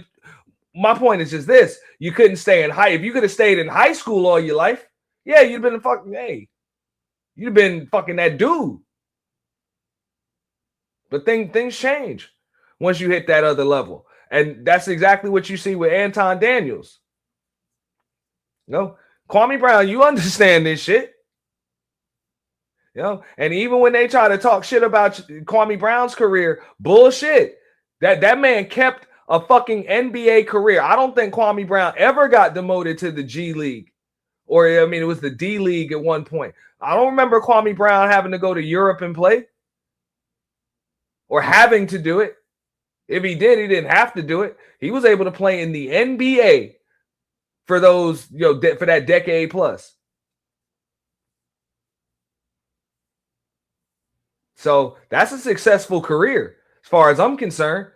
my point is just this. You couldn't stay in high. If you could have stayed in high school all your life, yeah, you'd have been you'd have been fucking that dude. But things change once you hit that other level. And that's exactly what you see with Anton Daniels. Kwame Brown, you understand this shit. And even when they try to talk shit about Kwame Brown's career, bullshit. That man kept a fucking NBA career. I don't think Kwame Brown ever got demoted to the G League. Or, it was the D League at one point. I don't remember Kwame Brown having to go to Europe and play. Or having to do it. If he did, he didn't have to do it. He was able to play in the NBA for those, for that decade plus. So that's a successful career as far as I'm concerned.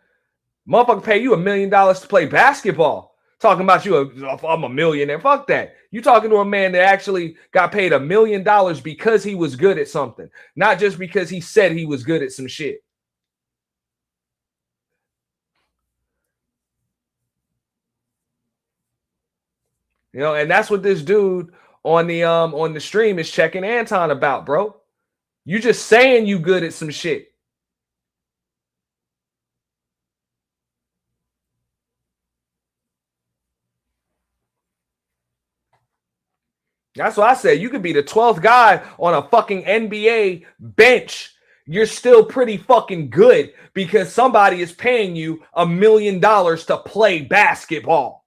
Motherfucker pay you $1 million to play basketball. Talking about I'm a millionaire. Fuck that. You talking to a man that actually got paid $1 million because he was good at something, not just because he said he was good at some shit. And that's what this dude on the stream is checking Anton about, bro. You just saying you good at some shit. That's what I said. You could be the 12th guy on a fucking NBA bench. You're still pretty fucking good because somebody is paying you $1 million to play basketball.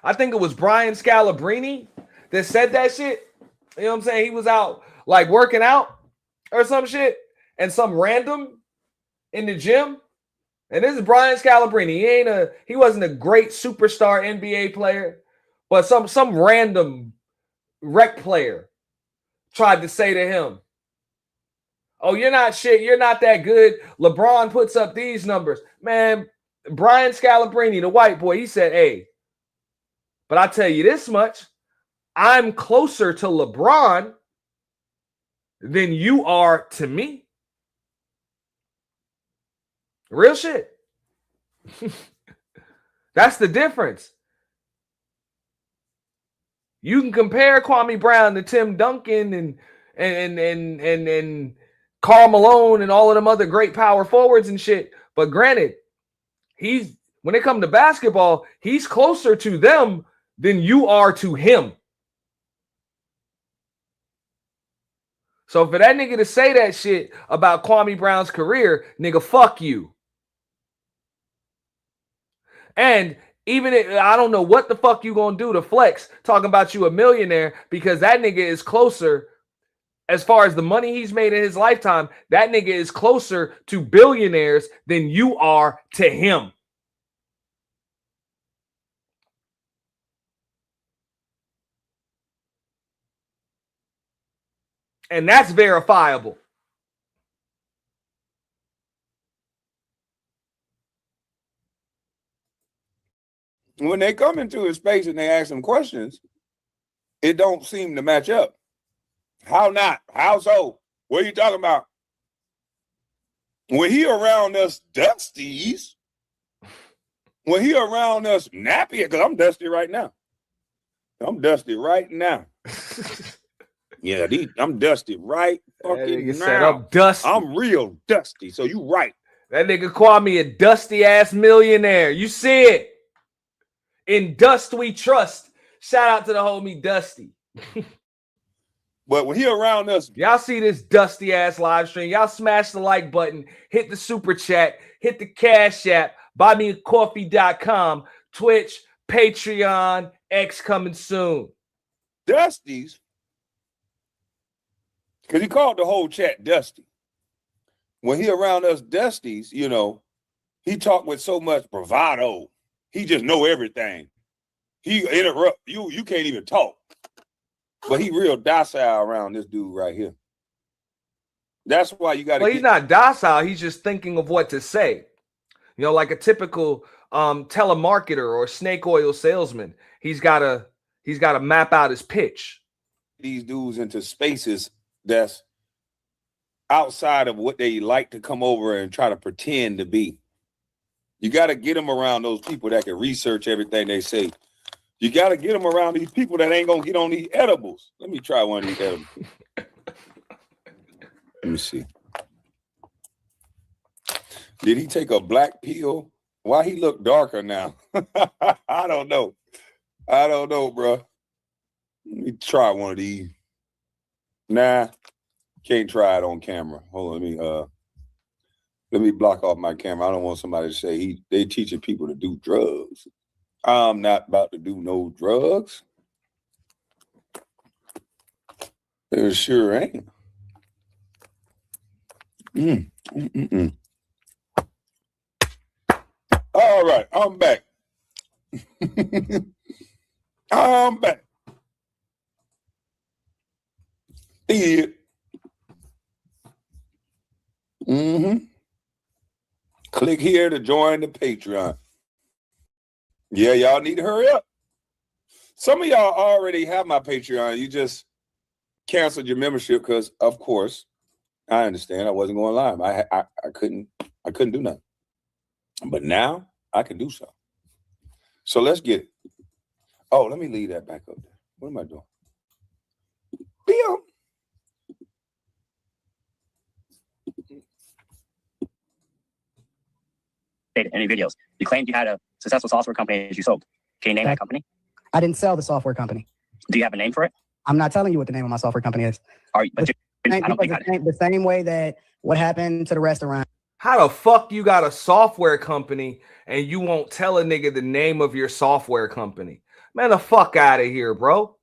I think it was Brian Scalabrine that said that shit. You know what I'm saying? He was out like working out or some shit and some random in the gym. And this is Brian Scalabrine. He wasn't a great superstar NBA player, but some random rec player tried to say to him, "Oh, you're not shit. You're not that good. LeBron puts up these numbers." Man, Brian Scalabrine, the white boy, he said, "Hey, but I tell you this much, I'm closer to LeBron than you are to me." Real shit. That's the difference. You can compare Kwame Brown to Tim Duncan and Karl Malone and all of them other great power forwards and shit. But granted, when it comes to basketball, he's closer to them than you are to him. So for that nigga to say that shit about Kwame Brown's career, nigga, fuck you. And even if, I don't know what the fuck you gonna do to flex talking about you a millionaire, because that nigga is closer, as far as the money he's made in his lifetime, that nigga is closer to billionaires than you are to him. And that's verifiable. When they come into his space and they ask him questions, it don't seem to match up. How not? How so? What are you talking about? When he around us dusties, when he around us nappy, because I'm dusty right now. I'm dusty right now. Yeah, I'm dusty right fucking now. Said I'm dusty. I'm real dusty. So you right. That nigga Kwame a dusty ass millionaire. You see it. In dust we trust. Shout out to the homie Dusty. But when he around us, y'all see this dusty ass live stream, y'all smash the like button, hit the super chat, hit the Cash App, buymeacoffee.com, Twitch, Patreon, X coming soon. Dusty's, because he called the whole chat Dusty. When he around us Dusty's, you know, he talk with so much bravado. He just know everything. He interrupt you. You can't even talk. But he real docile around this dude right here. That's why you got to. Well, he's not docile. He's just thinking of what to say. You know, like a typical telemarketer or snake oil salesman. He's got to map out his pitch. These dudes into spaces that's outside of what they like to come over and try to pretend to be. You got to get them around those people that can research everything they say. You got to get them around these people that ain't going to get on these edibles. Let me try one of these edibles. Let me see. Did he take a black pill? Why he look darker now? I don't know. I don't know, bro. Let me try one of these. Nah, can't try it on camera. Hold on, let me block off my camera. I don't want somebody to say they teaching people to do drugs. I'm not about to do no drugs. It sure ain't. All right, I'm back. I'm back. Yeah. Click here to join the Patreon. Yeah, y'all need to hurry up. Some of y'all already have my Patreon. You just canceled your membership because, of course, I understand I wasn't going live. I couldn't do nothing. But now I can do so. So let's get it. Oh, let me leave that back up there. What am I doing? Bill. Any videos. You claimed you had a successful software company that you sold. Can you name that company? I didn't sell the software company. Do you have a name for it? I'm not telling you what the name of my software company is. The same way that what happened to the restaurant. How the fuck you got a software company and you won't tell a nigga the name of your software company? Man, the fuck out of here, bro.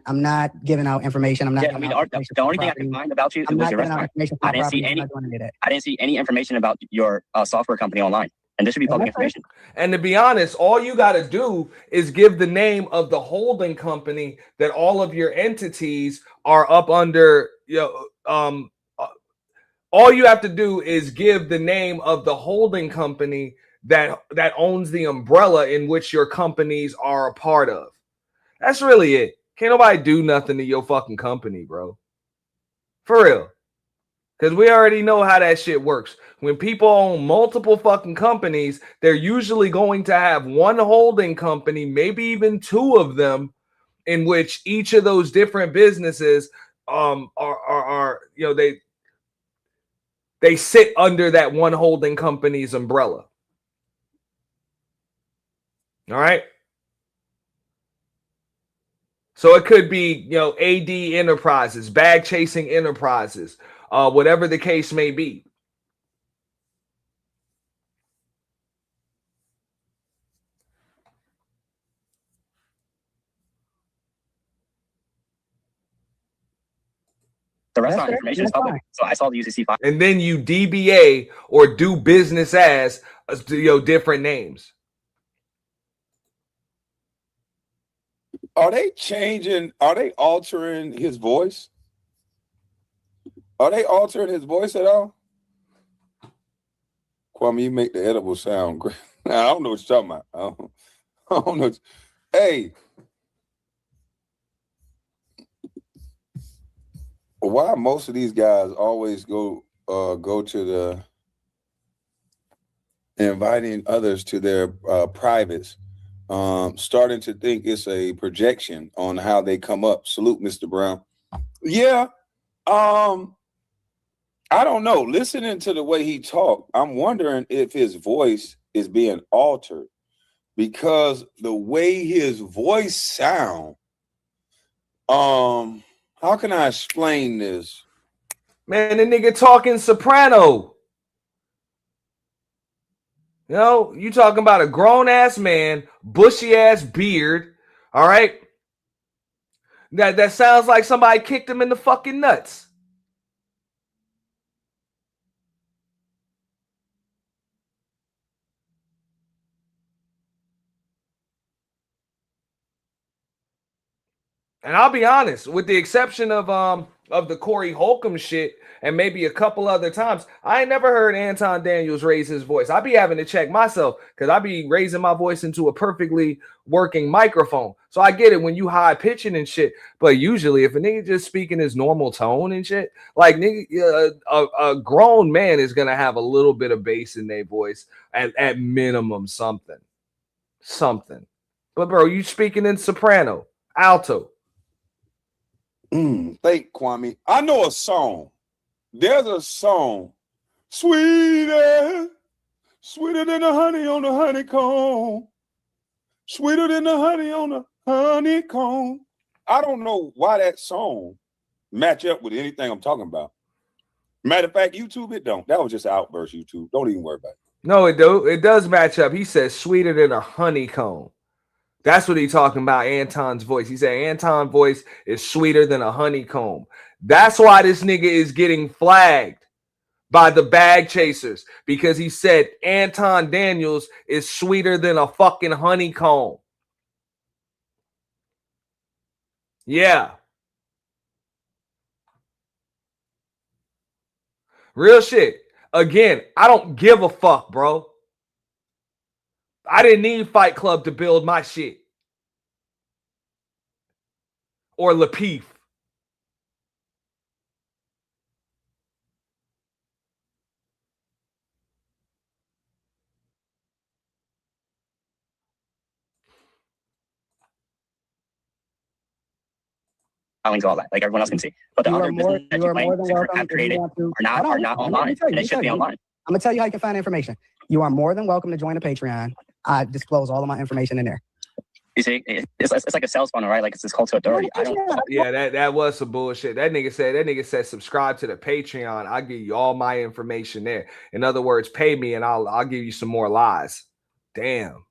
I'm not giving out information. I'm not. Yeah, I mean, the only thing I can find about you was your restaurant. I didn't see any information about your software company online, and this should be public information. And to be honest, all you got to do is give the name of the holding company that all of your entities are up under. All you have to do is give the name of the holding company that owns the umbrella in which your companies are a part of. That's really it. Can't nobody do nothing to your fucking company, bro. For real. Because we already know how that shit works. When people own multiple fucking companies, they're usually going to have one holding company, maybe even two of them, in which each of those different businesses are they sit under that one holding company's umbrella. All right. So it could be, AD Enterprises, Bag Chasing Enterprises, whatever the case may be. The restaurant information is public, so I saw the UCC file. And then you DBA or do business as different names. Are they changing? Are they altering his voice? Are they altering his voice at all? Kwame, you make the edible sound great. I don't know what you're talking about. I don't know. Hey. Why most of these guys always go go to the inviting others to their privates. Starting to think it's a projection on how they come up. Salute, Mr. Brown. Yeah. I don't know. Listening to the way he talked, I'm wondering if his voice is being altered, because the way his voice sound, how can I explain this? Man, the nigga talking soprano. You know, you talking about a grown ass man, bushy ass beard, all right? That sounds like somebody kicked him in the fucking nuts. And I'll be honest, with the exception of the Corey Holcomb shit and maybe a couple other times, I ain't never heard Anton Daniels raise his voice. I be having to check myself because I be raising my voice into a perfectly working microphone. So I get it when you high pitching and shit. But usually if a nigga just speaking his normal tone and shit, like nigga, a grown man is gonna have a little bit of bass in their voice at minimum something. But bro, you speaking in soprano, alto. Thank Kwame. I know a song. There's a song. Sweeter than the honey on the honeycomb. Sweeter than the honey on the honeycomb. I don't know why that song match up with anything I'm talking about. Matter of fact, YouTube, it don't. That was just an outburst, YouTube. Don't even worry about it. No, it does match up. He says sweeter than a honeycomb. That's what he's talking about, Anton's voice. He said Anton's voice is sweeter than a honeycomb. That's why this nigga is getting flagged by the bag chasers, because he said Anton Daniels is sweeter than a fucking honeycomb. Yeah. Real shit. Again, I don't give a fuck, bro. I didn't need Fight Club to build my shit. Or Lapeef. To all that, like everyone else can see. But the other business that you claim to have created are not online, and they should be online. I'm gonna tell you how you can find information. You are more than welcome to join the Patreon. I disclose all of my information in there. You see, it's like a sales funnel, right? Like it's this culture of authority. I don't. Yeah, that was some bullshit. That nigga said subscribe to the Patreon. I'll give you all my information there. In other words, pay me and I'll give you some more lies. Damn.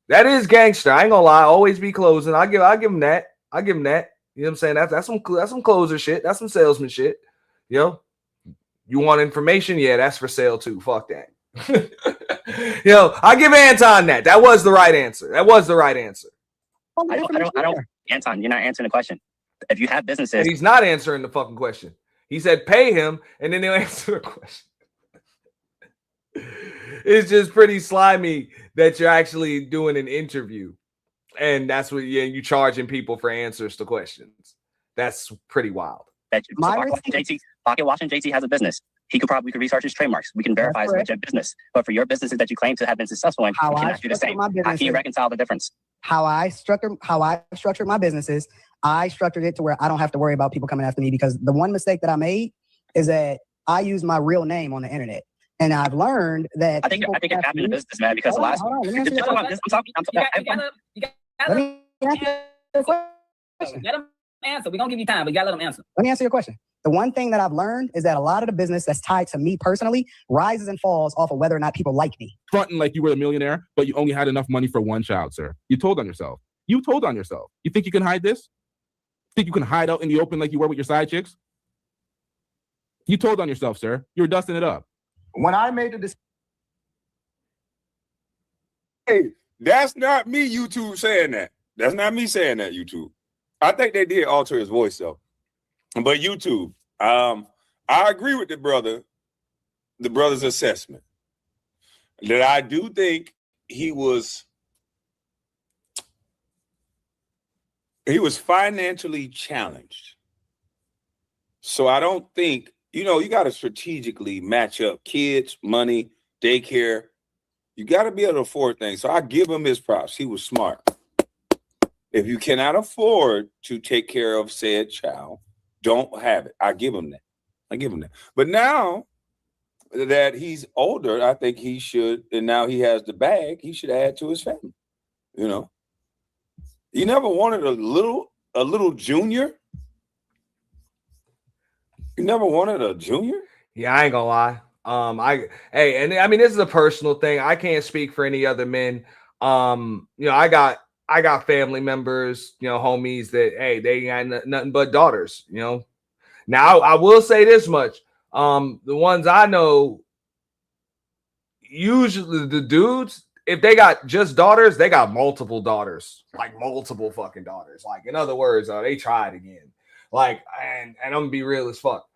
That is gangster. I ain't gonna lie. Always be closing. I'll give him that. I'll give him that. You know what I'm saying? That's some closer shit. That's some salesman shit. You know? You want information? Yeah, that's for sale too. Fuck that. I give Anton that. That was the right answer. I don't. Anton, you're not answering the question. If you have businesses, and he's not answering the fucking question. He said pay him, and then they'll answer the question. It's just pretty slimy that you're actually doing an interview, and that's what you charging people for answers to questions. That's pretty wild. Pocket Washington JT has a business. He could research his trademarks. We can verify his legit business. But for your businesses that you claim to have been successful in, you cannot do the same. How can you reconcile the difference? How I structured my businesses, I structured it to where I don't have to worry about people coming after me, because the one mistake that I made is that I use my real name on the internet. And I've learned that I think you're capping the business, man, because a lot of let me answer your question. Let him answer. We're gonna give you time, but you gotta let him answer. Let me answer your question. The one thing that I've learned is that a lot of the business that's tied to me personally rises and falls off of whether or not people like me. Fronting like you were a millionaire, but you only had enough money for one child, sir. You told on yourself. You think you can hide this? Think you can hide out in the open like you were with your side chicks? You told on yourself, sir. You were dusting it up. When I made the decision. Hey, that's not me, YouTube, saying that. That's not me saying that, YouTube. I think they did alter his voice, though. But YouTube, I agree with the brother's assessment that I do think he was financially challenged. So I don't think you know, you got to strategically match up kids, money, daycare. You got to be able to afford things. So I give him his props. He was smart. If you cannot afford to take care of said child, don't have it. I give him that. But now that he's older, I think he should, and now he has the bag, he should add to his family. You know, you never wanted a little junior. You never wanted a junior? Yeah, I ain't gonna lie. And I mean, this is a personal thing. I can't speak for any other men. You know, I got family members, you know, homies that, hey, they got nothing but daughters, you know. Now, I will say this much. The ones I know, usually the dudes, if they got just daughters, they got multiple daughters, like multiple fucking daughters. Like, in other words, they tried again. Like, and I'm gonna be real as fuck.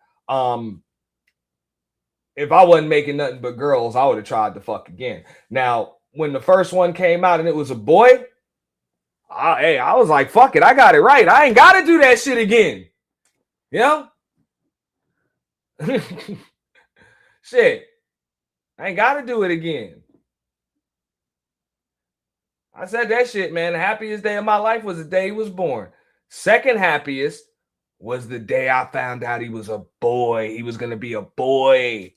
If I wasn't making nothing but girls, I would have tried to fuck again. Now, when the first one came out and it was a boy, I was like, fuck it, I got it right. I ain't got to do that shit again. You know? Shit. I ain't got to do it again. I said that shit, man. The happiest day of my life was the day he was born. Second happiest was the day I found out he was a boy. He was going to be a boy.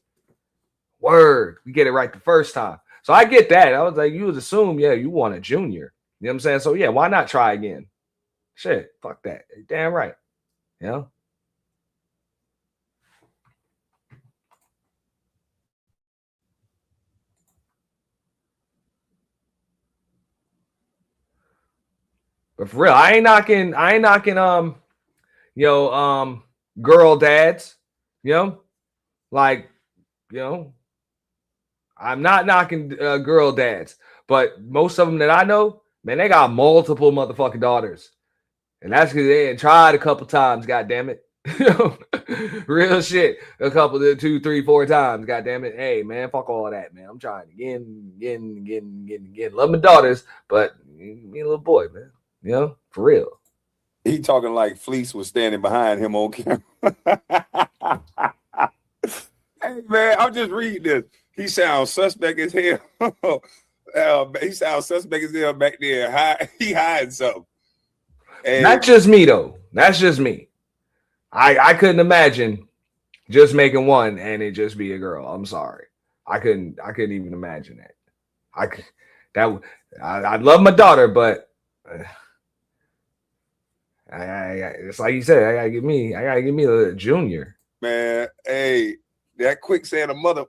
Word. We get it right the first time. So I get that. I was like, you would assume, yeah, you want a junior. You know what I'm saying? So, yeah, why not try again? Shit, fuck that. Damn right. You know? But for real, I ain't knocking, girl dads, you know? Like, you know, I'm not knocking girl dads, but most of them that I know, man, they got multiple motherfucking daughters. And that's because they had tried a couple times, goddamn it. Real shit. A couple of 2, 3, 4 times, goddamn it. Hey, man, fuck all that, man. I'm trying again. Love my daughters, but me a little boy, man. You know, for real. He talking like Fleece was standing behind him on camera. Hey, man, I'm just reading this. He sounds suspect as hell. He sounds suspect as hell back there. He hiding something. And not just me, though. That's just me. I couldn't imagine just making one and it just be a girl. I'm sorry. I couldn't even imagine that. I'd love my daughter, but it's like you said, I gotta give me a junior. Man, hey, that quicksand of mother.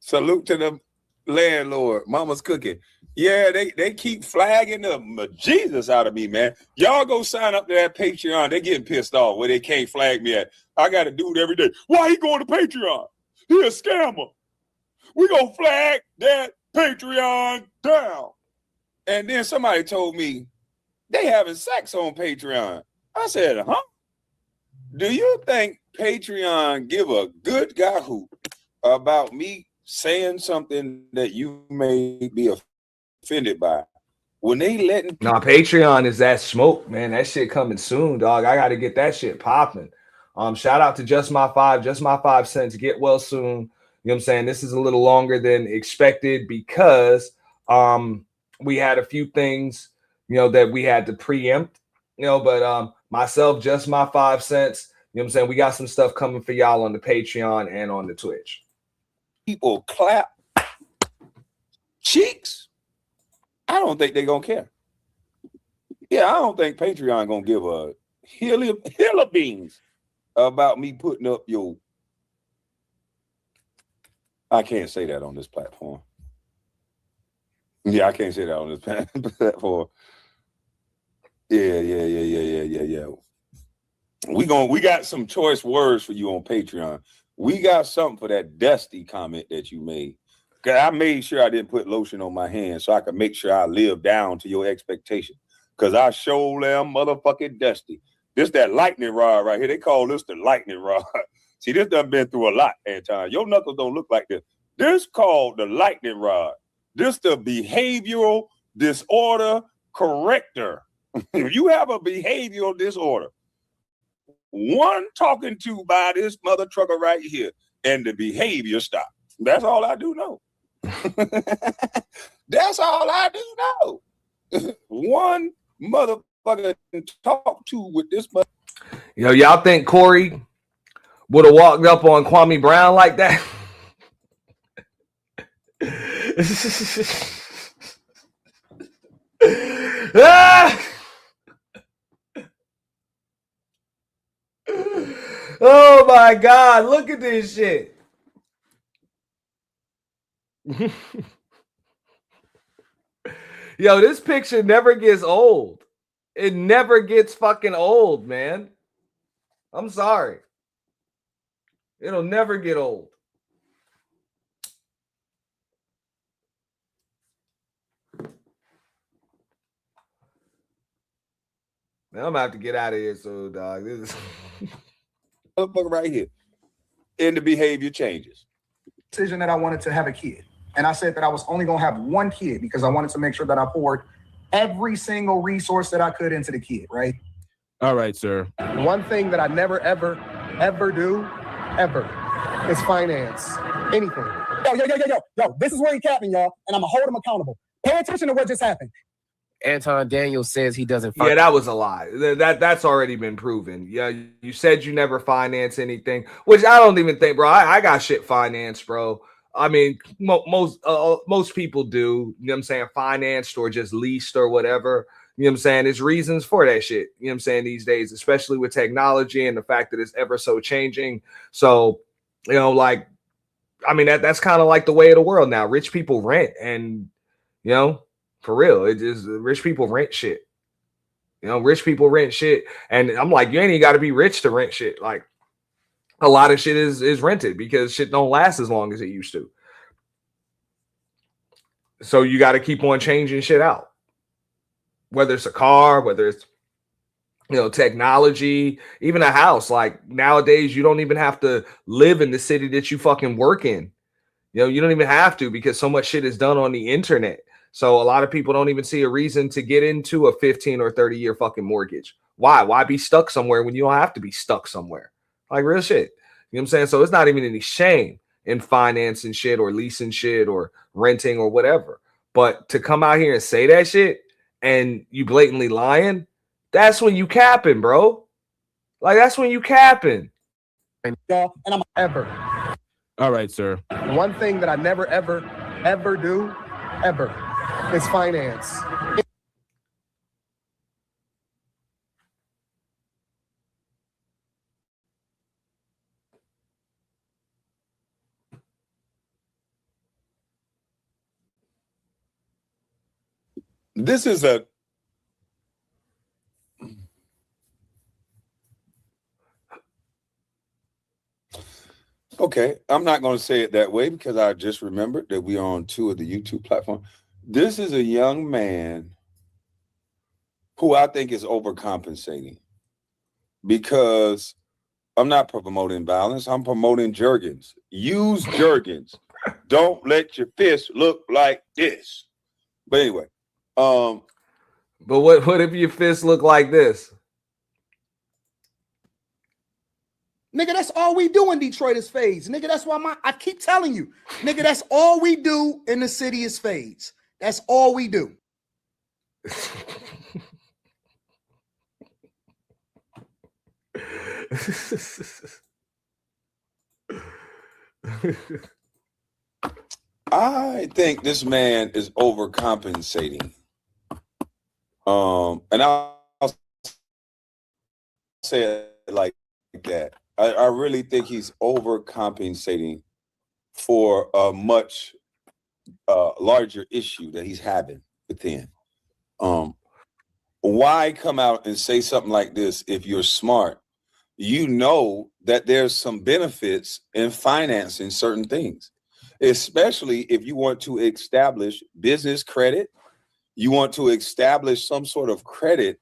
Salute to the landlord. Mama's cooking. Yeah, they keep flagging the Jesus out of me, man. Y'all go sign up to that Patreon. They getting pissed off where they can't flag me at. I got to do it every day. Why he going to Patreon? He a scammer. We gonna flag that Patreon down. And then somebody told me they having sex on Patreon. I said, huh? Do you think Patreon give a good guy hoot about me saying something that you may be offended by? When they letting Patreon is that smoke, man. That shit coming soon, dog. I got to get that shit popping. Shout out to Just My 5 cents. Get well soon. You know what I'm saying? This is a little longer than expected because we had a few things, you know, that we had to preempt, you know, but myself, Just My 5 cents, you know what I'm saying? We got some stuff coming for y'all on the Patreon and on the Twitch. People clap cheeks. I don't think they're gonna care. Yeah, I don't think Patreon gonna give a hill of beans about me putting up your. I can't say that on this platform. Yeah, I can't say that on this platform. Yeah. We got some choice words for you on Patreon. We got something for that dusty comment that you made. Cause I made sure I didn't put lotion on my hands so I could make sure I live down to your expectation. Cause I show them motherfucking dusty. This that lightning rod right here. They call this the lightning rod. See, this done been through a lot, Anton. Your knuckles don't look like this. This called the lightning rod. This the behavioral disorder corrector. If you have a behavioral disorder, one talking to by this mother trucker right here, and the behavior stop. That's all I do know. That's all I do know. One motherfucker to talk to with this mother. Yo, y'all think Corey would have walked up on Kwame Brown like that? Ah! Oh my God, look at this shit. Yo, this picture never gets old. It never gets fucking old, man. I'm sorry. It'll never get old. Man, I'm gonna have to get out of here, so dog. This is motherfucker right here. And the behavior changes. Decision that I wanted to have a kid. And I said that I was only going to have one kid because I wanted to make sure that I poured every single resource that I could into the kid, right? All right, sir. One thing that I never, ever do, ever, is finance anything. Yo, this is where he capping, y'all, and I'm going to hold him accountable. Pay attention to what just happened. Anton Daniels says he doesn't. Yeah, that was a lie. That's already been proven. Yeah, you said you never finance anything, which I don't even think, bro. I got shit financed, bro. I mean, most people do. You know what I'm saying? Financed or just leased or whatever. You know what I'm saying? There's reasons for that shit. You know what I'm saying? These days, especially with technology and the fact that it's ever so changing. So, you know, like, I mean, that's kind of like the way of the world now. Rich people rent, and you know. For real, it is rich people rent shit. You know, rich people rent shit. And I'm like, you ain't even got to be rich to rent shit. Like, a lot of shit is rented because shit don't last as long as it used to. So you got to keep on changing shit out. Whether it's a car, whether it's, you know, technology, even a house. Like, nowadays, you don't even have to live in the city that you fucking work in. You know, you don't even have to because so much shit is done on the internet. So a lot of people don't even see a reason to get into a 15 or 30 year fucking mortgage. Why? Why be stuck somewhere when you don't have to be stuck somewhere? Like, real shit. You know what I'm saying? So it's not even any shame in financing shit or leasing shit or renting or whatever. But to come out here and say that shit and you blatantly lying, that's when you capping, bro. Like, that's when you capping. Y'all, and I'm ever. All right, sir. One thing that I never, ever do, ever, is finance. This is a okay. I'm not going to say it that way because I just remembered that we are on 2 of the YouTube platform. This is a young man who I think is overcompensating because I'm not promoting violence. I'm promoting Jergens. Use Jergens. Don't let your fist look like this. But anyway, but what if your fist look like this? Nigga, that's all we do in Detroit is fades. Nigga, that's why I keep telling you. Nigga, that's all we do in the city is fades. That's all we do. I think this man is overcompensating. And I'll say it like that. I really think he's overcompensating for a much larger issue that he's having within. Why come out and say something like this if you're smart? You know that there's some benefits in financing certain things, especially if you want to establish business credit, you want to establish some sort of credit.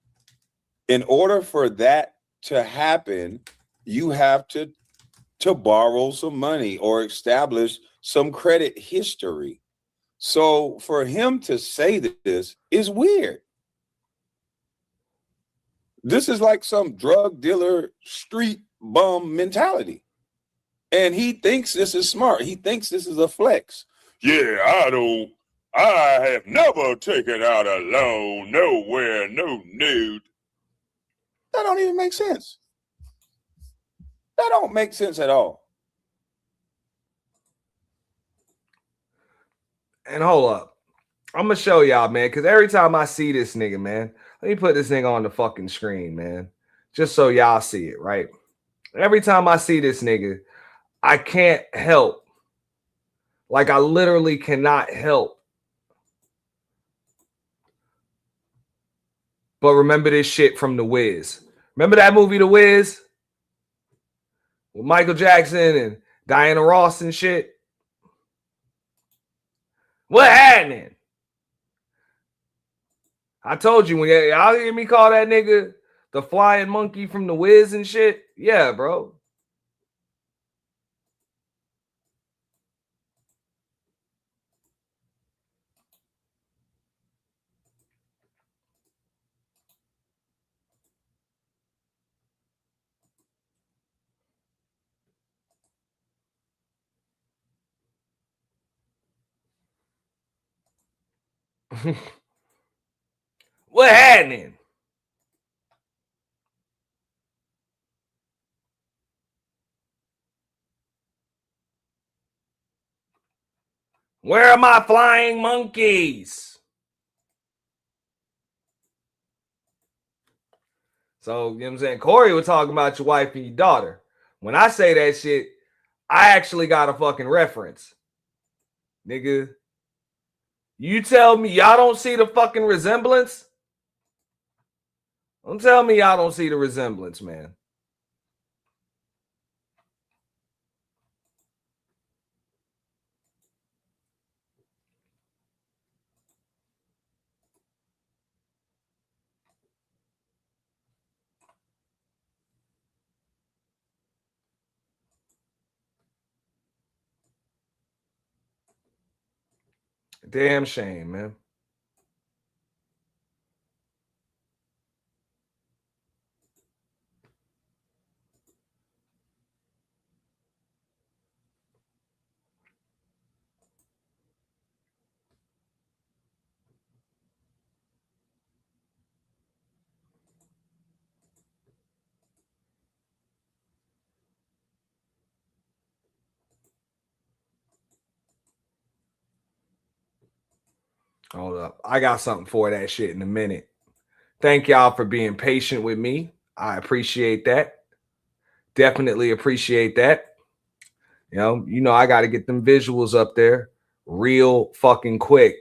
In order for that to happen, you have to borrow some money or establish some credit history. So for him to say this is weird. This is like some drug dealer, street bum mentality. And he thinks this is smart. He thinks this is a flex. Yeah, I have never taken out a loan, nowhere, no nude. That don't even make sense. That don't make sense at all. And hold up. I'm going to show y'all, man, because every time I see this nigga, man, let me put this nigga on the fucking screen, man, just so y'all see it, right? Every time I see this nigga, I can't help. Like, I literally cannot help but remember this shit from The Wiz. Remember that movie, The Wiz? With Michael Jackson and Diana Ross and shit? What happening? I told you, when y'all hear me call that nigga the flying monkey from The Wiz and shit? Yeah, bro. What happening? Where are my flying monkeys? So, you know what I'm saying? Corey was talking about your wife and your daughter. When I say that shit, I actually got a fucking reference. Nigga, you tell me y'all don't see the fucking resemblance? Don't tell me y'all don't see the resemblance, man. Damn shame, man. Hold up. I got something for that shit in a minute. Thank y'all for being patient with me. I appreciate that. Definitely appreciate that. You know, I got to get them visuals up there real fucking quick.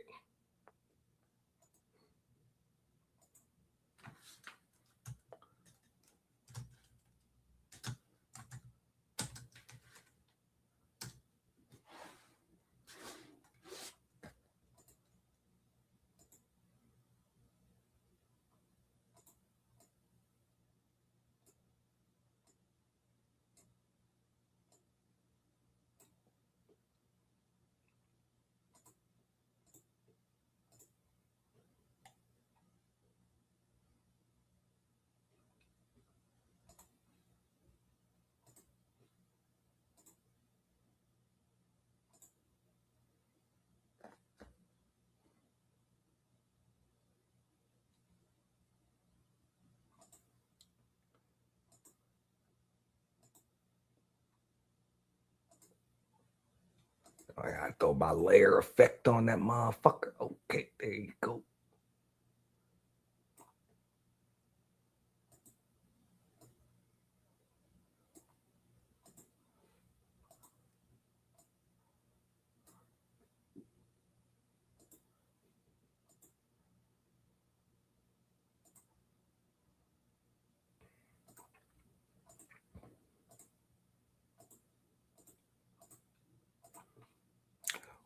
I gotta throw my layer effect on that motherfucker. Okay, there you go.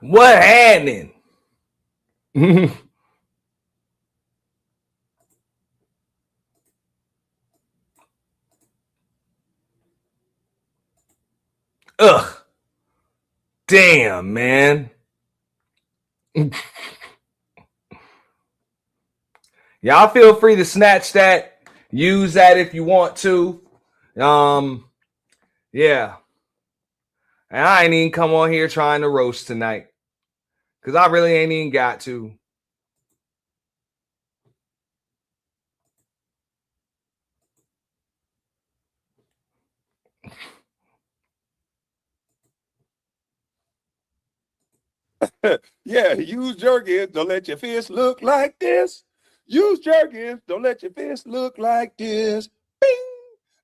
What happening? Ugh. Damn, man. Y'all feel free to snatch that Use that if you want to. Yeah. And I ain't even come on here trying to roast tonight. Because I really ain't even got to. Yeah, use Jergens. Don't let your fist look like this. Use Jergens. Don't let your fist look like this. Bing.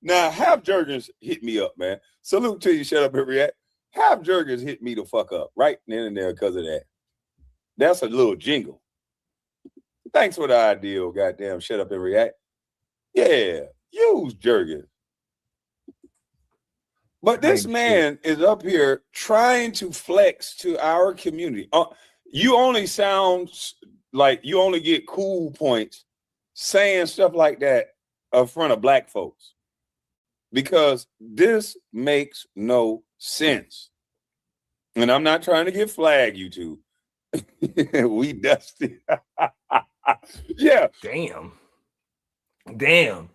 Now, have Jergens hit me up, man. Salute to you. Shut up and react. Have Jergens hit me the fuck up right then and there because of that. That's a little jingle. Thanks for the idea, goddamn. Shut up and react. Yeah, use Jergens. But this man is up here trying to flex to our community. You only sound like you only get cool points saying stuff like that in front of black folks because this makes no sense. And I'm not trying to get flagged, YouTube. We dusty. Yeah. Damn. Damn.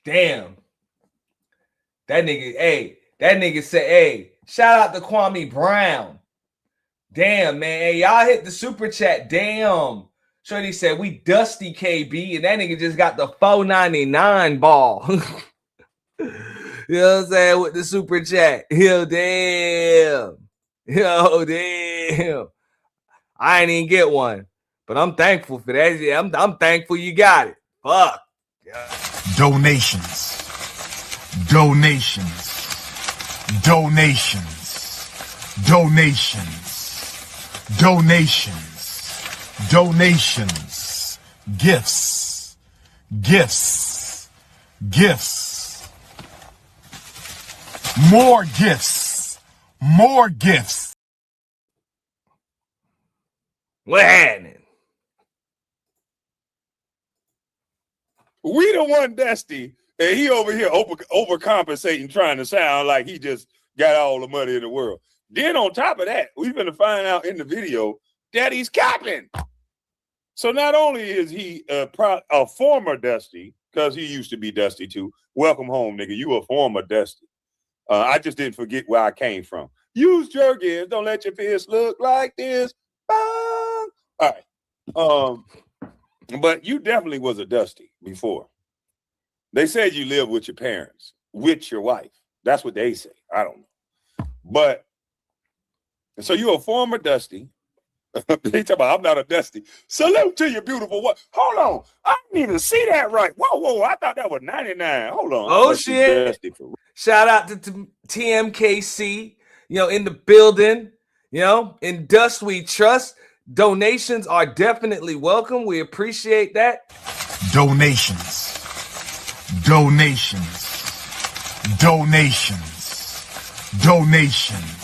Damn. That nigga said, hey, shout out to Kwame Brown. Damn, man. Hey, y'all hit the super chat. Damn. Shorty said, we dusty KB, and that nigga just got the $4.99 ball. You know what I'm saying? With the super chat. Yo, damn. Yo, damn. I ain't even get one, but I'm thankful for that. Yeah, I'm thankful you got it. Fuck. Yeah. Donations. Donations. Donations. Donations. Donations. Donations. Gifts. Gifts. Gifts. More gifts. More gifts. What happening? We the one dusty. And he over here overcompensating, trying to sound like he just got all the money in the world. Then on top of that, we're going to find out in the video that he's capping. So not only is he a former Dusty, because he used to be Dusty too. Welcome home, nigga. You a former Dusty. I just didn't forget where I came from. Use Jergens. Don't let your fist look like this. Bang. All right. But you definitely was a Dusty before. They said you live with your parents, with your wife. That's what they say. I don't know. But, so you're a former Dusty. They talk about, I'm not a Dusty. Salute to your beautiful wife. Hold on. I didn't even see that right. Whoa. I thought that was 99. Hold on. Oh, shit. Shout out to TMKC, in the building, in Dust We Trust. Donations are definitely welcome. We appreciate that. Donations. Donations. Donations. Donations.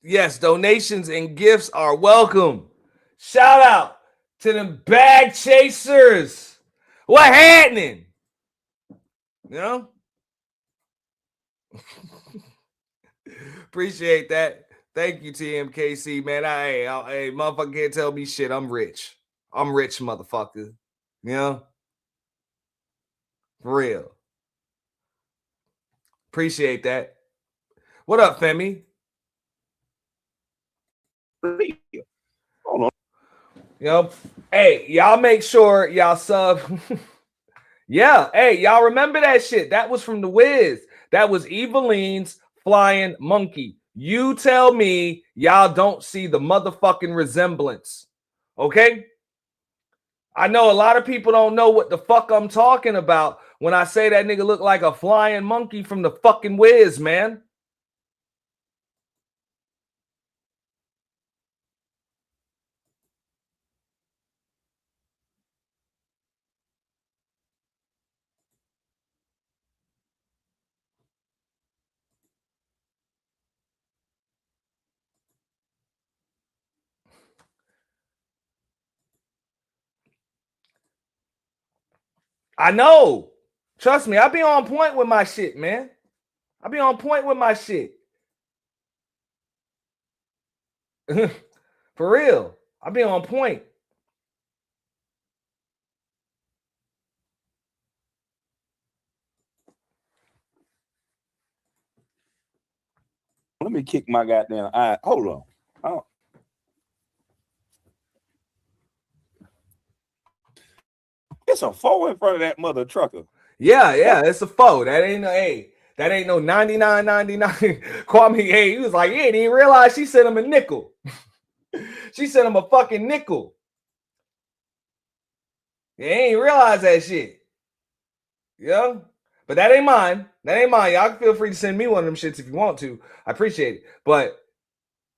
Yes, donations and gifts are welcome. Shout out to them bag chasers. What happening? Appreciate that. Thank you, TMKC, man. Hey, motherfucker can't tell me shit. I'm rich. I'm rich, motherfucker. For real. Appreciate that. What up, Femi? Hold on. Hey, y'all make sure y'all sub. Yeah, hey, y'all remember that shit? That was from the Wiz. That was Eveline's Flying Monkey. You tell me y'all don't see the motherfucking resemblance. Okay? I know a lot of people don't know what the fuck I'm talking about when I say that nigga look like a flying monkey from the fucking Wiz, man. I know. Trust me, I be on point with my shit, man. I be on point with my shit. For real. I be on point. Let me kick my goddamn eye. Hold on. Oh. It's a 4 in front of that mother trucker. Yeah, it's a foe. That ain't no that ain't no 99.99. Kwame, hey, he was like, he didn't even realize she sent him a nickel. She sent him a fucking nickel. He ain't realize that shit. Yeah. But that ain't mine. That ain't mine. Y'all can feel free to send me one of them shits if you want to. I appreciate it. But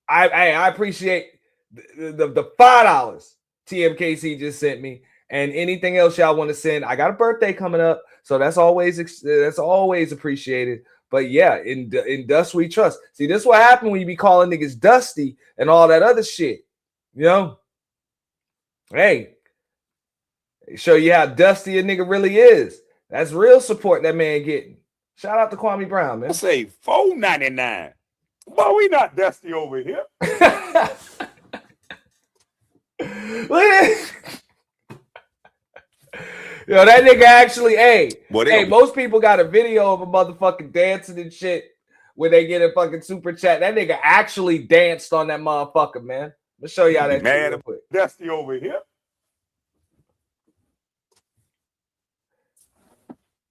I appreciate the $5 TMKC just sent me. And anything else y'all want to send. I got a birthday coming up. So that's always appreciated. But yeah, in Dust we trust. See, this is what happened when you be calling niggas Dusty and all that other shit. You know? Hey, show you how dusty a nigga really is. That's real support that man getting. Shout out to Kwame Brown, man. I say $4.99. Boy, we not dusty over here. Look at this. Yo, that nigga actually, most people got a video of a motherfucking dancing and shit when they get a fucking super chat. That nigga actually danced on that motherfucker, man. Let's show y'all that shit real quick. Dusty over here.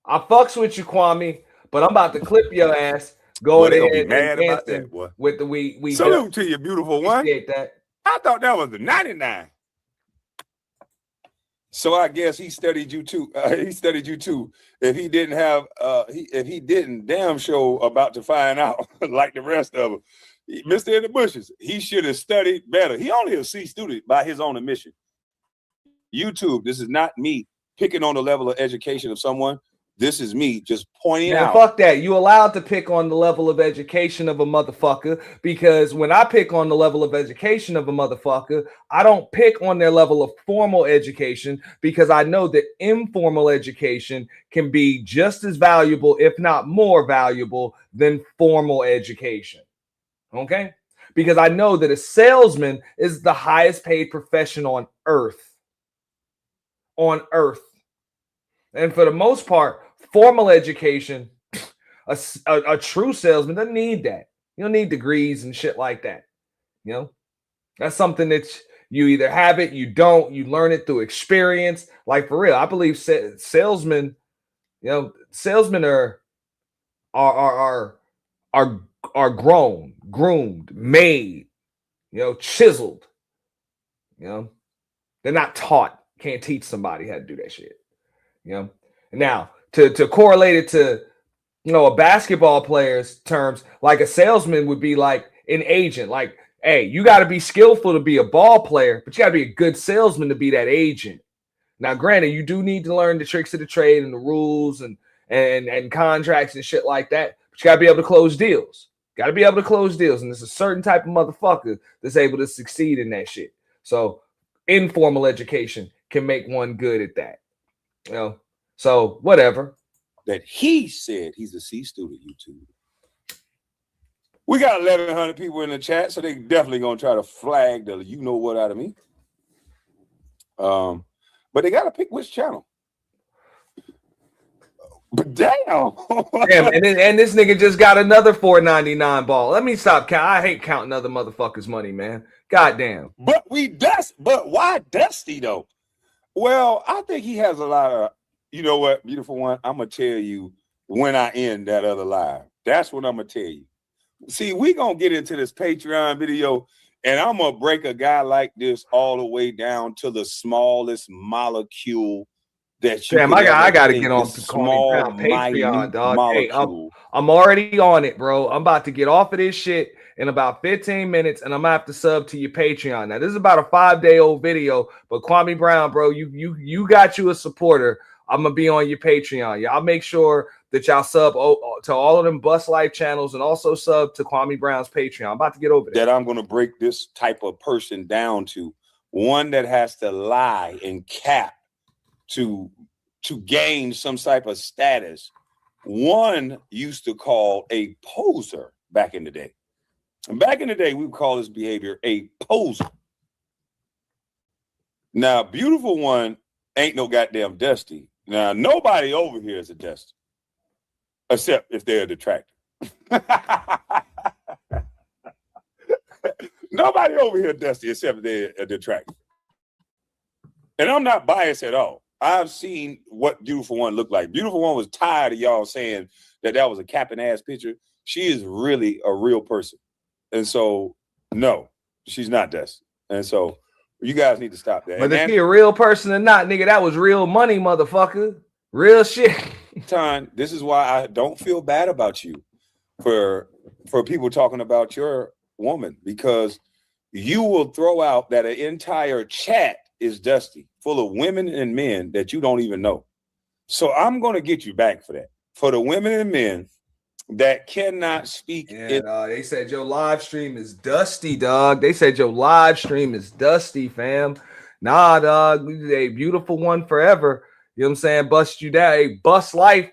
I fucks with you, Kwame, but I'm about to clip your ass going in and mad about dancing that, boy. with the we Salute to you, beautiful one. Appreciate that. I thought that was the 99. So I guess he studied you too. He studied you too. If he didn't have, if he didn't, damn sure about to find out like the rest of them. Mr. in the bushes, he should have studied better. He only a C student by his own admission. YouTube, this is not me picking on the level of education of someone. This is me just pointing out. Fuck that. You allowed to pick on the level of education of a motherfucker, because when I pick on the level of education of a motherfucker, I don't pick on their level of formal education, because I know that informal education can be just as valuable, if not more valuable, than formal education. Okay? Because I know that a salesman is the highest paid profession on earth. On earth. And for the most part, formal education, a true salesman doesn't need that. You don't need degrees and shit like that. You know, that's something that you either have it, you don't, you learn it through experience. Like for real, I believe salesmen, you know, salesmen are grown, groomed, made, you know, chiseled. You know, they're not taught. Can't teach somebody how to do that shit. You know, now to correlate it to, you know, a basketball player's terms, like a salesman would be like an agent. Like, hey, you got to be skillful to be a ball player, but you got to be a good salesman to be that agent. Now, granted, you do need to learn the tricks of the trade and the rules and contracts and shit like that, but you got to be able to close deals. Got to be able to close deals, and there's a certain type of motherfucker that's able to succeed in that shit. So, informal education can make one good at that. You know, so whatever. That he said he's a C student, YouTube. We got 1,100 people in the chat, so they definitely gonna try to flag the you know what out of me. But they gotta pick which channel. But damn, and this nigga just got another $4.99 ball. Let me stop. I hate counting other motherfuckers' money, man. Goddamn. But why Dusty though? Well, I think he has a lot of you know what, beautiful one? I'm going to tell you when I end that other live. That's what I'm going to tell you. See, we going to get into this Patreon video, and I'm going to break a guy like this all the way down to the smallest molecule that you Damn, could I ever gotta think. get on This to small, Kwame Brown Patreon, minute dog. Hey, molecule. I'm already on it, bro. I'm about to get off of this shit in about 15 minutes, and I'm gonna have to sub to your Patreon. Now, this is about a 5-day-old video, but Kwame Brown, bro, you got you a supporter. I'm gonna be on your Patreon. Y'all make sure that y'all sub to all of them Bust Life channels and also sub to Kwame Brown's Patreon. I'm about to get over there. That I'm going to break this type of person down to one that has to lie and cap to gain some type of status. One used to call a poser back in the day. And back in the day, we would call this behavior a poser. Now, beautiful one ain't no goddamn Dusty. Now, nobody over here is a Dusty, except if they're a detractor. Nobody over here Dusty except they're a detractor. And I'm not biased at all. I've seen what Beautiful One looked like. Beautiful One was tired of y'all saying that was a capping ass picture. She is really a real person. And so, no, she's not Dusty. And so, you guys need to stop that. Whether she a real person or not, nigga, that was real money, motherfucker. Real shit. Time, this is why I don't feel bad about you for people talking about your woman, because you will throw out that an entire chat is Dusty, full of women and men that you don't even know. So I'm going to get you back for that. For the women and men that cannot speak. Yeah, they said your live stream is dusty, dog. They said your live stream is dusty, fam. Nah, dog. We did a beautiful one forever. You know what I'm saying? Bust you down. Hey, bust life.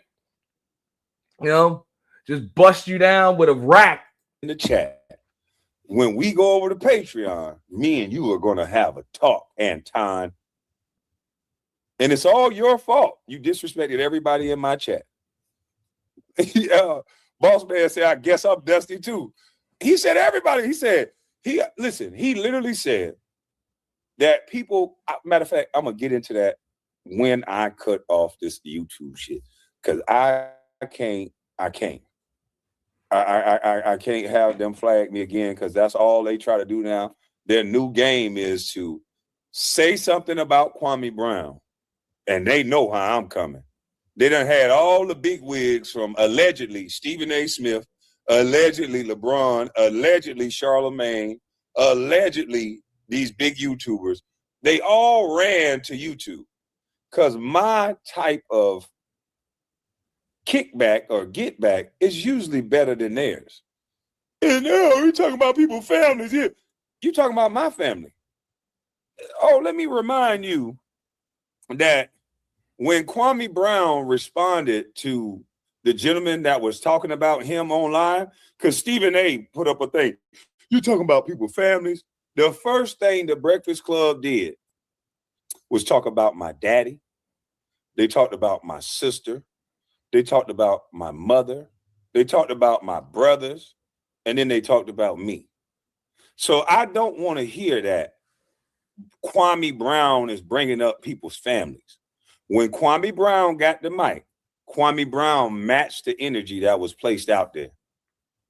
You know, just bust you down with a rack. In the chat. When we go over to Patreon, me and you are going to have a talk, Anton. And it's all your fault. You disrespected everybody in my chat. Yeah. Boss man said, I guess I'm Dusty too. He said everybody. He said, he literally said that people, matter of fact, I'm going to get into that when I cut off this YouTube shit. Because I can't have them flag me again, because that's all they try to do now. Their new game is to say something about Kwame Brown, and they know how I'm coming. They done had all the big wigs from allegedly Stephen A. Smith, allegedly LeBron, allegedly Charlemagne, allegedly these big YouTubers. They all ran to YouTube because my type of kickback or get back is usually better than theirs. And now we're talking about people's families here. You talking about my family. Oh, let me remind you that when Kwame Brown responded to the gentleman that was talking about him online, because Stephen A. put up a thing, you talking about people's families. The first thing the Breakfast Club did was talk about my daddy. They talked about my sister. They talked about my mother. They talked about my brothers. And then they talked about me. So I don't want to hear that Kwame Brown is bringing up people's families. When Kwame Brown got the mic, Kwame Brown matched the energy that was placed out there.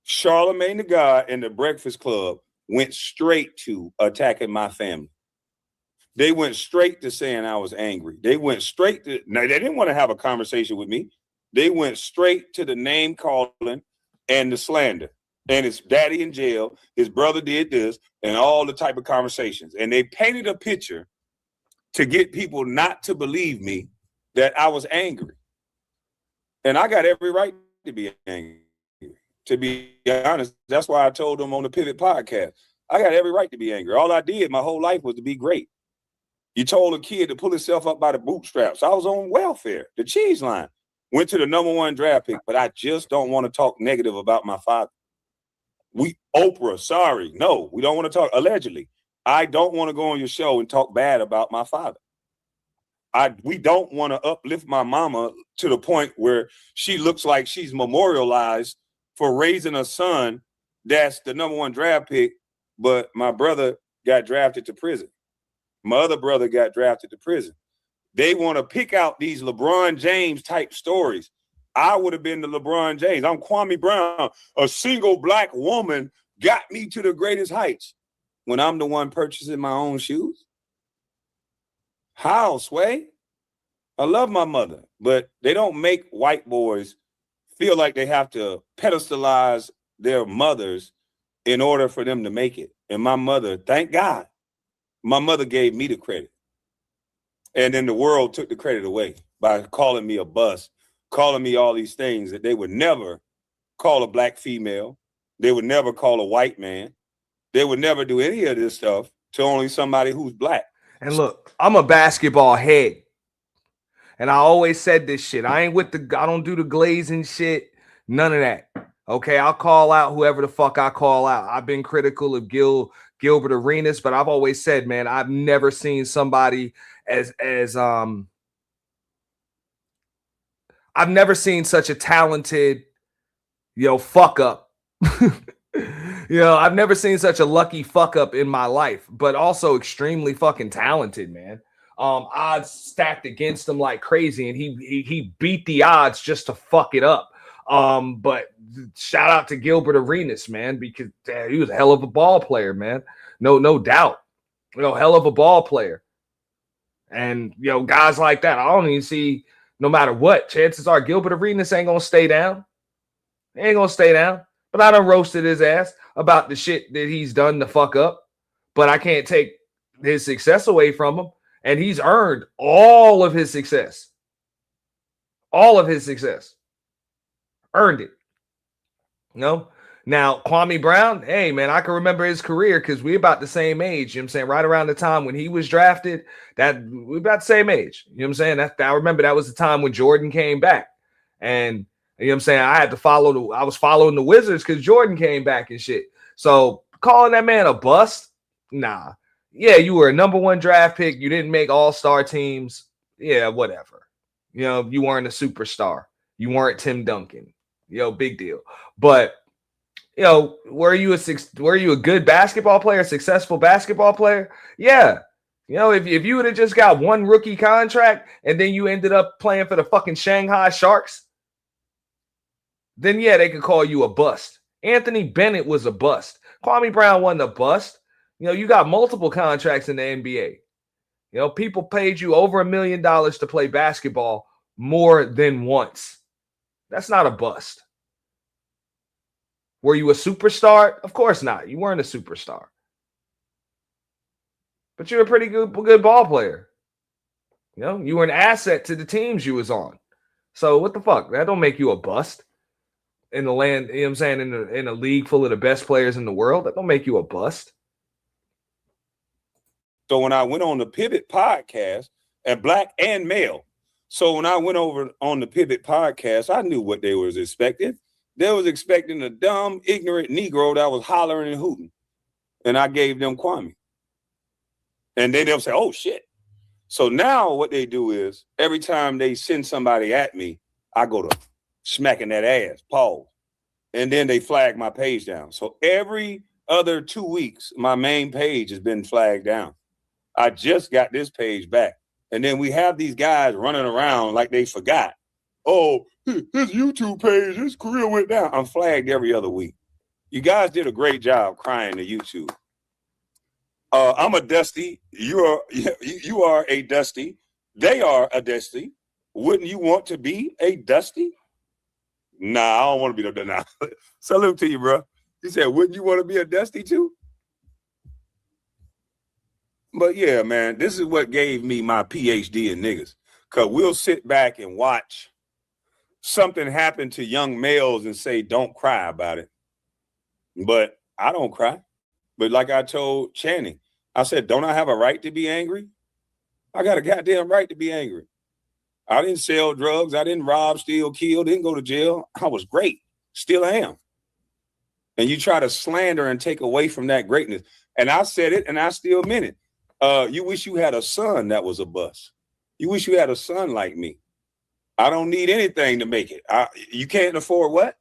Charlemagne the God and the Breakfast Club went straight to attacking my family. They went straight to saying I was angry. They went straight to, now they didn't want to have a conversation with me. They went straight to the name calling and the slander. And his daddy in jail, his brother did this, and all the type of conversations. And they painted a picture to get people not to believe me that I was angry. And I got every right to be angry. To be honest, that's why I told them on the Pivot podcast, I got every right to be angry. All I did my whole life was to be great. You told a kid to pull himself up by the bootstraps. I was on welfare, the cheese line. Went to the #1 draft pick, but I just don't want to talk negative about my father. Oprah, sorry. No, we don't want to talk allegedly. I don't want to go on your show and talk bad about my father. We don't want to uplift my mama to the point where she looks like she's memorialized for raising a son that's the #1 draft pick, but my brother got drafted to prison. My other brother got drafted to prison. They want to pick out these LeBron James type stories. I would have been the LeBron James. I'm Kwame Brown. A single black woman got me to the greatest heights when I'm the one purchasing my own shoes. How, Sway? I love my mother, but they don't make white boys feel like they have to pedestalize their mothers in order for them to make it. And my mother, thank God, my mother gave me the credit. And then the world took the credit away by calling me a bust, calling me all these things that they would never call a black female. They would never call a white man. They would never do any of this stuff to only somebody who's black. And look, I'm a basketball head. And I always said this shit. I don't do the glazing shit. None of that. Okay, I'll call out whoever the fuck I call out. I've been critical of Gilbert Arenas, but I've always said, man, I've never seen somebody I've never seen such a talented, fuck up. I've never seen such a lucky fuck up in my life, but also extremely fucking talented, man. Odds stacked against him like crazy, and he beat the odds just to fuck it up. But shout out to Gilbert Arenas, man, because he was a hell of a ball player, man. No doubt. Hell of a ball player. And guys like that, I don't even see, no matter what, chances are Gilbert Arenas ain't gonna stay down. He ain't gonna stay down. But I done roasted his ass about the shit that he's done to fuck up. But I can't take his success away from him. And he's earned all of his success. All of his success. Earned it. Now, Kwame Brown, hey, man, I can remember his career because we about the same age. You know what I'm saying? Right around the time when he was drafted, that we about the same age. You know what I'm saying? I remember that was the time when Jordan came back. And, you know what I'm saying? I was following the Wizards because Jordan came back and shit. So calling that man a bust? Nah. Yeah, you were a number 1 draft pick. You didn't make all-star teams. Yeah, whatever. You weren't a superstar. You weren't Tim Duncan. Big deal. But, were you a good basketball player, successful basketball player? Yeah. If you would have just got 1 rookie contract and then you ended up playing for the fucking Shanghai Sharks, then yeah, they could call you a bust. Anthony Bennett was a bust. Kwame Brown wasn't a bust. You got multiple contracts in the NBA. People paid you over $1 million to play basketball more than once. That's not a bust. Were you a superstar? Of course not. You weren't a superstar. But you're a pretty good ball player. You were an asset to the teams you was on. So what the fuck? That don't make you a bust. In the land, you know what I'm saying, in a league full of the best players in the world, that don't make you a bust. So when I went on the Pivot podcast, and black and male, so when I went over on the Pivot podcast, I knew what they was expecting. They was expecting a dumb, ignorant Negro that was hollering and hooting. And I gave them Kwame. And then they'll say, oh, shit. So now what they do is every time they send somebody at me, I go to smacking that ass, pause. And then they flag my page down. So every other 2 weeks, my main page has been flagged down. I just got this page back. And then we have these guys running around like they forgot. Oh, his YouTube page, his career went down. I'm flagged every other week. You guys did a great job crying to YouTube. I'm a Dusty. You are a Dusty. They are a Dusty. Wouldn't you want to be a Dusty? Nah, I don't want to be no Dusty. Nah. Salute to you, bro. He said, wouldn't you want to be a Dusty too? But yeah, man, this is what gave me my PhD in niggas. Because we'll sit back and watch something happen to young males and say, don't cry about it. But I don't cry. But like I told Channing, I said, don't I have a right to be angry? I got a goddamn right to be angry. I didn't sell drugs. I didn't rob, steal, kill, didn't go to jail. I was great. Still am. And you try to slander and take away from that greatness. And I said it and I still meant it. You wish you had a son that was a bust. You wish you had a son like me. I don't need anything to make it. You can't afford what?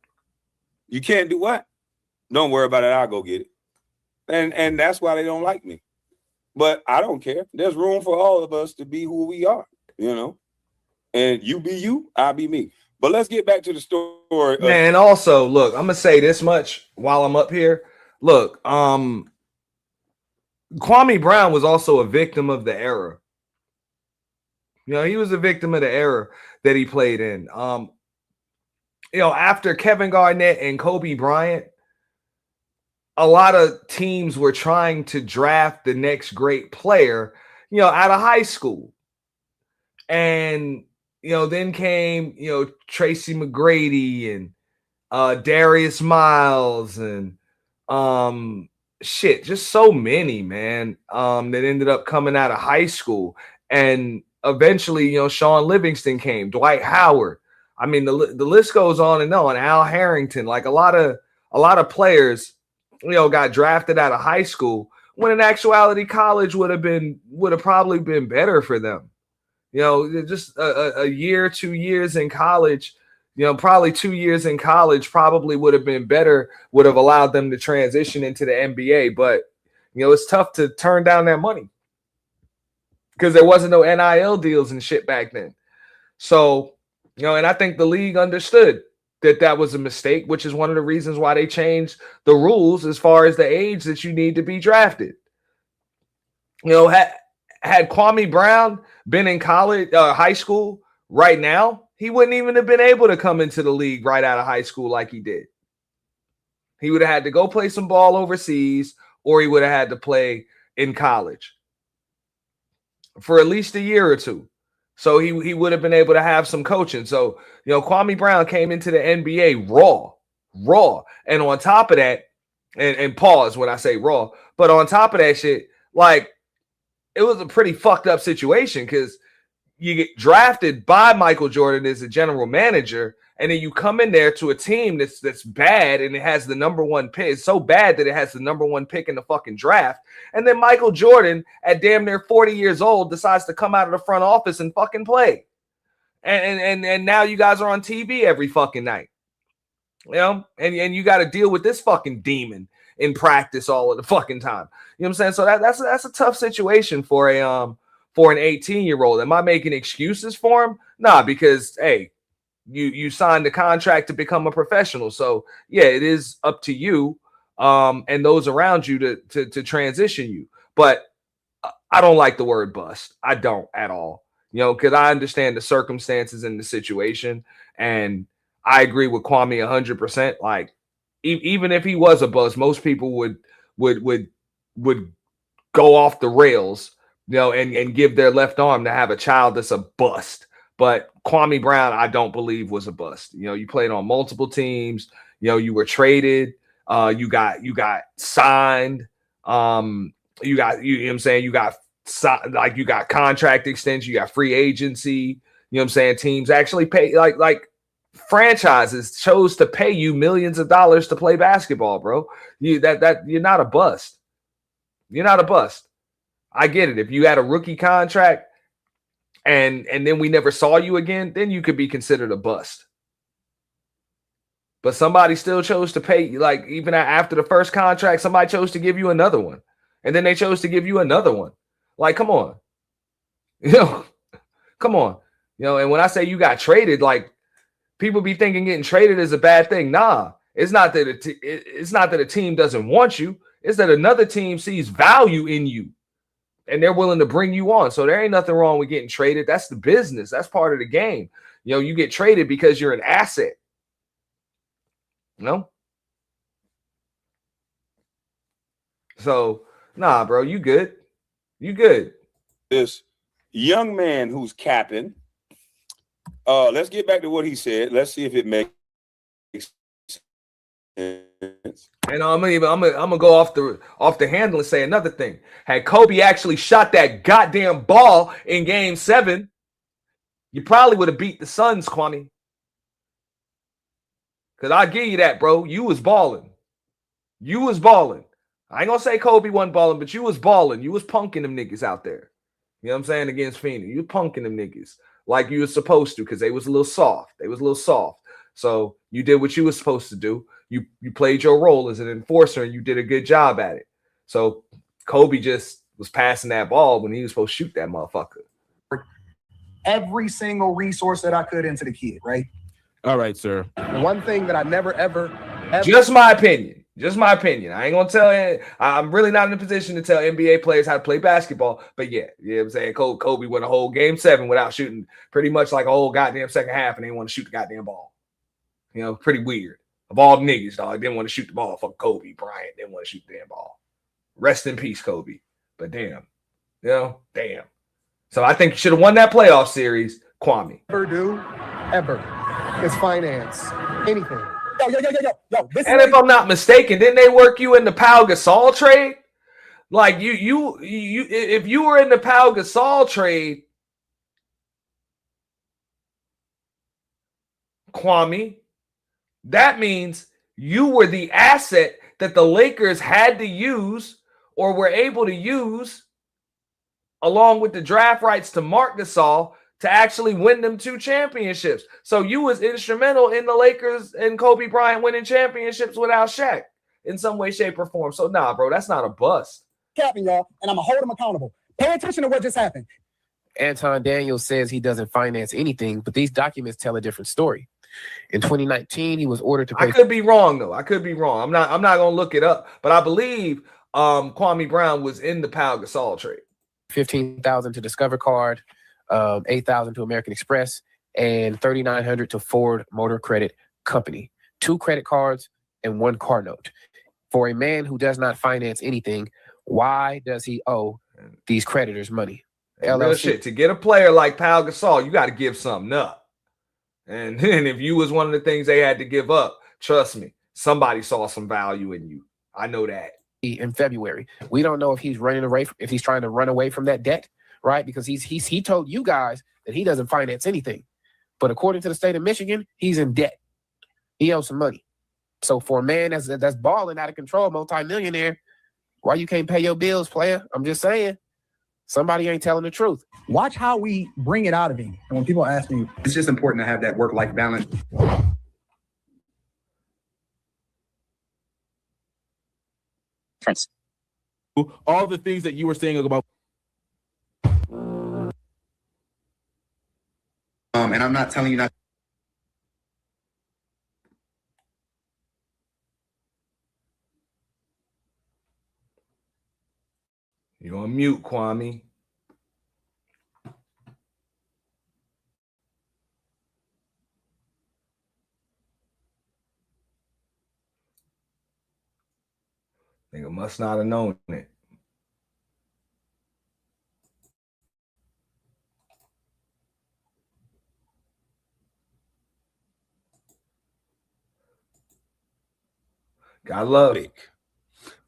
You can't do what? Don't worry about it. I'll go get it. And that's why they don't like me. But I don't care. There's room for all of us to be who we are. you know. And you be you, I be me. But let's get back to the story. Man, also, look, I'm gonna say this much while I'm up here. Look, Kwame Brown was also a victim of the era. You know, he was a victim of the era that he played in. You know, after Kevin Garnett and Kobe Bryant, a lot of teams were trying to draft the next great player, you know, out of high school. And, you know, then came, you know, Tracy McGrady and Darius Miles and just so many, man, that ended up coming out of high school. And eventually, you know, Sean Livingston came, Dwight Howard. I mean, the list goes on and on. Al Harrington, like a lot of players, you know, got drafted out of high school when in actuality college would have probably been better for them. You know, just a year, 2 years in college, you know, probably 2 years in college probably would have been better, would have allowed them to transition into the NBA. But, you know, it's tough to turn down that money because there wasn't no NIL deals and shit back then. So, you know, and I think the league understood that was a mistake, which is one of the reasons why they changed the rules as far as the age that you need to be drafted. You know, had Kwame Brown been in college, high school right now, he wouldn't even have been able to come into the league right out of high school like he did. He would have had to go play some ball overseas, or he would have had to play in college for at least a year or two. So he would have been able to have some coaching. So, you know, Kwame Brown came into the NBA raw. And on top of that, and pause when I say raw, but on top of that shit, like, it was a pretty fucked up situation because you get drafted by Michael Jordan as a general manager, and then you come in there to a team that's bad and it has the number one pick. It's so bad that it has the number one pick in the fucking draft. And then Michael Jordan, at damn near 40 years old, decides to come out of the front office and fucking play. And now you guys are on TV every fucking night. You know, and you got to deal with this fucking demon in practice all of the fucking time. You know what I'm saying? So that's a tough situation for an 18-year-old. Am I making excuses for him? Nah, because hey, you signed the contract to become a professional. So yeah, it is up to you and those around you to transition you. But I don't like the word bust. I don't at all. You know, because I understand the circumstances and the situation, and I agree with Kwame 100%. Like, even if he was a bust, most people would go off the rails, you know, and give their left arm to have a child that's a bust. But Kwame Brown, I don't believe was a bust. You know, you played on multiple teams. You know, you were traded. You got signed. You know what I'm saying? You got contract extension. You got free agency. You know what I'm saying? Teams actually pay like franchises chose to pay you millions of dollars to play basketball, bro. You're not a bust. You're not a bust. I get it. If you had a rookie contract and then we never saw you again, then you could be considered a bust. But somebody still chose to pay you, like even after the first contract, somebody chose to give you another one. And then they chose to give you another one. Like, come on. You know, come on. You know, and when I say you got traded, like, people be thinking getting traded is a bad thing. Nah, it's not that it's not that a team doesn't want you. It's that another team sees value in you and they're willing to bring you on. So there ain't nothing wrong with getting traded. That's the business. That's part of the game. You know, you get traded because you're an asset. You know? So, nah, bro, you good. You good. This young man who's capping. Let's get back to what he said. Let's see if it makes sense. And I'm gonna go off the handle and say another thing. Had Kobe actually shot that goddamn ball in Game 7, you probably would have beat the Suns, Kwame. Because I'll give you that, bro. You was balling. You was balling. I ain't gonna say Kobe wasn't balling, but you was balling. You was punking them niggas out there. You know what I'm saying? Against Phoenix. You punking them niggas like you were supposed to, because they was a little soft. They was a little soft. So you did what you were supposed to do. You played your role as an enforcer, and you did a good job at it. So Kobe just was passing that ball when he was supposed to shoot that motherfucker. every single resource that I could into the kid, right? All right, sir. One thing that I never ever Just my opinion. Just my opinion. I ain't gonna tell you. I'm really not in a position to tell NBA players how to play basketball. But yeah, you know what I'm saying? Kobe won a whole game 7 without shooting pretty much like a whole goddamn second half, and they want to shoot the goddamn ball. You know, pretty weird. Of all the niggas, dog, didn't want to shoot the ball. Fuck Kobe Bryant didn't want to shoot the damn ball. Rest in peace, Kobe. But damn, you know, damn. So I think you should have won that playoff series, Kwame. ever do, ever, is finance anything. Yo. And if I'm not mistaken, didn't they work you in the Pau Gasol trade? Like you, if you were in the Pau Gasol trade, Kwame, that means you were the asset that the Lakers had to use or were able to use along with the draft rights to Marc Gasol to actually win them 2 championships. So you was instrumental in the Lakers and Kobe Bryant winning championships without Shaq in some way, shape, or form. So nah, bro, that's not a bust. Capping y'all, and I'm gonna hold him accountable. Pay attention to what just happened. Anton Daniels says he doesn't finance anything, but these documents tell a different story. In 2019, he was ordered to pay. I could be wrong though. I could be wrong. I'm not gonna look it up, but I believe Kwame Brown was in the Pau Gasol trade. $15,000 to Discover Card, $8,000 to American Express, and $3,900 to Ford Motor Credit Company. 2 credit cards and 1 car note. For a man who does not finance anything, why does he owe these creditors money? Real shit. To get a player like Pau Gasol, you got to give something up. And then if you was one of the things they had to give up, trust me, somebody saw some value in you. I know that. In February, we don't know if he's running away, if he's trying to run away from that debt, right? Because he told you guys that he doesn't finance anything, but according to the state of Michigan, he's in debt. He owes some money. So for a man that's balling out of control, multimillionaire, why you can't pay your bills, player? I'm just saying, somebody ain't telling the truth. Watch how we bring it out of him. And when people ask me, It's just important to have that work-life balance. All the things that you were saying about. And I'm not telling you not. You're on mute, Kwame. Nigga must not have known it. Gotta love it.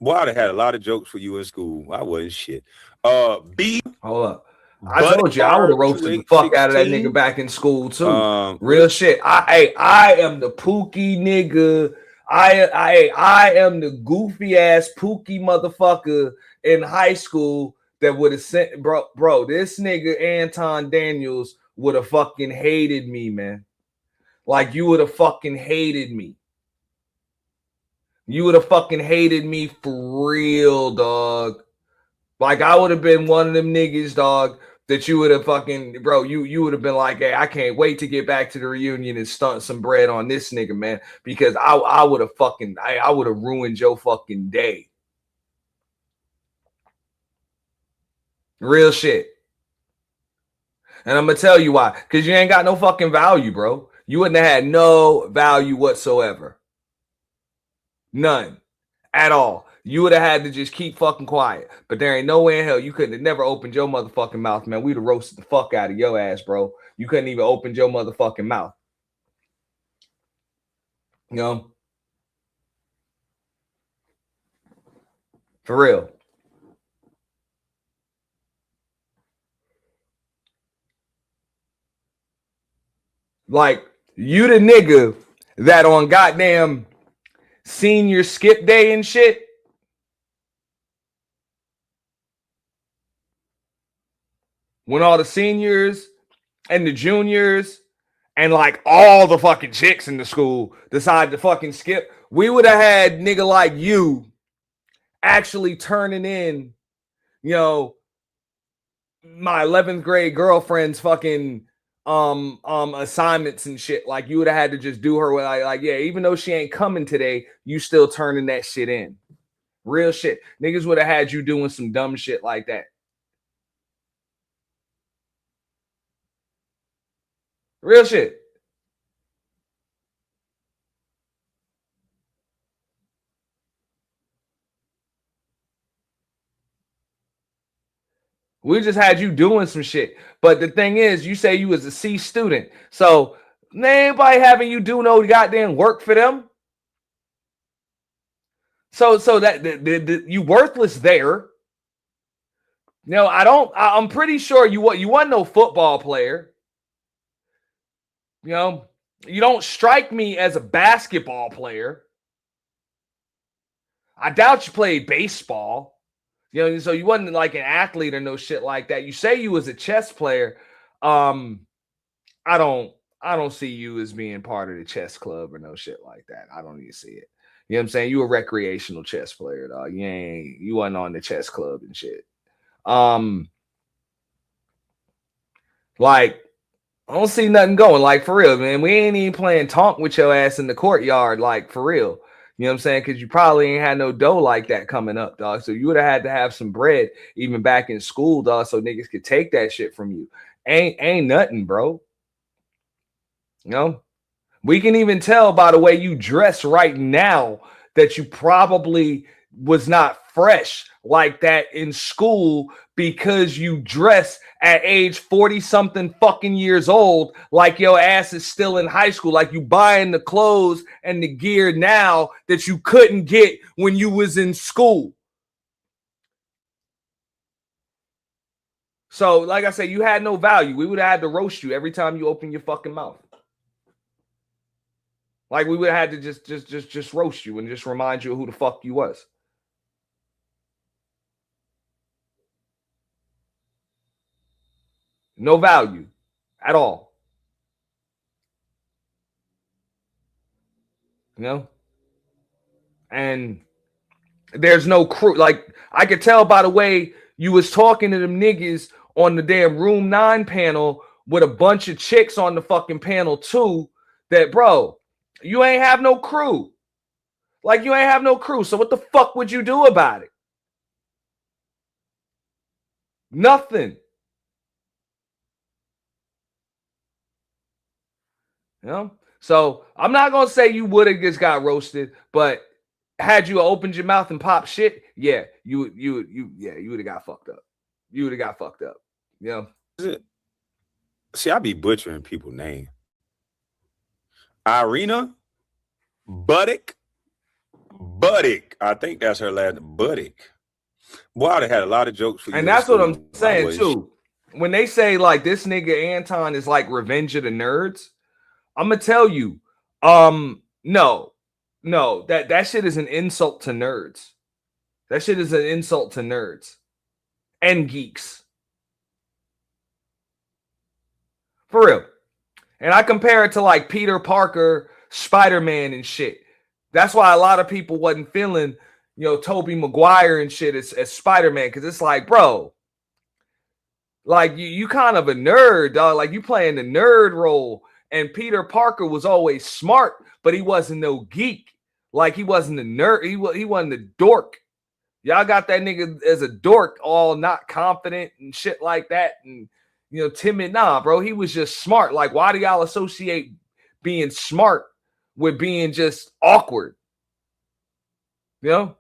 Boy, I'd have had a lot of jokes for you in school. I wasn't shit. B. Hold up. I told you I would have roasted the fuck out of that nigga back in school too. Real shit. I am the pookie nigga. I am the goofy ass pookie motherfucker in high school that would have sent bro. This nigga Anton Daniels would have fucking hated me, man. Like you would have fucking hated me. You would have fucking hated me for real, dog. Like I would have been one of them niggas, dog, that you would have fucking, bro, you would have been like, hey, I can't wait to get back to the reunion and stunt some bread on this nigga, man, because I would have fucking, I would have ruined your fucking day. Real shit. And I'm going to tell you why, because you ain't got no fucking value, bro. You wouldn't have had no value whatsoever. None at all. You would have had to just keep fucking quiet. But there ain't no way in hell you couldn't have never opened your motherfucking mouth, man. We'd have roasted the fuck out of your ass, bro. You couldn't even open your motherfucking mouth. You know? For real. Like, you the nigga that on goddamn senior skip day and shit, when all the seniors and the juniors and like all the fucking chicks in the school decide to fucking skip, we would have had nigga like you actually turning in, you know, my 11th grade girlfriend's fucking assignments and shit. Like you would have had to just do her with like, yeah, even though she ain't coming today, you still turning that shit in. Real shit. Niggas would have had you doing some dumb shit like that. Real shit. We just had you doing some shit. But the thing is, you say you was a C student. So anybody having you do no goddamn work for them. So that you worthless there. No, I'm pretty sure you wasn't no football player. You know, you don't strike me as a basketball player. I doubt you played baseball. You know, so you wasn't like an athlete or no shit like that. You say you was a chess player. I don't see you as being part of the chess club or no shit like that. I don't even see it. You know what I'm saying? You a recreational chess player, dog. You wasn't on the chess club and shit. Like, I don't see nothing going. Like, for real, man. We ain't even playing tonk with your ass in the courtyard, like, for real. You know what I'm saying? Because you probably ain't had no dough like that coming up, dog. So you would have had to have some bread even back in school, dog, so niggas could take that shit from you. Ain't nothing, bro. You know? We can even tell by the way you dress right now that you probably was not fresh like that in school because you dress at age 40 something fucking years old like your ass is still in high school, like you buying the clothes and the gear now that you couldn't get when you was in school. So like I said, you had no value. We would have had to roast you every time you open your fucking mouth. Like we would have had to just roast you and just remind you of who the fuck you was. No value at all. You know? And there's no crew. Like I could tell by the way you was talking to them niggas on the damn Room 9 panel with a bunch of chicks on the fucking panel too, that bro, you ain't have no crew. Like you ain't have no crew. So what the fuck would you do about it? Nothing. You know? So I'm not gonna say you would have just got roasted, but had you opened your mouth and popped shit, yeah, you would have got fucked up. You would have got fucked up. You know? See, I be butchering people's name. Irina Buddick. I think that's her last name. Buddick. Boy, they had a lot of jokes for you. And that's what I'm saying too. When they say like this nigga Anton is like Revenge of the Nerds, I'm gonna tell you, no, that shit is an insult to nerds. That shit is an insult to nerds and geeks. For real. And I compare it to like Peter Parker, Spider-Man and shit. That's why a lot of people wasn't feeling, Tobey Maguire and shit as Spider-Man, because it's like, bro, like you kind of a nerd, dog. Like you playing the nerd role. And Peter Parker was always smart, but he wasn't no geek. Like he wasn't a nerd. He wasn't a dork. Y'all got that nigga as a dork, all not confident and shit like that, and timid. Nah, bro, he was just smart. Like, why do y'all associate being smart with being just awkward? You know?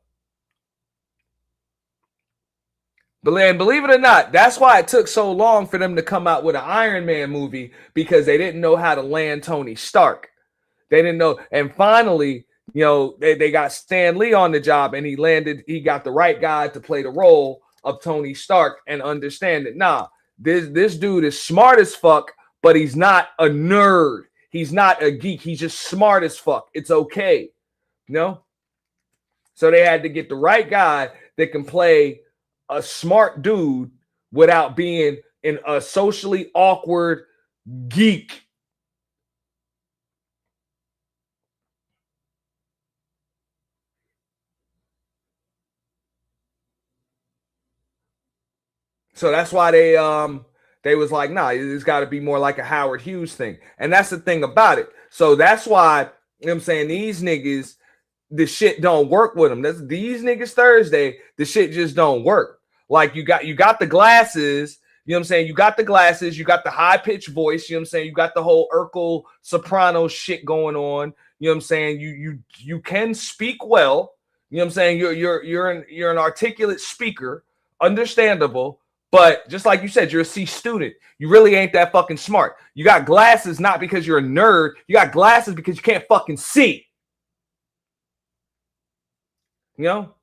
Believe it or not, that's why it took so long for them to come out with an Iron Man movie, because they didn't know how to land Tony Stark. They didn't know. And finally, they got Stan Lee on the job, and he got the right guy to play the role of Tony Stark and understand that, nah, this dude is smart as fuck, but he's not a nerd. He's not a geek. He's just smart as fuck. It's okay. So they had to get the right guy that can play a smart dude without being in a socially awkward geek. So that's why they was like, nah, it's got to be more like a Howard Hughes thing. And that's the thing about it. So that's why, you know what I'm saying, these niggas, the shit don't work with them. These niggas Thursday, the shit just don't work. Like you got the glasses, you know what I'm saying? You got the glasses, you got the high-pitched voice, you know what I'm saying? You got the whole Urkel soprano shit going on. You know what I'm saying? You can speak well. You know what I'm saying? You're an articulate speaker, understandable. But just like you said, you're a C student. You really ain't that fucking smart. You got glasses not because you're a nerd. You got glasses because you can't fucking see. You know?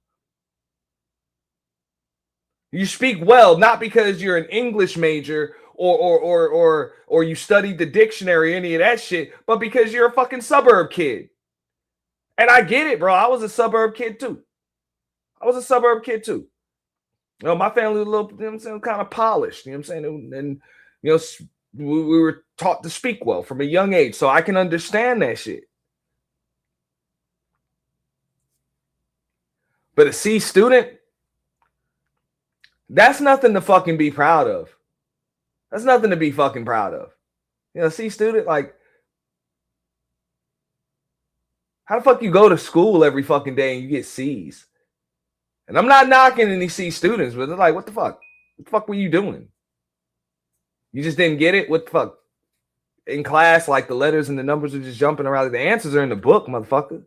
You speak well not because you're an English major or you studied the dictionary, any of that shit, but because you're a fucking suburb kid. And I get it, bro. I was a suburb kid too. You know, my family was a little, you know what I'm saying, kind of polished, you know what I'm saying? And you know, we were taught to speak well from a young age, so I can understand that shit. But a C student, that's nothing to fucking be proud of. That's nothing to be fucking proud of. You know, C student, like, how the fuck you go to school every fucking day and you get C's? And I'm not knocking any C students, but they're like, what the fuck? What the fuck were you doing? You just didn't get it? What the fuck? In class, like the letters and the numbers are just jumping around. The answers are in the book, motherfucker.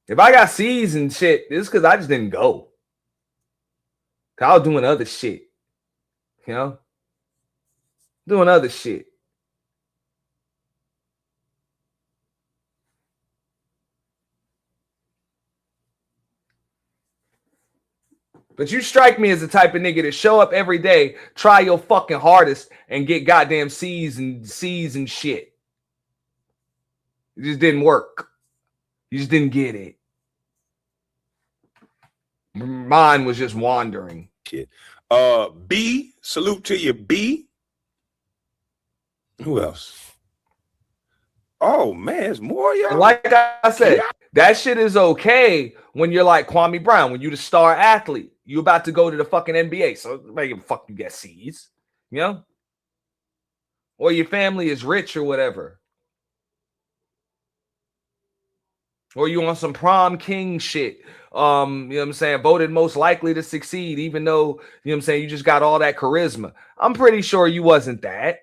If I got C's and shit, it's because I just didn't go. I was doing other shit. You know? Doing other shit. But you strike me as the type of nigga that show up every day, try your fucking hardest, and get goddamn C's and shit. It just didn't work. You just didn't get it. Mine was just wandering. Kid. B, salute to you, B. Who else? Oh man, it's more y'all. And like I said, that shit is okay when you're like Kwame Brown, when you're the star athlete. You about to go to the fucking NBA, so make it fuck you get C's, you know? Or your family is rich or whatever. Or you on some prom king shit. You know what I'm saying? Voted most likely to succeed, even though, you know what I'm saying, you just got all that charisma. I'm pretty sure you wasn't that.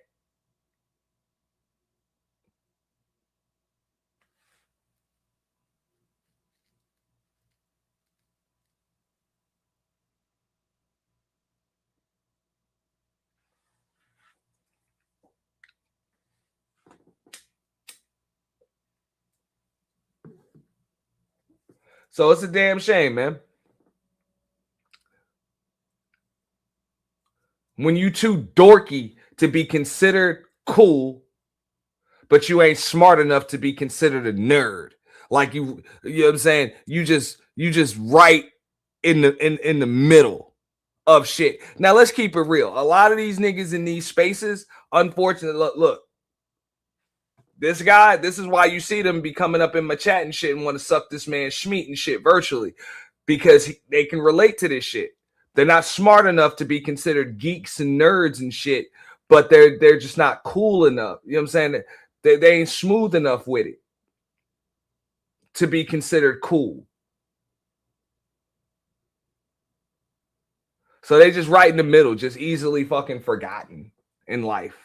So it's a damn shame, man. When you too dorky to be considered cool, but you ain't smart enough to be considered a nerd. Like you know what I'm saying? You just right in the middle of shit. Now let's keep it real. A lot of these niggas in these spaces, unfortunately, look, this guy, this is why you see them be coming up in my chat and shit and want to suck this man Schmeat and shit virtually, because they can relate to this shit. They're not smart enough to be considered geeks and nerds and shit, but they're just not cool enough. You know what I'm saying? They ain't smooth enough with it to be considered cool. So they just right in the middle, just easily fucking forgotten in life.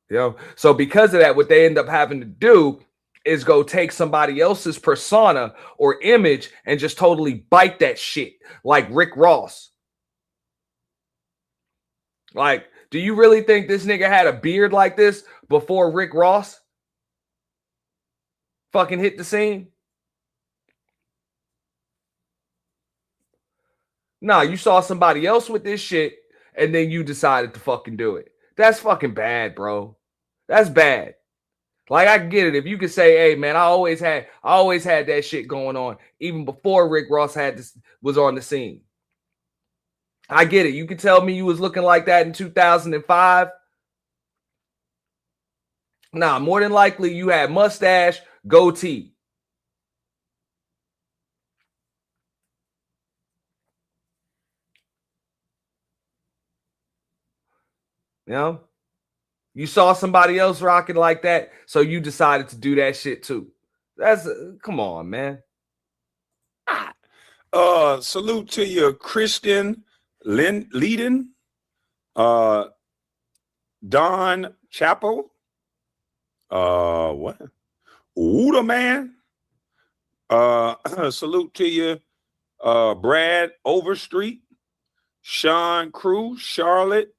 You know, so because of that, what they end up having to do is go take somebody else's persona or image and just totally bite that shit, like Rick Ross. Like, do you really think this nigga had a beard like this before Rick Ross fucking hit the scene? Nah, you saw somebody else with this shit and then you decided to fucking do it. That's fucking bad, bro. That's bad. Like, I get it. If you could say, hey, man, I always had that shit going on even before Rick Ross was on the scene. I get it. You could tell me you was looking like that in 2005. Nah, more than likely you had mustache, goatee. You know, you saw somebody else rocking like that, so you decided to do that shit too. That's come on, man. Salute to you, Christian Leiden, Don Chapo, what? Wooda man. Salute to you, Brad Overstreet, Sean Cruz, Charlotte,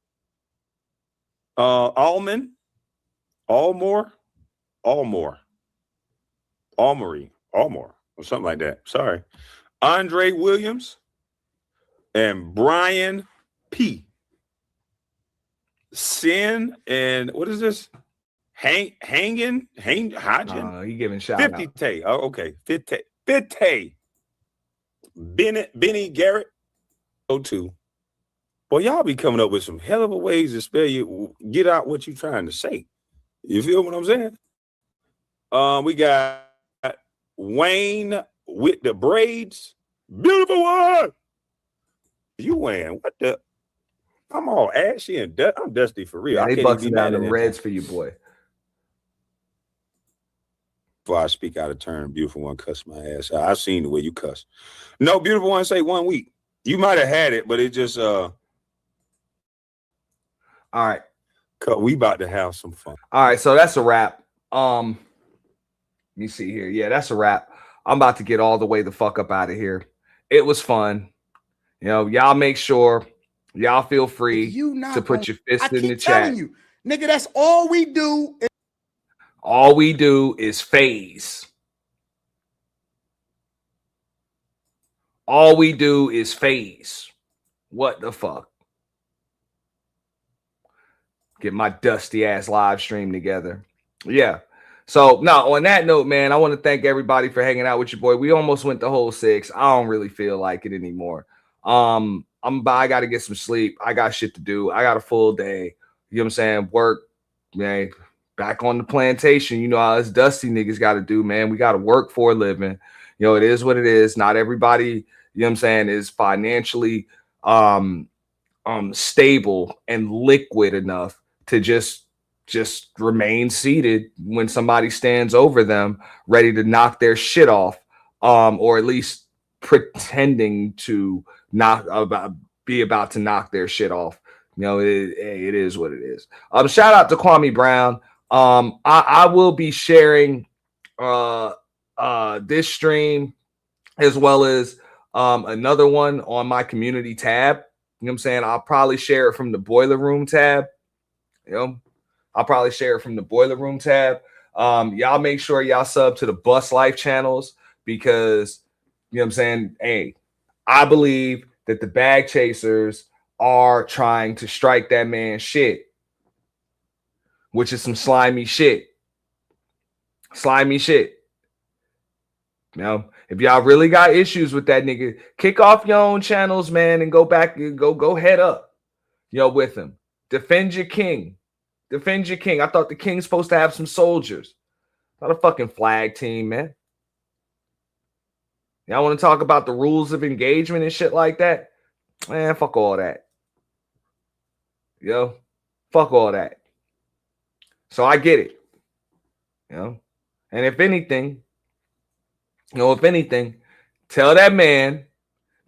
Almore, or something like that. Sorry. Andre Williams and Brian P. Sin and what is this? Hodgin? You giving shout 50 out. Tay. Oh, okay. 50 Benny Garrett. O2. Boy, y'all be coming up with some hell of a ways to spell you get out what you trying to say. You feel what I'm saying? We got Wayne with the braids. Beautiful one. You wearing what the? I'm all ashy and I'm dusty for real. Yeah, I they can't even be busting mad down at them that. reds for you, boy. Before I speak out of turn, beautiful one, cuss my ass out. I've seen the way you cuss. No, beautiful one, say 1 week. You might have had it, but it just all right. We about to have some fun. All right, so that's a wrap. Let me see here. Yeah, that's a wrap. I'm about to get all the way the fuck up out of here. It was fun. You know, y'all make sure y'all feel free to put your fist in the chat. You, nigga, that's all we do. All we do is phase. All we do is phase. What the fuck? Get my dusty ass live stream together. Yeah. So now on that note, man, I want to thank everybody for hanging out with your boy. We almost went the whole 6. I don't really feel like it anymore. I got to get some sleep. I got shit to do. I got a full day. You know what I'm saying? Work, man. Back on the plantation. You know how us dusty niggas got to do, man. We got to work for a living. You know, it is what it is. Not everybody, you know what I'm saying, is financially stable and liquid enough to just remain seated when somebody stands over them ready to knock their shit off, or at least pretending to be about to knock their shit off. You know, it is what it is. Shout out to Kwame Brown. I will be sharing this stream as well as another one on my community tab. You know what I'm saying? I'll probably share it from the Boiler Room tab. You know, I'll probably share it from the Boiler Room tab. Y'all make sure y'all sub to the Bus Life channels because, you know what I'm saying? Hey, I believe that the bag chasers are trying to strike that man's shit, which is some slimy shit. Slimy shit. You know, if y'all really got issues with that nigga, kick off your own channels, man, and go back and go head up, you know, with him. Defend your king. Defend your king. I thought the king's supposed to have some soldiers. Not a fucking flag team, man. Y'all want to talk about the rules of engagement and shit like that? Man, fuck all that. Yo, fuck all that. So I get it. You know, and if anything, tell that man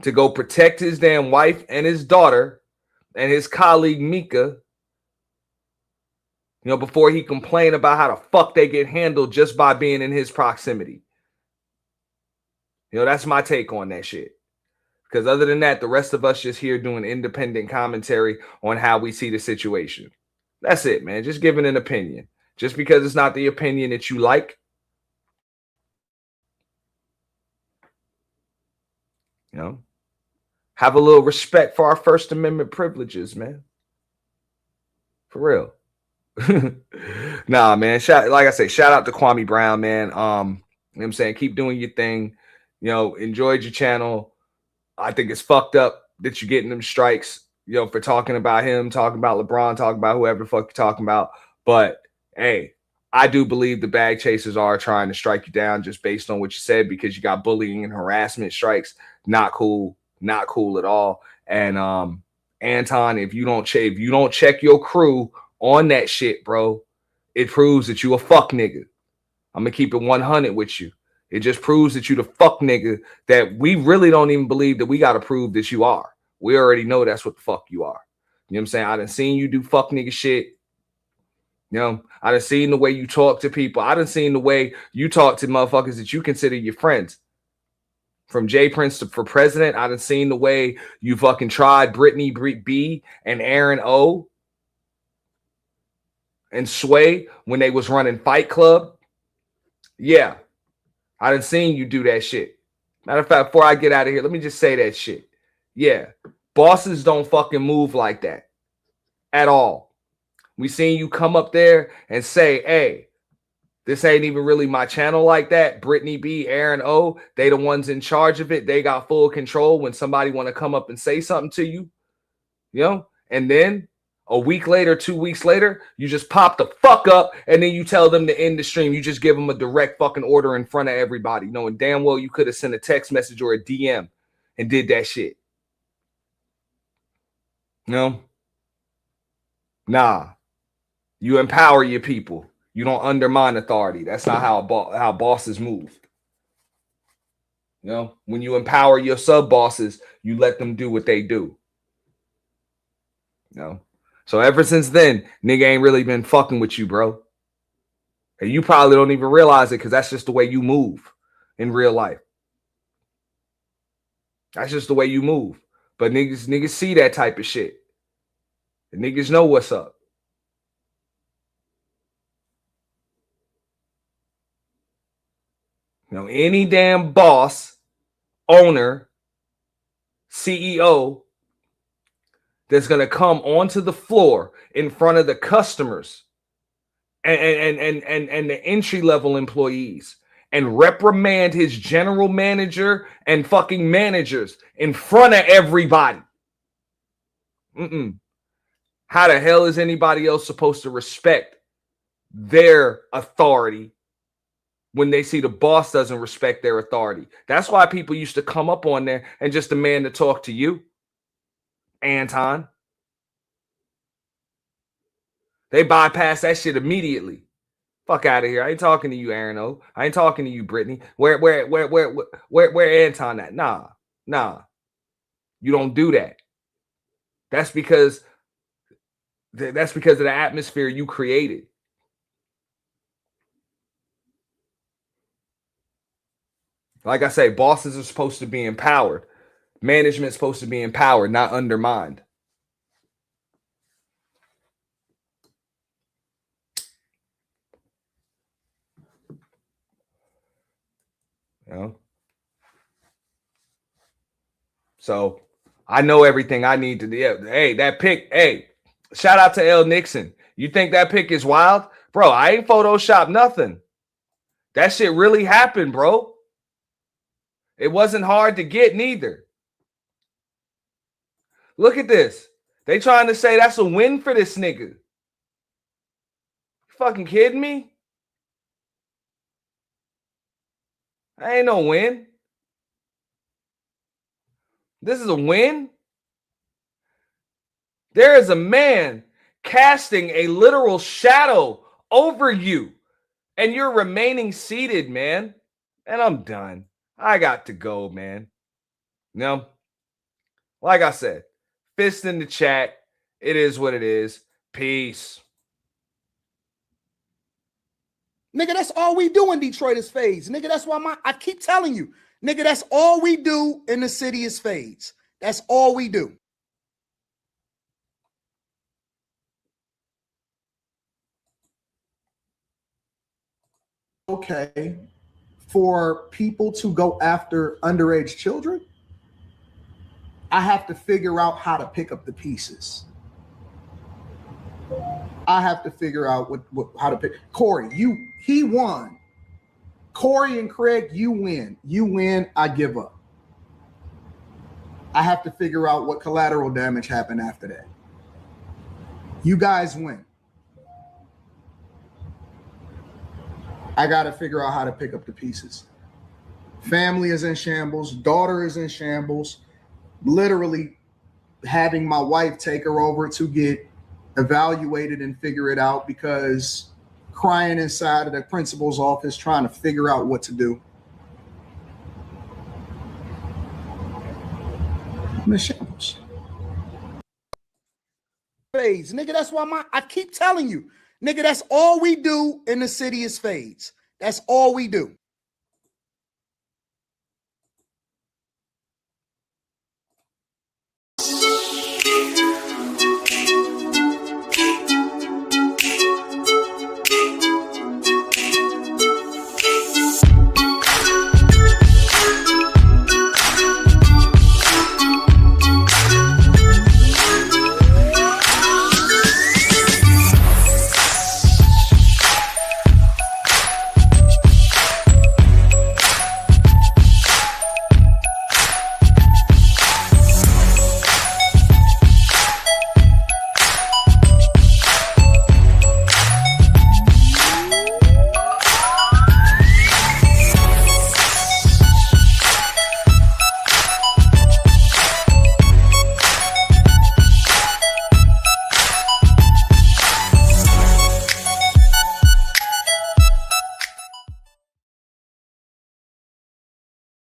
to go protect his damn wife and his daughter and his colleague Mika, you know, before he complain about how the fuck they get handled just by being in his proximity. You know, that's my take on that shit. Because other than that, the rest of us just here doing independent commentary on how we see the situation. That's it, man. Just giving an opinion. Just because it's not the opinion that you like. You know, have a little respect for our First Amendment privileges, man. For real. Nah, man. Like I say, shout out to Kwame Brown, man. You know what I'm saying? Keep doing your thing. You know, enjoyed your channel. I think it's fucked up that you're getting them strikes, you know, for talking about him, talking about LeBron, talking about whoever the fuck you're talking about. But hey, I do believe the bag chasers are trying to strike you down just based on what you said, because you got bullying and harassment strikes. Not cool. Not cool at all. And Anton, if you don't check your crew on that shit, bro, it proves that you a fuck nigga. I'm gonna keep it 100 with you. It just proves that you the fuck nigga that we really don't even believe that we gotta prove that you are. We already know that's what the fuck you are. You know what I'm saying? I done seen you do fuck nigga shit. You know, I done seen the way you talk to people. I done seen the way you talk to motherfuckers that you consider your friends. From Jay Prince for president, I done seen the way you fucking tried Brittany B and Aaron O and Sway when they was running Fight Club. Yeah, I done seen you do that shit. Matter of fact, before I get out of here, let me just say that shit. Yeah, bosses don't fucking move like that at all. We seen you come up there and say, hey, this ain't even really my channel like that. Brittany B, Aaron O, they the ones in charge of it. They got full control when somebody want to come up and say something to you. You know? And then a week later, 2 weeks later, you just pop the fuck up and then you tell them to end the stream. You just give them a direct fucking order in front of everybody, knowing damn well you could have sent a text message or a DM and did that shit. You know? Nah. You empower your people. You don't undermine authority. That's not how bosses move. You know, when you empower your sub bosses, you let them do what they do. You know, so ever since then, nigga ain't really been fucking with you, bro. And you probably don't even realize it because that's just the way you move in real life. That's just the way you move. But niggas see that type of shit. And niggas know what's up. You know, any damn boss, owner, CEO that's going to come onto the floor in front of the customers and the entry-level employees and reprimand his general manager and fucking managers in front of everybody. How the hell is anybody else supposed to respect their authority when they see the boss doesn't respect their authority? That's why people used to come up on there and just demand to talk to you, Anton. They bypass that shit immediately. Fuck out of here. I ain't talking to you, Aaron O. I ain't talking to you, Brittany. Where Anton at? Nah. You don't do that. That's because of the atmosphere you created. Like I say, bosses are supposed to be empowered. Management's supposed to be empowered, not undermined. You know? So I know everything I need to do. Hey, that pic. Hey, shout out to L. Nixon. You think that pic is wild? Bro, I ain't photoshopped nothing. That shit really happened, bro. It wasn't hard to get neither. Look at this. They trying to say that's a win for this nigga. You fucking kidding me? That ain't no win. This is a win. There is a man casting a literal shadow over you, and you're remaining seated, man. And I'm done. I got to go, man. You know, like I said, fist in the chat. It is what it is. Peace. Nigga, that's all we do in Detroit is fades. Nigga, that's why I keep telling you. Nigga, that's all we do in the city is fades. That's all we do. Okay, for people to go after underage children, I have to figure out how to pick up the pieces. I have to figure out how to pick. Corey, he won. Corey and Craig, you win. You win, I give up. I have to figure out what collateral damage happened after that. You guys win. I got to figure out how to pick up the pieces. Family is in shambles. Daughter is in shambles. Literally, having my wife take her over to get evaluated and figure it out, because crying inside of the principal's office trying to figure out what to do. Miss Shambles. Fades, nigga. That's why I keep telling you, nigga, that's all we do in the city is fades. That's all we do.